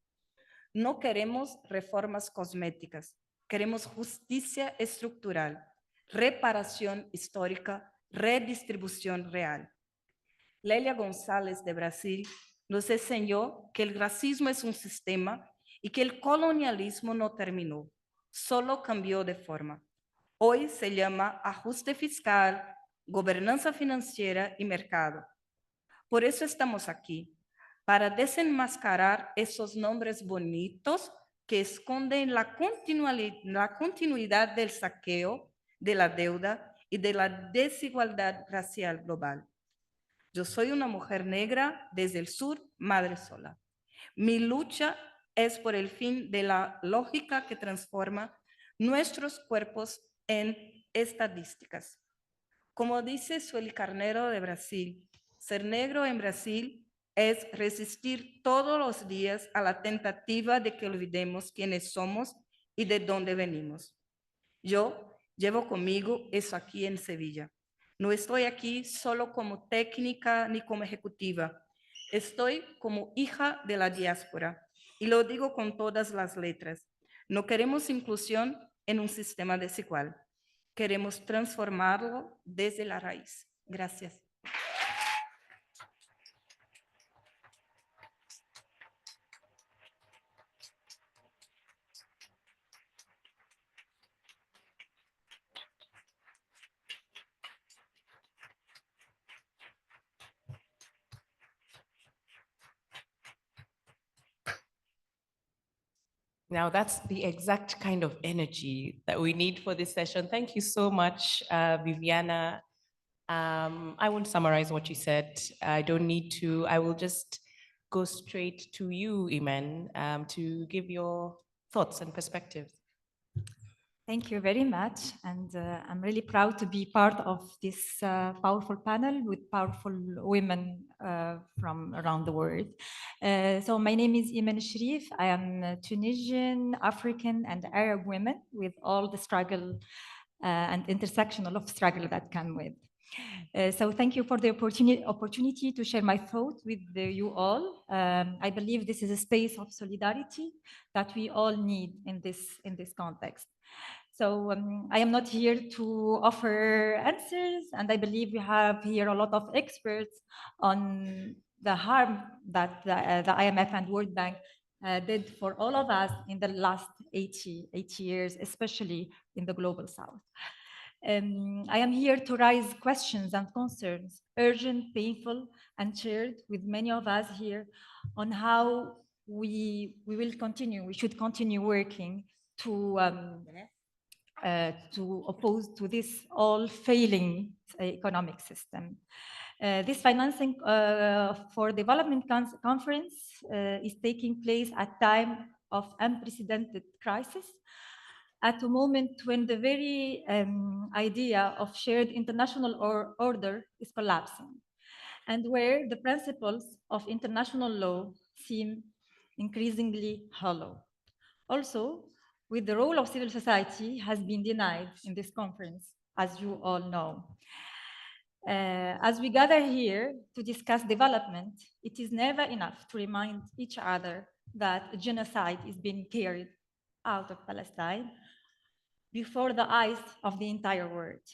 [SPEAKER 18] No queremos reformas cosméticas, queremos justicia estructural, reparación histórica, redistribución real. Lélia González de Brasil nos enseñó que el racismo es un sistema y que el colonialismo no terminó, solo cambió de forma. Hoy se llama ajuste fiscal, gobernanza financiera y mercado. Por eso estamos aquí, para desenmascarar esos nombres bonitos que esconden la continuidad del saqueo, de la deuda y de la desigualdad racial global. Yo soy una mujer negra desde el sur, madre sola. Mi lucha es por el fin de la lógica que transforma nuestros cuerpos en estadísticas. Como dice Sueli Carneiro de Brasil, ser negro en Brasil es resistir todos los días a la tentativa de que olvidemos quiénes somos y de dónde venimos. Yo llevo conmigo eso aquí en Sevilla. No estoy aquí solo como técnica ni como ejecutiva. Estoy como hija de la diáspora y lo digo con todas las letras. No queremos inclusión en un sistema desigual. Queremos transformarlo desde la raíz. Gracias.
[SPEAKER 17] Now that's the exact kind of energy that we need for this session. Thank you so much, Viviana. I won't summarize what you said. I don't need to. I will just go straight to you, Iman, to give your thoughts and perspectives.
[SPEAKER 19] Thank you very much. And I'm really proud to be part of this powerful panel with powerful women from around the world. So my name is Iman Sharif. I am a Tunisian, African, and Arab woman with all the struggle and intersectional of struggle that come with. So thank you for the opportunity to share my thoughts with you all. I believe this is a space of solidarity that we all need in this context. So I am not here to offer answers, and I believe we have here a lot of experts on the harm that the IMF and World Bank did for all of us in the last 80 years, especially in the global south. I am here to raise questions and concerns, urgent, painful, and shared with many of us here on how we should continue working to oppose to this all failing economic system. This financing for development conference is taking place at time of unprecedented crisis, at a moment when the very idea of shared international order is collapsing, and where the principles of international law seem increasingly hollow. Also, with the role of civil society has been denied in this conference, as you all know. As we gather here to discuss development, it is never enough to remind each other that a genocide is being carried out of Palestine before the eyes of the entire world.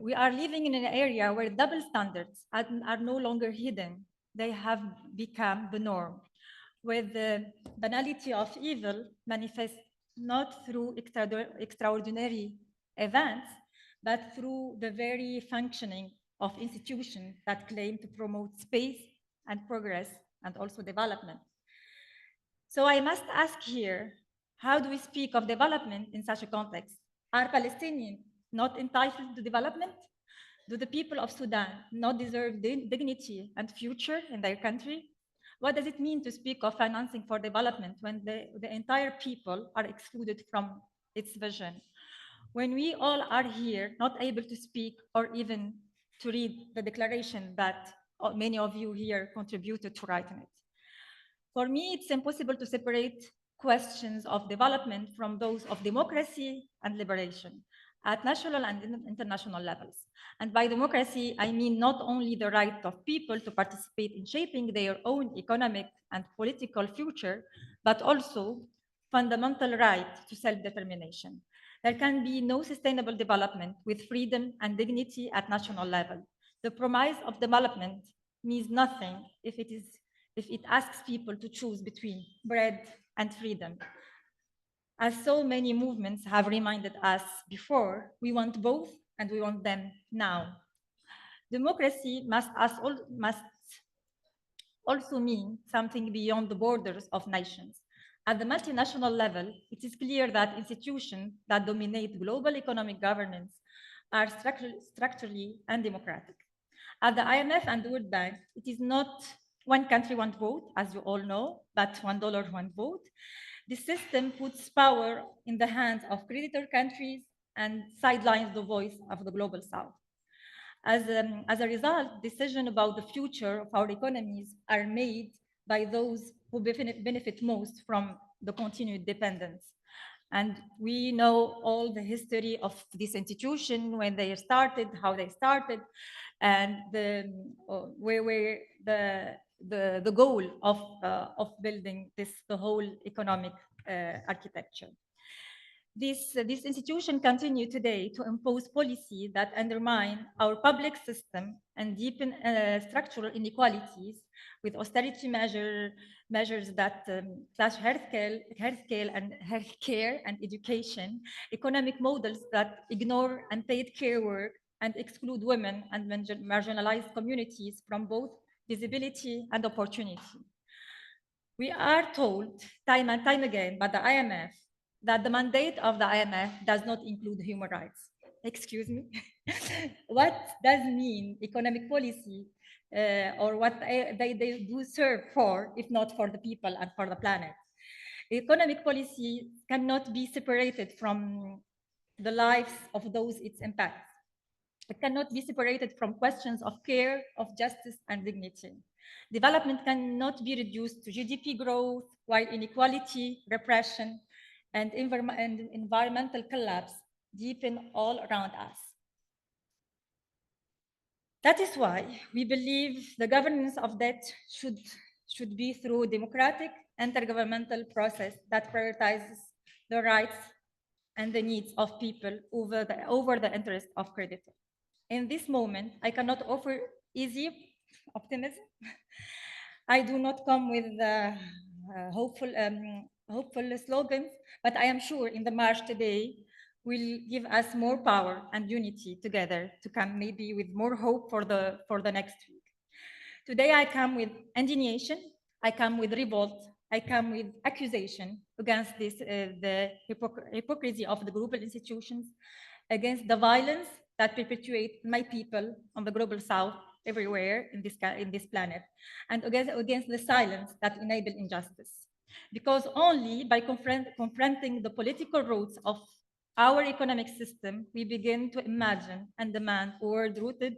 [SPEAKER 19] We are living in an area where double standards are no longer hidden. They have become the norm, where the banality of evil manifests not through extraordinary events, but through the very functioning of institutions that claim to promote space and progress and also development. So I must ask here, how do we speak of development in such a context? Are Palestinians not entitled to development? Do the people of Sudan not deserve dignity and future in their country? What does it mean to speak of financing for development when the entire people are excluded from its vision? When we all are here not able to speak or even to read the declaration that many of you here contributed to writing it. For me, it's impossible to separate questions of development from those of democracy and liberation at national and international levels. And by democracy, I mean not only the right of people to participate in shaping their own economic and political future, but also fundamental right to self-determination. There can be no sustainable development with freedom and dignity at national level. The promise of development means nothing if it asks people to choose between bread and freedom. As so many movements have reminded us before, we want both and we want them now. Democracy must also mean something beyond the borders of nations. At the multinational level, it is clear that institutions that dominate global economic governance are structurally undemocratic. At the IMF and the World Bank, it is not one country, one vote, as you all know, but $1, one vote. The system puts power in the hands of creditor countries and sidelines the voice of the global South. As a result, decisions about the future of our economies are made by those who benefit most from the continued dependence. And we know all the history of this institution, when they started, how they started, and where the goal of building the whole economic architecture. This institution continues today to impose policies that undermine our public system and deepen structural inequalities with austerity measures that slash healthcare and education, economic models that ignore unpaid care work and exclude women and marginalized communities from both visibility and opportunity. We are told time and time again by the IMF that the mandate of the IMF does not include human rights. Excuse me. What does mean economic policy or what they do serve for, if not for the people and for the planet? Economic policy cannot be separated from the lives of those it impacts. It cannot be separated from questions of care, of justice, and dignity. Development cannot be reduced to GDP growth, while inequality, repression, and environmental collapse deepen all around us. That is why we believe the governance of debt should be through democratic intergovernmental process that prioritizes the rights and the needs of people over the interest of creditors. In this moment, I cannot offer easy optimism. I do not come with hopeful slogans, but I am sure in the march today will give us more power and unity together to come maybe with more hope for the next week. Today I come with indignation, I come with revolt, I come with accusation against this, the hypocrisy of the global institutions, against the violence that perpetuate my people on the global south everywhere in this planet, and against the silence that enable injustice. Because only by confronting the political roots of our economic system, we begin to imagine and demand a world rooted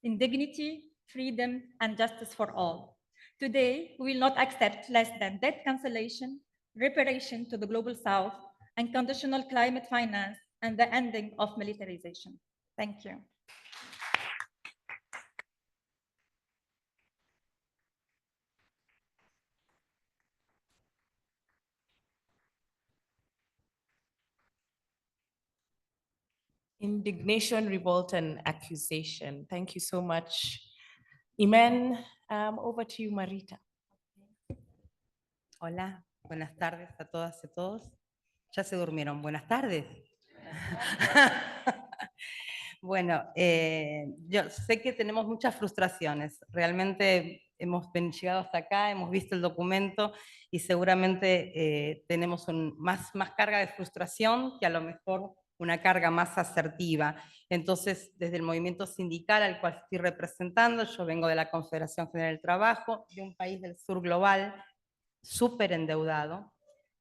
[SPEAKER 19] in dignity, freedom, and justice for all. Today, we will not accept less than debt cancellation, reparation to the global south, and conditional climate finance, and the ending of militarization. Thank you.
[SPEAKER 17] Indignation, revolt, and accusation. Thank you so much. Imen, over to you, Marita.
[SPEAKER 20] Hola, buenas tardes a todas y todos. Ya se durmieron, buenas tardes. Bueno, yo sé que tenemos muchas frustraciones. Realmente hemos llegado hasta acá, hemos visto el documento y seguramente tenemos más carga de frustración que a lo mejor una carga más asertiva. Entonces, desde el movimiento sindical al cual estoy representando, yo vengo de la Confederación General del Trabajo, de un país del sur global, súper endeudado.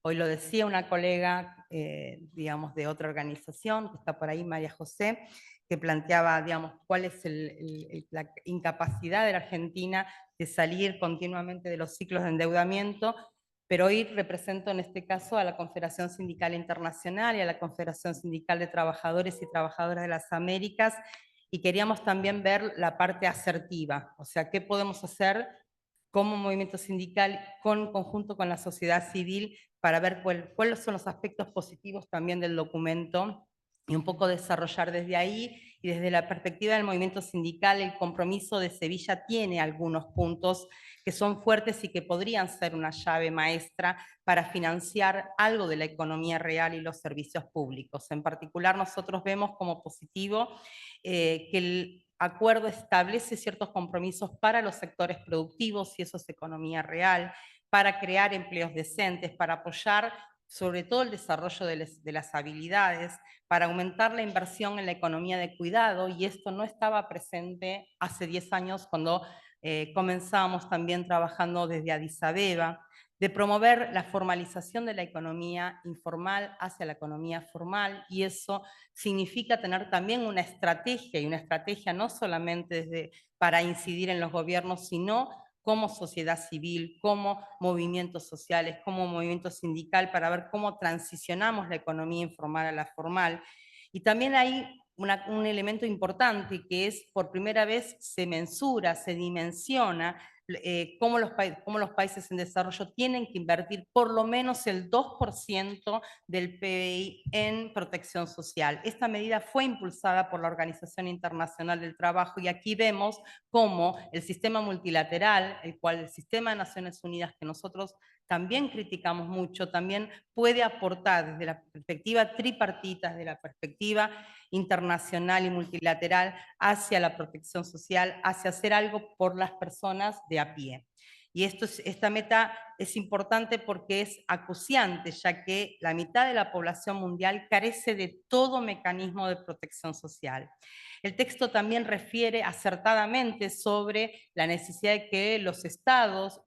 [SPEAKER 20] Hoy lo decía una colega, digamos, de otra organización, que está por ahí, María José, que planteaba, digamos, cuál es la incapacidad de la Argentina de salir continuamente de los ciclos de endeudamiento, pero hoy represento en este caso a la Confederación Sindical Internacional y a la Confederación Sindical de Trabajadores y Trabajadoras de las Américas, y queríamos también ver la parte asertiva, o sea, qué podemos hacer como movimiento sindical, en conjunto con la sociedad civil, para ver cuáles son los aspectos positivos también del documento y un poco desarrollar desde ahí. Y desde la perspectiva del movimiento sindical, el compromiso de Sevilla tiene algunos puntos que son fuertes y que podrían ser una llave maestra para financiar algo de la economía real y los servicios públicos. En particular, nosotros vemos como positivo que el acuerdo establece ciertos compromisos para los sectores productivos, y eso es economía real, para crear empleos decentes, para apoyar sobre todo el desarrollo de las habilidades, para aumentar la inversión en la economía de cuidado, y esto no estaba presente hace 10 años cuando comenzamos también trabajando desde Addis Abeba, de promover la formalización de la economía informal hacia la economía formal, y eso significa tener también una estrategia, y una estrategia no solamente para incidir en los gobiernos, sino como sociedad civil, como movimientos sociales, como movimiento sindical, para ver cómo transicionamos la economía informal a la formal. Y también hay un elemento importante, que es por primera vez se mensura, se dimensiona cómo los países en desarrollo tienen que invertir por lo menos el 2% del PBI en protección social. Esta medida fue impulsada por la Organización Internacional del Trabajo, y aquí vemos cómo el sistema multilateral, el sistema de Naciones Unidas, que nosotros también criticamos mucho, también puede aportar desde la perspectiva tripartita, desde la perspectiva internacional y multilateral, hacia la protección social, hacia hacer algo por las personas de a pie. Y esta meta es importante porque es acuciante, ya que la mitad de la población mundial carece de todo mecanismo de protección social. El texto también refiere acertadamente sobre la necesidad de que los estados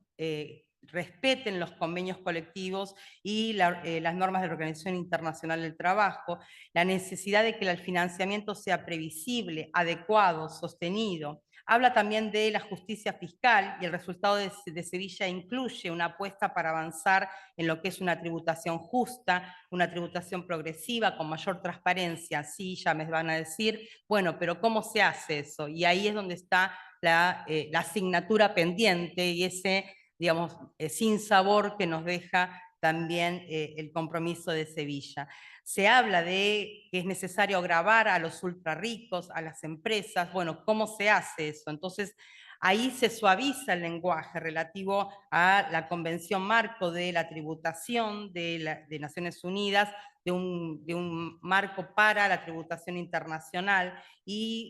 [SPEAKER 20] respeten los convenios colectivos y las normas de la Organización Internacional del Trabajo, la necesidad de que el financiamiento sea previsible, adecuado, sostenido. Habla también de la justicia fiscal y el resultado de Sevilla incluye una apuesta para avanzar en lo que es una tributación justa, una tributación progresiva, con mayor transparencia. Sí, ya me van a decir, bueno, pero ¿cómo se hace eso? Y ahí es donde está la asignatura pendiente y ese, digamos, sinsabor que nos deja también el compromiso de Sevilla. Se habla de que es necesario gravar a los ultra ricos, a las empresas. Bueno, ¿cómo se hace eso? Entonces, ahí se suaviza el lenguaje relativo a la Convención Marco de la Tributación de Naciones Unidas, de un marco para la tributación internacional,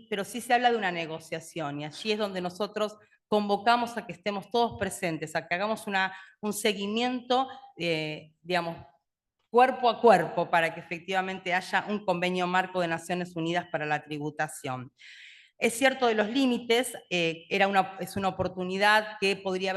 [SPEAKER 20] pero sí se habla de una negociación, y allí es donde nosotros convocamos a que estemos todos presentes, a que hagamos un seguimiento, digamos, cuerpo a cuerpo, para que efectivamente haya un convenio marco de Naciones Unidas para la tributación. Es cierto de los límites, es una oportunidad que podría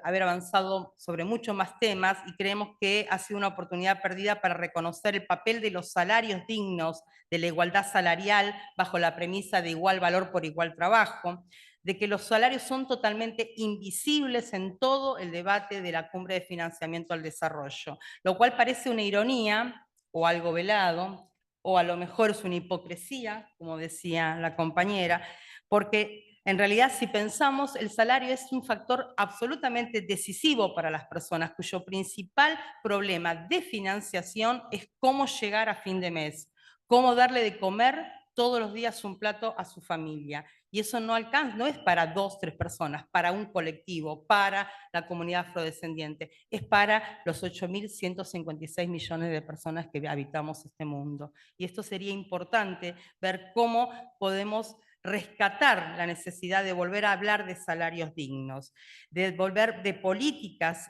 [SPEAKER 20] haber avanzado sobre muchos más temas, y creemos que ha sido una oportunidad perdida para reconocer el papel de los salarios dignos, de la igualdad salarial bajo la premisa de igual valor por igual trabajo, de que los salarios son totalmente invisibles en todo el debate de la Cumbre de Financiamiento al Desarrollo, lo cual parece una ironía o algo velado, o a lo mejor es una hipocresía, como decía la compañera, porque en realidad, si pensamos, el salario es un factor absolutamente decisivo para las personas, cuyo principal problema de financiación es cómo llegar a fin de mes, cómo darle de comer todos los días un plato a su familia. Y eso no alcanza, no es para 2, 3 personas, para un colectivo, para la comunidad afrodescendiente, es para los 8.156 millones de personas que habitamos este mundo. Y esto sería importante ver cómo podemos rescatar la necesidad de volver a hablar de salarios dignos, de volver de políticas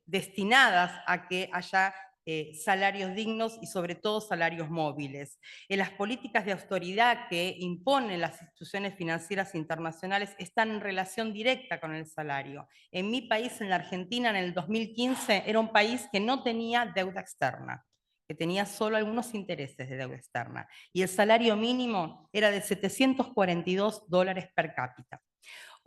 [SPEAKER 20] destinadas a que haya salarios dignos y sobre todo salarios móviles. En las políticas de austeridad que imponen las instituciones financieras internacionales están en relación directa con el salario. En mi país, en la Argentina, en el 2015, era un país que no tenía deuda externa, que tenía solo algunos intereses de deuda externa, y el salario mínimo era de $742 per cápita.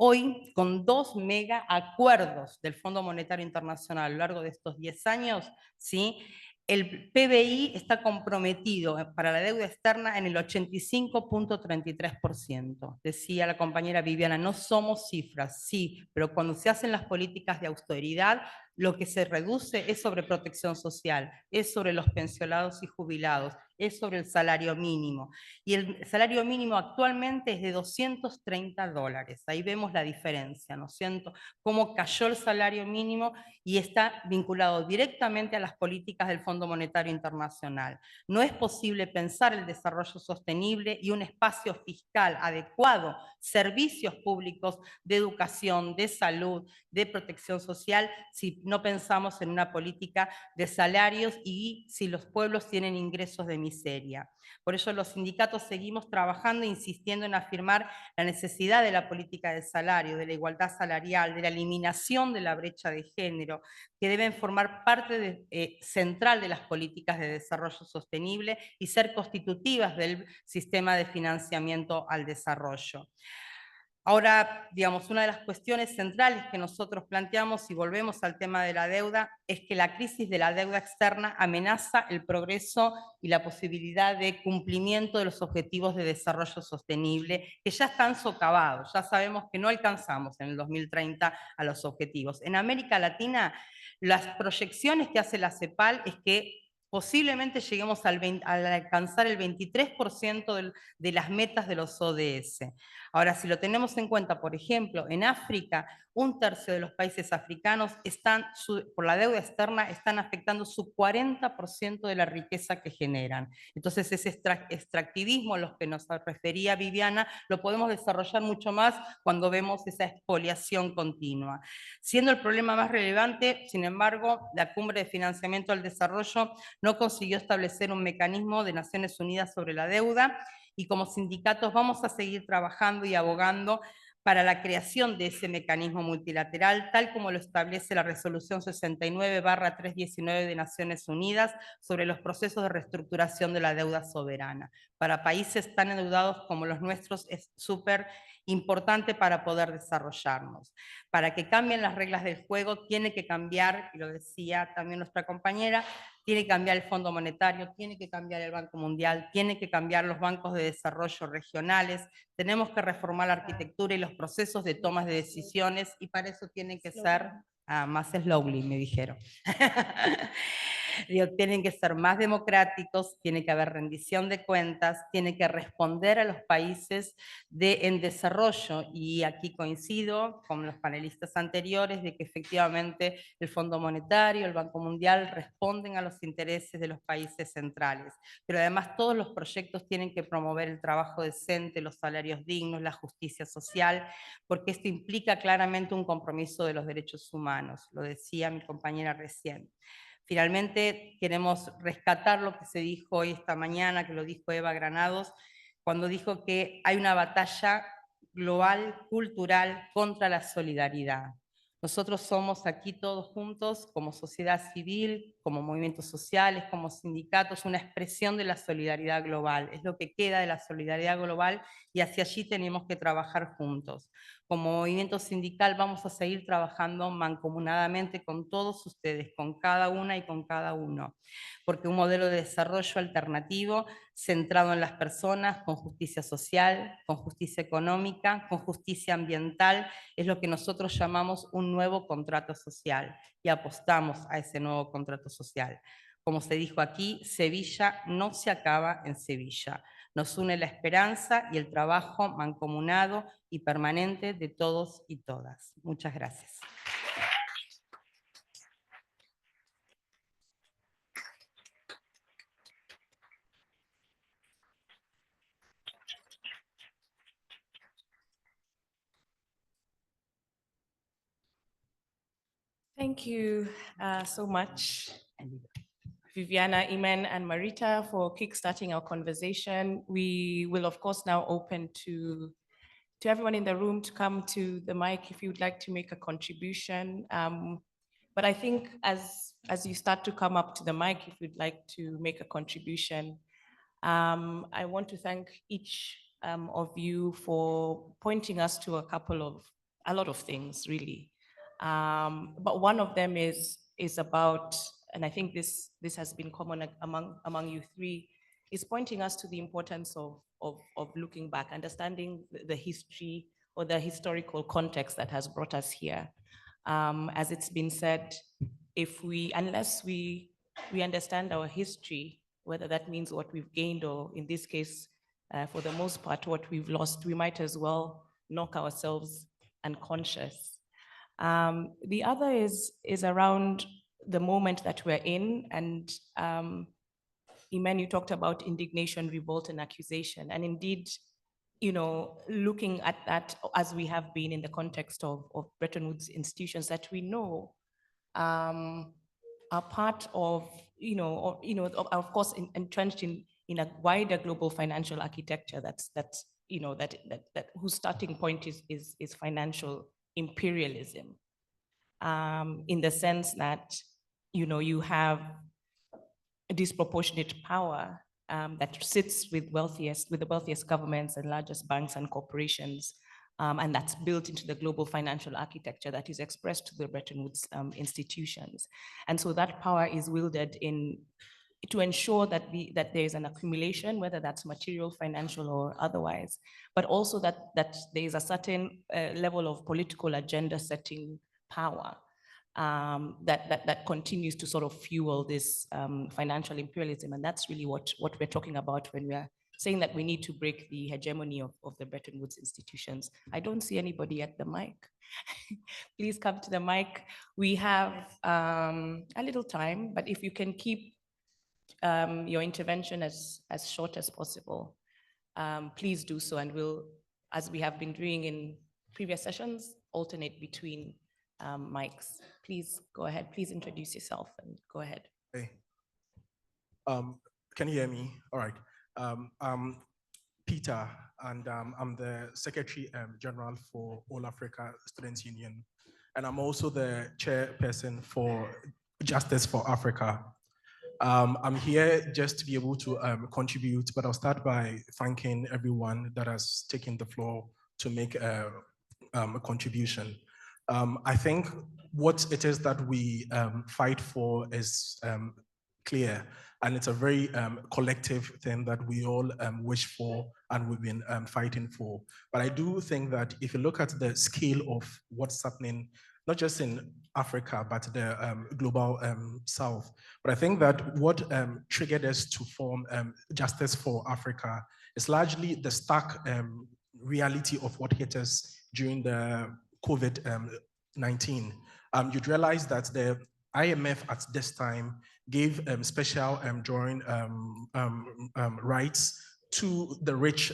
[SPEAKER 20] Hoy, con 2 mega acuerdos del Fondo Monetario Internacional a lo largo de estos 10 años, ¿sí?, el PBI está comprometido para la deuda externa en el 85.33%. Decía la compañera Viviana, no somos cifras, sí, pero cuando se hacen las políticas de austeridad, lo que se reduce es sobre protección social, es sobre los pensionados y jubilados, es sobre el salario mínimo. Y el salario mínimo actualmente es de $230. Ahí vemos la diferencia, ¿no es cierto? Cómo cayó el salario mínimo y está vinculado directamente a las políticas del Fondo Monetario Internacional. No es posible pensar el desarrollo sostenible y un espacio fiscal adecuado, servicios públicos de educación, de salud, de protección social, si no pensamos en una política de salarios y si los pueblos tienen ingresos de miseria. Por ello, los sindicatos seguimos trabajando e insistiendo en afirmar la necesidad de la política de salario, de la igualdad salarial, de la eliminación de la brecha de género, que deben formar parte central de las políticas de desarrollo sostenible y ser constitutivas del sistema de financiamiento al desarrollo. Ahora, digamos, una de las cuestiones centrales que nosotros planteamos, y volvemos al tema de la deuda, es que la crisis de la deuda externa amenaza el progreso y la posibilidad de cumplimiento de los objetivos de desarrollo sostenible, que ya están socavados, ya sabemos que no alcanzamos en el 2030 a los objetivos. En América Latina, las proyecciones que hace la CEPAL es que posiblemente lleguemos a alcanzar el 23% de las metas de los ODS. Ahora, si lo tenemos en cuenta, por ejemplo, en África, 1/3 de los países africanos por la deuda externa están afectando su 40% de la riqueza que generan. Entonces ese extractivismo a los que nos refería Viviana lo podemos desarrollar mucho más cuando vemos esa expoliación continua. Siendo el problema más relevante, sin embargo, la Cumbre de Financiamiento al Desarrollo no consiguió establecer un mecanismo de Naciones Unidas sobre la deuda, y como sindicatos vamos a seguir trabajando y abogando para la creación de ese mecanismo multilateral, tal como lo establece la Resolución 69/319 de Naciones Unidas sobre los procesos de reestructuración de la deuda soberana. Para países tan endeudados como los nuestros es súper importante para poder desarrollarnos. Para que cambien las reglas del juego tiene que cambiar, y lo decía también nuestra compañera, tiene que cambiar el Fondo Monetario, tiene que cambiar el Banco Mundial, tiene que cambiar los bancos de desarrollo regionales, tenemos que reformar la arquitectura y los procesos de tomas de decisiones, y para eso tienen que ser más slowly, me dijeron. Digo, tienen que ser más democráticos, tiene que haber rendición de cuentas, tiene que responder a los países en desarrollo, y aquí coincido con los panelistas anteriores de que efectivamente el Fondo Monetario, el Banco Mundial responden a los intereses de los países centrales, pero además todos los proyectos tienen que promover el trabajo decente, los salarios dignos, la justicia social, porque esto implica claramente un compromiso de los derechos humanos, lo decía mi compañera recién. Finalmente, queremos rescatar lo que se dijo hoy esta mañana, que lo dijo Eva Granados, cuando dijo que hay una batalla global, cultural, contra la solidaridad. Nosotros somos aquí todos juntos, como sociedad civil, como movimientos sociales, como sindicatos, una expresión de la solidaridad global. Es lo que queda de la solidaridad global, y hacia allí tenemos que trabajar juntos. Como movimiento sindical vamos a seguir trabajando mancomunadamente con todos ustedes, con cada una y con cada uno, porque un modelo de desarrollo alternativo centrado en las personas, con justicia social, con justicia económica, con justicia ambiental, es lo que nosotros llamamos un nuevo contrato social, y apostamos a ese nuevo contrato social. Como se dijo aquí, Sevilla no se acaba en Sevilla. Nos une la esperanza y el trabajo mancomunado y permanente de todos y todas. Muchas gracias.
[SPEAKER 17] Thank you so much, Viviana, Iman, and Marita, for kickstarting our conversation. We will, of course, now open to everyone in the room to come to the mic if you would like to make a contribution. But I think as you start to come up to the mic, if you'd like to make a contribution, I want to thank each of you for pointing us to a lot of things, really. But one of them is about, and I think this has been common among you three, is pointing us to the importance of looking back, understanding the history or the historical context that has brought us here. As it's been said, unless we understand our history, whether that means what we've gained or in this case, for the most part, what we've lost, we might as well knock ourselves unconscious. The other is around the moment that we're in, and Iman, you talked about indignation, revolt, and accusation, and indeed, looking at that as we have been in the context of Bretton Woods institutions that we know are part of, of course, entrenched in a wider global financial architecture that whose starting point is financial imperialism, in the sense that you have a disproportionate power that sits with the wealthiest governments and largest banks and corporations, and that's built into the global financial architecture that is expressed to the Bretton Woods institutions. And so that power is wielded to ensure that there is an accumulation, whether that's material, financial, or otherwise, but also that there is a certain level of political agenda setting power that continues to sort of fuel this financial imperialism. And that's really what we're talking about when we're saying that we need to break the hegemony of the Bretton Woods institutions. I don't see anybody at the mic. Please come to the mic. We have a little time, but if you can keep your intervention as short as possible, please do so, and we'll, as we have been doing in previous sessions, alternate between mics. Please go ahead. Please introduce yourself and go ahead.
[SPEAKER 7] Hey. Can you hear me? All right. I'm Peter, and I'm the Secretary General for All Africa Students Union, and I'm also the chairperson for Justice for Africa. I'm here just to be able to contribute, but I'll start by thanking everyone that has taken the floor to make a contribution. I think what it is that we fight for is clear, and it's a very collective thing that we all wish for and we've been fighting for. But I do think that if you look at the scale of what's happening, not just in Africa, but the global South. But I think that what triggered us to form Justice for Africa is largely the stark reality of what hit us during the COVID-19. You'd realize that the IMF at this time gave special drawing rights to the rich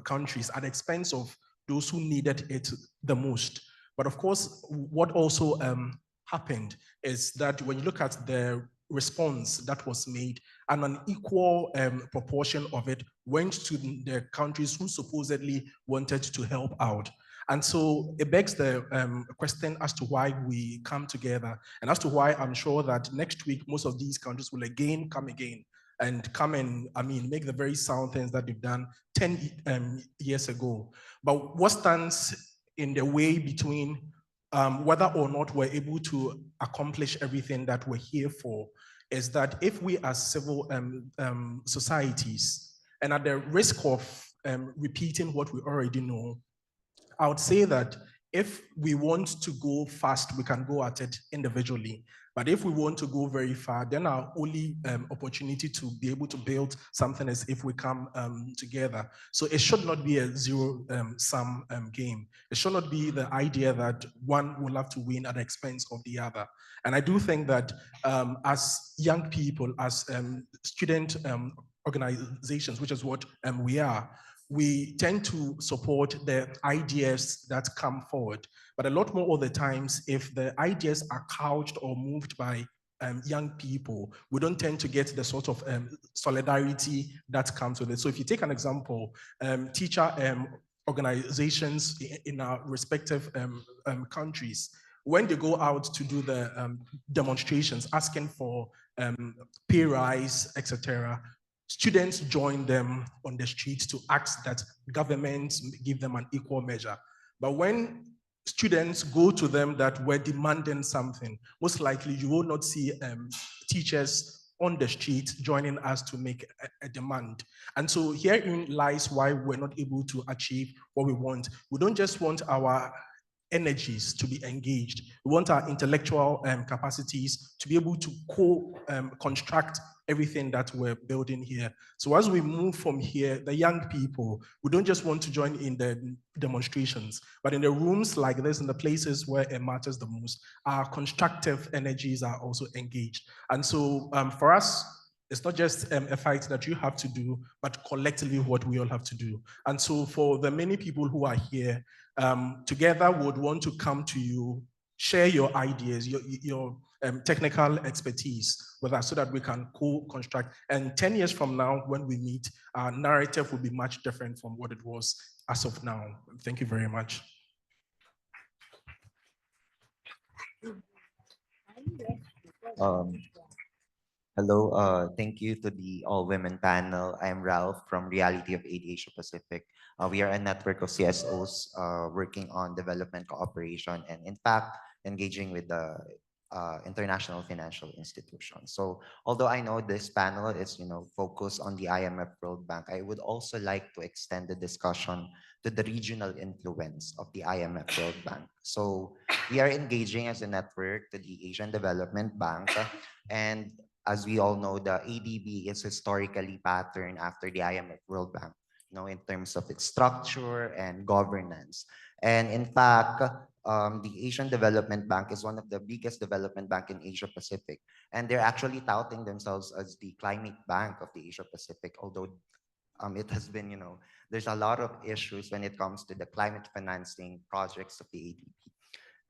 [SPEAKER 7] countries at the expense of those who needed it the most. But of course, what also happened is that when you look at the response that was made, and an equal proportion of it went to the countries who supposedly wanted to help out. And so it begs the question as to why we come together, and as to why I'm sure that next week, most of these countries will come again and come and, make the very sound things that they've done 10 years ago. But what stands in the way between whether or not we're able to accomplish everything that we're here for is that if we as civil societies, and at the risk of repeating what we already know, I would say that if we want to go fast, we can go at it individually. But if we want to go very far, then our only opportunity to be able to build something is if we come together. So it should not be a zero-sum game. It should not be the idea that one will have to win at the expense of the other. And I do think that as young people, as student organizations, which is what we are, we tend to support the ideas that come forward. But a lot more of the times, if the ideas are couched or moved by young people, we don't tend to get the sort of solidarity that comes with it. So if you take an example, teacher organizations in our respective countries, when they go out to do the demonstrations, asking for pay rise, etc., students join them on the streets to ask that governments give them an equal measure. But when students go to them that we're demanding something, most likely you will not see teachers on the street joining us to make a demand. And so herein lies why we're not able to achieve what we want. We don't just want our energies to be engaged. We want our intellectual capacities to be able to construct everything that we're building here. So as we move from here, the young people, we don't just want to join in the demonstrations, but in the rooms like this, in the places where it matters the most, our constructive energies are also engaged. And so for us, it's not just a fight that you have to do, but collectively what we all have to do. And so for the many people who are here, together we would want to come to you, share your ideas, your technical expertise with us so that we can co-construct. And 10 years from now, when we meet, our narrative will be much different from what it was as of now. Thank you very much.
[SPEAKER 21] Hello, thank you to the all-women panel. I'm Ralph from Reality of Aid Asia Pacific. We are a network of CSOs working on development cooperation and, in fact, engaging with the international financial institutions. So, although I know this panel is, focused on the IMF World Bank, I would also like to extend the discussion to the regional influence of the IMF World Bank. So, we are engaging as a network to the Asian Development Bank, and as we all know, the ADB is historically patterned after the IMF World Bank, in terms of its structure and governance. And in fact, the Asian Development Bank is one of the biggest development bank in Asia Pacific. And they're actually touting themselves as the climate bank of the Asia Pacific, although it has been, there's a lot of issues when it comes to the climate financing projects of the ADB.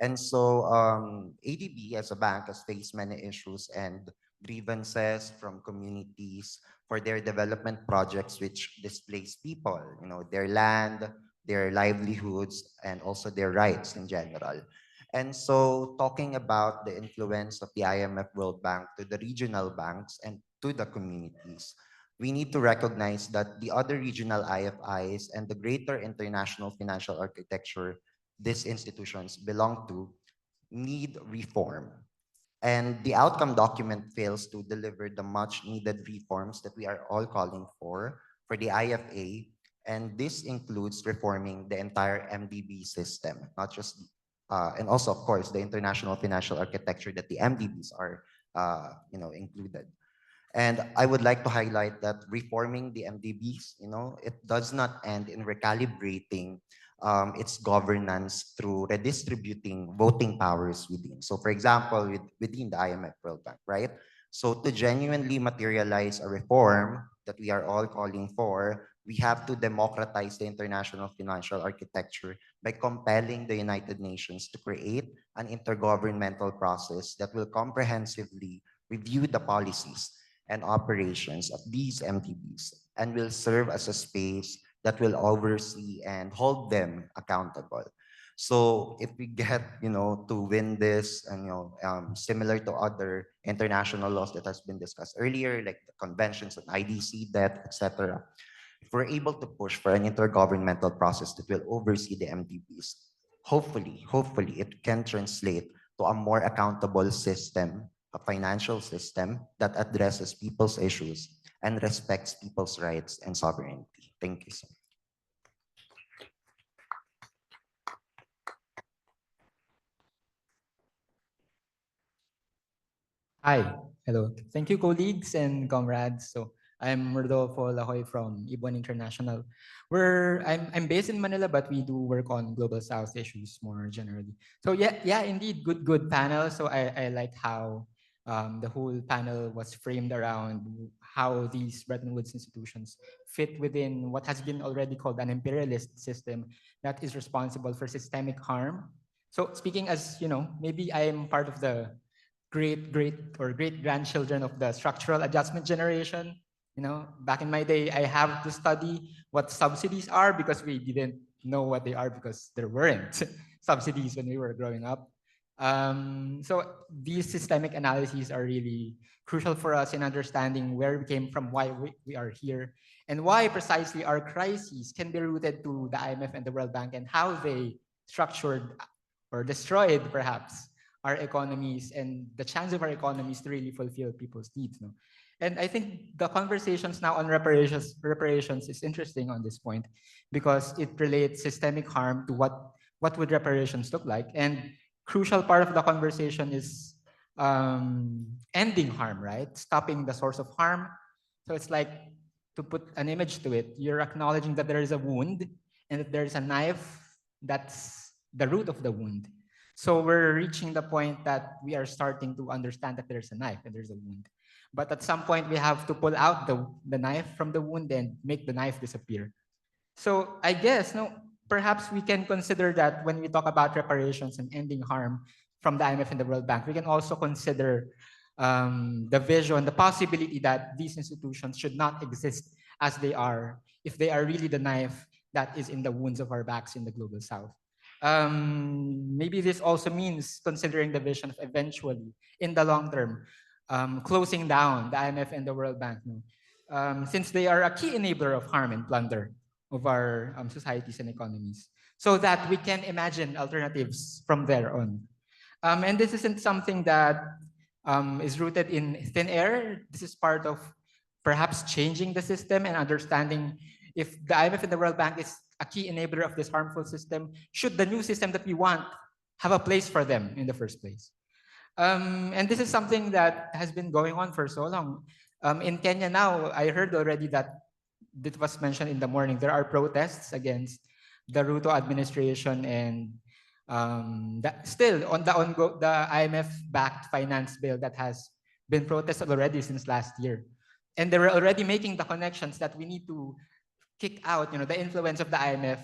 [SPEAKER 21] And so ADB as a bank has faced many issues and grievances from communities for their development projects which displace people, their land, their livelihoods, and also their rights in general. And so talking about the influence of the IMF World Bank to the regional banks and to the communities, we need to recognize that the other regional IFIs and the greater international financial architecture these institutions belong to need reform. And the outcome document fails to deliver the much needed reforms that we are all calling for the IFA. And this includes reforming the entire MDB system, not just, and also, of course, the international financial architecture that the MDBs are, included. And I would like to highlight that reforming the MDBs, it does not end in recalibrating its governance through redistributing voting powers within. So for example, within the IMF World Bank, right? So to genuinely materialize a reform that we are all calling for, we have to democratize the international financial architecture by compelling the United Nations to create an intergovernmental process that will comprehensively review the policies and operations of these MDBs and will serve as a space that will oversee and hold them accountable. So if we get, to win this and, similar to other international laws that has been discussed earlier, like the conventions on IDC debt, etc., if we're able to push for an intergovernmental process that will oversee the MDBs, hopefully it can translate to a more accountable system, a financial system that addresses people's issues and respects people's rights and sovereignty. Thank you so much.
[SPEAKER 10] Hi, hello. Thank you, colleagues and comrades. So I'm Rodolfo Lahoy from Ibon International. I'm based in Manila, but we do work on global South issues more generally. So yeah, indeed, good panel. So I like how the whole panel was framed around how these Bretton Woods institutions fit within what has been already called an imperialist system that is responsible for systemic harm. So speaking as, maybe I am part of the great grandchildren of the structural adjustment generation. Back in my day, I have to study what subsidies are because we didn't know what they are because there weren't subsidies when we were growing up. So these systemic analyses are really crucial for us in understanding where we came from, why we are here, and why precisely our crises can be rooted to the IMF and the World Bank and how they structured or destroyed perhaps our economies and the chance of our economies to really fulfill people's needs. No? And I think the conversations now on reparations is interesting on this point because it relates systemic harm to what would reparations look like. And crucial part of the conversation is ending harm, right? Stopping the source of harm. So it's like, to put an image to it, you're acknowledging that there is a wound and that there is a knife that's the root of the wound. So we're reaching the point that we are starting to understand that there's a knife and there's a wound. But at some point, we have to pull out the knife from the wound and make the knife disappear. So I guess, perhaps we can consider that when we talk about reparations and ending harm from the IMF and the World Bank, we can also consider the vision, the possibility that these institutions should not exist as they are if they are really the knife that is in the wounds of our backs in the global South. Maybe this also means considering the vision of eventually, in the long term, closing down the IMF and the World Bank, since they are a key enabler of harm and plunder of our societies and economies, so that we can imagine alternatives from there on. And this isn't something that is rooted in thin air. This is part of perhaps changing the system and understanding if the IMF and the World Bank is a key enabler of this harmful system, should the new system that we want have a place for them in the first place? And this is something that has been going on for so long. In Kenya now, I heard already that it was mentioned in the morning, there are protests against the Ruto administration and still on the IMF-backed finance bill that has been protested already since last year. And they were already making the connections that we need to kick out, the influence of the IMF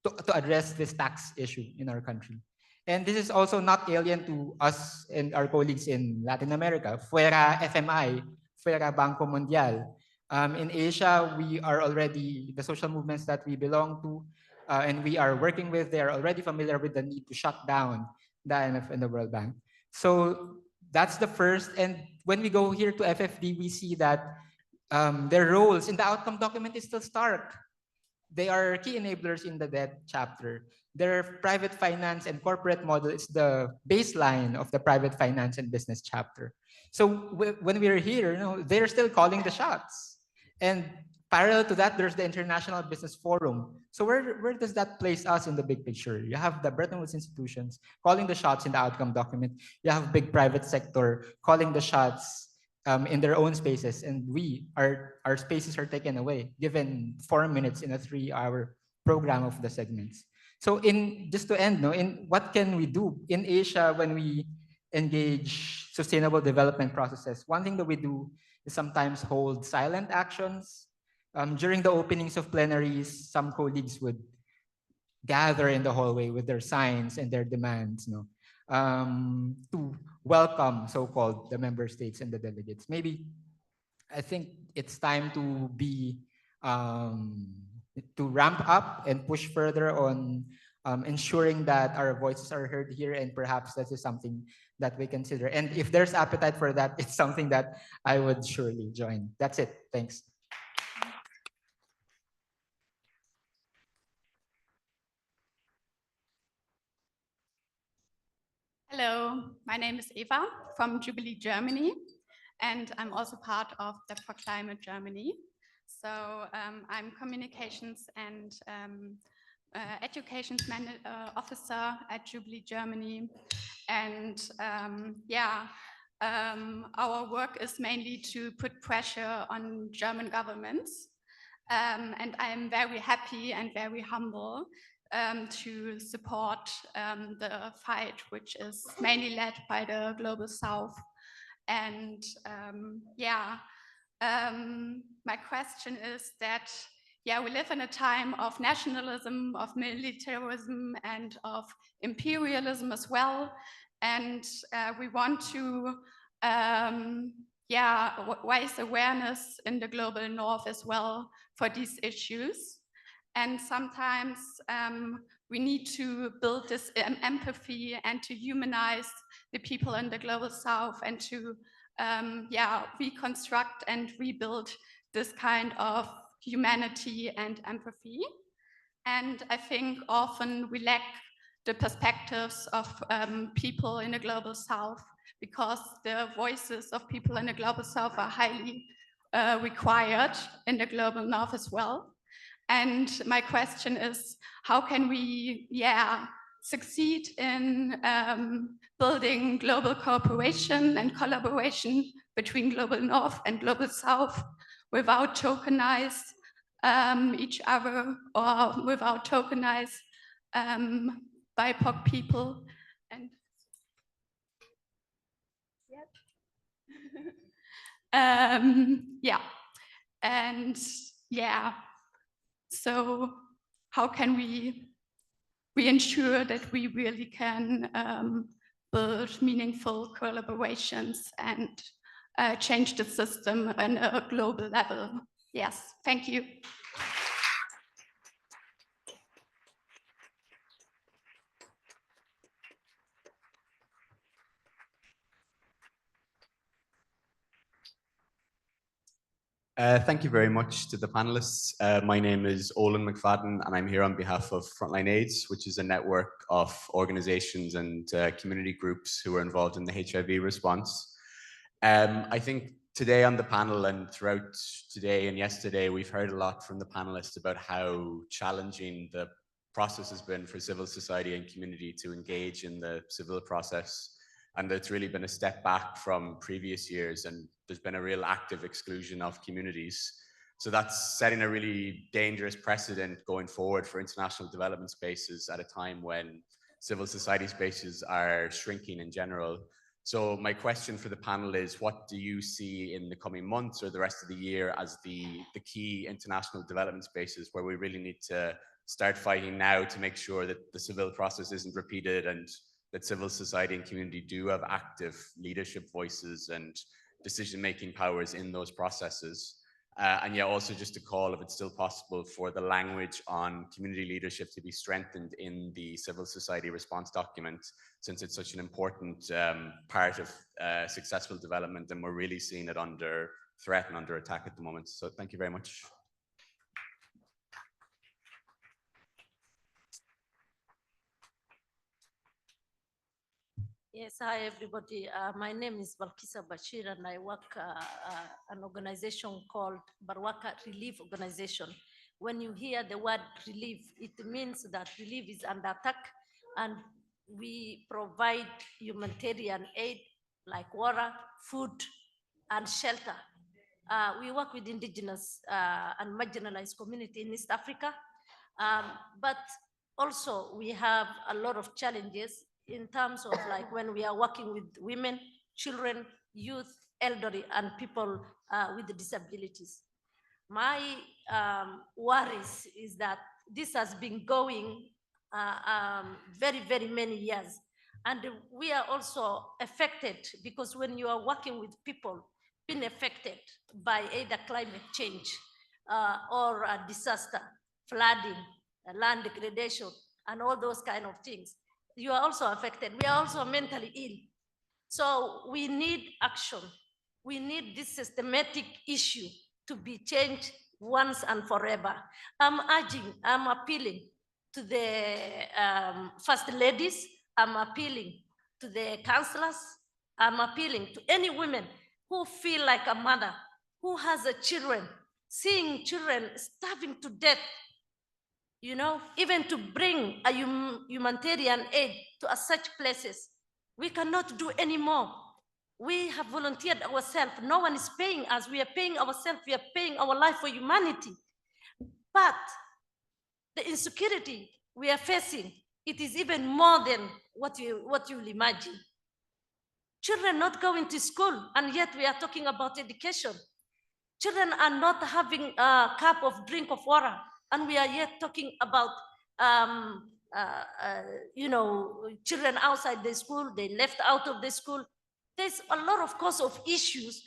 [SPEAKER 10] to address this tax issue in our country. And this is also not alien to us and our colleagues in Latin America. Fuera FMI, fuera Banco Mundial. In Asia, we are already, the social movements that we belong to and we are working with, they are already familiar with the need to shut down the IMF and the World Bank. So that's the first. And when we go here to FFD, we see that their roles in the outcome document is still stark. They are key enablers in the debt chapter. Their private finance and corporate model is the baseline of the private finance and business chapter. So when we're here, they're still calling the shots. And parallel to that, there's the International Business Forum. So where does that place us in the big picture? You have the Bretton Woods institutions calling the shots in the outcome document. You have big private sector calling the shots in their own spaces, and our spaces are taken away, given 4 minutes in a 3-hour program of the segments. So just to end, in what can we do in Asia when we engage sustainable development processes? One thing that we do is sometimes hold silent actions. During the openings of plenaries, some colleagues would gather in the hallway with their signs and their demands, to welcome, so-called, the member states and the delegates. Maybe I think it's time to be to ramp up and push further on ensuring that our voices are heard here, and perhaps this is something that we consider. And if there's appetite for that, it's something that I would surely join. That's it. Thanks.
[SPEAKER 11] Hello, my name is Eva from Jubilee, Germany, and I'm also part of the For Climate Germany. So I'm communications and education officer at Jubilee, Germany. And our work is mainly to put pressure on German governments. And I'm very happy and very humble to support the fight, which is mainly led by the Global South. And my question is that, we live in a time of nationalism, of militarism, and of imperialism as well. And we want to raise awareness in the global north as well for these issues. And sometimes we need to build this empathy and to humanize the people in the global south and to reconstruct and rebuild this kind of humanity and empathy. And I think often we lack the perspectives of people in the global south, because the voices of people in the global south are highly required in the global north as well. And my question is, how can we succeed in building global cooperation and collaboration between global north and global south without tokenize each other, or without tokenize BIPOC people? And so how can we ensure that we really can build meaningful collaborations and change the system on a global level? Yes, thank you.
[SPEAKER 12] Thank you very much to the panelists. My name is Olin McFadden, and I'm here on behalf of Frontline AIDS, which is a network of organizations and community groups who are involved in the HIV response. I think today on the panel and throughout today and yesterday, we've heard a lot from the panelists about how challenging the process has been for civil society and community to engage in the civil process and it's really been a step back from previous years, and there's been a real active exclusion of communities. So that's setting a really dangerous precedent going forward for international development spaces at a time when civil society spaces are shrinking in general. So my question for the panel is, what do you see in the coming months or the rest of the year as the key international development spaces where we really need to start fighting now to make sure that the civil process isn't repeated and that civil society and community do have active leadership voices and decision-making powers in those processes? And yeah, also just to call, if it's still possible, for the language on community leadership to be strengthened in the civil society response document, since it's such an important part of successful development, and we're really seeing it under threat and under attack at the moment. So thank you very much.
[SPEAKER 4] Yes, hi everybody. My name is Balkisa Bashir, and I work an organization called Barwaka Relief Organization. When you hear the word relief, it means that relief is under attack, and we provide humanitarian aid like water, food, and shelter. We work with indigenous and marginalized community in East Africa, but also we have a lot of challenges in terms of like when we are working with women, children, youth, elderly, and people with disabilities. My worries is that this has been going very, very many years. And we are also affected because when you are working with people being affected by either climate change or a disaster, flooding, land degradation, and all those kind of things, you are also affected. We are also mentally ill. So we need action. We need this systematic issue to be changed once and forever. I'm appealing to the first ladies, I'm appealing to the councillors, I'm appealing to any women who feel like a mother, who has a children, seeing children starving to death, you know, even to bring a humanitarian aid to such places. We cannot do anymore. We have volunteered ourselves. No one is paying us. We are paying ourselves. We are paying our life for humanity. But the insecurity we are facing, it is even more than what you will imagine. Children not going to school, and yet we are talking about education. Children are not having a cup of drink of water, and we are yet talking about you know, children outside the school, they left out of the school. There's a lot of cause of issues,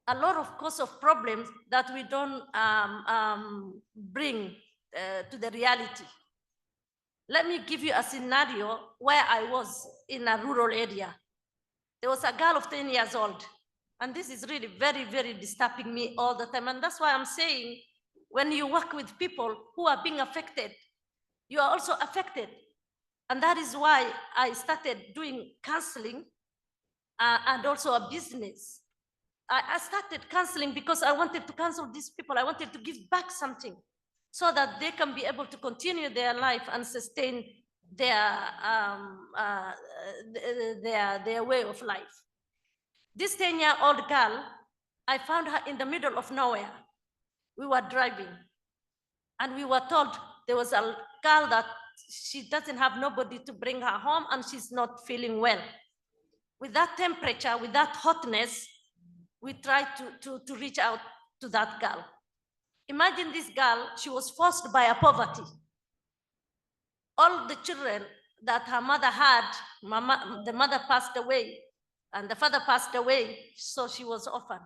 [SPEAKER 4] a lot of cause of problems that we don't bring to the reality. Let me give you a scenario where I was in a rural area. There was a girl of 10 years old, and this is really very, very disturbing me all the time. And that's why I'm saying, when you work with people who are being affected, you are also affected. And that is why I started doing counseling and also a business. I started counseling because I wanted to counsel these people. I wanted to give back something so that they can be able to continue their life and sustain their way of life. This 10-year-old girl, I found her in the middle of nowhere. We were driving, and we were told there was a girl that she doesn't have nobody to bring her home, and she's not feeling well. With that temperature, with that hotness, we tried to reach out to that girl. Imagine this girl, she was forced by a poverty. All the children that her mother had, the mother passed away, and the father passed away, so she was orphan.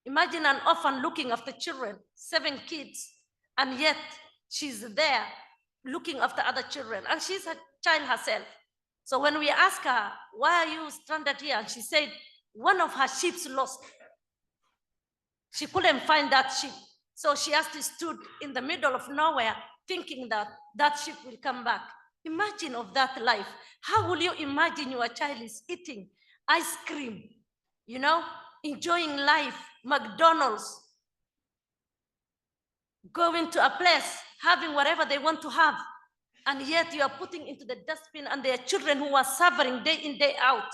[SPEAKER 4] Imagine an orphan looking after children, 7 kids, and yet she's there looking after other children, and she's a child herself. So when we asked her, why are you stranded here? And she said, one of her sheep lost. She couldn't find that sheep. So she has to stood in the middle of nowhere thinking that that sheep will come back. Imagine of that life. How will you imagine your child is eating ice cream, you know, enjoying life, McDonald's, going to a place, having whatever they want to have, and yet you are putting into the dustbin and their children who are suffering day in, day out.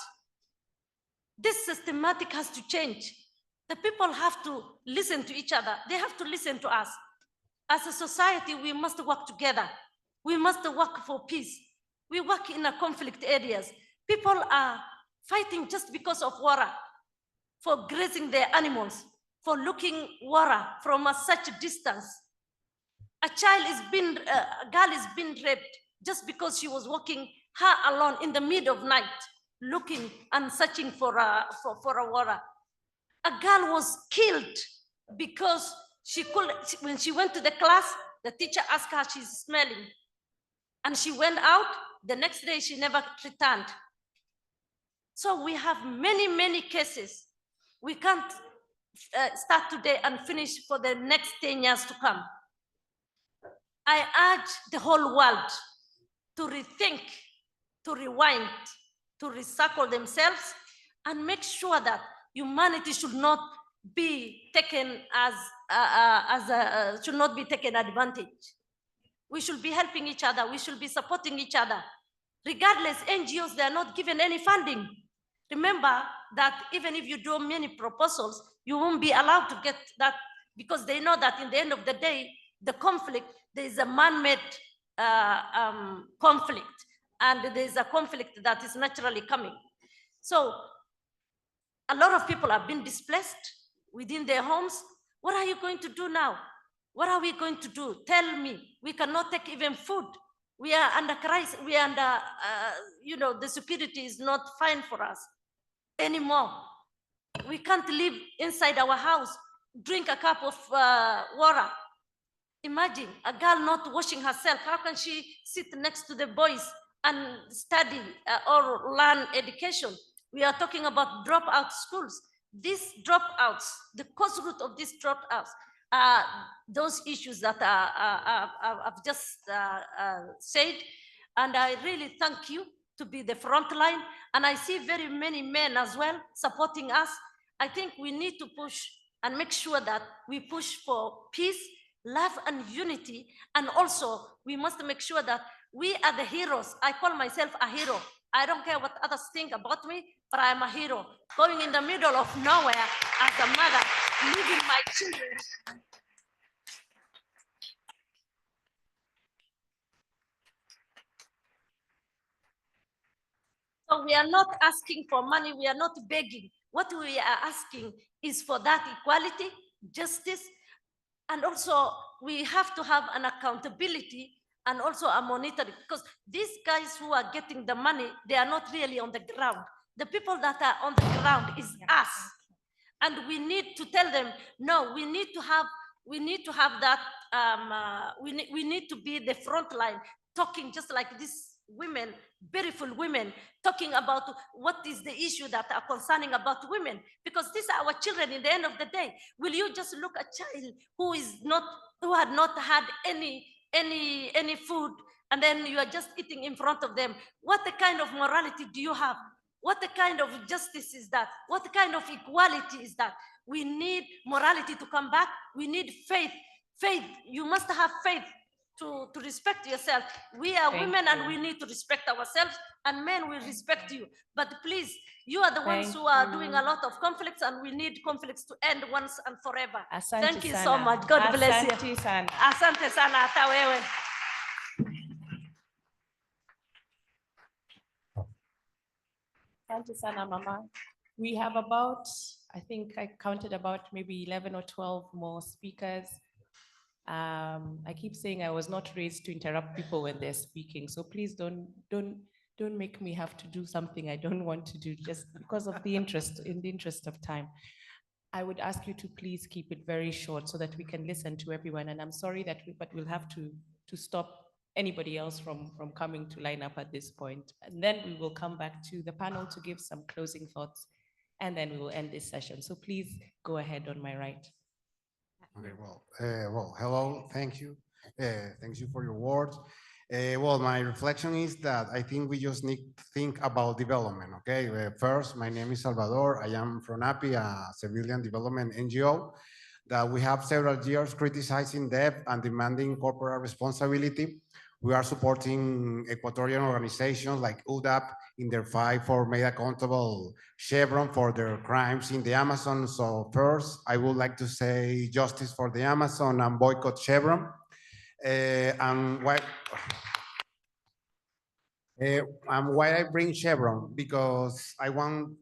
[SPEAKER 4] This systematic has to change. The people have to listen to each other. They have to listen to us. As a society, we must work together. We must work for peace. We work in a conflict areas. People are fighting just because of water, for grazing their animals, for looking water from such a distance. A girl is being raped just because she was walking her alone in the middle of night, looking and searching for a water. A girl was killed because when she went to the class, the teacher asked her she's smelling. And she went out, the next day she never returned. So we have many, many cases. We can't start today and finish for the next 10 years to come. I urge the whole world to rethink, to rewind, to recycle themselves and make sure that humanity should not be taken should not be taken advantage. We should be helping each other. We should be supporting each other. Regardless, NGOs, they are not given any funding. Remember that even if you do many proposals, you won't be allowed to get that because they know that in the end of the day, the conflict, there is a man-made conflict, and there is a conflict that is naturally coming. So a lot of people have been displaced within their homes. What are you going to do now? What are we going to do? Tell me. We cannot take even food. We are under crisis. We are under, the security is not fine for us anymore. We can't live inside our house, drink a cup of water. Imagine a girl not washing herself. How can she sit next to the boys and study or learn education? We are talking about dropout schools. These dropouts, the cause root of these dropouts, those issues that I've just said, and I really thank you to be the front line, and I see very many men as well supporting us. I think we need to push and make sure that we push for peace, love, and unity, and also we must make sure that we are the heroes. I call myself a hero. I don't care what others think about me, but I'm a hero. Going in the middle of nowhere as a mother, leaving my children. So we are not asking for money, we are not begging. What we are asking is for that equality, justice, and also we have to have an accountability and also a monitoring, because these guys who are getting the money, they are not really on the ground. The people that are on the ground is us. And we need to tell them, no, we need to have that, we need to be the front line, talking just like these women, beautiful women, talking about what is the issue that are concerning about women, because these are our children in the end of the day. Will you just look at a child who had not had any food, and then you are just eating in front of them? What the kind of morality do you have? What the kind of justice is that? What kind of equality is that? We need morality to come back. We need faith. Faith, you must have faith to respect yourself. We are women and we need to respect ourselves, and men will respect you. But please, you are the ones who are doing a lot of conflicts, and we need conflicts to end once and forever. Thank you so much. God bless you. Asante sana hata wewe.
[SPEAKER 17] Asante sana, Mama. We have about, I think I counted about maybe 11 or 12 more speakers. I keep saying I was not raised to interrupt people when they're speaking, so please don't make me have to do something I don't want to do just because of in the interest of time. I would ask you to please keep it very short so that we can listen to everyone. And I'm sorry but we'll have to stop anybody else from coming to line up at this point. And then we will come back to the panel to give some closing thoughts, and then we will end this session. So please go ahead on my right.
[SPEAKER 15] Okay, well, hello, thank you. Thank you for your words. Well, my reflection is that I think we just need to think about development, okay? First, my name is Salvador. I am from API, a civilian development NGO, that we have several years criticizing debt and demanding corporate responsibility. We are supporting Ecuadorian organizations like UDAP in their fight for made accountable Chevron for their crimes in the Amazon. So first, I would like to say justice for the Amazon and boycott Chevron. And why I bring Chevron? Because I want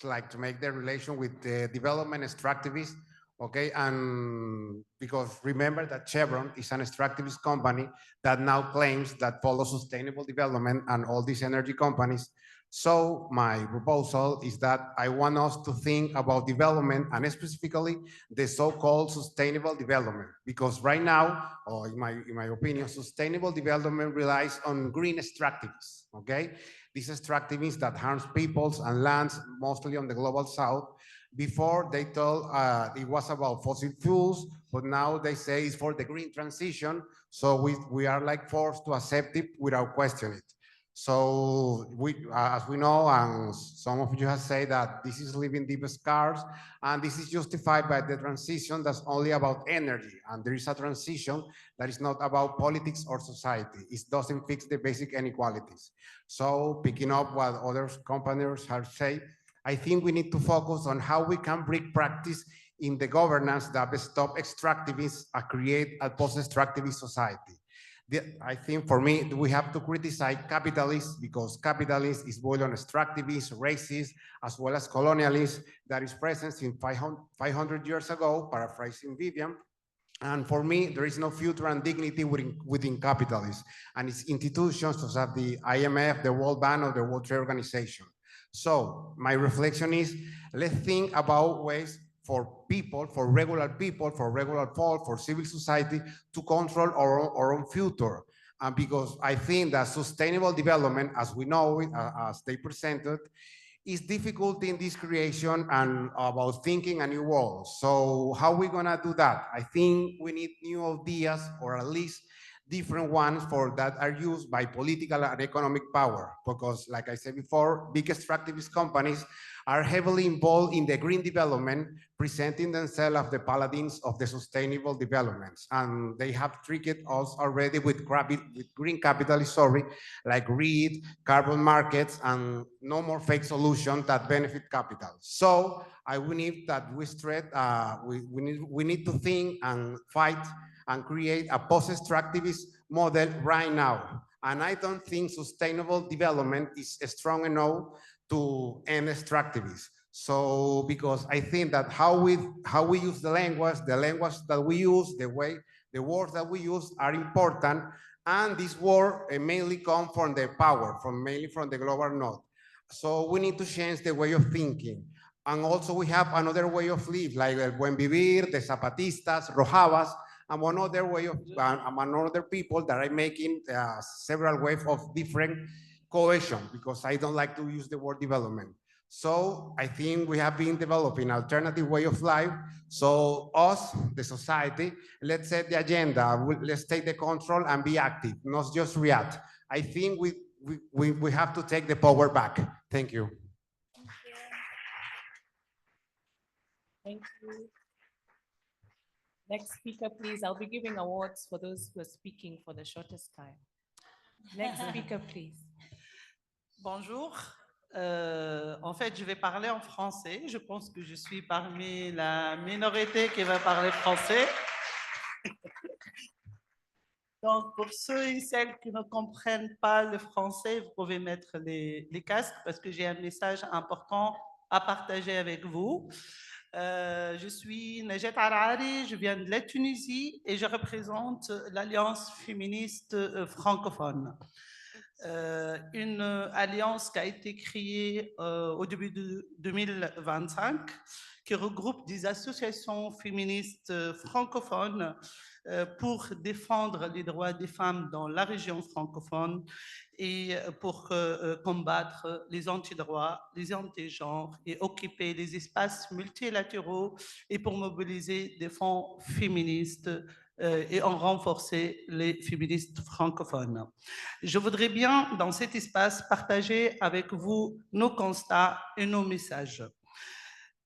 [SPEAKER 15] to make the relation with the development extractivists, okay? And because remember that Chevron is an extractivist company that now claims that follows sustainable development and all these energy companies. So my proposal is that I want us to think about development and specifically the so-called sustainable development, because right now, or in my opinion, sustainable development relies on green extractivists, okay? These extractivists that harms peoples and lands, mostly on the global south. Before they told it was about fossil fuels, but now they say it's for the green transition. So we are like forced to accept it without questioning it. So as we know, and some of you have said that this is leaving deep scars, and this is justified by the transition that's only about energy. And there is a transition that is not about politics or society. It doesn't fix the basic inequalities. So picking up what other companies have said, I think we need to focus on how we can bring practice in the governance that stop extractivists and create a post-extractivist society. I think for me, we have to criticize capitalists because capitalism is both on extractivists, racist, as well as colonialists that is present since 500 years ago, paraphrasing Vivian. And for me, there is no future and dignity within capitalism and its institutions such as the IMF, the World Bank, or the World Trade Organization. So my reflection is, let's think about ways for people, for regular folk, for civil society to control our own future. And because I think that sustainable development, as we know it, as they presented, is difficult in this creation and about thinking a new world. So how are we gonna do that? I think we need new ideas, or at least different ones for that are used by political and economic power. Because like I said before, big extractivist companies are heavily involved in the green development, presenting themselves as the paladins of the sustainable developments. And they have tricked us already with green capitalism, like greed, carbon markets, and no more fake solutions that benefit capital. So I believe that we need to think and fight and create a post-extractivist model right now. And I don't think sustainable development is strong enough to end extractivism. So, because I think that how we use the language that we use, the words that we use are important, and this word mainly come from the power, mainly from the global north. So we need to change the way of thinking. And also we have another way of life, like el Buen Vivir, the Zapatistas, Rojavas, and another way of another people that are making several ways of different cohesion, because I don't like to use the word development. So I think we have been developing alternative way of life. So us, the society, let's set the agenda. Let's take the control and be active, not just react. I think we have to take the power back. Thank you.
[SPEAKER 17] Thank you. Next speaker, please. I'll be giving awards for those who are speaking for the shortest time. Next speaker, please.
[SPEAKER 3] Bonjour. En fait, je vais parler en français. Je pense que je suis parmi la minorité qui va parler français. Donc, pour ceux et celles qui ne comprennent pas le français, vous pouvez mettre les casques parce que j'ai un message important à partager avec vous. Je suis Najet Harari, je viens de la Tunisie et je représente l'Alliance féministe francophone. Une alliance qui a été créée au début de 2025, qui regroupe des associations féministes francophones pour défendre les droits des femmes dans la région francophone et pour combattre les antidroits, les anti-genres et occuper les espaces multilatéraux et pour mobiliser des fonds féministes et en renforcer les féministes francophones. Je voudrais bien, dans cet espace, partager avec vous nos constats et nos messages.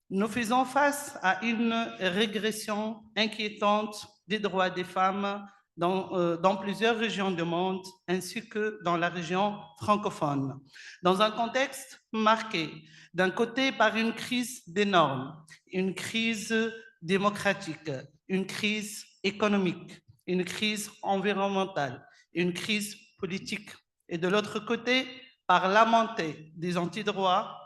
[SPEAKER 3] Nous faisons face à une régression inquiétante des droits des femmes dans plusieurs régions du monde, ainsi que dans la région francophone, dans un contexte marqué d'un côté par une crise des normes, une crise démocratique, une crise économique, une crise environnementale, une crise politique, et de l'autre côté, par la montée des antidroits,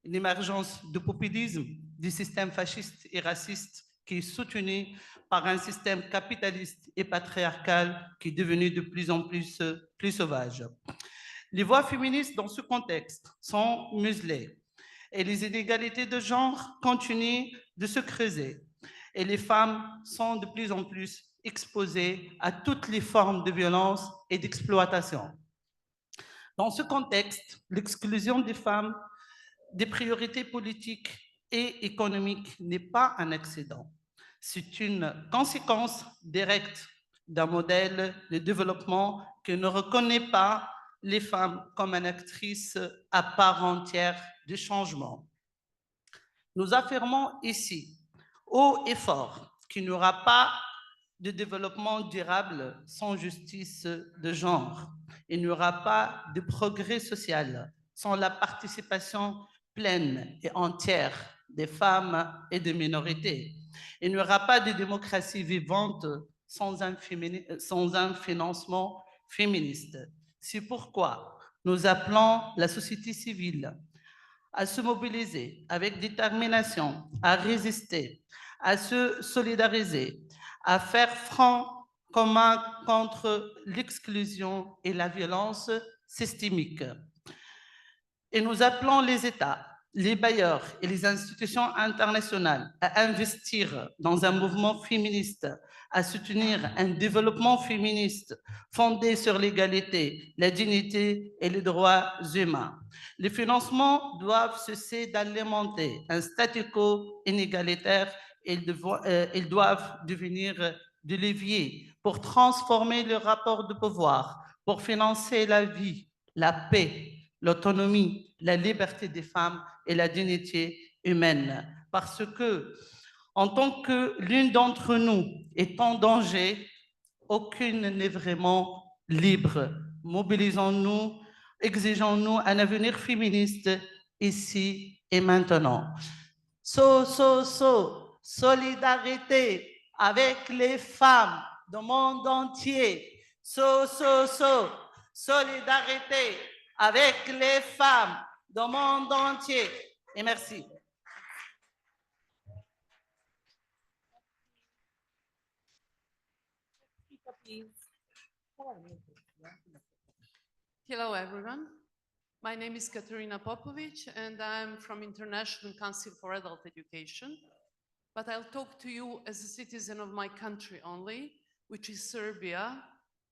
[SPEAKER 3] l'émergence du populisme, du système fasciste et raciste qui est soutenu par un système capitaliste et patriarcal qui est devenu de plus en plus sauvage. Les voix féministes dans ce contexte sont muselées et les inégalités de genre continuent de se creuser et les femmes sont de plus en plus exposées à toutes les formes de violence et d'exploitation. Dans ce contexte, l'exclusion des femmes des priorités politiques et économiques n'est pas un accident. C'est une conséquence directe d'un modèle de développement qui ne reconnaît pas les femmes comme une actrice à part entière du changement. Nous affirmons ici, haut et fort, qu'il n'y aura pas de développement durable sans justice de genre. Il n'y aura pas de progrès social sans la participation pleine et entière des femmes et des minorités. Il n'y aura pas de démocratie vivante sans un financement féministe. C'est pourquoi nous appelons la société civile à se mobiliser avec détermination, à résister, à se solidariser, à faire front commun contre l'exclusion et la violence systémique. Et nous appelons les États, les bailleurs et les institutions internationales à investir dans un mouvement féministe, à soutenir un développement féministe fondé sur l'égalité, la dignité et les droits humains. Les financements doivent cesser d'alimenter un statu quo inégalitaire et ils doivent devenir des leviers pour transformer le rapport de pouvoir, pour financer la vie, la paix, l'autonomie, la liberté des femmes et la dignité humaine. Parce que, en tant que l'une d'entre nous est en danger, aucune n'est vraiment libre. Mobilisons-nous, exigeons-nous un avenir féministe ici et maintenant. Solidarité avec les femmes du monde entier. Solidarité avec les femmes du monde entier. Et merci.
[SPEAKER 1] Hello, everyone. My name is Katerina Popovic, and I'm from International Council for Adult Education. But I'll talk to you as a citizen of my country only, which is Serbia,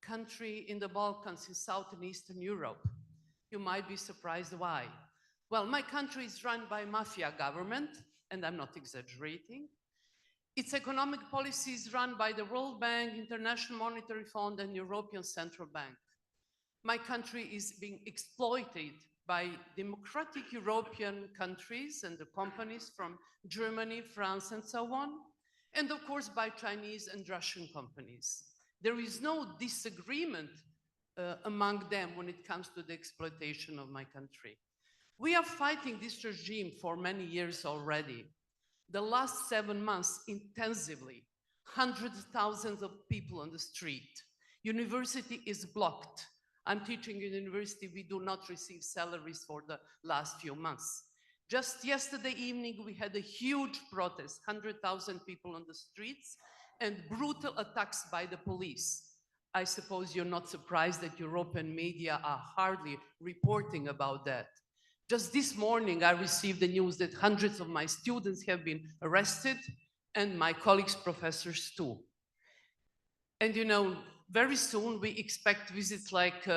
[SPEAKER 1] country in the Balkans in South and Eastern Europe. You might be surprised why. Well, my country is run by mafia government, and I'm not exaggerating. Its economic policy is run by the World Bank, International Monetary Fund, and European Central Bank. My country is being exploited by democratic European countries and the companies from Germany, France, and so on, and of course by Chinese and Russian companies. There is no disagreement among them when it comes to the exploitation of my country. We are fighting this regime for many years already. The last 7 months intensively, hundreds of thousands of people on the street. University is blocked. I'm teaching in university, we do not receive salaries for the last few months. Just yesterday evening, we had a huge protest, 100,000 people on the streets, and brutal attacks by the police. I suppose you're not surprised that European media are hardly reporting about that. Just this morning, I received the news that hundreds of my students have been arrested, and my colleagues, professors too. And you know, very soon we expect visits like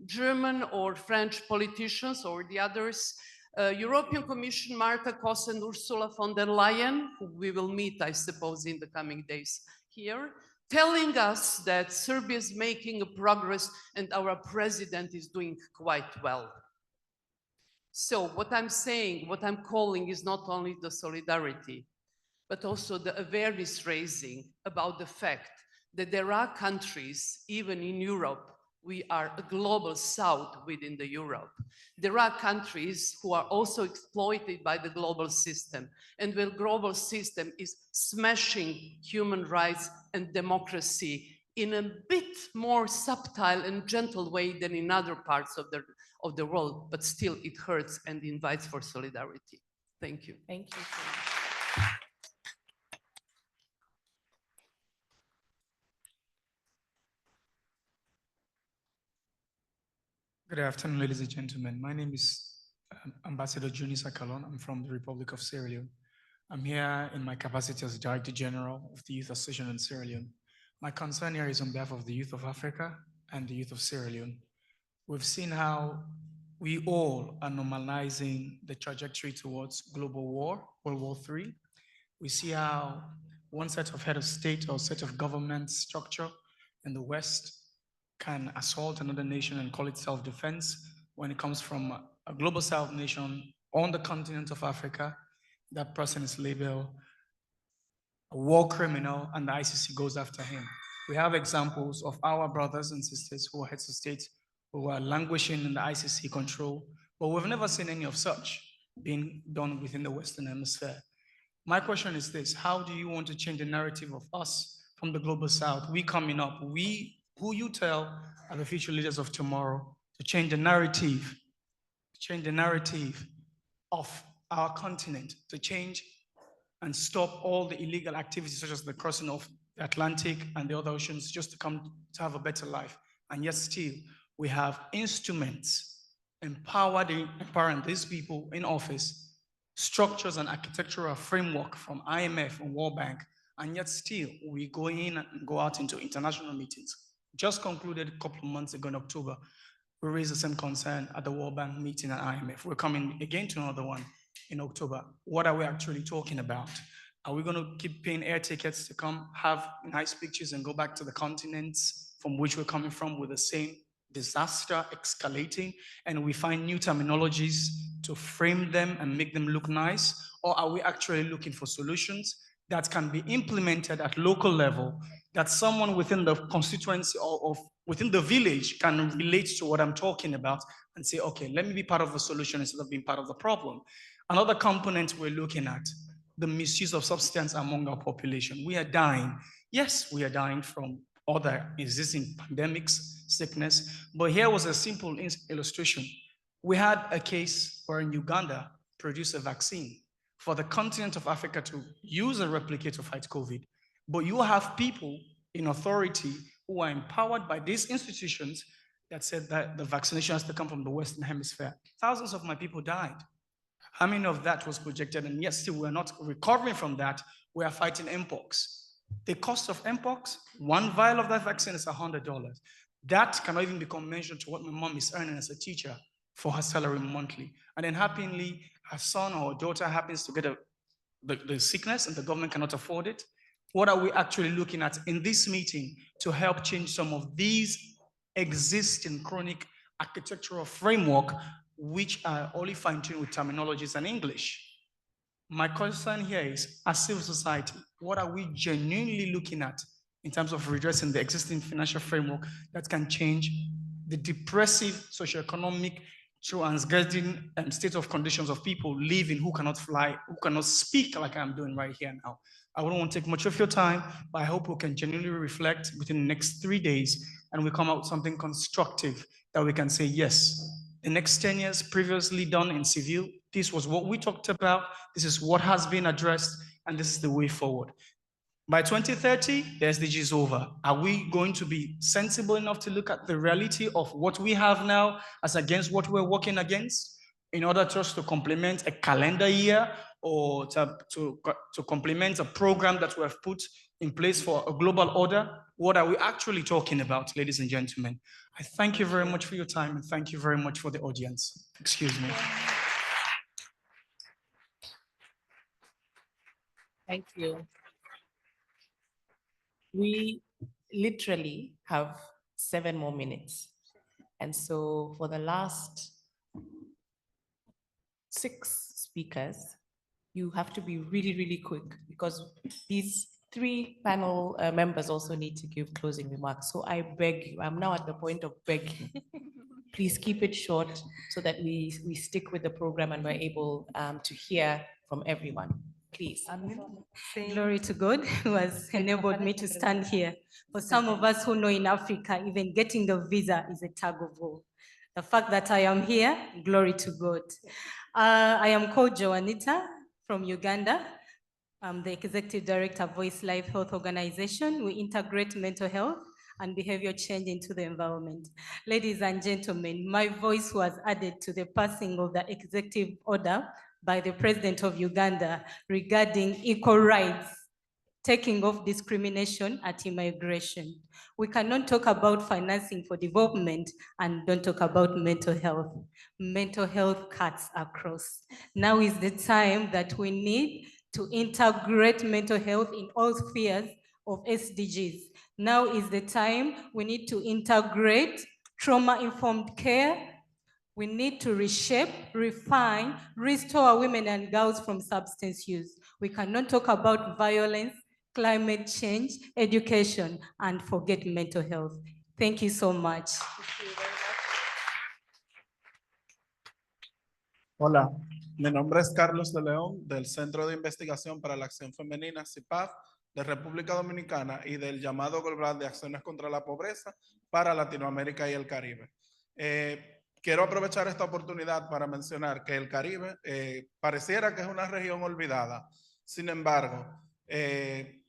[SPEAKER 1] German or French politicians or the others, European Commission, Marta Koss and Ursula von der Leyen, who we will meet, I suppose, in the coming days here, telling us that Serbia is making a progress and our president is doing quite well. So what I'm saying, what I'm calling is not only the solidarity, but also the awareness raising about the fact that there are countries, even in Europe, we are a global south within the Europe. There are countries who are also exploited by the global system, and the global system is smashing human rights and democracy in a bit more subtle and gentle way than in other parts of the world, but still it hurts and invites for solidarity. Thank you.
[SPEAKER 17] Thank you.
[SPEAKER 5] Good afternoon, ladies and gentlemen. My name is Ambassador Juni Sakalon. I'm from the Republic of Sierra Leone. I'm here in my capacity as Director General of the Youth Association in Sierra Leone. My concern here is on behalf of the youth of Africa and the youth of Sierra Leone. We've seen how we all are normalizing the trajectory towards global war, World War III. We see how one set of head of state or set of government structure in the West can assault another nation and call it self-defense when it comes from a global South nation on the continent of Africa. That person is labeled a war criminal and the ICC goes after him. We have examples of our brothers and sisters who are heads of state who are languishing in the ICC control, but we've never seen any of such being done within the Western Hemisphere. My question is this: how do you want to change the narrative of us from the global South? We coming up, who you tell are the future leaders of tomorrow, to change the narrative of our continent, to change and stop all the illegal activities such as the crossing of the Atlantic and the other oceans just to come to have a better life. And yet still, we have instruments empowering these people in office, structures and architectural framework from IMF and World Bank, and yet still we go in and go out into international meetings. Just concluded a couple of months ago in October, we raised the same concern at the World Bank meeting at IMF. We're coming again to another one in October. What are we actually talking about? Are we going to keep paying air tickets to come have nice pictures and go back to the continents from which we're coming from with the same disaster escalating, and we find new terminologies to frame them and make them look nice? Or are we actually looking for solutions that can be implemented at local level, that someone within the constituency or within the village can relate to what I'm talking about and say, okay, let me be part of the solution instead of being part of the problem? Another component we're looking at, the misuse of substance among our population. We are dying. Yes, we are dying from other existing pandemics, sickness, but here was a simple illustration. We had a case where in Uganda produced a vaccine for the continent of Africa to use a replicate to fight COVID. But you have people in authority who are empowered by these institutions that said that the vaccination has to come from the Western Hemisphere. Thousands of my people died. How many of that was projected? And yet still we're not recovering from that. We are fighting Mpox. The cost of Mpox, one vial of that vaccine is $100. That cannot even be commensurate to what my mom is earning as a teacher for her salary monthly. And then happily, her son or daughter happens to get the sickness and the government cannot afford it. What are we actually looking at in this meeting to help change some of these existing chronic architectural framework, which are only fine-tuned with terminologies and English? My concern here is, as civil society, what are we genuinely looking at in terms of redressing the existing financial framework that can change the depressive socioeconomic transgressing state of conditions of people living who cannot fly, who cannot speak like I'm doing right here now? I wouldn't want to take much of your time, but I hope we can genuinely reflect within the next 3 days and we come out with something constructive that we can say, yes, the next 10 years previously done in civil, this was what we talked about, this is what has been addressed, and this is the way forward. By 2030, the SDG is over. Are we going to be sensible enough to look at the reality of what we have now as against what we're working against in order just to complement a calendar year or to complement a program that we have put in place for a global order? What are we actually talking about, ladies and gentlemen? I thank you very much for your time and thank you very much for the audience. Excuse me.
[SPEAKER 17] Thank you. We literally have 7 more minutes. And so for the last 6 speakers, you have to be really, really quick because these three panel members also need to give closing remarks. So I beg you, I'm now at the point of begging. Please keep it short so that we stick with the program and we're able to hear from everyone. Please.
[SPEAKER 6] Glory to God who has enabled me to stand here. For some of us who know in Africa, even getting the visa is a tug of war. The fact that I am here, glory to God. I am called Joanita from Uganda. I'm the Executive Director of Voice Life Health Organization. We integrate mental health and behavior change into the environment. Ladies and gentlemen, my voice was added to the passing of the executive order by the President of Uganda regarding equal rights, taking off discrimination at immigration. We cannot talk about financing for development and don't talk about mental health. Mental health cuts across. Now is the time that we need to integrate mental health in all spheres of SDGs. Now is the time we need to integrate trauma-informed care. We need to reshape, refine, restore women and girls from substance use. We cannot talk about violence, climate change, education, and forget mental health. Thank you so much.
[SPEAKER 5] Hola, mi nombre es Carlos de León, del Centro de Investigación para la Acción Femenina, CIPAF, de República Dominicana y del llamado global de acciones contra la pobreza para Latinoamérica y el Caribe. Quiero aprovechar esta oportunidad para mencionar que el Caribe pareciera que es una región olvidada. Sin embargo,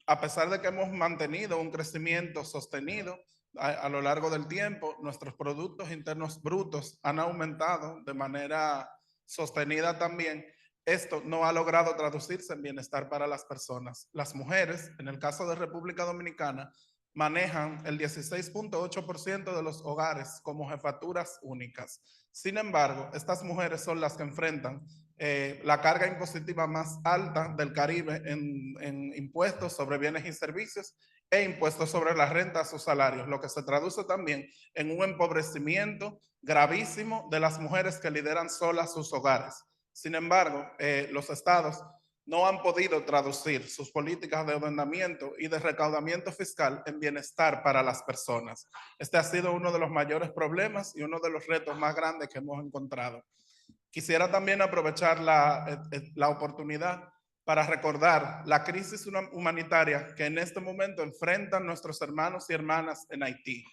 [SPEAKER 5] a pesar de que hemos mantenido un crecimiento sostenido a lo largo del tiempo, nuestros productos internos brutos han aumentado de manera sostenida también. Esto no ha logrado traducirse en bienestar para las personas. Las mujeres, en el caso de República Dominicana, manejan el 16.8% de los hogares como jefaturas únicas. Sin embargo, estas mujeres son las que enfrentan la carga impositiva más alta del Caribe en impuestos sobre bienes y servicios e impuestos sobre la renta a sus salarios, lo que se traduce también en un empobrecimiento gravísimo de las mujeres que lideran solas sus hogares. Sin embargo, los estados no han podido traducir sus políticas de ordenamiento y de recaudamiento fiscal en bienestar para las personas. Este ha sido uno de los mayores problemas y uno de los retos más grandes que hemos encontrado. Quisiera también aprovechar la oportunidad para recordar la crisis humanitaria que en este momento enfrentan nuestros hermanos y hermanas en Haití.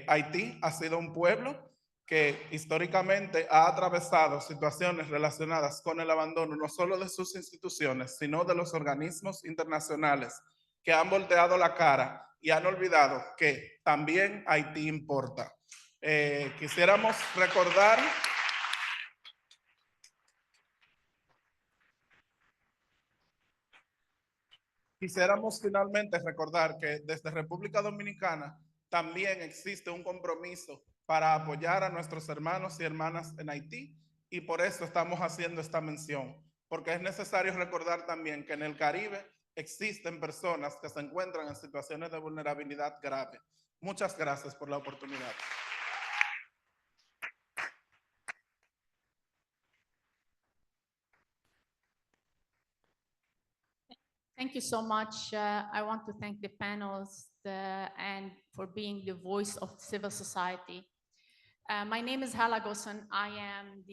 [SPEAKER 5] Haití ha sido un pueblo que históricamente ha atravesado situaciones relacionadas con el abandono no solo de sus instituciones, sino de los organismos internacionales que han volteado la cara y han olvidado que también Haití importa. Quisiéramos recordar finalmente recordar que desde República Dominicana también existe un compromiso para apoyar a nuestros hermanos y hermanas en Haití y por eso estamos haciendo esta mención, porque es necesario recordar también que en el Caribe existen personas que se encuentran en situaciones de vulnerabilidad grave. Muchas gracias por la oportunidad.
[SPEAKER 22] Thank you so much. I want to thank the panels and for being the voice of civil society. My name is Hala Gosen. I am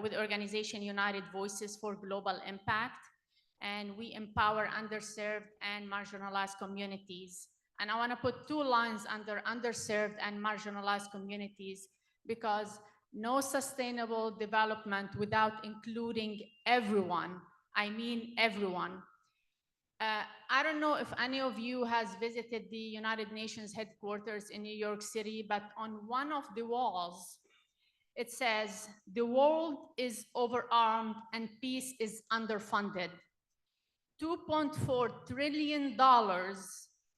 [SPEAKER 22] with the organization United Voices for Global Impact, and we empower underserved and marginalized communities. And I want to put two lines under underserved and marginalized communities because no sustainable development without including everyone. I mean everyone. I don't know if any of you has visited the United Nations headquarters in New York City, but on one of the walls, it says, "The world is overarmed and peace is underfunded." $2.4 trillion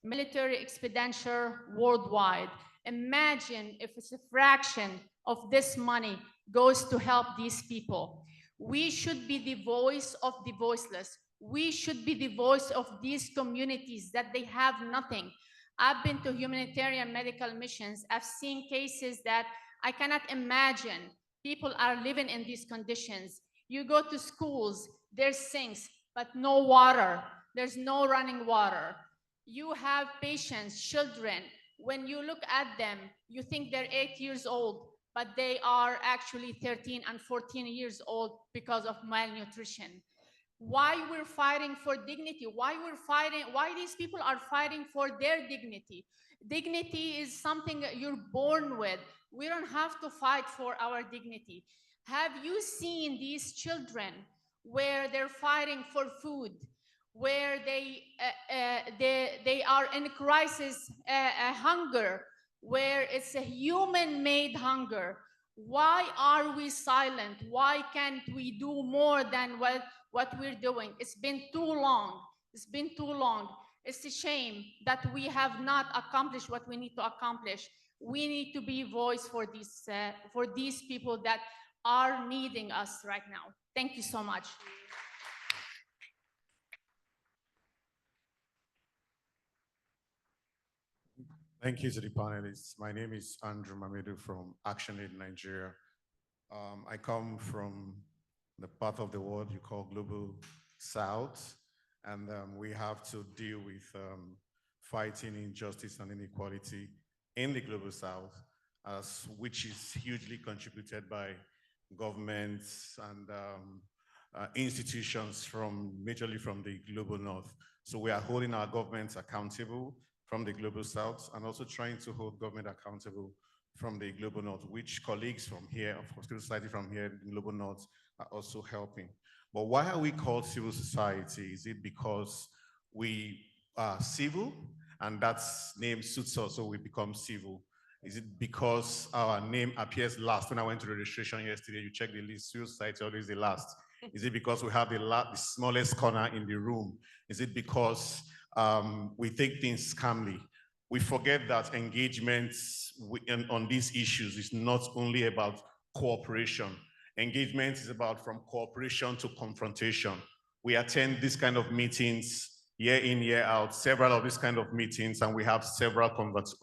[SPEAKER 22] military expenditure worldwide. Imagine if it's a fraction of this money goes to help these people. We should be the voice of the voiceless. We should be the voice of these communities that they have nothing. I've been to humanitarian medical missions. I've seen cases that I cannot imagine. People are living in these conditions. You go to schools, there's sinks, but no water. there's no running water. You have patients, children. When you look at them, you think they're 8 years old, but they are actually 13 and 14 years old because of malnutrition. Why we're fighting for dignity? Why these people are fighting for their dignity? Dignity is something that you're born with. We don't have to fight for our dignity. Have you seen these children where they're fighting for food, where they are in crisis, hunger, where it's a human-made hunger? Why are we silent? Why can't we do more than what we're doing? It's been too long. It's been too long. It's a shame that we have not accomplished what we need to accomplish. We need to be voice for these people that are needing us right now. Thank you so much.
[SPEAKER 2] Thank you to the panelists. My name is Andrew Mamedu from ActionAid Nigeria. I come from the part of the world you call Global South, and we have to deal with fighting injustice and inequality in the Global South, which is hugely contributed by governments and institutions majorly from the Global North. So we are holding our governments accountable from the Global South and also trying to hold government accountable from the Global North, which colleagues from here, of course, civil society from here, the Global North, are also helping. But why are we called civil society? Is it because we are civil and that name suits us, so we become civil? Is it because our name appears last? When I went to the registration yesterday, you check the list, civil society always the last. Is it because we have the smallest corner in the room? Is it because we take things calmly? We forget that engagements on these issues is not only about cooperation. Engagement is about from cooperation to confrontation. We attend this kind of meetings year in, year out, several of these kind of meetings, and we have several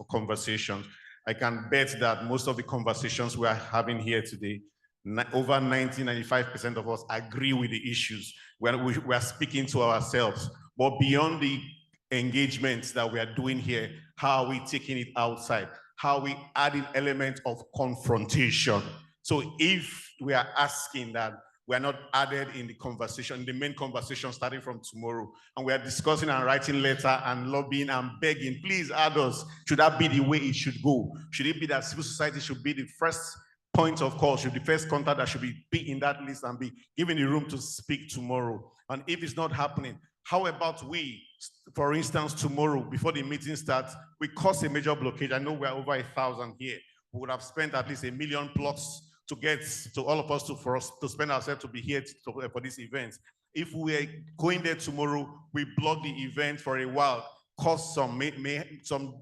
[SPEAKER 2] conversations. I can bet that most of the conversations we are having here today, over 95% of us agree with the issues. We are speaking to ourselves, but beyond the engagements that we are doing here, how are we taking it outside? How are we adding elements of confrontation? So if we are asking that, we are not added in the conversation, the main conversation starting from tomorrow, and we are discussing and writing letter and lobbying and begging, please add us. Should that be the way it should go? Should it be that civil society should be the first point of call, should the first contact that should be in that list and be given the room to speak tomorrow? And if it's not happening, how about we, for instance, tomorrow, before the meeting starts, we cause a major blockade. I know we're over 1,000 here. We would have spent at least 1 million plus to get to all of us for us to spend ourselves to be here for this event. If we're going there tomorrow, we block the event for a while, cause some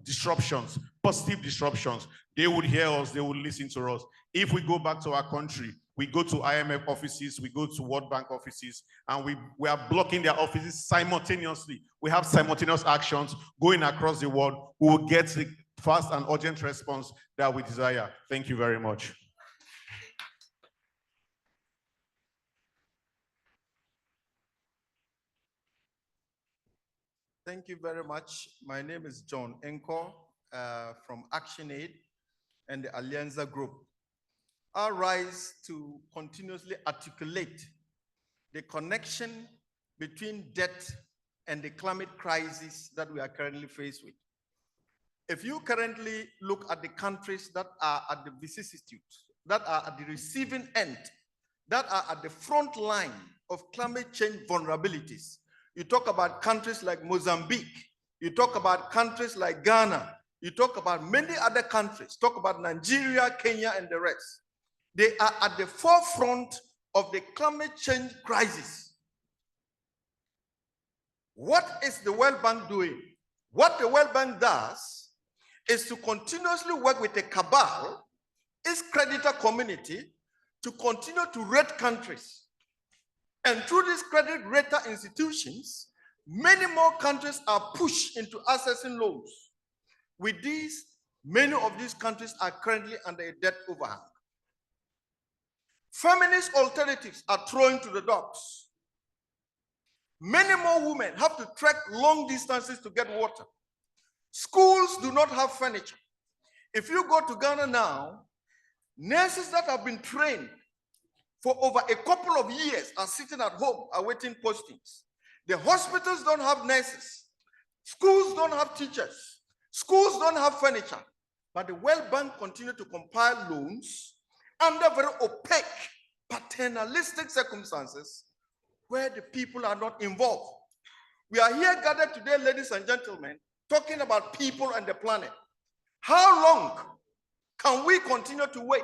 [SPEAKER 2] disruptions, positive disruptions. They would hear us, they would listen to us. If we go back to our country, we go to IMF offices, we go to World Bank offices, and we are blocking their offices simultaneously. We have simultaneous actions going across the world. We will get the fast and urgent response that we desire. Thank you very much.
[SPEAKER 8] Thank you very much. My name is John Enko from ActionAid and the Alianza Group. I rise to continuously articulate the connection between debt and the climate crisis that we are currently faced with. If you currently look at the countries that are at the vicissitudes, that are at the receiving end, that are at the front line of climate change vulnerabilities, you talk about countries like Mozambique, you talk about countries like Ghana, you talk about many other countries, talk about Nigeria, Kenya, and the rest. They are at the forefront of the climate change crisis. What is the World Bank doing? What the World Bank does is to continuously work with the cabal, its creditor community, to continue to rate countries. And through these credit rater institutions, many more countries are pushed into accessing loans. With these, many of these countries are currently under a debt overhang. Feminist alternatives are thrown to the dogs. Many more women have to trek long distances to get water. Schools do not have furniture. If you go to Ghana now, nurses that have been trained for over a couple of years are sitting at home awaiting postings. The hospitals don't have nurses. Schools don't have teachers. Schools don't have furniture. But the World Bank continue to compile loans under very opaque, paternalistic circumstances where the people are not involved. We are here gathered today, ladies and gentlemen, talking about people and the planet. How long can we continue to wait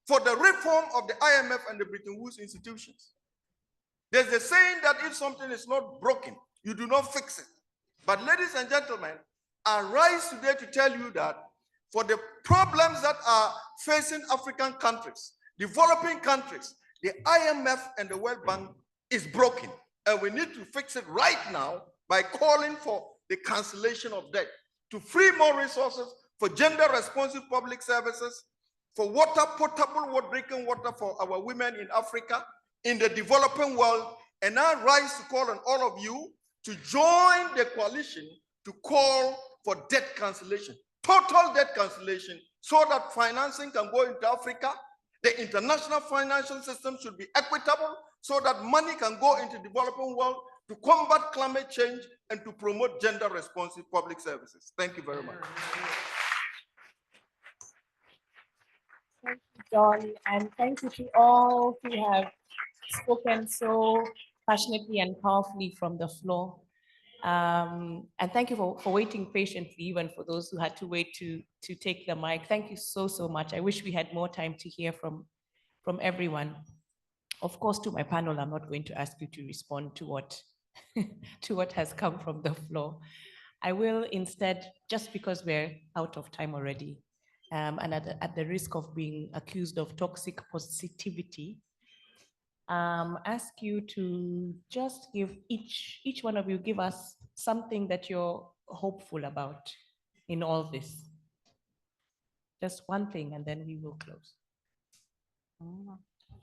[SPEAKER 8] for the reform of the IMF and the Bretton Woods institutions? There's a saying that if something is not broken, you do not fix it. But ladies and gentlemen, I rise today to tell you that for the problems that are facing African countries, developing countries, the IMF and the World Bank is broken. And we need to fix it right now by calling for the cancellation of debt, to free more resources for gender-responsive public services, for water, potable water, drinking water for our women in Africa, in the developing world. And I rise to call on all of you to join the coalition to call for debt cancellation, total debt cancellation, so that financing can go into Africa. The international financial system should be equitable so that money can go into the developing world to combat climate change and to promote gender-responsive public services. Thank you very much.
[SPEAKER 17] Thank you, John, and thank you to all who have spoken so passionately and powerfully from the floor. And thank you for waiting patiently, even for those who had to wait to take the mic. Thank you so, so much. I wish we had more time to hear from everyone. Of course, to my panel, I'm not going to ask you to respond to what, to what has come from the floor. I will instead, just because we're out of time already, and at the risk of being accused of toxic positivity, ask you to just give each one of you, give us something that you're hopeful about in all this. Just one thing, and then we will close.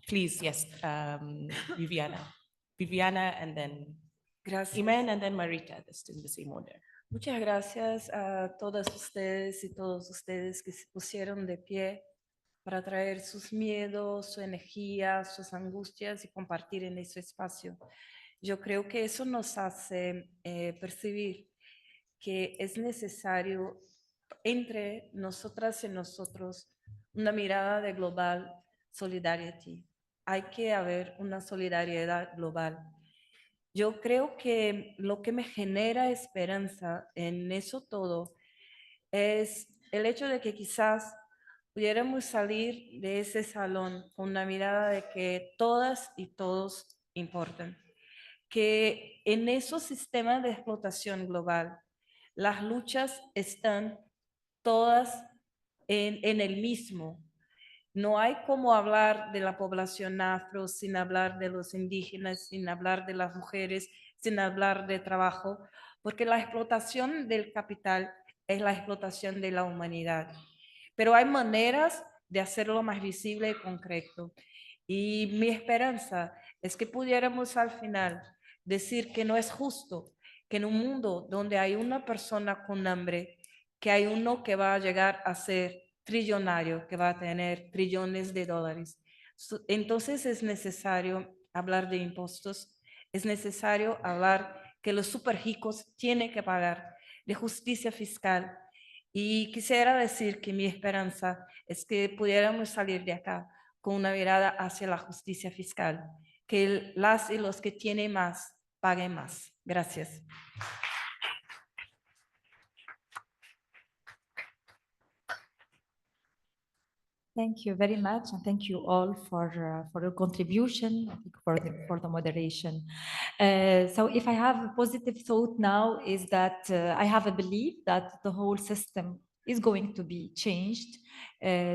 [SPEAKER 17] Please, yes, Viviana. Viviana, and then Imen, and then Marita, that's in the same order.
[SPEAKER 18] Muchas gracias a todas ustedes y todos ustedes que se pusieron de pie para traer sus miedos, su energía, sus angustias y compartir en ese espacio. Yo creo que eso nos hace percibir que es necesario entre nosotras y nosotros una mirada de global solidarity. Hay que haber una solidaridad global. Yo creo que lo que me genera esperanza en eso todo es el hecho de que quizás pudiéramos salir de ese salón con una mirada de que todas y todos importan, que en esos sistemas de explotación global las luchas están todas en el mismo. No hay como hablar de la población afro sin hablar de los indígenas, sin hablar de las mujeres, sin hablar de trabajo, porque la explotación del capital es la explotación de la humanidad. Pero hay maneras de hacerlo más visible y concreto. Y mi esperanza es que pudiéramos al final decir que no es justo que en un mundo donde hay una persona con hambre, que hay uno que va a llegar a ser trillonario, que va a tener trillones de dólares. Entonces es necesario hablar de impuestos, es necesario hablar que los super ricos tienen que pagar, de justicia fiscal. Y quisiera decir que mi esperanza es que pudiéramos salir de acá con una mirada hacia la justicia fiscal, que las y los que tienen más paguen más. Gracias.
[SPEAKER 19] Thank you very much, and thank you all for your contribution, I think for the moderation. So if I have a positive thought now is that I have a belief that the whole system is going to be changed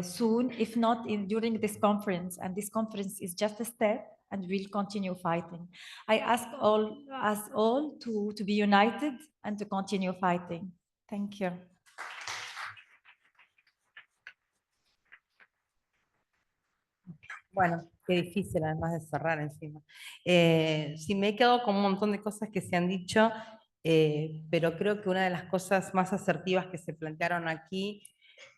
[SPEAKER 19] soon, if not during this conference, and this conference is just a step, and we'll continue fighting. I ask us all to be united and to continue fighting. Thank you.
[SPEAKER 17] Bueno,
[SPEAKER 20] Qué difícil además de cerrar encima. Sí, me he quedado con un montón de cosas que se han dicho, pero creo que una de las cosas más asertivas que se plantearon aquí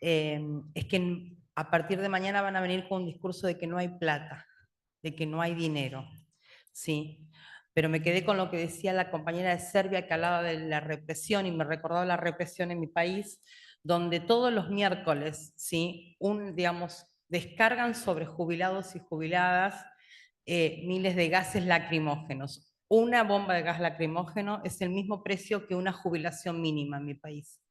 [SPEAKER 20] es que a partir de mañana van a venir con un discurso de que no hay plata, de que no hay dinero, ¿sí? Pero me quedé con lo que decía la compañera de Serbia que hablaba de la represión y me recordaba la represión en mi país, donde todos los miércoles, ¿sí? Digamos, descargan sobre jubilados y jubiladas miles de gases lacrimógenos. Una bomba de gas lacrimógeno es el mismo precio que una jubilación mínima en mi país.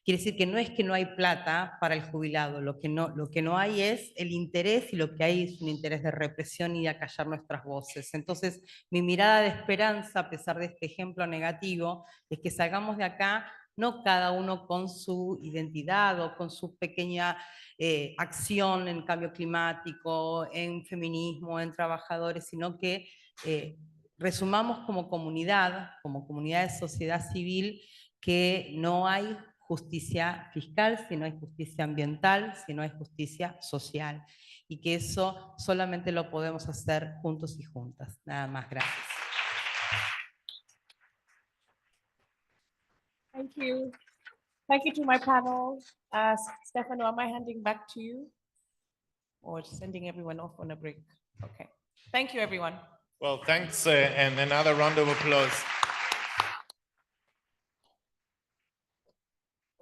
[SPEAKER 20] Quiere decir que no es que no hay plata para el jubilado, lo que no hay es el interés y lo que hay es un interés de represión y de acallar nuestras voces. Entonces, mi mirada de esperanza, a pesar de este ejemplo negativo, es que salgamos de acá no cada uno con su identidad o con su pequeña acción en cambio climático, en feminismo, en trabajadores, sino que resumamos como comunidad de sociedad civil, que no hay justicia fiscal, si no hay justicia ambiental, si no hay justicia social. Y que eso solamente lo podemos hacer juntos y juntas. Nada más, gracias.
[SPEAKER 17] Thank you. Thank you to my panel. Stefano, am I handing back to you? Or sending everyone off on a break? Okay. Thank you, everyone.
[SPEAKER 13] Well, thanks, and another round of applause.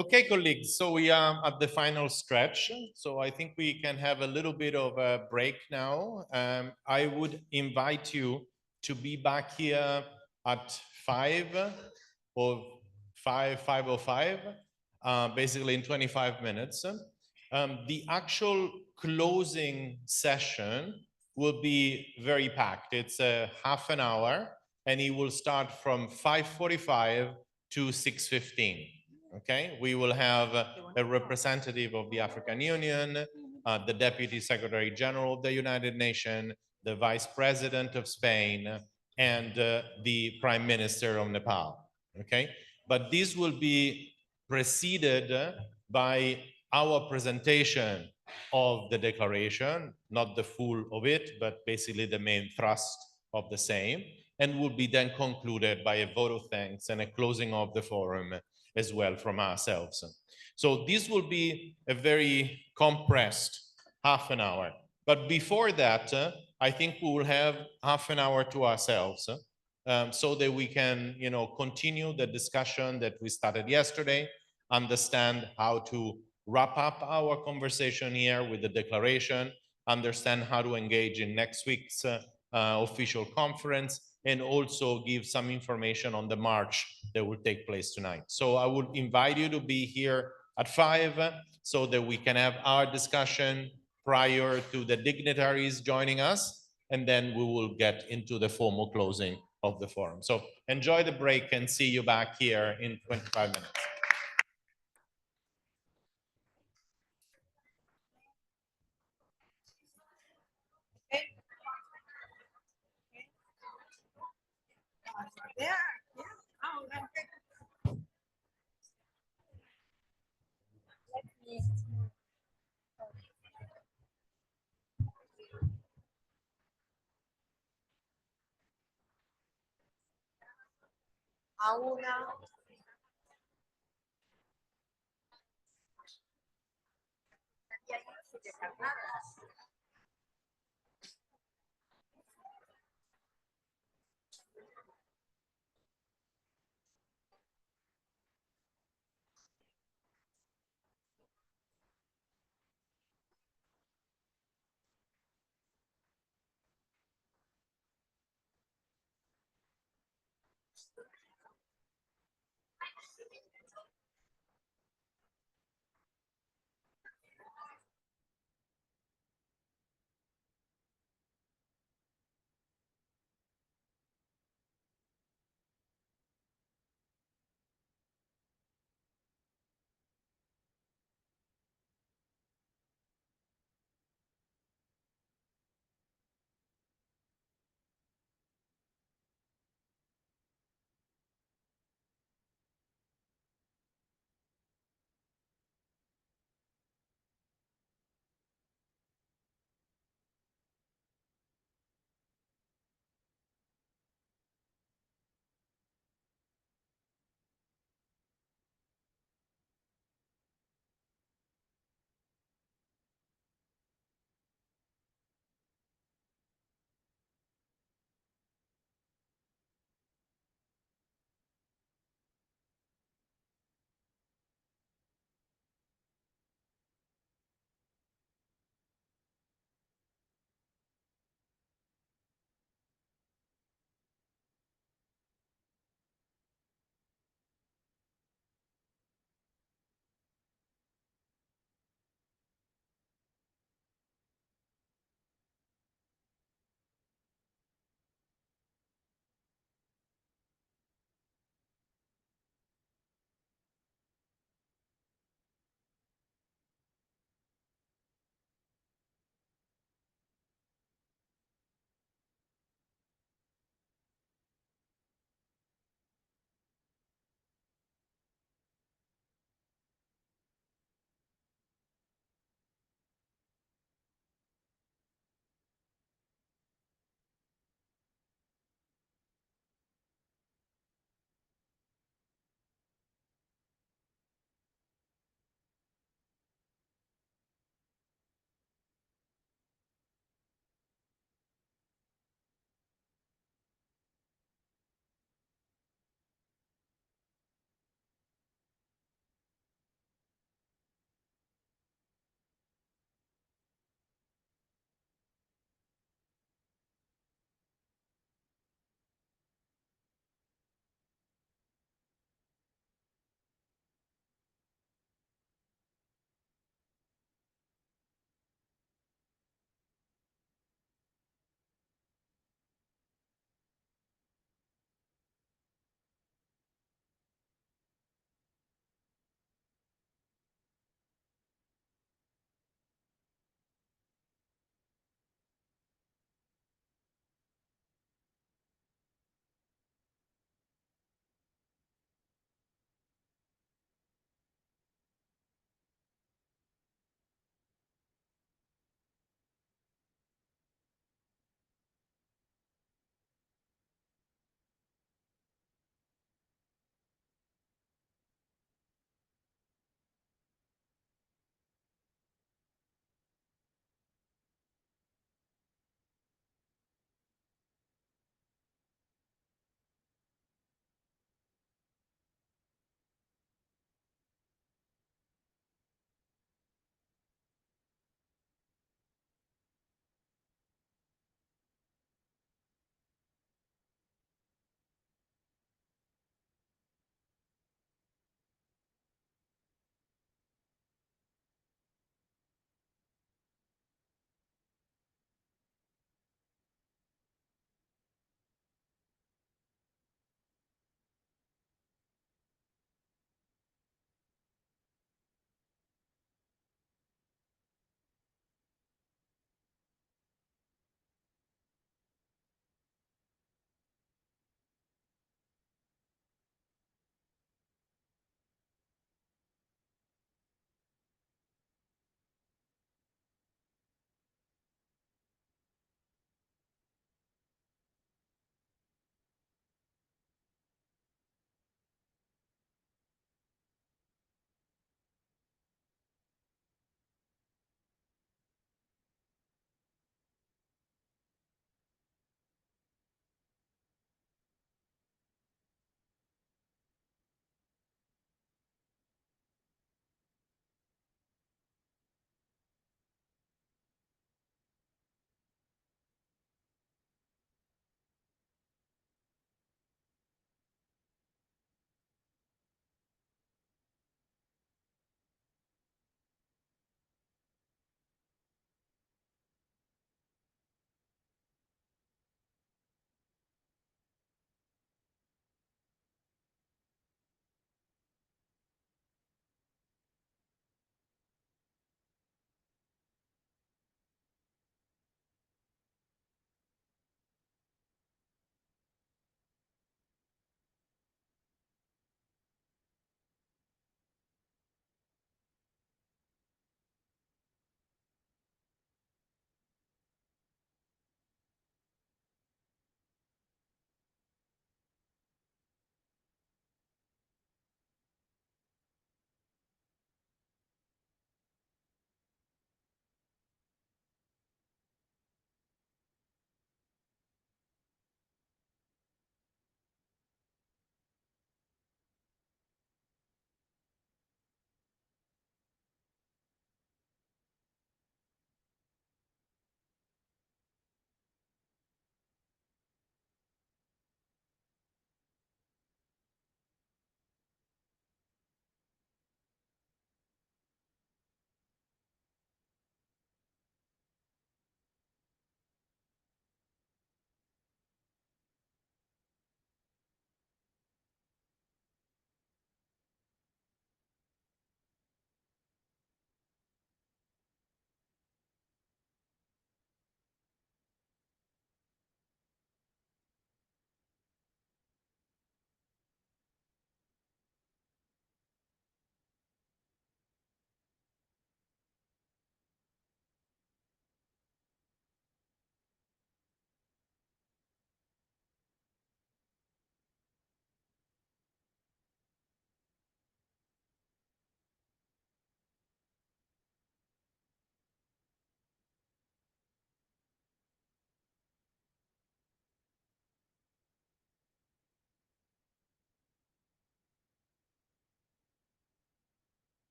[SPEAKER 13] Okay, colleagues, so we are at the final stretch. So I think we can have a little bit of a break now. I would invite you to be back here at 5 or 5:05, basically in 25 minutes. The actual closing session will be very packed. It's a half an hour, and it will start from 5:45 to 6:15. Okay, we will have a representative of the African Union, the Deputy Secretary General of the United Nations, the Vice President of Spain, and the Prime Minister of Nepal. Okay, but this will be preceded by our presentation of the declaration, not the full of it, but basically the main thrust of the same, and will be then concluded by a vote of thanks and a closing of the forum as well from ourselves. So this will be a very compressed half an hour. But before that, I think we will have half an hour to ourselves so that we can, continue the discussion that we started yesterday, understand how to wrap up our conversation here with the declaration, understand how to engage in next week's official conference, and also give some information on the march that will take place tonight. So I would invite you to be here at 5 so that we can have our discussion prior to the dignitaries joining us, and then we will get into the formal closing of the forum. So enjoy the break and see you back here in 25 minutes.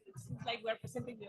[SPEAKER 17] It seems like we're presenting the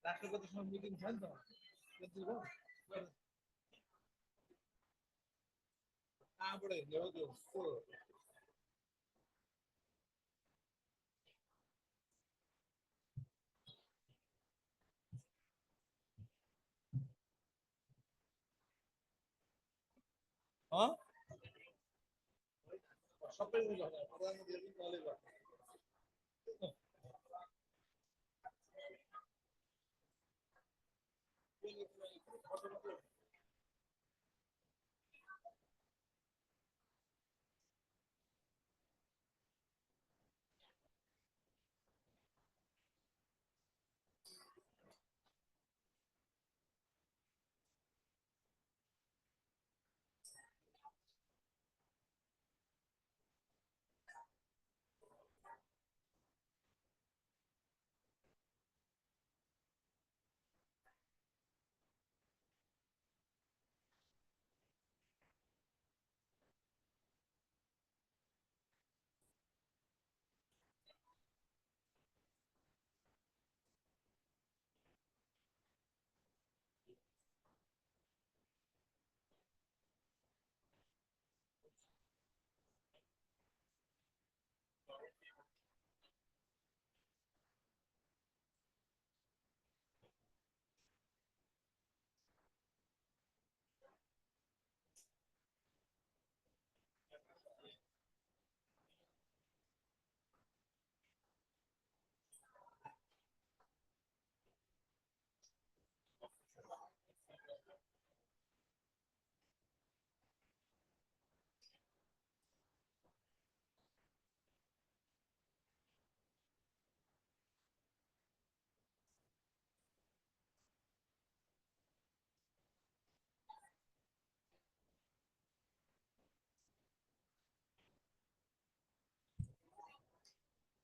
[SPEAKER 17] রাষ্ট্রপতির সঙ্গে meeting হয় তো তারপরে হ্যাঁ সবাই মিলে প্রধানমন্ত্রী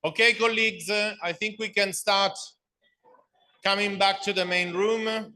[SPEAKER 13] Okay, colleagues, I think we can start coming back to the main room.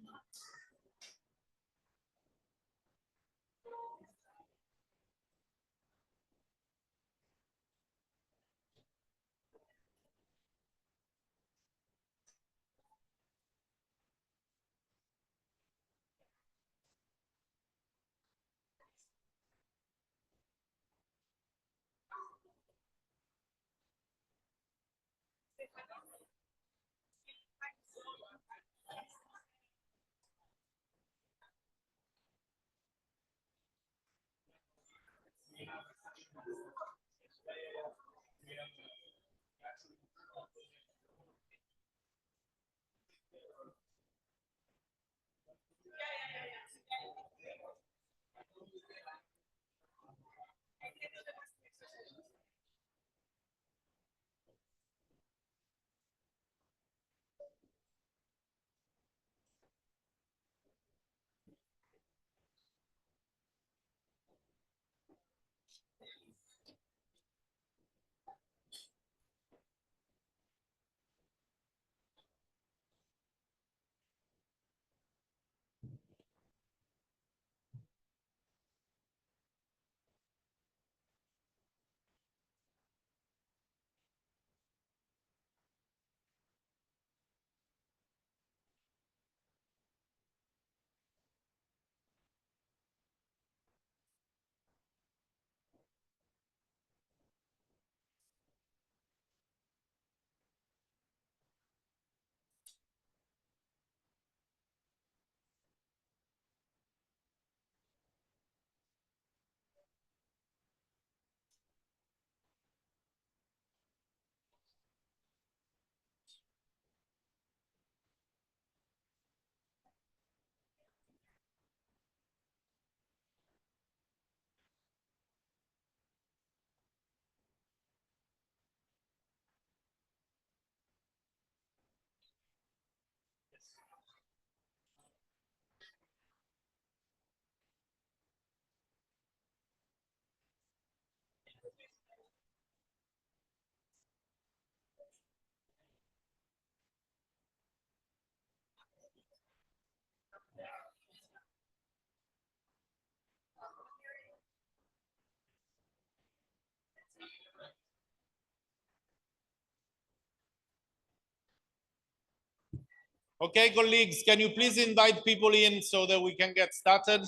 [SPEAKER 13] Okay, colleagues, can you please invite people in so that we can get started?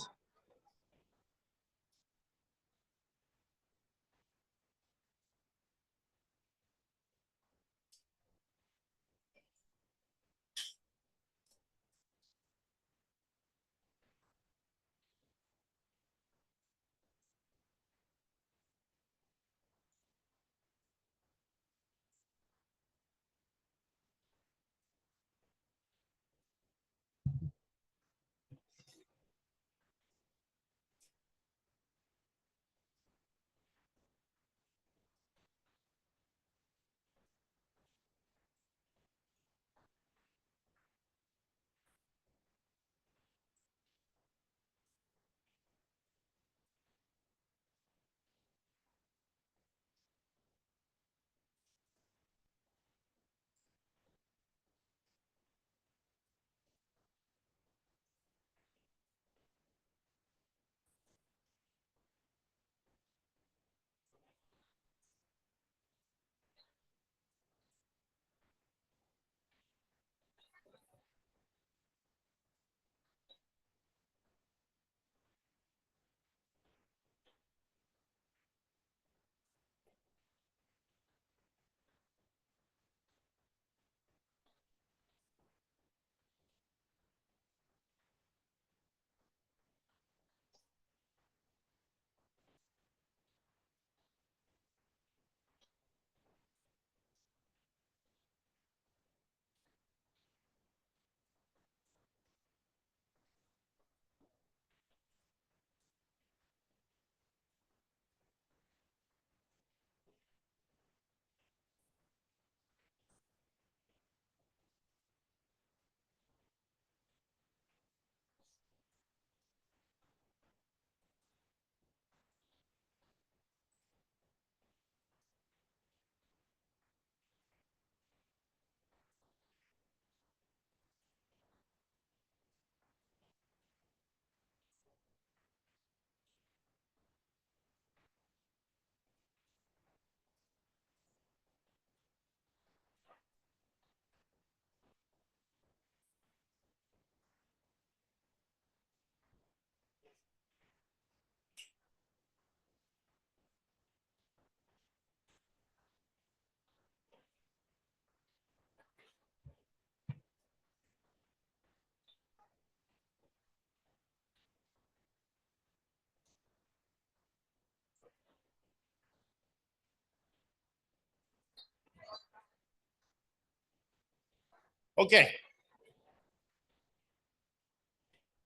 [SPEAKER 13] Okay.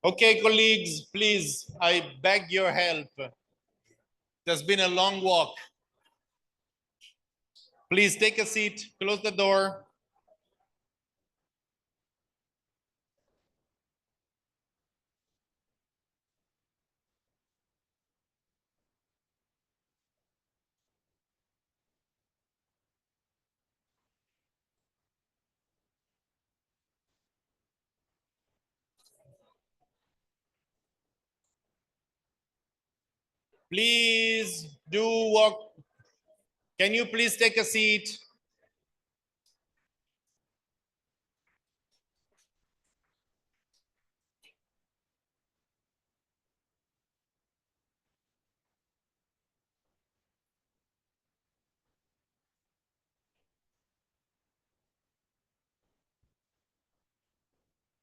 [SPEAKER 13] Okay, colleagues, please, I beg your help. It has been a long walk. Please take a seat, close the door. Please do walk. Can you please take a seat?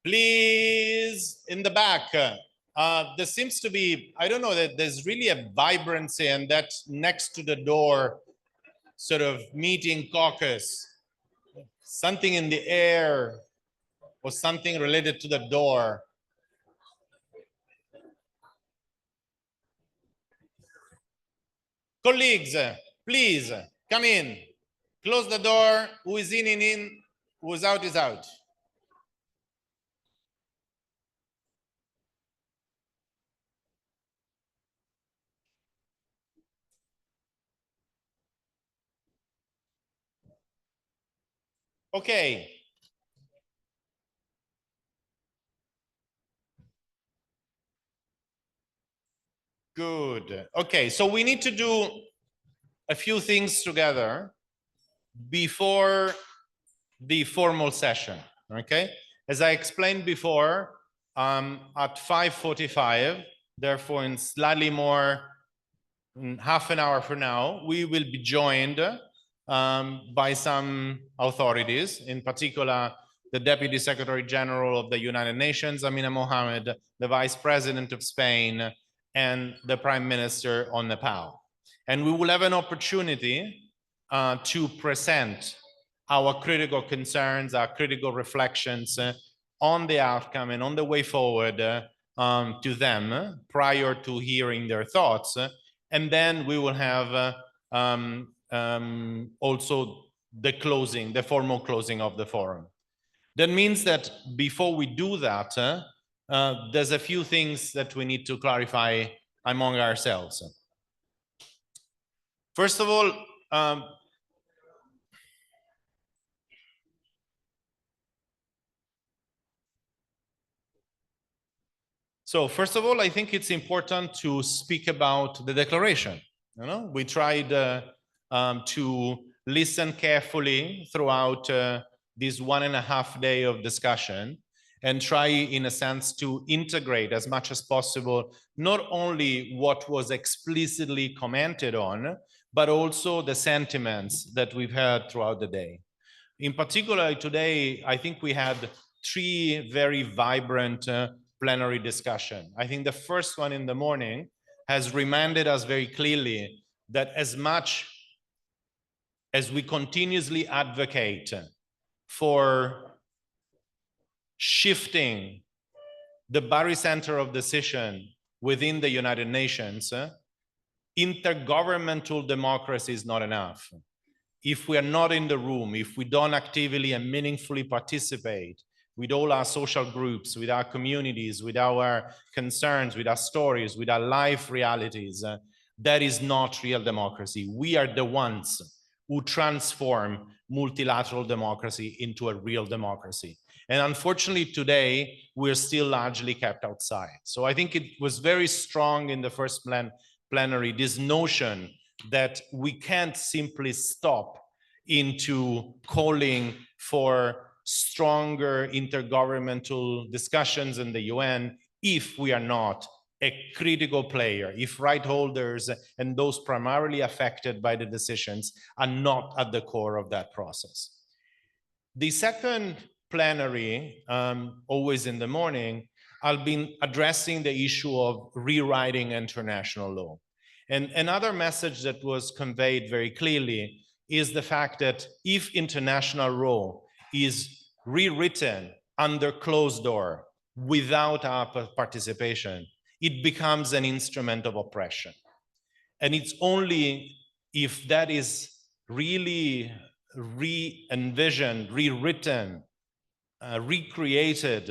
[SPEAKER 13] Please, in the back. There seems to be, I don't know, that there's really a vibrancy, and that next to the door sort of meeting caucus, something in the air or something related to the door. Colleagues, please come in. Close the door. Who is in, who is out, is out. Okay. Good. Okay, so we need to do a few things together before the formal session, okay? As I explained before, at 5:45, therefore in slightly more than half an hour from now, we will be joined by some authorities, in particular, the Deputy Secretary General of the United Nations, Amina Mohammed, the Vice President of Spain, and the Prime Minister of Nepal. And we will have an opportunity to present our critical concerns, our critical reflections on the outcome and on the way forward to them prior to hearing their thoughts. And then we will have also the closing, the formal closing of the forum. That means that before we do that, there's a few things that we need to clarify among ourselves. First of all, I think it's important to speak about the declaration. You know, we tried to listen carefully throughout this 1.5 days of discussion and try, in a sense, to integrate as much as possible, not only what was explicitly commented on, but also the sentiments that we've heard throughout the day. In particular, today, I think we had 3 very vibrant plenary discussion. I think the first one in the morning has reminded us very clearly that as much as we continuously advocate for shifting the barycenter of decision within the United Nations, intergovernmental democracy is not enough. If we are not in the room, if we don't actively and meaningfully participate with all our social groups, with our communities, with our concerns, with our stories, with our life realities, that is not real democracy. We are the ones who transform multilateral democracy into a real democracy. And unfortunately, today, we're still largely kept outside. So I think it was very strong in the first plenary, this notion that we can't simply stop into calling for stronger intergovernmental discussions in the UN if we are not a critical player, if right holders and those primarily affected by the decisions are not at the core of that process. The second plenary, always in the morning, I'll be addressing the issue of rewriting international law. And another message that was conveyed very clearly is the fact that if international law is rewritten under closed door without our participation, it becomes an instrument of oppression. And it's only if that is really re-envisioned, rewritten, recreated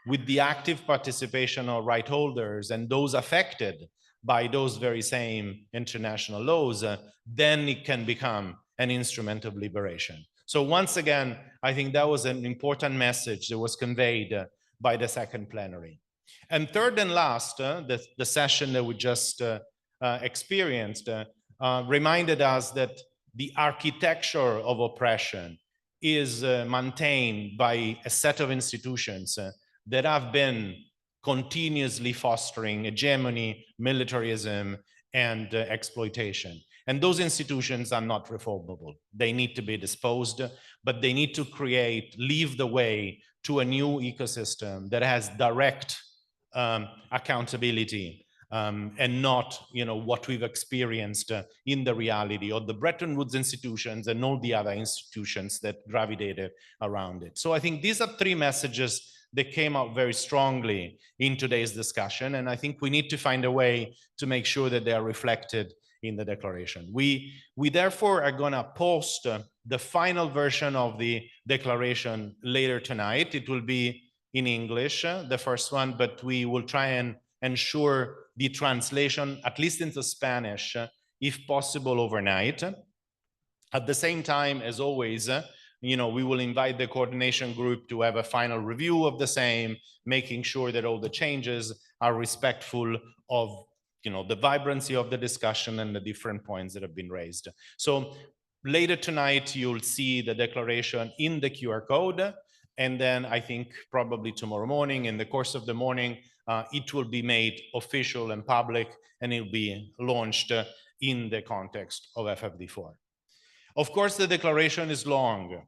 [SPEAKER 13] with the active participation of right holders and those affected by those very same international laws, then it can become an instrument of liberation. So once again, I think that was an important message that was conveyed by the second plenary. And third and last, the session that we just experienced reminded us that the architecture of oppression is maintained by a set of institutions that have been continuously fostering hegemony, militarism, and exploitation. And those institutions are not reformable. They need to be disposed, but they need to leave the way to a new ecosystem that has direct accountability and not, what we've experienced in the reality of the Bretton Woods institutions and all the other institutions that gravitated around it. So I think these are three messages that came out very strongly in today's discussion, and I think we need to find a way to make sure that they are reflected in the declaration. We therefore are going to post the final version of the declaration later tonight. It will be in English, the first one, but we will try and ensure the translation, at least into Spanish, if possible, overnight. At the same time, as always, we will invite the coordination group to have a final review of the same, making sure that all the changes are respectful of the vibrancy of the discussion and the different points that have been raised. So later tonight, you'll see the declaration in the QR code. And then I think probably tomorrow morning, in the course of the morning, it will be made official and public, and it'll be launched in the context of FfD4. Of course, the declaration is long,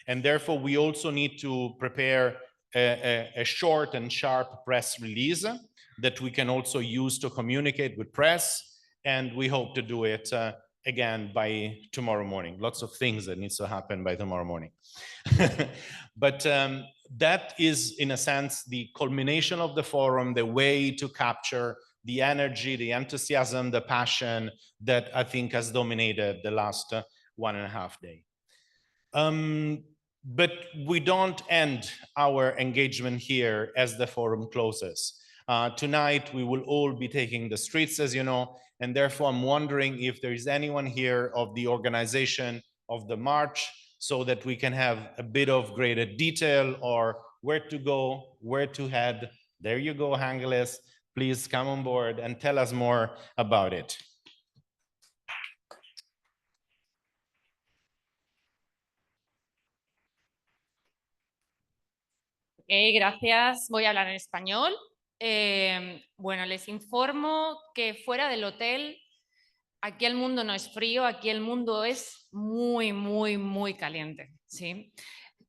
[SPEAKER 13] and therefore we also need to prepare a short and sharp press release that we can also use to communicate with press, and we hope to do it again by tomorrow morning. Lots of things that needs to happen by tomorrow morning. But that is, in a sense, the culmination of the forum, the way to capture the energy, the enthusiasm, the passion that I think has dominated the last 1.5 days. But we don't end our engagement here as the forum closes. Tonight, we will all be taking the streets, as you know, and therefore I'm wondering if there is anyone here of the organization of the march, so that we can have a bit of greater detail or where to go, where to head. There you go, Angeles. Please come on board and tell us more about it.
[SPEAKER 14] Gracias. Voy a hablar en español. Bueno, les informo que fuera del hotel, aquí el mundo no es frío, aquí el mundo es muy, muy, muy caliente, ¿sí?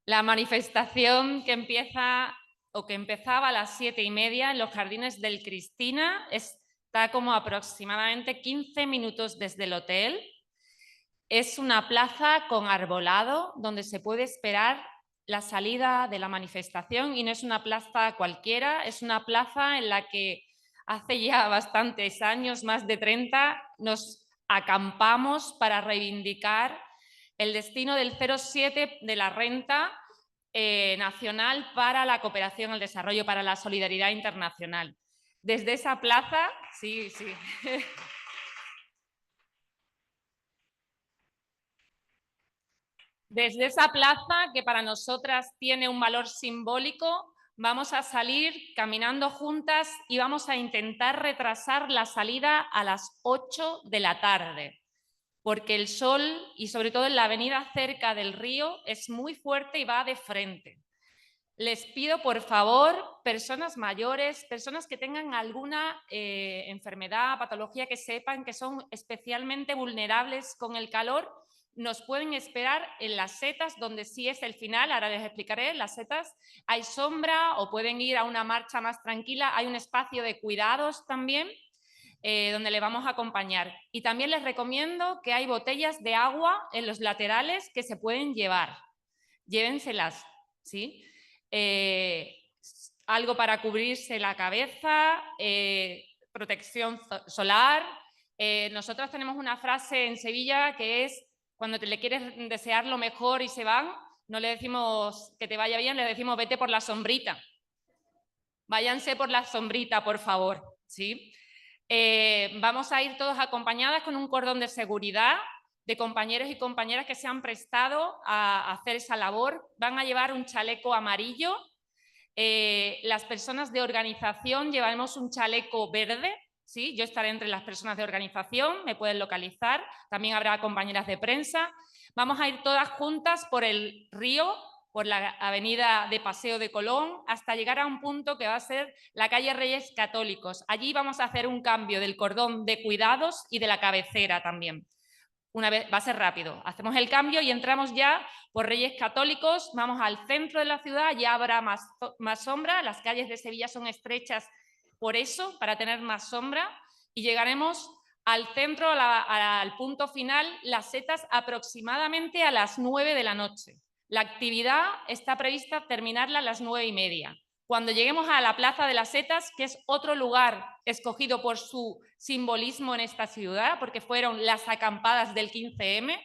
[SPEAKER 14] La manifestación que empieza o que empezaba a las 7:30 en los jardines del Cristina está como aproximadamente 15 minutos desde el hotel. Es una plaza con arbolado donde se puede esperar la salida de la manifestación, y no es una plaza cualquiera, es una plaza en la que hace ya bastantes años, más de 30, nos acampamos para reivindicar el destino del 0,7 de la renta nacional para la cooperación al desarrollo, para la solidaridad internacional. Desde esa plaza, sí. Desde esa plaza, que para nosotras tiene un valor simbólico, vamos a salir caminando juntas y vamos a intentar retrasar la salida a las 8 de la tarde, porque el sol, y sobre todo en la avenida cerca del río, es muy fuerte y va de frente. Les pido, por favor, personas mayores, personas que tengan alguna enfermedad, patología, que sepan que son especialmente vulnerables con el calor, nos pueden esperar en las setas, donde sí es el final. Ahora les explicaré. Las setas hay sombra, o pueden ir a una marcha más tranquila. Hay un espacio de cuidados también, donde le vamos a acompañar. Y también les recomiendo que hay botellas de agua en los laterales que se pueden llevar. Llévenselas. ¿sí? Algo para cubrirse la cabeza, protección solar. Nosotros tenemos una frase en Sevilla que es, cuando le quieres desear lo mejor y se van, no le decimos que te vaya bien, le decimos vete por la sombrita. Váyanse por la sombrita, por favor, ¿sí? Vamos a ir todos acompañadas con un cordón de seguridad de compañeros y compañeras que se han prestado a hacer esa labor. Van a llevar un chaleco amarillo. Las personas de organización llevaremos un chaleco verde, ¿sí? Yo estaré entre las personas de organización, me pueden localizar. También habrá compañeras de prensa. Vamos a ir todas juntas por el río, por la avenida de Paseo de Colón, hasta llegar a un punto que va a ser la calle Reyes Católicos. Allí vamos a hacer un cambio del cordón de cuidados y de la cabecera también. Una vez, va a ser rápido, hacemos el cambio y entramos ya por Reyes Católicos, vamos al centro de la ciudad, ya habrá más sombra, las calles de Sevilla son estrechas por eso, para tener más sombra, y llegaremos al centro, al punto final, Las Setas, aproximadamente a las 9 de la noche. La actividad está prevista terminarla a las 9:30. Cuando lleguemos a la Plaza de las Setas, que es otro lugar escogido por su simbolismo en esta ciudad, porque fueron las acampadas del 15M.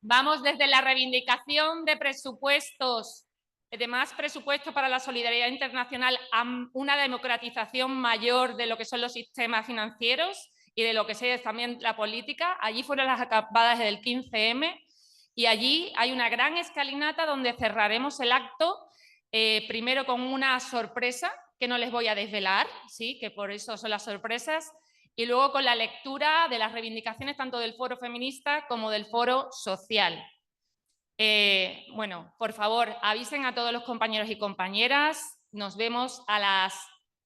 [SPEAKER 14] Vamos desde la reivindicación de presupuestos, de más presupuesto para la solidaridad internacional, a una democratización mayor de lo que son los sistemas financieros y de lo que es también la política. Allí fueron las acampadas del 15M y allí hay una gran escalinata donde cerraremos el acto, primero con una sorpresa que no les voy a desvelar, ¿sí? Que por eso son las sorpresas, y luego con la lectura de las reivindicaciones tanto del foro feminista como del foro social. Bueno, por favor, avisen a todos los compañeros y compañeras. Nos vemos a las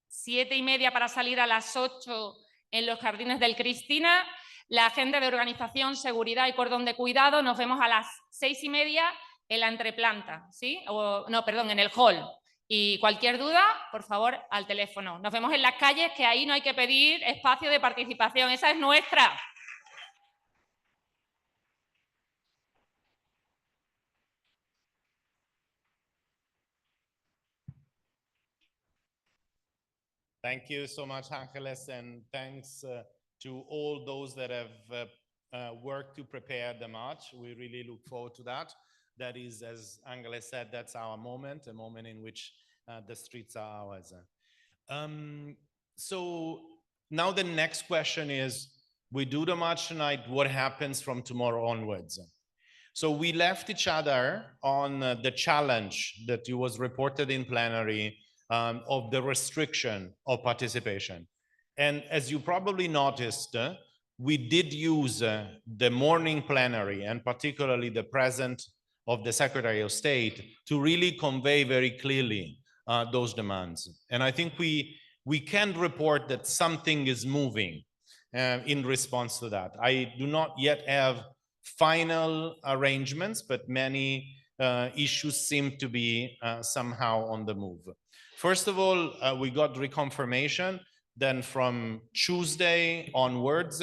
[SPEAKER 14] 7:30 para salir a las 8 en los Jardines del Cristina. La agenda de organización, seguridad y cordón de cuidado, nos vemos a las 6:30 en la entreplanta, ¿sí? No, perdón, en el hall. Y cualquier duda, por favor, al teléfono. Nos vemos en las calles, que ahí no hay que pedir espacio de participación, esa es nuestra.
[SPEAKER 13] Thank you so much, Angeles, and thanks to all those that have worked to prepare the march. We really look forward to that. That is, as Angeles said, that's our moment, a moment in which the streets are ours. So now the next question is, we do the march tonight, what happens from tomorrow onwards? So we left each other on the challenge that was reported in plenary of the restriction of participation. And as you probably noticed, we did use the morning plenary and particularly the presence of the Secretary of State to really convey very clearly those demands. And I think we can report that something is moving in response to that. I do not yet have final arrangements, but many issues seem to be somehow on the move. First of all, we got reconfirmation. Then from Tuesday onwards,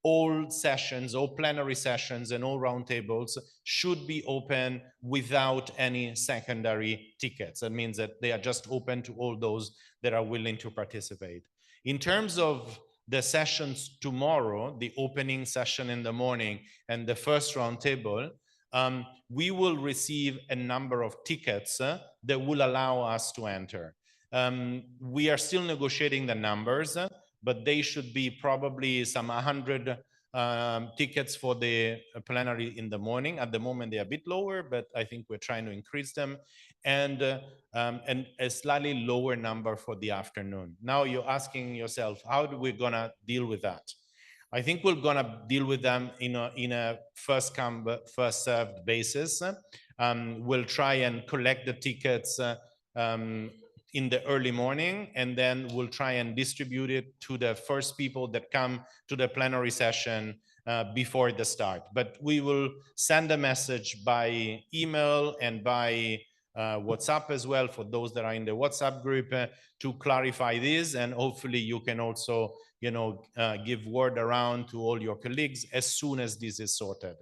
[SPEAKER 13] all sessions, all plenary sessions and all roundtables should be open without any secondary tickets. That means that they are just open to all those that are willing to participate. In terms of the sessions tomorrow, the opening session in the morning and the first roundtable, we will receive a number of tickets that will allow us to enter. We are still negotiating the numbers, but they should be probably some 100 tickets for the plenary in the morning. At the moment, they're a bit lower, but I think we're trying to increase them, and a slightly lower number for the afternoon. Now you're asking yourself, how are we gonna deal with that? I think we're gonna deal with them in a first come, first served basis. We'll try and collect the tickets in the early morning, and then we'll try and distribute it to the first people that come to the plenary session before the start. But we will send a message by email and by WhatsApp as well for those that are in the WhatsApp group to clarify this, and hopefully you can also, give word around to all your colleagues as soon as this is sorted.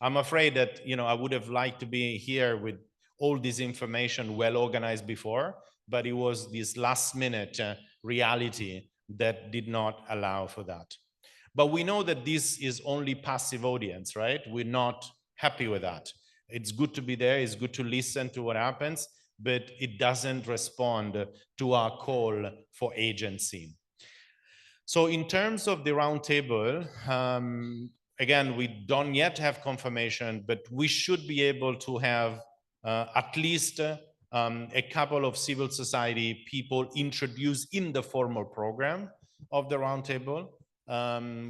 [SPEAKER 13] I'm afraid that, I would have liked to be here with all this information well organized before, but it was this last minute reality that did not allow for that. But we know that this is only passive audience, right? We're not happy with that. It's good to be there, it's good to listen to what happens, but it doesn't respond to our call for agency. So in terms of the roundtable, again, we don't yet have confirmation, but we should be able to have at least a couple of civil society people introduced in the formal program of the roundtable.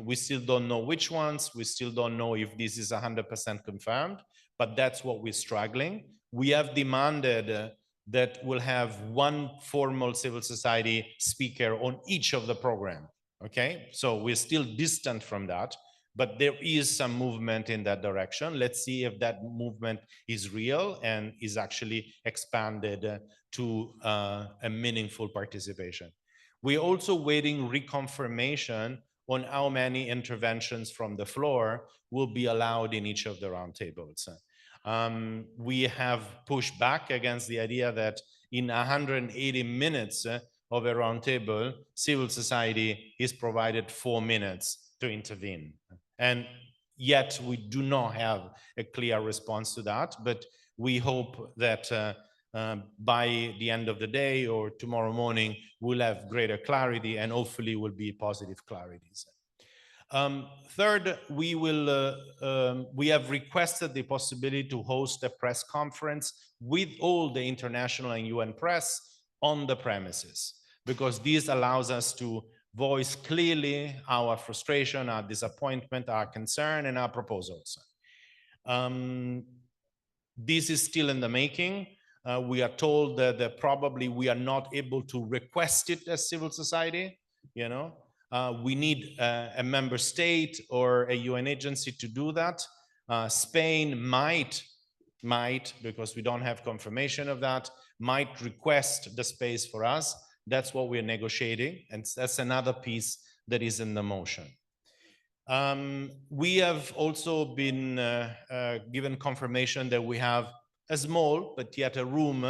[SPEAKER 13] We still don't know which ones. We still don't know if this is 100% confirmed, but that's what we're struggling. We have demanded that we'll have one formal civil society speaker on each of the program. Okay, so we're still distant from that, but there is some movement in that direction. Let's see if that movement is real and is actually expanded to a meaningful participation. We're also waiting reconfirmation on how many interventions from the floor will be allowed in each of the roundtables. We have pushed back against the idea that in 180 minutes of a roundtable, civil society is provided 4 minutes to intervene. And yet we do not have a clear response to that, but we hope that by the end of the day or tomorrow morning, we'll have greater clarity and hopefully will be positive clarities. Third, we have requested the possibility to host a press conference with all the international and UN press on the premises, because this allows us to voice clearly our frustration, our disappointment, our concern, and our proposals. This is still in the making. We are told that probably we are not able to request it as civil society. We need a member state or a UN agency to do that. Spain might, because we don't have confirmation of that, might request the space for us. That's what we're negotiating, and that's another piece that is in the motion. We have also been given confirmation that we have a small, but yet a room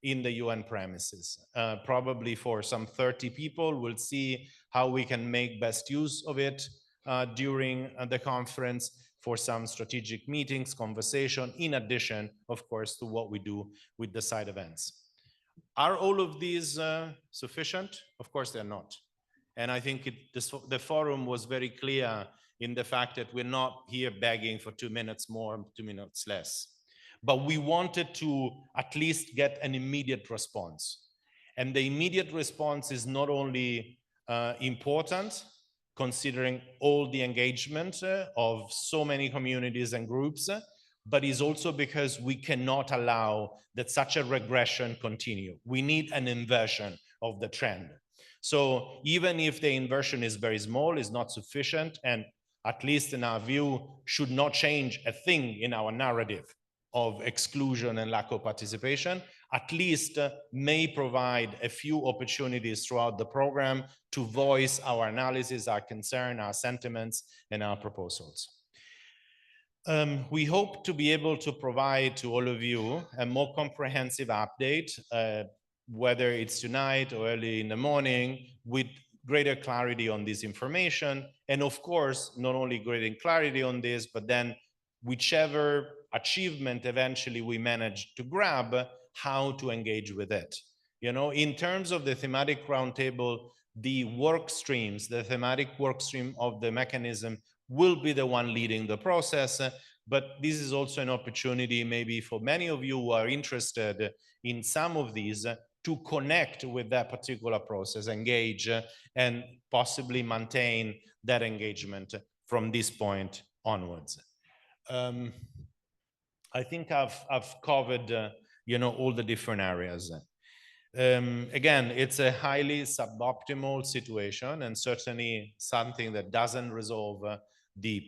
[SPEAKER 13] in the UN premises, probably for some 30 people. We'll see how we can make best use of it during the conference for some strategic meetings, conversation, in addition, of course, to what we do with the side events. Are all of these sufficient? Of course, they're not. And I think the forum was very clear in the fact that we're not here begging for 2 minutes more, 2 minutes less. But we wanted to at least get an immediate response. And the immediate response is not only important, considering all the engagement of so many communities and groups, but is also because we cannot allow that such a regression continue. We need an inversion of the trend. So even if the inversion is very small, is not sufficient, and at least in our view, should not change a thing in our narrative of exclusion and lack of participation, at least may provide a few opportunities throughout the program to voice our analysis, our concern, our sentiments, and our proposals. We hope to be able to provide to all of you a more comprehensive update, whether it's tonight or early in the morning, with greater clarity on this information. And of course, not only greater clarity on this, but then whichever achievement eventually we manage to grab, how to engage with it. In terms of the thematic roundtable, the work streams, the thematic work stream of the mechanism will be the one leading the process. But this is also an opportunity maybe for many of you who are interested in some of these to connect with that particular process, engage, and possibly maintain that engagement from this point onwards. I think I've covered all the different areas. Again, it's a highly suboptimal situation, and certainly something that doesn't resolve the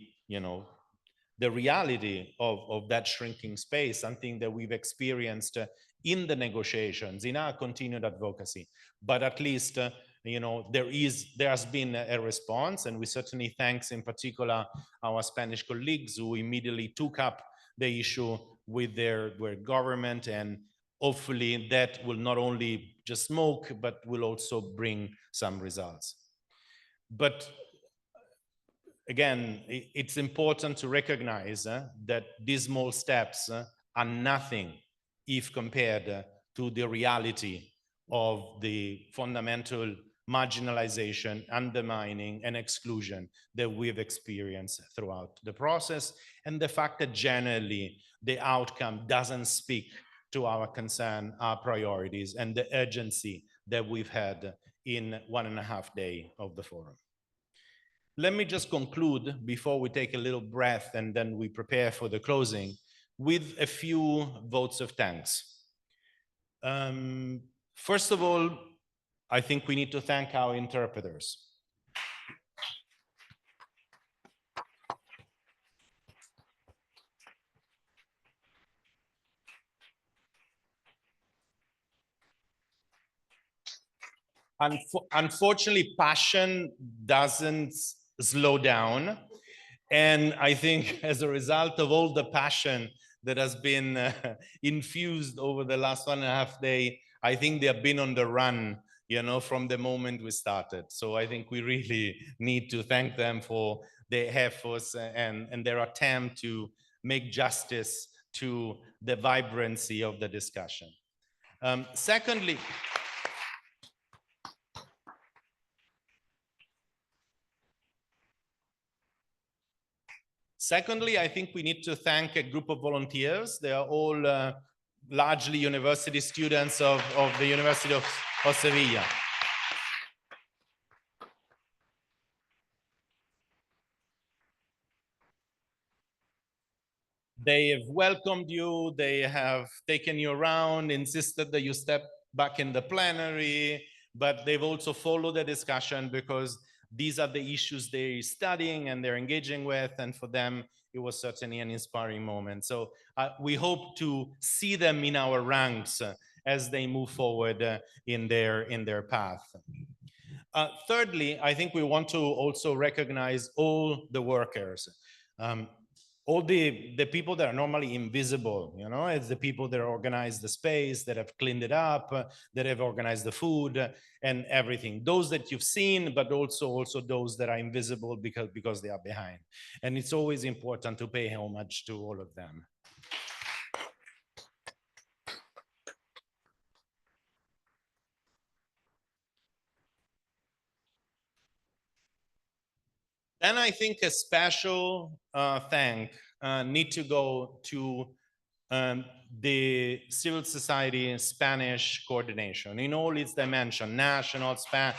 [SPEAKER 13] reality of that shrinking space, something that we've experienced in the negotiations, in our continued advocacy. But at least you know, there has been a response, and we certainly thanks in particular our Spanish colleagues who immediately took up the issue with their government, and hopefully that will not only just smoke, but will also bring some results. But again, it's important to recognize that these small steps are nothing if compared to the reality of the fundamental marginalization, undermining, and exclusion that we've experienced throughout the process, and the fact that generally the outcome doesn't speak to our concern, our priorities, and the urgency that we've had in 1.5 days of the forum. Let me just conclude before we take a little breath and then we prepare for the closing with a few votes of thanks. First of all, I think we need to thank our interpreters. Unfortunately, passion doesn't slow down. And I think as a result of all the passion that has been infused over the last 1.5 days, I think they have been on the run, you know, from the moment we started. So I think we really need to thank them for their efforts and their attempt to make justice to the vibrancy of the discussion. Secondly, I think we need to thank a group of volunteers. They are all largely university students of the University of Sevilla. They have welcomed you, they have taken you around, insisted that you step back in the plenary, but they've also followed the discussion because these are the issues they're studying and they're engaging with, and for them, it was certainly an inspiring moment. So we hope to see them in our ranks as they move forward in their path. Thirdly, I think we want to also recognize all the workers. All the people that are normally invisible, you know, it's the people that organize the space, that have cleaned it up, that have organized the food and everything. Those that you've seen, but also those that are invisible because they are behind. And it's always important to pay homage to all of them. Then I think a special thank need to go to the civil society Spanish coordination in all its dimensions, national, Spanish.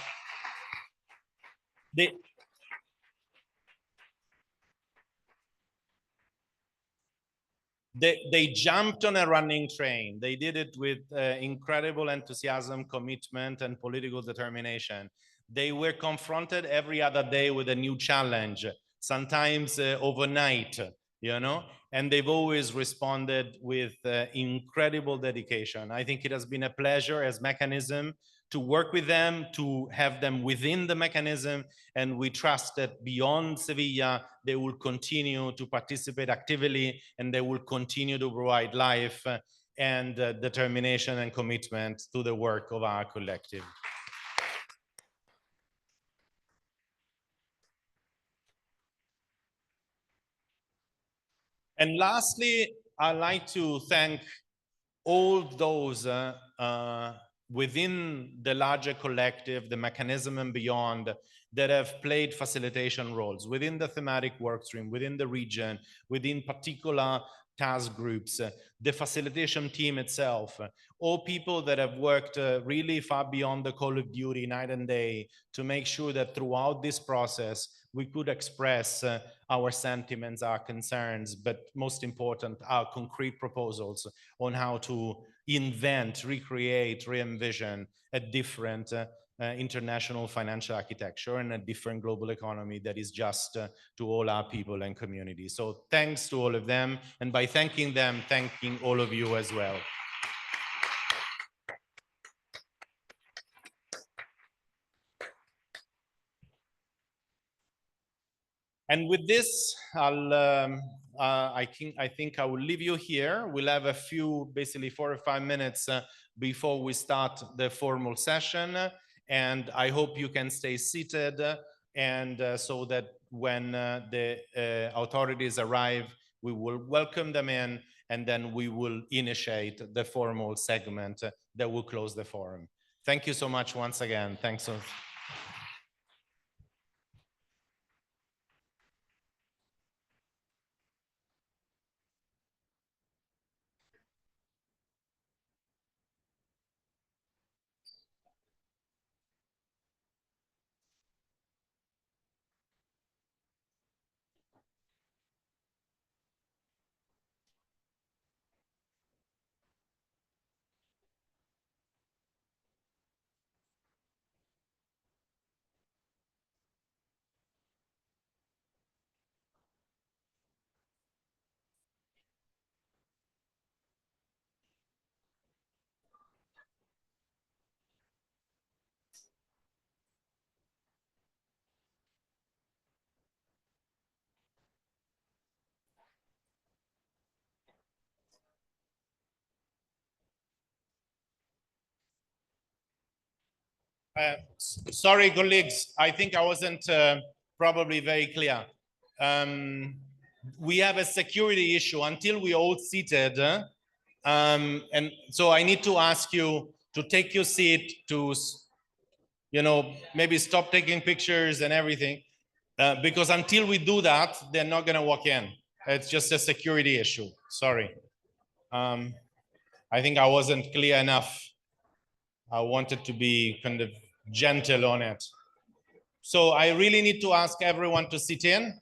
[SPEAKER 13] They jumped on a running train. They did it with incredible enthusiasm, commitment, and political determination. They were confronted every other day with a new challenge, sometimes overnight, you know, and they've always responded with incredible dedication. I think it has been a pleasure as mechanism to work with them, to have them within the mechanism, and we trust that beyond Sevilla, they will continue to participate actively and they will continue to provide life and determination and commitment to the work of our collective. And lastly, I'd like to thank all those within the larger collective, the mechanism and beyond, that have played facilitation roles within the thematic workstream, within the region, within particular task groups, the facilitation team itself, all people that have worked really far beyond the call of duty night and day to make sure that throughout this process, we could express our sentiments, our concerns, but most important, our concrete proposals on how to invent, recreate, re-envision a different international financial architecture and a different global economy that is just to all our people and communities. So thanks to all of them, and by thanking them, thanking all of you as well. And with this, I think I will leave you here. We'll have a few, basically 4 or 5 minutes before we start the formal session. And I hope you can stay seated and so that when the authorities arrive, we will welcome them in, and then we will initiate the formal segment that will close the forum. Thank you so much once again. Thanks. Sorry, colleagues, I think I wasn't probably very clear. We have a security issue until we all seated. And so I need to ask you to take your seat, to, maybe stop taking pictures and everything, because until we do that, they're not going to walk in. It's just a security issue. Sorry. I think I wasn't clear enough. I wanted to be kind of gentle on it. So I really need to ask everyone to sit in.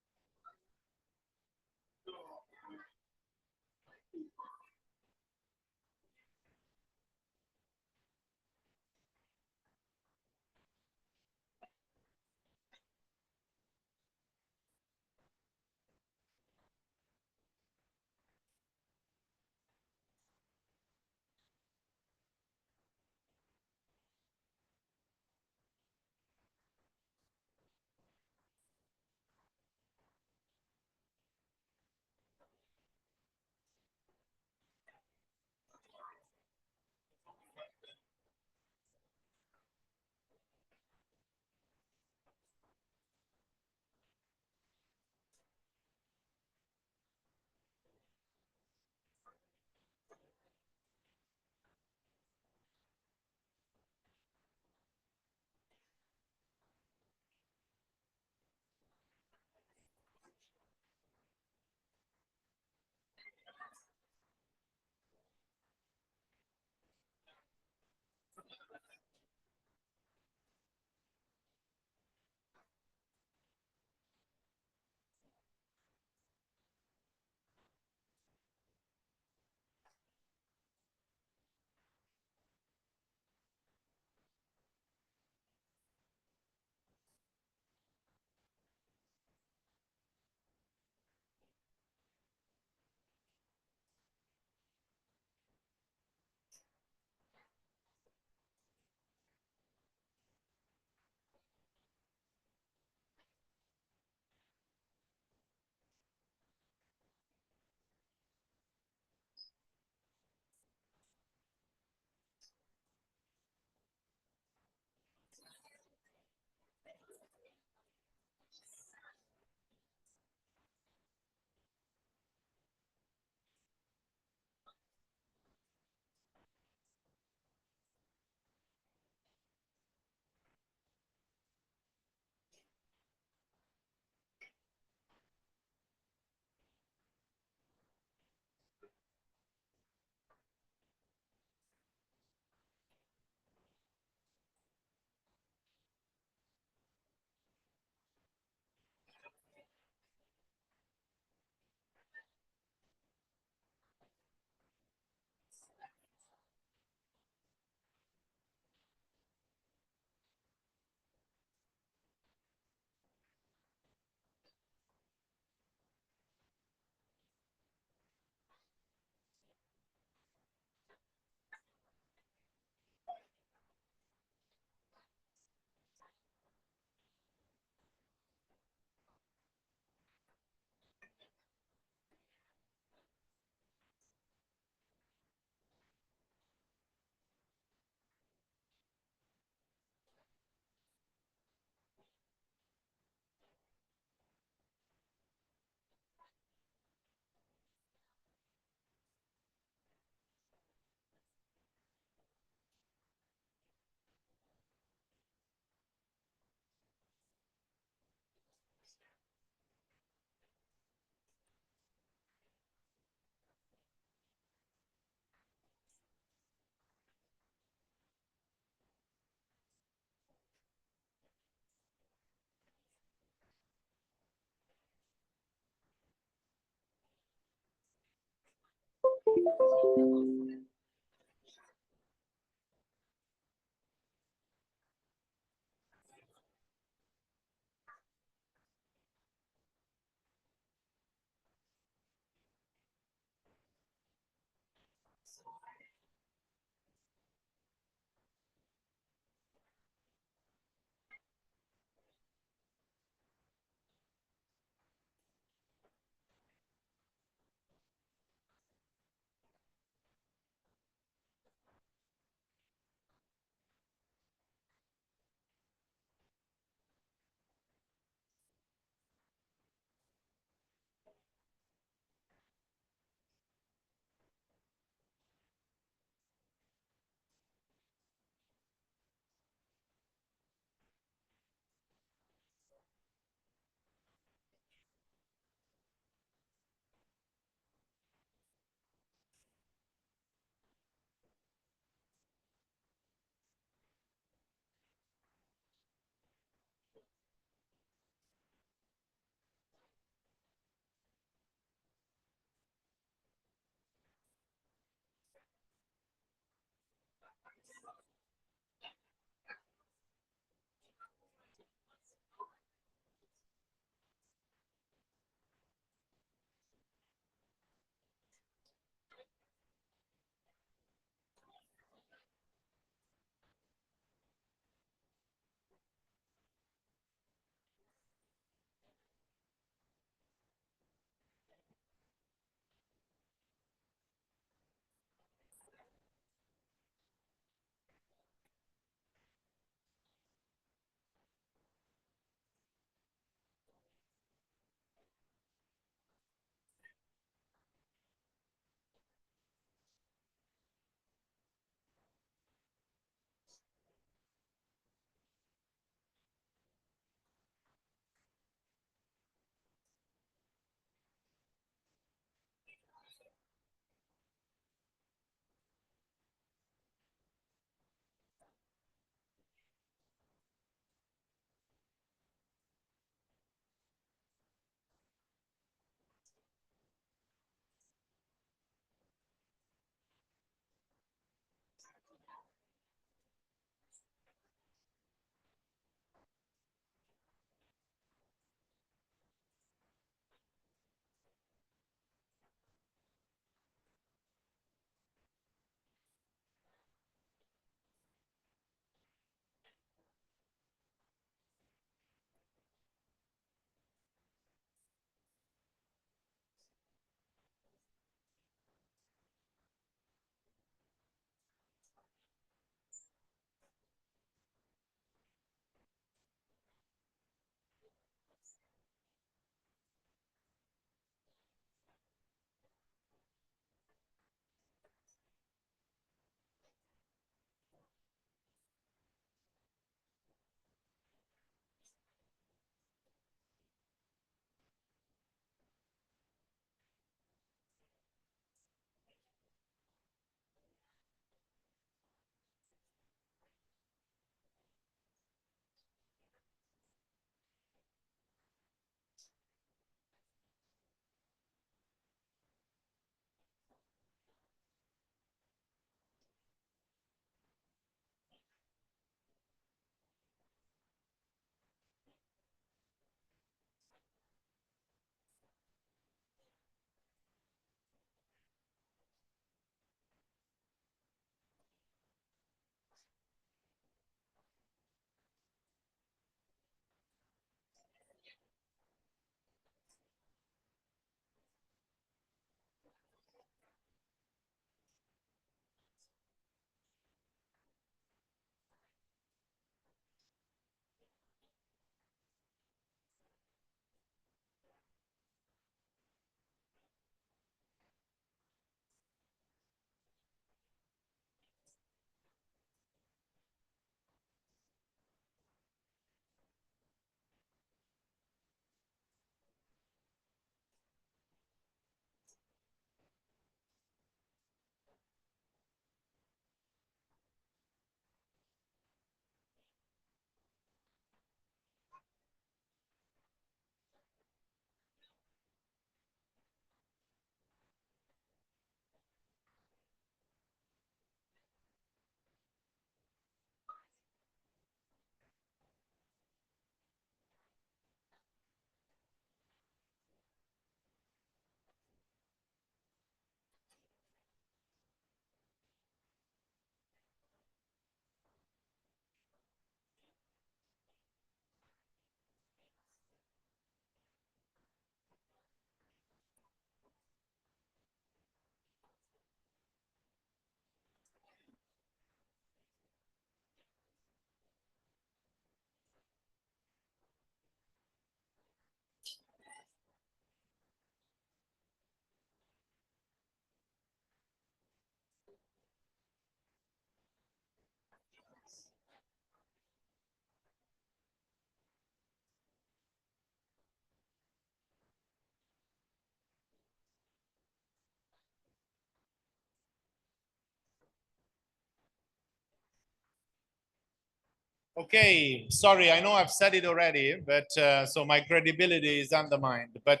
[SPEAKER 13] Okay, sorry, I know I've said it already, but so my credibility is undermined. But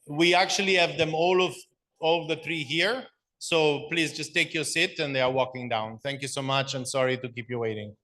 [SPEAKER 13] we actually have them all the three here. So please just take your seat and they are walking down. Thank you so much and sorry to keep you waiting.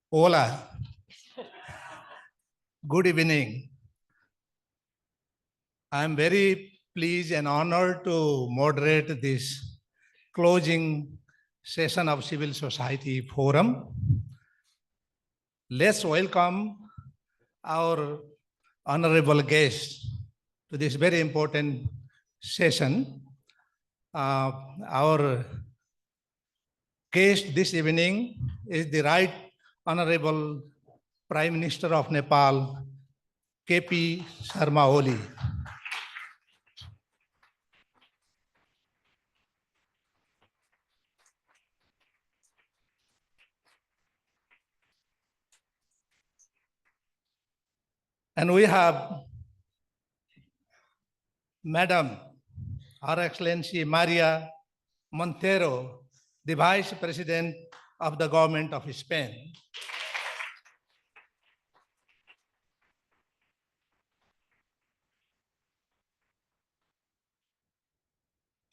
[SPEAKER 9] Hola. Good evening. I'm very pleased and honored to moderate this closing session of Civil Society Forum. Let's welcome our honorable guest to this very important session. Our guest this evening is the Right Honorable Prime Minister of Nepal, KP Sharma Oli. And we have Madam, Her Excellency Maria Montero, the Vice President of the Government of Spain.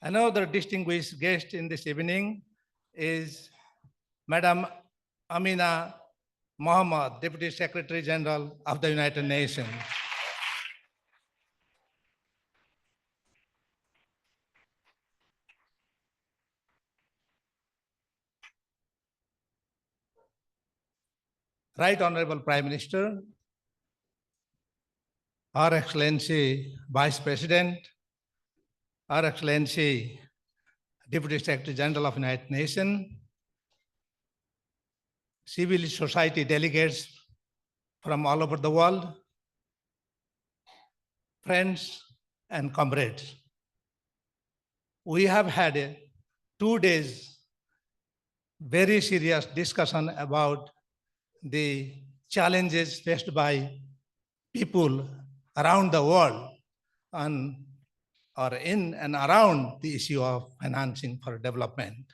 [SPEAKER 9] Another distinguished guest in this evening is Madam Amina Mohammed, Deputy Secretary General of the United Nations. Right Honorable Prime Minister, Her Excellency Vice President, Her Excellency Deputy Secretary General of United Nations, civil society delegates from all over the world, friends and comrades. We have had 2 days very serious discussion about the challenges faced by people around the world or in and around the issue of financing for development.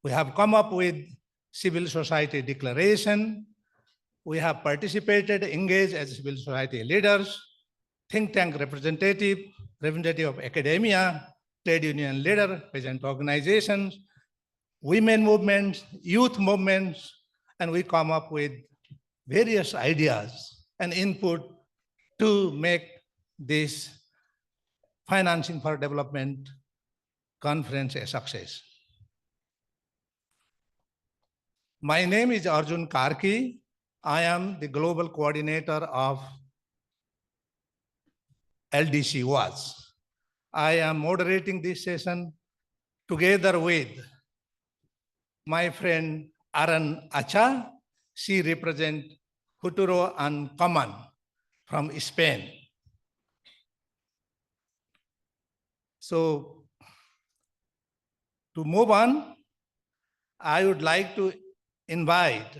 [SPEAKER 9] We have come up with civil society declaration. We have participated, engaged as civil society leaders, think tank representative of academia, trade union leader, peasant organizations, women movements, youth movements, and we come up with various ideas and input to make this financing for development conference a success. My name is Arjun Karki. I am the global coordinator of LDC WAS. I am moderating this session together with my friend Aran Acha. She represents Futuro and Common from Spain. So to move on, I would like to invite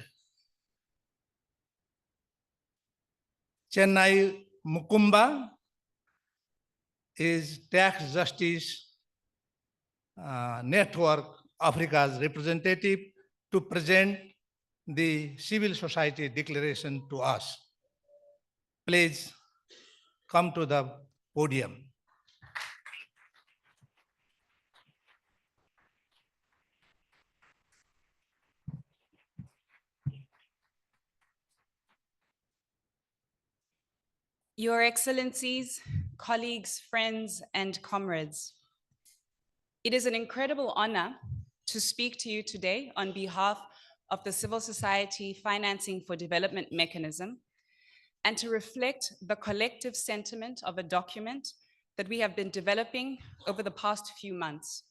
[SPEAKER 9] Chennai Mukumba, is Tax Justice Network Africa's representative, to present the civil society declaration to us. Please come to the podium.
[SPEAKER 7] Your Excellencies, colleagues, friends, and comrades, it is an incredible honor to speak to you today on behalf of the Civil Society Financing for Development Mechanism and to reflect the collective sentiment of a document that we have been developing over the past few months,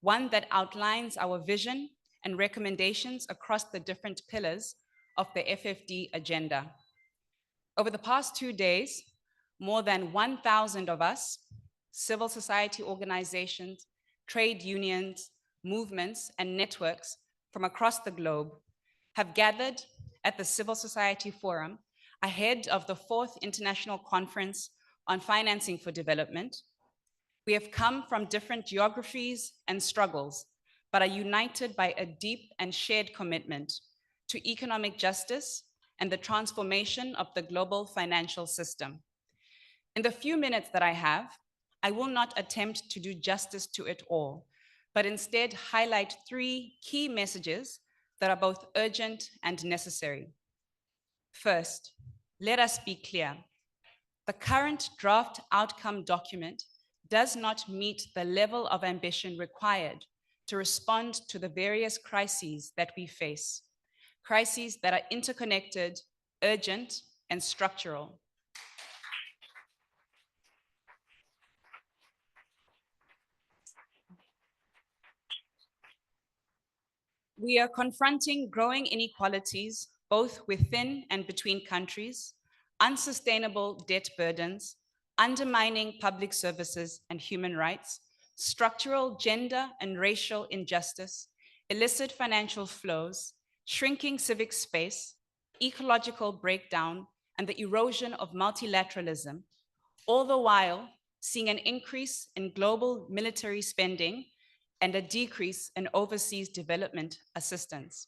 [SPEAKER 7] one that outlines our vision and recommendations across the different pillars of the FFD agenda. Over the past 2 days, more than 1,000 of us, civil society organizations, trade unions, movements, and networks from across the globe have gathered at the Civil Society Forum ahead of the 4th International Conference on Financing for Development. We have come from different geographies and struggles, but are united by a deep and shared commitment to economic justice and the transformation of the global financial system. In the few minutes that I have, I will not attempt to do justice to it all, but instead highlight 3 key messages that are both urgent and necessary. First, let us be clear. The current draft outcome document does not meet the level of ambition required to respond to the various crises that we face. Crises that are interconnected, urgent, and structural. We are confronting growing inequalities, both within and between countries, unsustainable debt burdens, undermining public services and human rights, structural gender and racial injustice, illicit financial flows, shrinking civic space, ecological breakdown, and the erosion of multilateralism, all the while seeing an increase in global military spending and a decrease in overseas development assistance.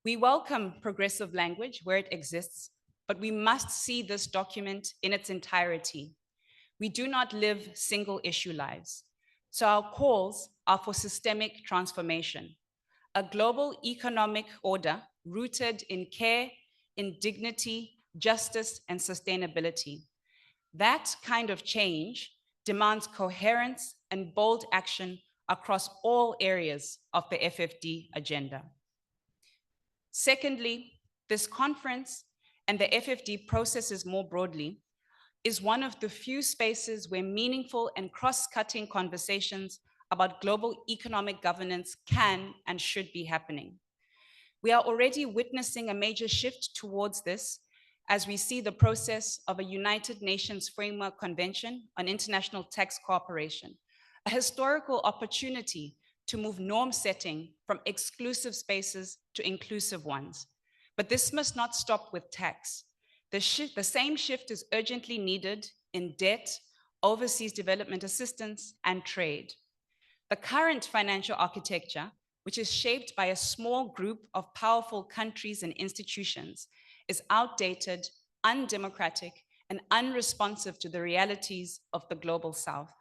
[SPEAKER 7] We welcome progressive language where it exists, but we must see this document in its entirety. We do not live single issue lives, so our calls are for systemic transformation, a global economic order rooted in care, in dignity, justice, and sustainability. That kind of change demands coherence and bold action across all areas of the FFD agenda. Secondly, this conference and the FFD processes more broadly is one of the few spaces where meaningful and cross-cutting conversations about global economic governance can and should be happening. We are already witnessing a major shift towards this as we see the process of a United Nations Framework Convention on International Tax Cooperation, a historical opportunity to move norm setting from exclusive spaces to inclusive ones. But this must not stop with tax. The same shift is urgently needed in debt, overseas development assistance, and trade. The current financial architecture, which is shaped by a small group of powerful countries and institutions, is outdated, undemocratic, and unresponsive to the realities of the global South.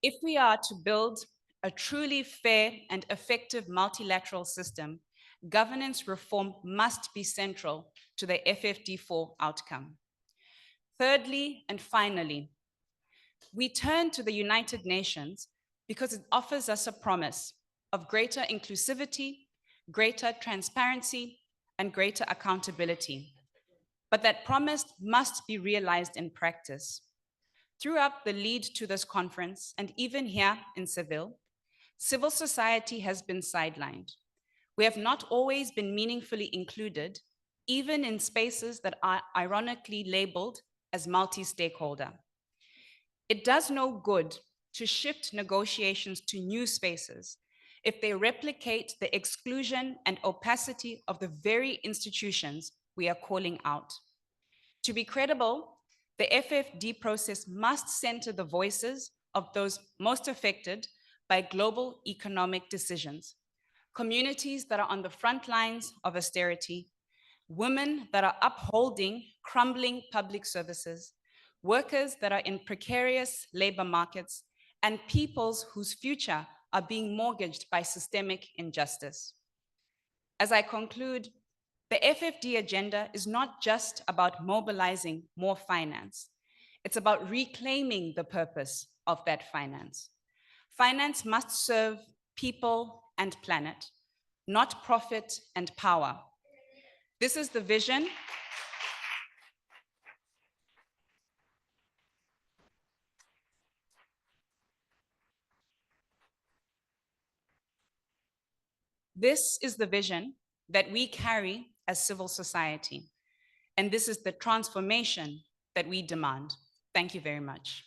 [SPEAKER 7] If we are to build a truly fair and effective multilateral system, governance reform must be central to the FfD4 outcome. Thirdly, and finally, we turn to the United Nations because it offers us a promise of greater inclusivity, greater transparency, and greater accountability. But that promise must be realized in practice. Throughout the lead to this conference, and even here in Seville, civil society has been sidelined. We have not always been meaningfully included, even in spaces that are ironically labeled as multi-stakeholder. It does no good to shift negotiations to new spaces if they replicate the exclusion and opacity of the very institutions we are calling out. To be credible, the FfD process must center the voices of those most affected by global economic decisions, communities that are on the front lines of austerity, women that are upholding crumbling public services, workers that are in precarious labor markets, and peoples whose future are being mortgaged by systemic injustice. As I conclude, the FfD agenda is not just about mobilizing more finance. It's about reclaiming the purpose of that finance. Finance must serve people and planet, not profit and power. This is the vision. This is the vision that we carry as civil society. And this is the transformation that we demand. Thank you very much.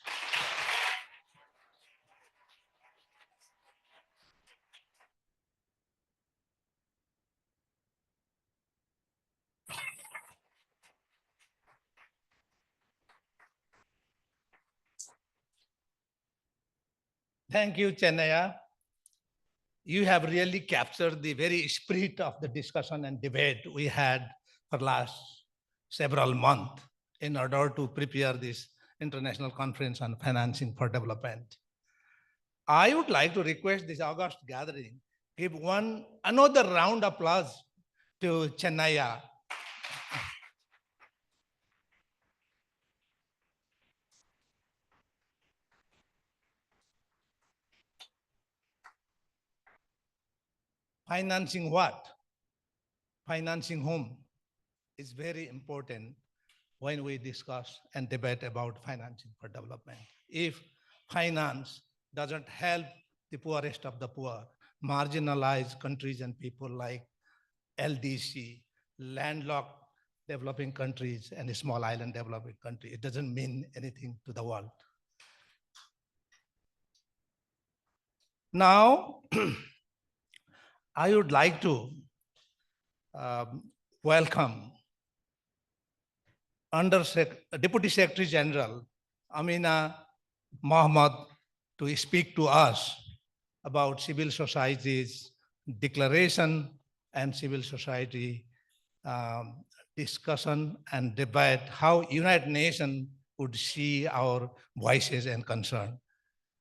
[SPEAKER 9] Thank you, Chennaya. You have really captured the very spirit of the discussion and debate we had for last several months in order to prepare this international conference on financing for development. I would like to request this August gathering, give another round of applause to Chennaya. Financing what? Financing whom is very important when we discuss and debate about financing for development. If finance doesn't help the poorest of the poor, marginalized countries and people like LDC, landlocked developing countries and small island developing countries, it doesn't mean anything to the world. Now, I would like to welcome Deputy Secretary General Amina Mohammed to speak to us about civil society's declaration and civil society discussion and debate, how United Nations would see our voices and concern.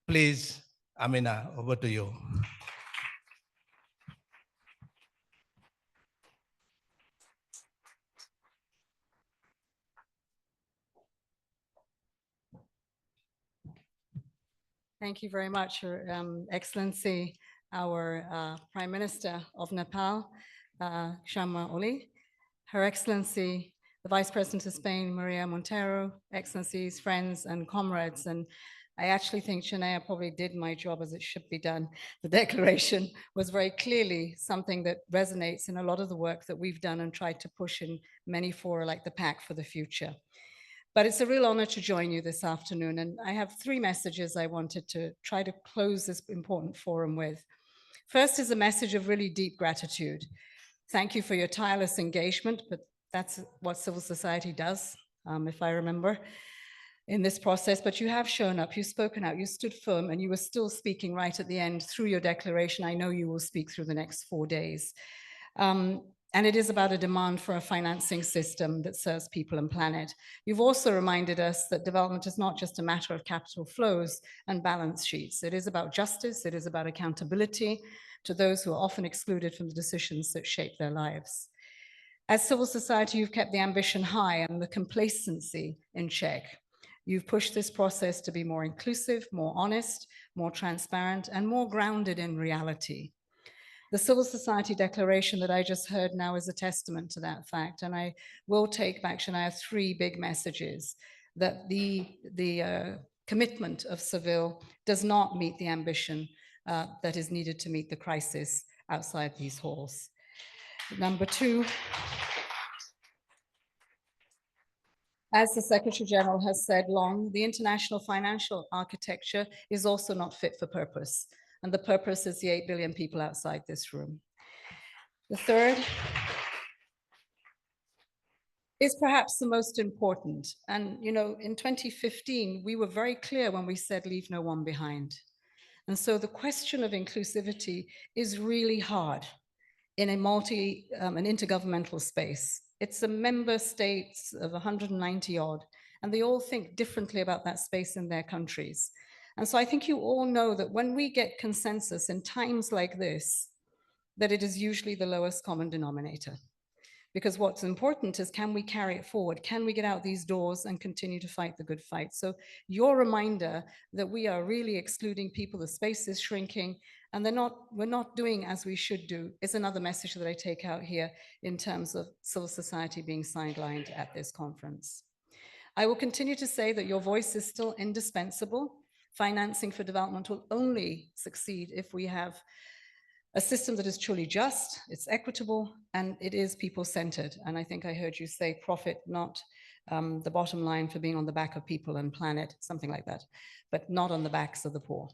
[SPEAKER 9] Please, Amina, over to you.
[SPEAKER 16] Thank you very much, Your Excellency. our Prime Minister of Nepal, Sharma Oli, Her Excellency, the Vice President of Spain, Maria Montero, Excellencies, friends and comrades. And I actually think Shania probably did my job as it should be done. The declaration was very clearly something that resonates in a lot of the work that we've done and tried to push in many fora like the Pact for the Future. But it's a real honor to join you this afternoon. And I have three messages I wanted to try to close this important forum with. First is a message of really deep gratitude. Thank you for your tireless engagement, but that's what civil society does, if I remember, in this process. But you have shown up, you've spoken out, you stood firm, and you were still speaking right at the end through your declaration. I know you will speak through the next 4 days. And it is about a demand for a financing system that serves people and planet. You've also reminded us that development is not just a matter of capital flows and balance sheets. It is about justice, it is about accountability to those who are often excluded from the decisions that shape their lives. As civil society, you've kept the ambition high and the complacency in check. You've pushed this process to be more inclusive, more honest, more transparent, and more grounded in reality. The Civil Society Declaration that I just heard now is a testament to that fact, and I will take back, Shania, 3 big messages: that the commitment of Seville does not meet the ambition that is needed to meet the crisis outside these halls. Number 2, as the Secretary General has said long, the international financial architecture is also not fit for purpose. And the purpose is the 8 billion people outside this room. The third is perhaps the most important. And, you know, in 2015, we were very clear when we said leave no one behind. And so the question of inclusivity is really hard in an intergovernmental space. It's a member states of 190 odd, and they all think differently about that space in their countries. And so I think you all know that when we get consensus in times like this, that it is usually the lowest common denominator. Because what's important is, can we carry it forward? Can we get out these doors and continue to fight the good fight? So your reminder that we are really excluding people, the space is shrinking, and we're not doing as we should do, is another message that I take out here in terms of civil society being sidelined at this conference. I will continue to say that your voice is still indispensable. Financing for development will only succeed if we have a system that is truly just, it's equitable, and it is people-centered. And I think I heard you say profit, not the bottom line for being on the back of people and planet, something like that, but not on the backs of the poor.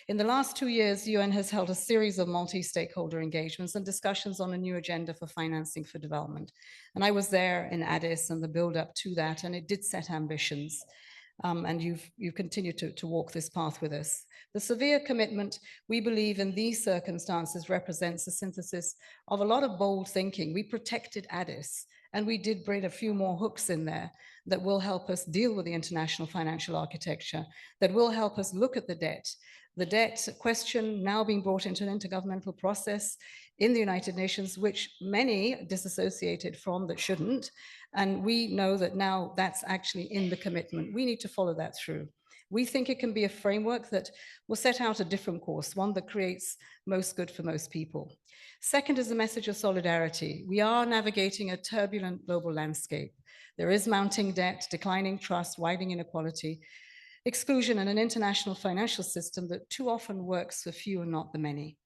[SPEAKER 16] In the last 2 years, the UN has held a series of multi-stakeholder engagements and discussions on a new agenda for financing for development. And I was there in Addis and the build-up to that, and it did set ambitions. And you've continued to walk this path with us. The severe commitment, we believe, in these circumstances represents a synthesis of a lot of bold thinking. We protected Addis, and we did bring a few more hooks in there that will help us deal with the international financial architecture, that will help us look at the debt question now being brought into an intergovernmental process in the United Nations, which many disassociated from that shouldn't. And we know that now that's actually in the commitment. We need to follow that through. We think it can be a framework that will set out a different course, one that creates most good for most people. Second is a message of solidarity. We are navigating a turbulent global landscape. There is mounting debt, declining trust, widening inequality, exclusion, and an international financial system that too often works for few and not the many.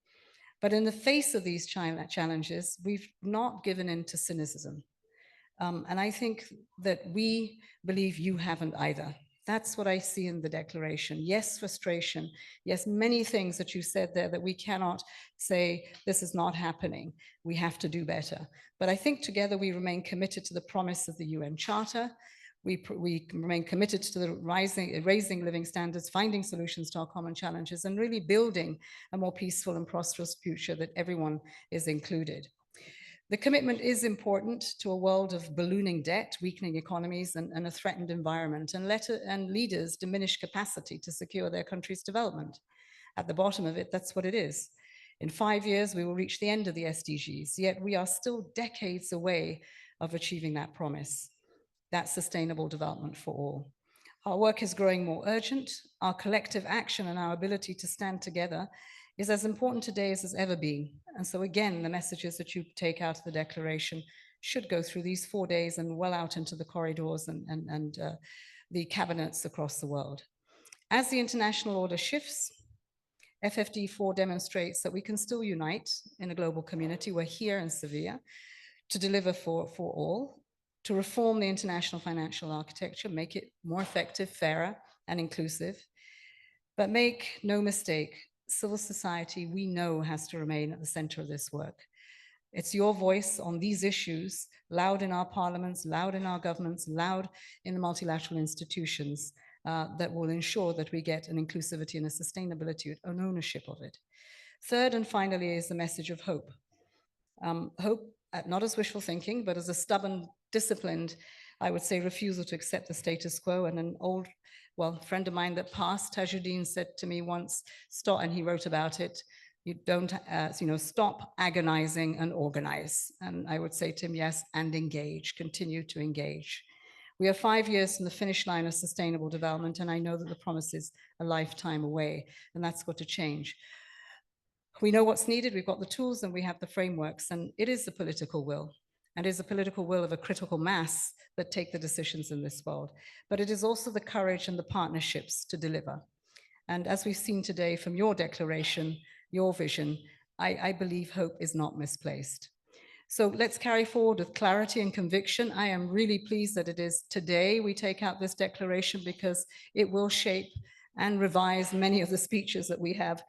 [SPEAKER 16] But in the face of these challenges, we've not given in to cynicism. And I think that we believe you haven't either. That's what I see in the declaration. Yes, frustration. Yes, many things that you said there that we cannot say, this is not happening. We have to do better. But I think together we remain committed to the promise of the UN Charter. We remain committed to the raising living standards, finding solutions to our common challenges, and really building a more peaceful and prosperous future that everyone is included. The commitment is important to a world of ballooning debt, weakening economies, and a threatened environment, and leaders diminish capacity to secure their country's development. At the bottom of it, that's what it is. In 5 years, we will reach the end of the SDGs, yet we are still decades away of achieving that promise, that sustainable development for all. Our work is growing more urgent. Our collective action and our ability to stand together is as important today as it's ever been. And so again, the messages that you take out of the declaration should go through these 4 days and well out into the corridors and the cabinets across the world. As the international order shifts, FfD4 demonstrates that we can still unite in a global community. We're here in Sevilla to deliver for all, to reform the international financial architecture, make it more effective, fairer, and inclusive. But make no mistake, civil society, we know, has to remain at the center of this work. It's your voice on these issues, loud in our parliaments, loud in our governments, loud in the multilateral institutions, that will ensure that we get an inclusivity and a sustainability, an ownership of it. Third and finally is the message of hope. Hope, not as wishful thinking, but as a stubborn, disciplined, I would say, refusal to accept the status quo. And an old, friend of mine that passed, Tajuddin, said to me once, stop, and he wrote about it, you don't, stop agonizing and organize. And I would say to him, yes, and engage, continue to engage. We are 5 years from the finish line of sustainable development, and I know that the promise is a lifetime away, and that's got to change. We know what's needed, we've got the tools, and we have the frameworks, and it is the political will, and it is the political will of a critical mass that take the decisions in this world. But it is also the courage and the partnerships to deliver. And as we've seen today from your declaration, your vision, I believe hope is not misplaced. So let's carry forward with clarity and conviction. I am really pleased that it is today we take out this declaration, because it will shape and revise many of the speeches that we have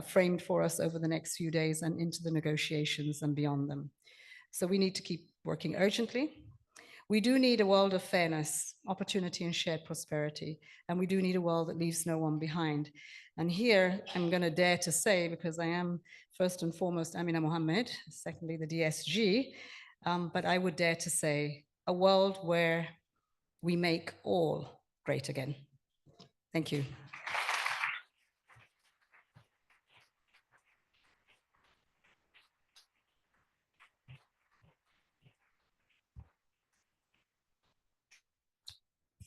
[SPEAKER 16] framed for us over the next few days and into the negotiations and beyond them. So we need to keep working urgently. We do need a world of fairness, opportunity, and shared prosperity. And we do need a world that leaves no one behind. And here I'm going to dare to say, because I am first and foremost Amina Mohammed, secondly the DSG, but I would dare to say a world where we make all great again. Thank you.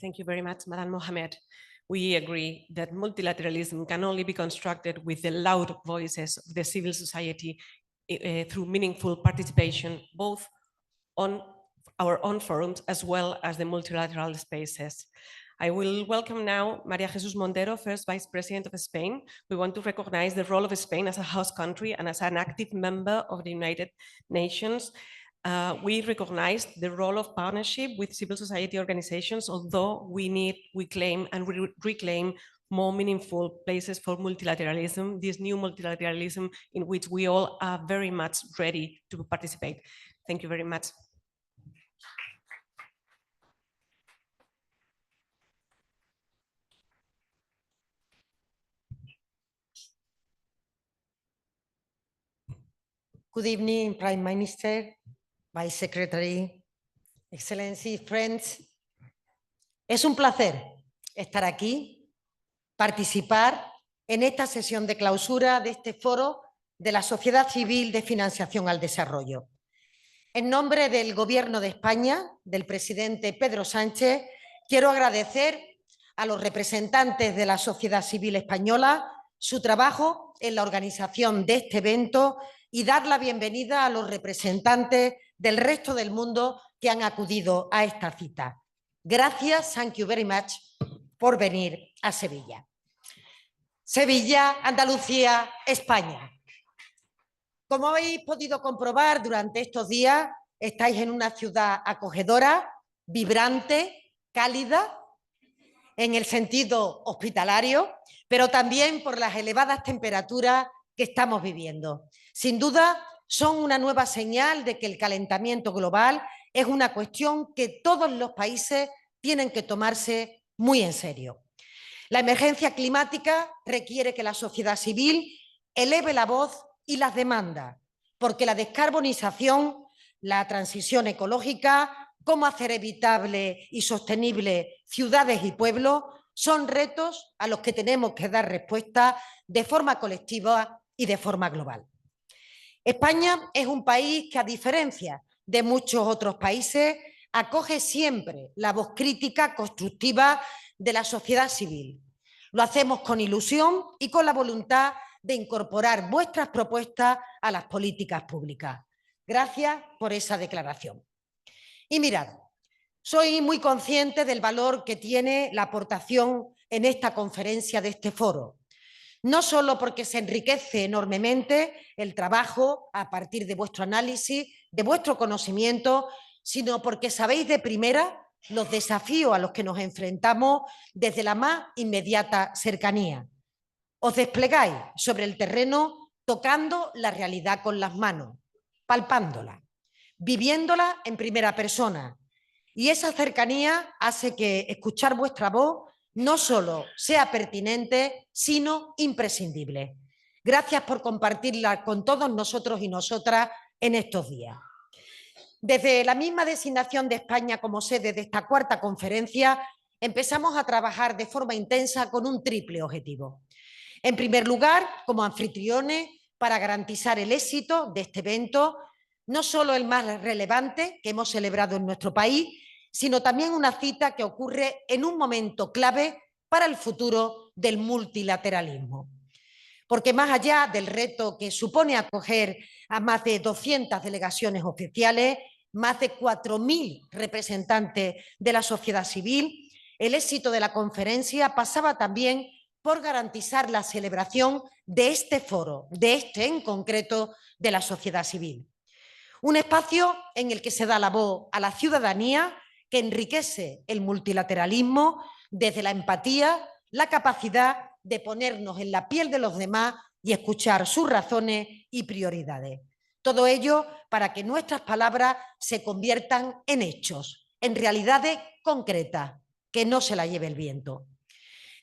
[SPEAKER 10] Thank you very much, Madam Mohammed. We agree that multilateralism can only be constructed with the loud voices of the civil society through meaningful participation, both on our own forums as well as the multilateral spaces. I will welcome now María Jesús Montero, first Vice President of Spain. We want to recognize the role of Spain as a host country and as an active member of the United Nations. We recognize the role of partnership with civil society organizations, although we claim and reclaim more meaningful places for multilateralism, this new multilateralism in which we all are very much ready to participate. Thank you very much.
[SPEAKER 21] Good evening, Prime Minister, Vice Secretary, Excellency, friends. Es un placer estar aquí, participar en esta sesión de clausura de este foro de la sociedad civil de financiación al desarrollo. En nombre del Gobierno de España, del presidente Pedro Sánchez, quiero agradecer a los representantes de la sociedad civil española su trabajo en la organización de este evento y dar la bienvenida a los representantes del resto del mundo que han acudido a esta cita. Gracias, thank you very much, por venir a Sevilla. Sevilla, Andalucía, España. Como habéis podido comprobar durante estos días, estáis en una ciudad acogedora, vibrante, cálida, en el sentido hospitalario, pero también por las elevadas temperaturas que estamos viviendo. Sin duda, son una nueva señal de que el calentamiento global es una cuestión que todos los países tienen que tomarse muy en serio. La emergencia climática requiere que la sociedad civil eleve la voz y las demandas, porque la descarbonización, la transición ecológica, cómo hacer evitable y sostenible ciudades y pueblos, son retos a los que tenemos que dar respuesta de forma colectiva y de forma global. España es un país que, a diferencia de muchos otros países, acoge siempre la voz crítica constructiva de la sociedad civil. Lo hacemos con ilusión y con la voluntad de incorporar vuestras propuestas a las políticas públicas. Gracias por esa declaración. Y mirad, soy muy consciente del valor que tiene la aportación en esta conferencia de este foro, no solo porque se enriquece enormemente el trabajo a partir de vuestro análisis, de vuestro conocimiento, sino porque sabéis de primera los desafíos a los que nos enfrentamos desde la más inmediata cercanía. Os desplegáis sobre el terreno tocando la realidad con las manos, palpándola, viviéndola en primera persona. Y esa cercanía hace que escuchar vuestra voz no solo sea pertinente, sino imprescindible. Gracias por compartirla con todos nosotros y nosotras en estos días. Desde la misma designación de España como sede de esta cuarta conferencia, empezamos a trabajar de forma intensa con un triple objetivo. En primer lugar, como anfitriones, para garantizar el éxito de este evento, no solo el más relevante que hemos celebrado en nuestro país, sino también una cita que ocurre en un momento clave para el futuro del multilateralismo. Porque más allá del reto que supone acoger a más de 200 delegaciones oficiales, más de 4.000 representantes de la sociedad civil, el éxito de la conferencia pasaba también por garantizar la celebración de este foro, de este en concreto, de la sociedad civil. Un espacio en el que se da la voz a la ciudadanía, que enriquece el multilateralismo desde la empatía, la capacidad de ponernos en la piel de los demás y escuchar sus razones y prioridades. Todo ello para que nuestras palabras se conviertan en hechos, en realidades concretas, que no se la lleve el viento.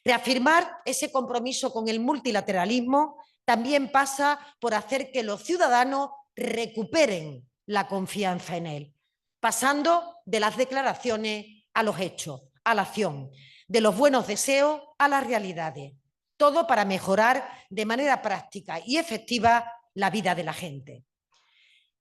[SPEAKER 21] Reafirmar ese compromiso con el multilateralismo también pasa por hacer que los ciudadanos recuperen la confianza en él, pasando de las declaraciones a los hechos, a la acción, de los buenos deseos a las realidades. Todo para mejorar de manera práctica y efectiva la vida de la gente.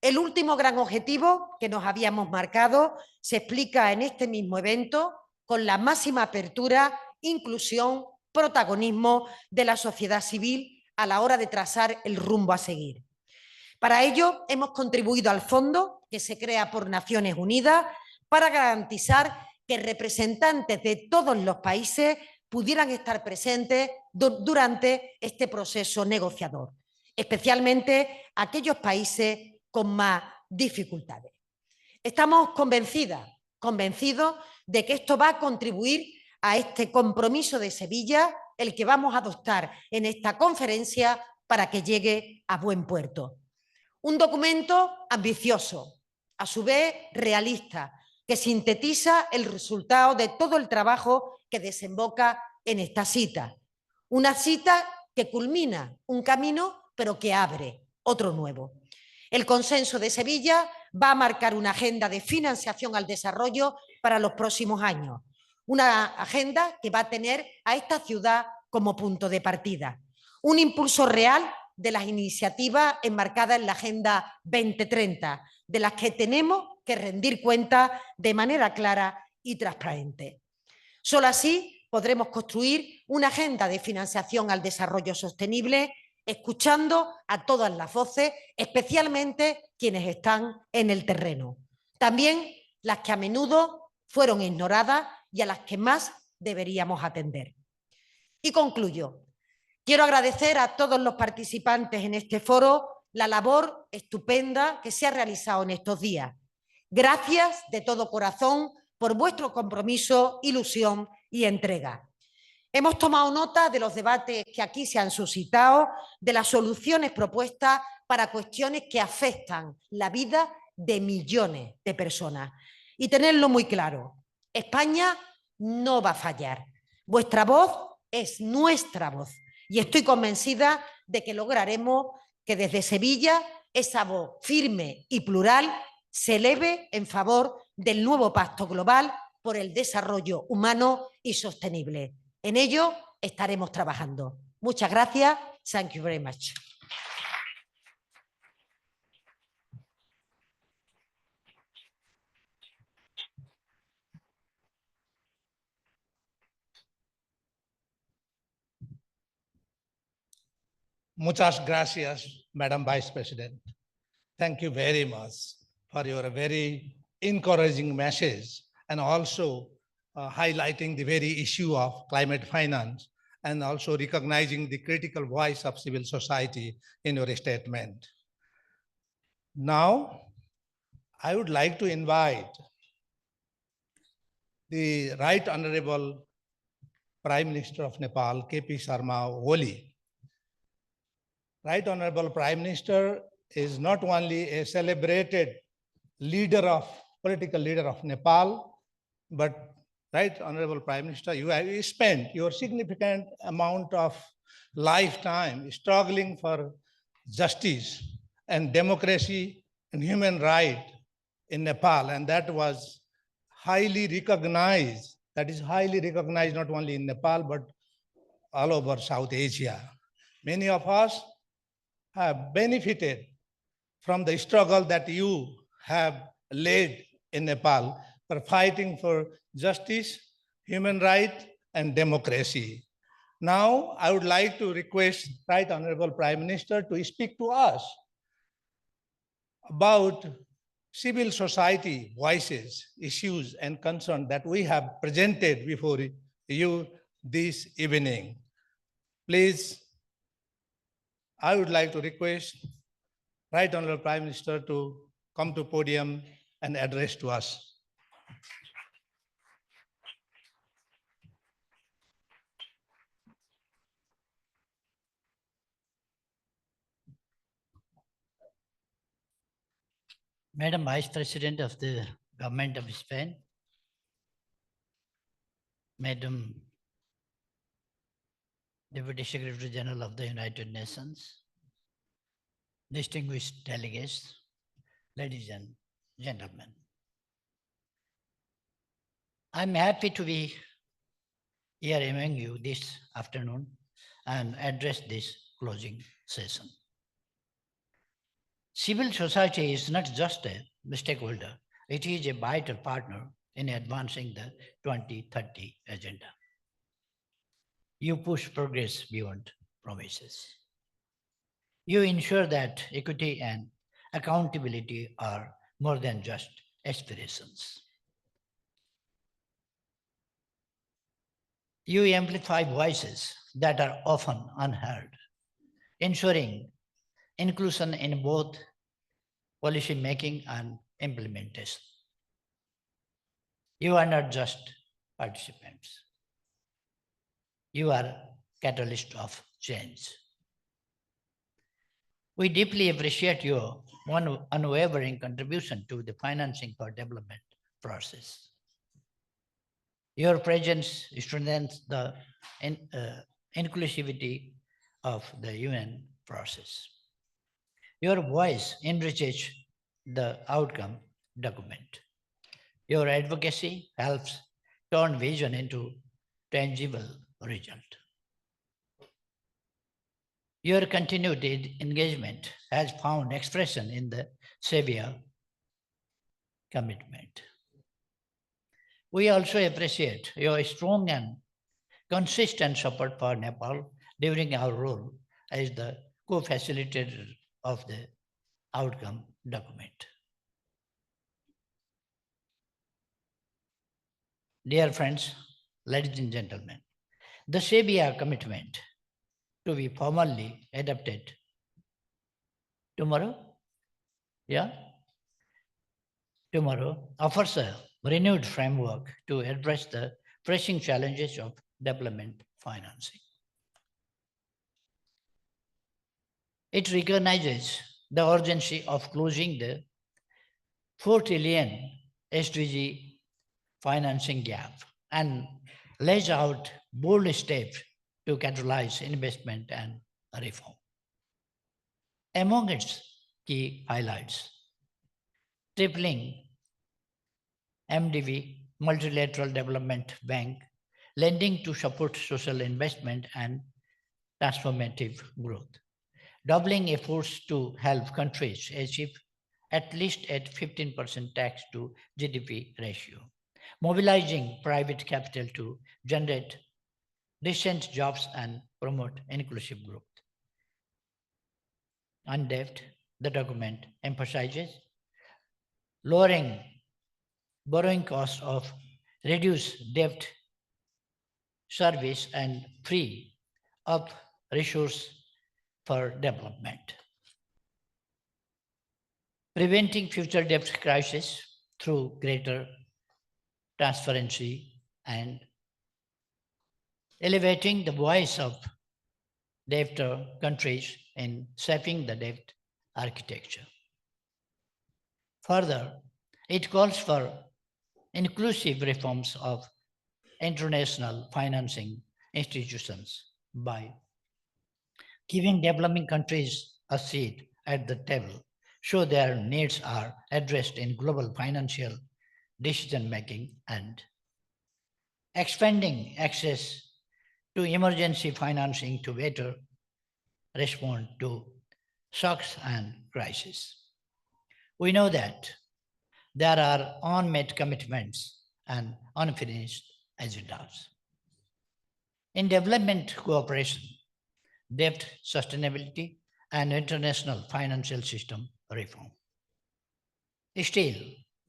[SPEAKER 21] El último gran objetivo que nos habíamos marcado se explica en este mismo evento con la máxima apertura, inclusión, protagonismo de la sociedad civil a la hora de trazar el rumbo a seguir. Para ello, hemos contribuido al fondo que se crea por Naciones Unidas para garantizar que representantes de todos los países pudieran estar presentes durante este proceso negociador, especialmente aquellos países con más dificultades. Estamos convencidos de que esto va a contribuir a este compromiso de Sevilla, el que vamos a adoptar en esta conferencia para que llegue a buen puerto. Un documento ambicioso, a su vez realista, que sintetiza el resultado de todo el trabajo que desemboca en esta cita. Una cita que culmina un camino, pero que abre otro nuevo. El consenso de Sevilla va a marcar una agenda de financiación al desarrollo para los próximos años. Una agenda que va a tener a esta ciudad como punto de partida. Un impulso real de las iniciativas enmarcadas en la Agenda 2030, de las que tenemos que rendir cuenta de manera clara y transparente. Solo así podremos construir una agenda de financiación al desarrollo sostenible, escuchando a todas las voces, especialmente quienes están en el terreno. También las que a menudo fueron ignoradas y a las que más deberíamos atender. Y concluyo. Quiero agradecer a todos los participantes en este foro la labor estupenda que se ha realizado en estos días. Gracias de todo corazón por vuestro compromiso, ilusión y entrega. Hemos tomado nota de los debates que aquí se han suscitado, de las soluciones propuestas para cuestiones que afectan la vida de millones de personas. Y tenerlo muy claro, España no va a fallar. Vuestra voz es nuestra voz. Y estoy convencida de que lograremos que desde Sevilla esa voz firme y plural se eleve en favor del nuevo pacto global por el desarrollo humano y sostenible. En ello estaremos trabajando. Muchas gracias. Thank you very much.
[SPEAKER 9] Muchas gracias, Madam Vice President. Thank you very much for your very encouraging message and also highlighting the very issue of climate finance and also recognizing the critical voice of civil society in your statement. Now, I would like to invite the Right Honorable Prime Minister of Nepal, KP Sharma Oli. Right Honorable Prime Minister is not only a celebrated political leader of Nepal, but Right Honorable Prime Minister, you have spent your significant amount of lifetime struggling for justice and democracy and human rights in Nepal, and that was highly recognized. That is highly recognized not only in Nepal, but all over South Asia. Many of us have benefited from the struggle that you have led in Nepal for fighting for justice, human rights, and democracy. Now, I would like to request Right Honorable Prime Minister to speak to us about civil society voices, issues, and concerns that we have presented before you this evening. Please, I would like to request Right Honorable Prime Minister to come to podium and address to us.
[SPEAKER 11] Madam Vice President of the Government of Spain, Madam Deputy Secretary General of the United Nations, distinguished delegates, ladies and gentlemen. I'm happy to be here among you this afternoon and address this closing session. Civil society is not just a stakeholder, it is a vital partner in advancing the 2030 agenda. You push progress beyond promises. You ensure that equity and accountability are more than just aspirations. You amplify voices that are often unheard, ensuring inclusion in both policy making and implementation. You are not just participants. You are catalyst of change. We deeply appreciate your unwavering contribution to the financing for development process. Your presence strengthens the inclusivity of the UN process. Your voice enriches the outcome document. Your advocacy helps turn vision into tangible result. Your continued engagement has found expression in the Sevilla commitment. We also appreciate your strong and consistent support for Nepal during our role as the co-facilitator of the outcome document. Dear friends, ladies and gentlemen, the Sevilla commitment to be formally adopted tomorrow, tomorrow offers a renewed framework to address the pressing challenges of development financing. It recognizes the urgency of closing the 4 trillion SDG financing gap and lays out bold steps to catalyze investment and reform. Among its key highlights, tripling MDB, Multilateral Development Bank, lending to support social investment and transformative growth, doubling efforts to help countries achieve at least a 15% tax to GDP ratio, mobilizing private capital to generate decent jobs and promote inclusive growth, on debt, the document emphasizes lowering borrowing costs of reduced debt service and free up resource for development. Preventing future debt crisis through greater transparency and elevating the voice of debtor countries in shaping the debt architecture. Further, it calls for inclusive reforms of international financing institutions by giving developing countries a seat at the table so their needs are addressed in global financial decision-making and expanding access to emergency financing to better respond to shocks and crises. We know that there are unmet commitments and unfinished agendas. In development cooperation, debt sustainability, and international financial system reform. Still,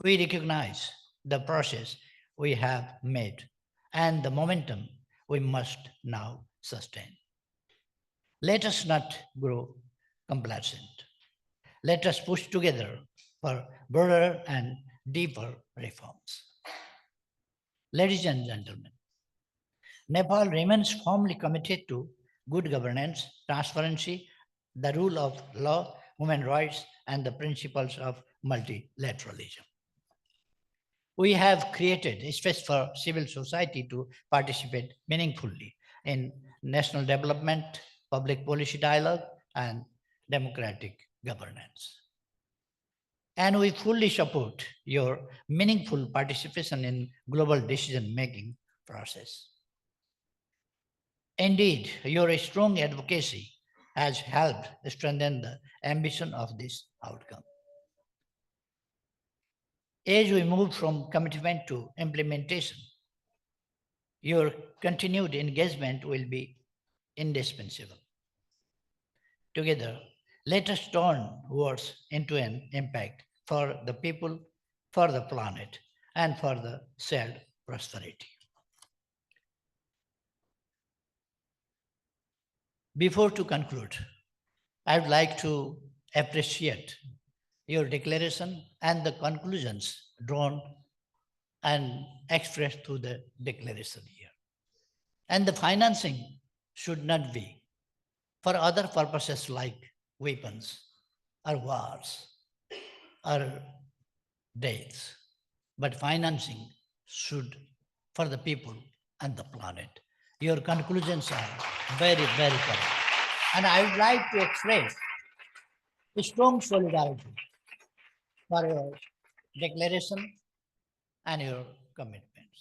[SPEAKER 11] we recognize the process we have made and the momentum we must now sustain. Let us not grow complacent. Let us push together for broader and deeper reforms. Ladies and gentlemen, Nepal remains firmly committed to good governance, transparency, the rule of law, human rights, and the principles of multilateralism. We have created a space for civil society to participate meaningfully in national development, public policy dialogue, and democratic governance. And we fully support your meaningful participation in global decision-making process. Indeed, your strong advocacy has helped strengthen the ambition of this outcome. As we move from commitment to implementation, your continued engagement will be indispensable. Together, let us turn words into an impact for the people, for the planet, and for the shared prosperity. Before to conclude, I would like to appreciate your declaration and the conclusions drawn and expressed through the declaration here. And the financing should not be for other purposes like weapons or wars or deaths, but financing should for the people and the planet. Your conclusions are very, very correct. And I would like to express a strong solidarity for your declaration and your commitments.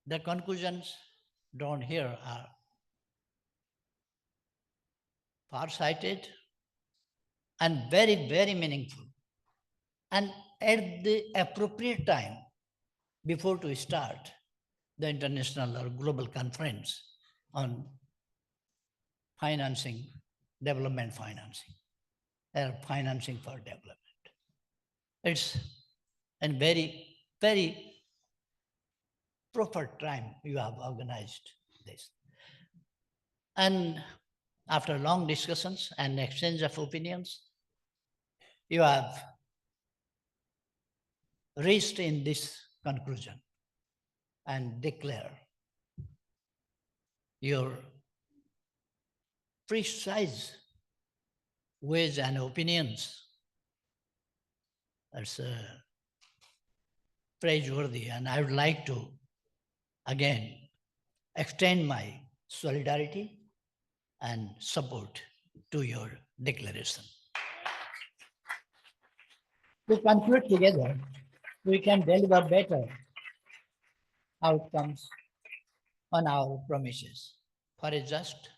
[SPEAKER 11] The conclusions drawn here are far-sighted and very, very meaningful. And at the appropriate time, before to start the international or global conference on financing, development financing, or financing for development. It's a very, very proper time you have organized this. And after long discussions and exchange of opinions, you have reached in this conclusion and declare your precise ways and opinions. That's praiseworthy, and I would like to again extend my solidarity and support to your declaration. To conclude together, we can deliver better outcomes on our promises for a just,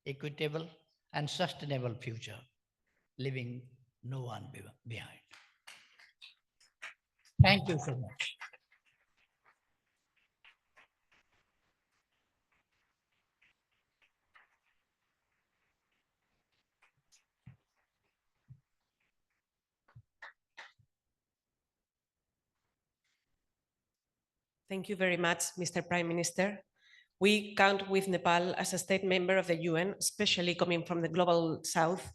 [SPEAKER 11] equitable, and sustainable future, leaving no one behind. Thank you so much.
[SPEAKER 10] Thank you very much, Mr. Prime Minister. We count with Nepal as a state member of the UN, especially coming from the global south,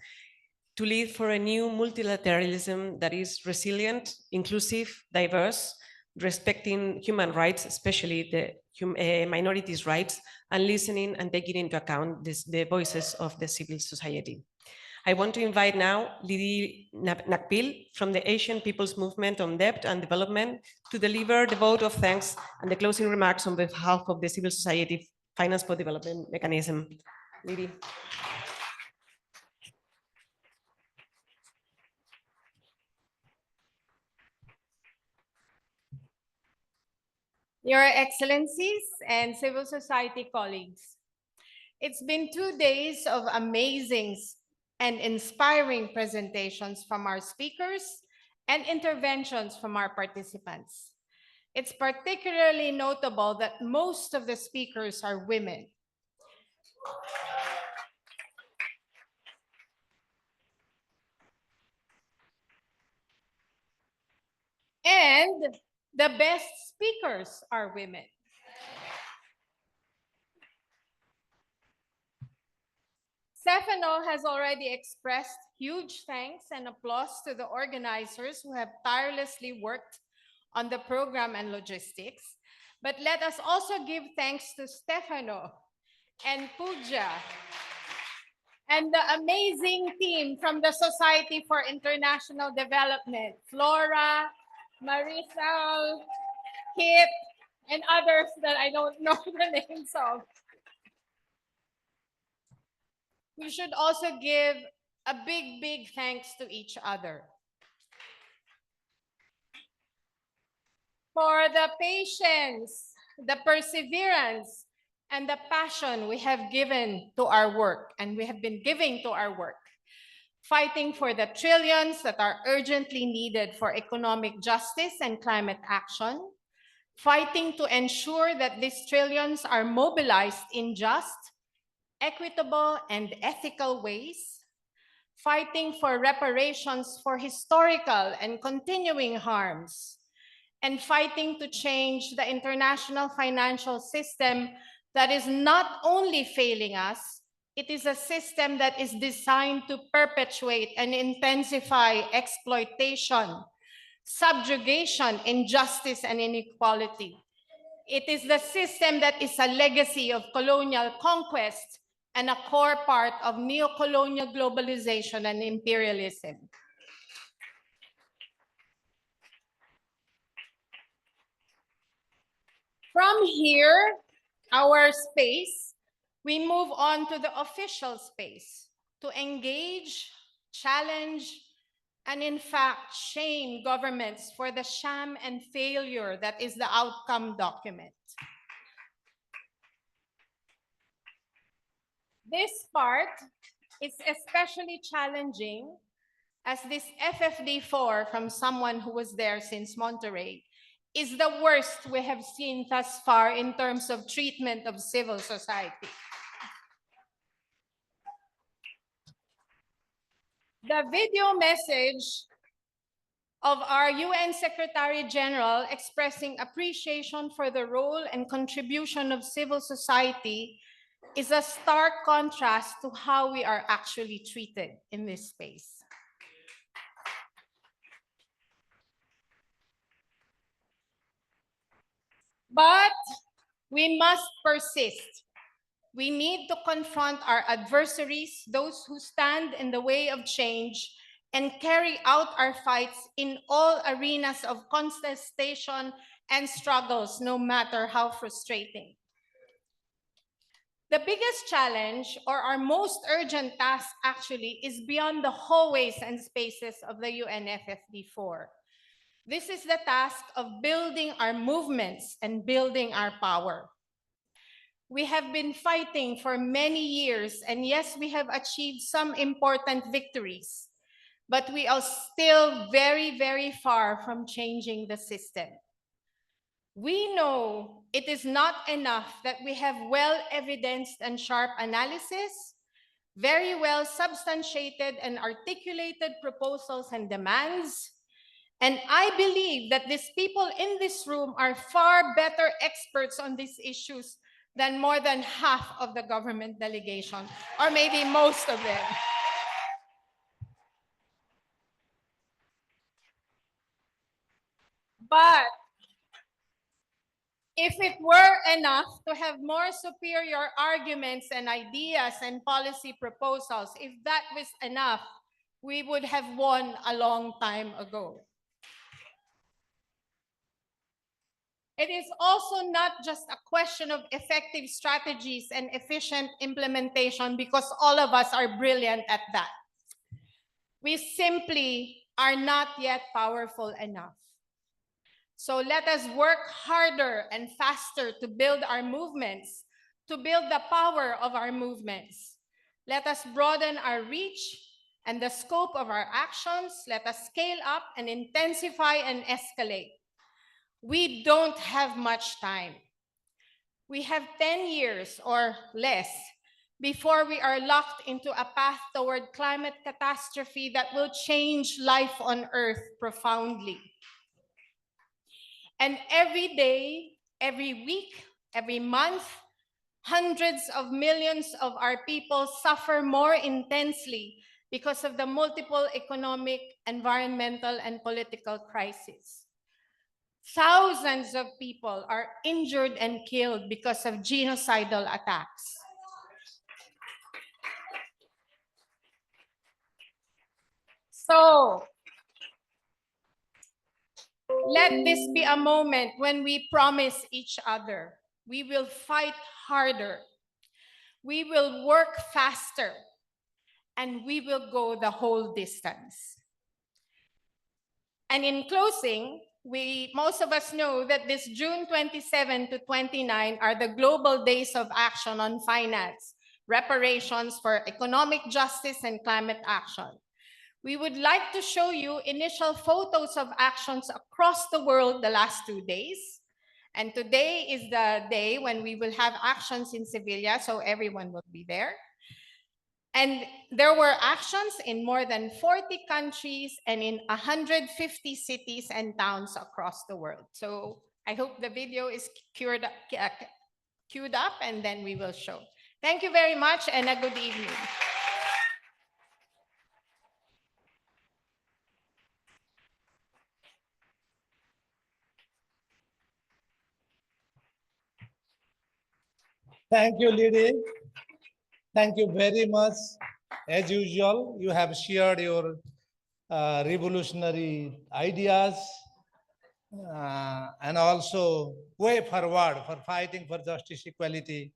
[SPEAKER 10] to lead for a new multilateralism that is resilient, inclusive, diverse, respecting human rights, especially the minorities' rights, and listening and taking into account the voices of the civil society. I want to invite now Lidi Nakpil from the Asian People's Movement on Debt and Development to deliver the vote of thanks and the closing remarks on behalf of the Civil Society Finance for Development Mechanism. Lidi.
[SPEAKER 4] Your Excellencies and civil society colleagues, it's been 2 days of amazing and inspiring presentations from our speakers and interventions from our participants. It's particularly notable that most of the speakers are women. And the best speakers are women. Stefano has already expressed huge thanks and applause to the organizers who have tirelessly worked on the program and logistics. But let us also give thanks to Stefano and Pooja and the amazing team from the Society for International Development, Flora, Marisol, Kit, and others that I don't know the names of. We should also give a big thanks to each other for the patience, the perseverance, and the passion we have given to our work, and we have been giving to our work, fighting for the trillions that are urgently needed for economic justice and climate action, fighting to ensure that these trillions are mobilized in just, equitable, and ethical ways, fighting for reparations for historical and continuing harms, and fighting to change the international financial system that is not only failing us, it is a system that is designed to perpetuate and intensify exploitation, subjugation, injustice, and inequality. It is the system that is a legacy of colonial conquest and a core part of neo-colonial globalization and imperialism. From here, our space, we move on to the official space to engage, challenge, and in fact, shame governments for the sham and failure that is the outcome document. This part is especially challenging as this FfD4 from someone who was there since Monterey is the worst we have seen thus far in terms of treatment of civil society. The video message of our UN Secretary General expressing appreciation for the role and contribution of civil society is a stark contrast to how we are actually treated in this space. But we must persist. We need to confront our adversaries, those who stand in the way of change, and carry out our fights in all arenas of contestation and struggles, no matter how frustrating. The biggest challenge, or our most urgent task actually, is beyond the hallways and spaces of the UNFFD4. This is the task of building our movements and building our power. We have been fighting for many years, and yes, we have achieved some important victories, but we are still very far from changing the system. We know it is not enough that we have well-evidenced and sharp analysis, very well substantiated and articulated proposals and demands, And I believe that these people in this room are far better experts on these issues than more than half of the government delegation, or maybe most of them. But if it were enough to have more superior arguments and ideas and policy proposals, if that was enough, we would have won a long time ago. It is also not just a question of effective strategies and efficient implementation, because all of us are brilliant at that. We simply are not yet powerful enough. So let us work harder and faster to build our movements, to build the power of our movements. Let us broaden our reach and the scope of our actions. Let us scale up and intensify and escalate. We don't have much time. We have 10 years or less before we are locked into a path toward climate catastrophe that will change life on Earth profoundly. And every day, every week, every month, hundreds of millions of our people suffer more intensely because of the multiple economic, environmental, and political crises. Thousands of people are injured and killed because of genocidal attacks. So, let this be a moment when we promise each other we will fight harder, we will work faster, and we will go the whole distance. And in closing, most of us know that this June 27 to 29 are the Global Days of Action on Finance, reparations for economic justice and climate action. We would like to show you initial photos of actions across the world the last 2 days. And today is the day when we will have actions in Sevilla, so everyone will be there. And there were actions in more than 40 countries and in 150 cities and towns across the world. So I hope the video is queued up and then we will show. Thank you very much and a good evening.
[SPEAKER 9] Thank you, Lady. Thank you very much. As usual, you have shared your revolutionary ideas and also way forward for fighting for justice, equality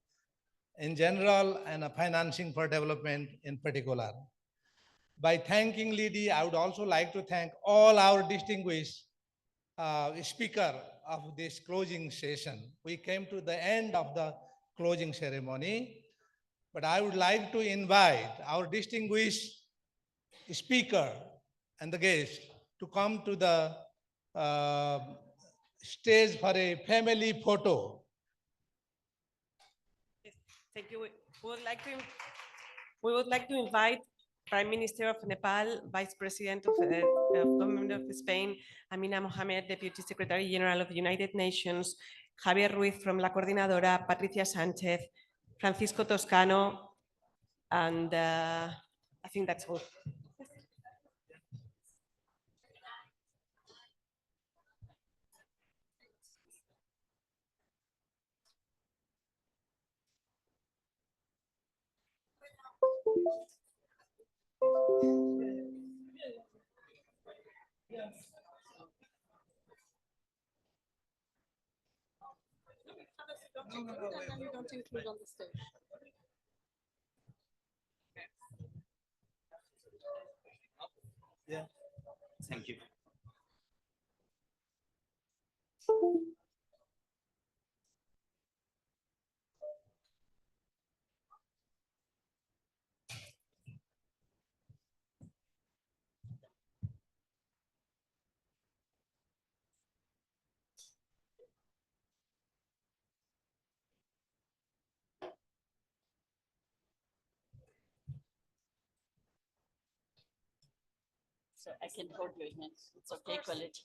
[SPEAKER 9] in general, and financing for development in particular. By thanking Lady, I would also like to thank all our distinguished speaker of this closing session. We came to the end of the closing ceremony, but I would like to invite our distinguished speaker and the guest to come to the stage for a family photo.
[SPEAKER 10] Thank you. We would like to invite Prime Minister of Nepal, Vice President of the Government of Spain, Amina Mohamed, Deputy Secretary General of the United Nations, Javier Ruiz from La Coordinadora, Patricia Sánchez, Francisco Toscano, and I think that's all.
[SPEAKER 16] Don't include on the stage.
[SPEAKER 9] Yeah.
[SPEAKER 12] Thank you. So I can hold your hands. It's okay, Colette.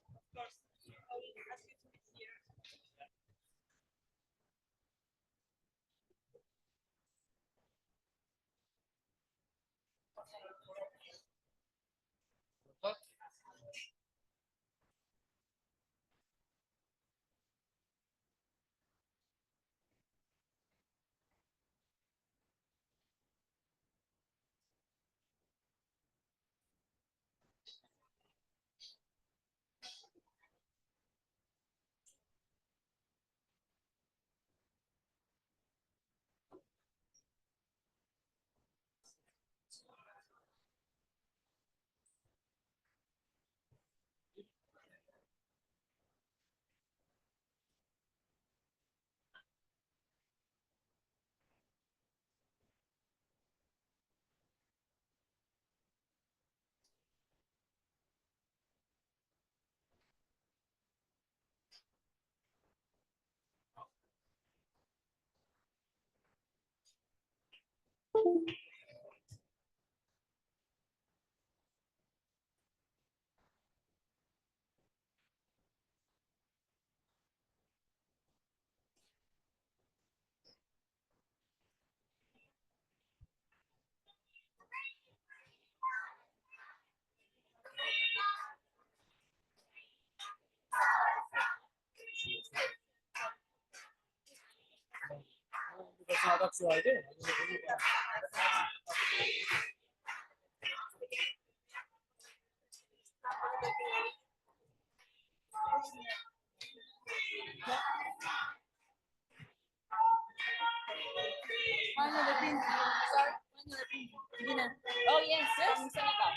[SPEAKER 12] Oh, yes, from Senegal.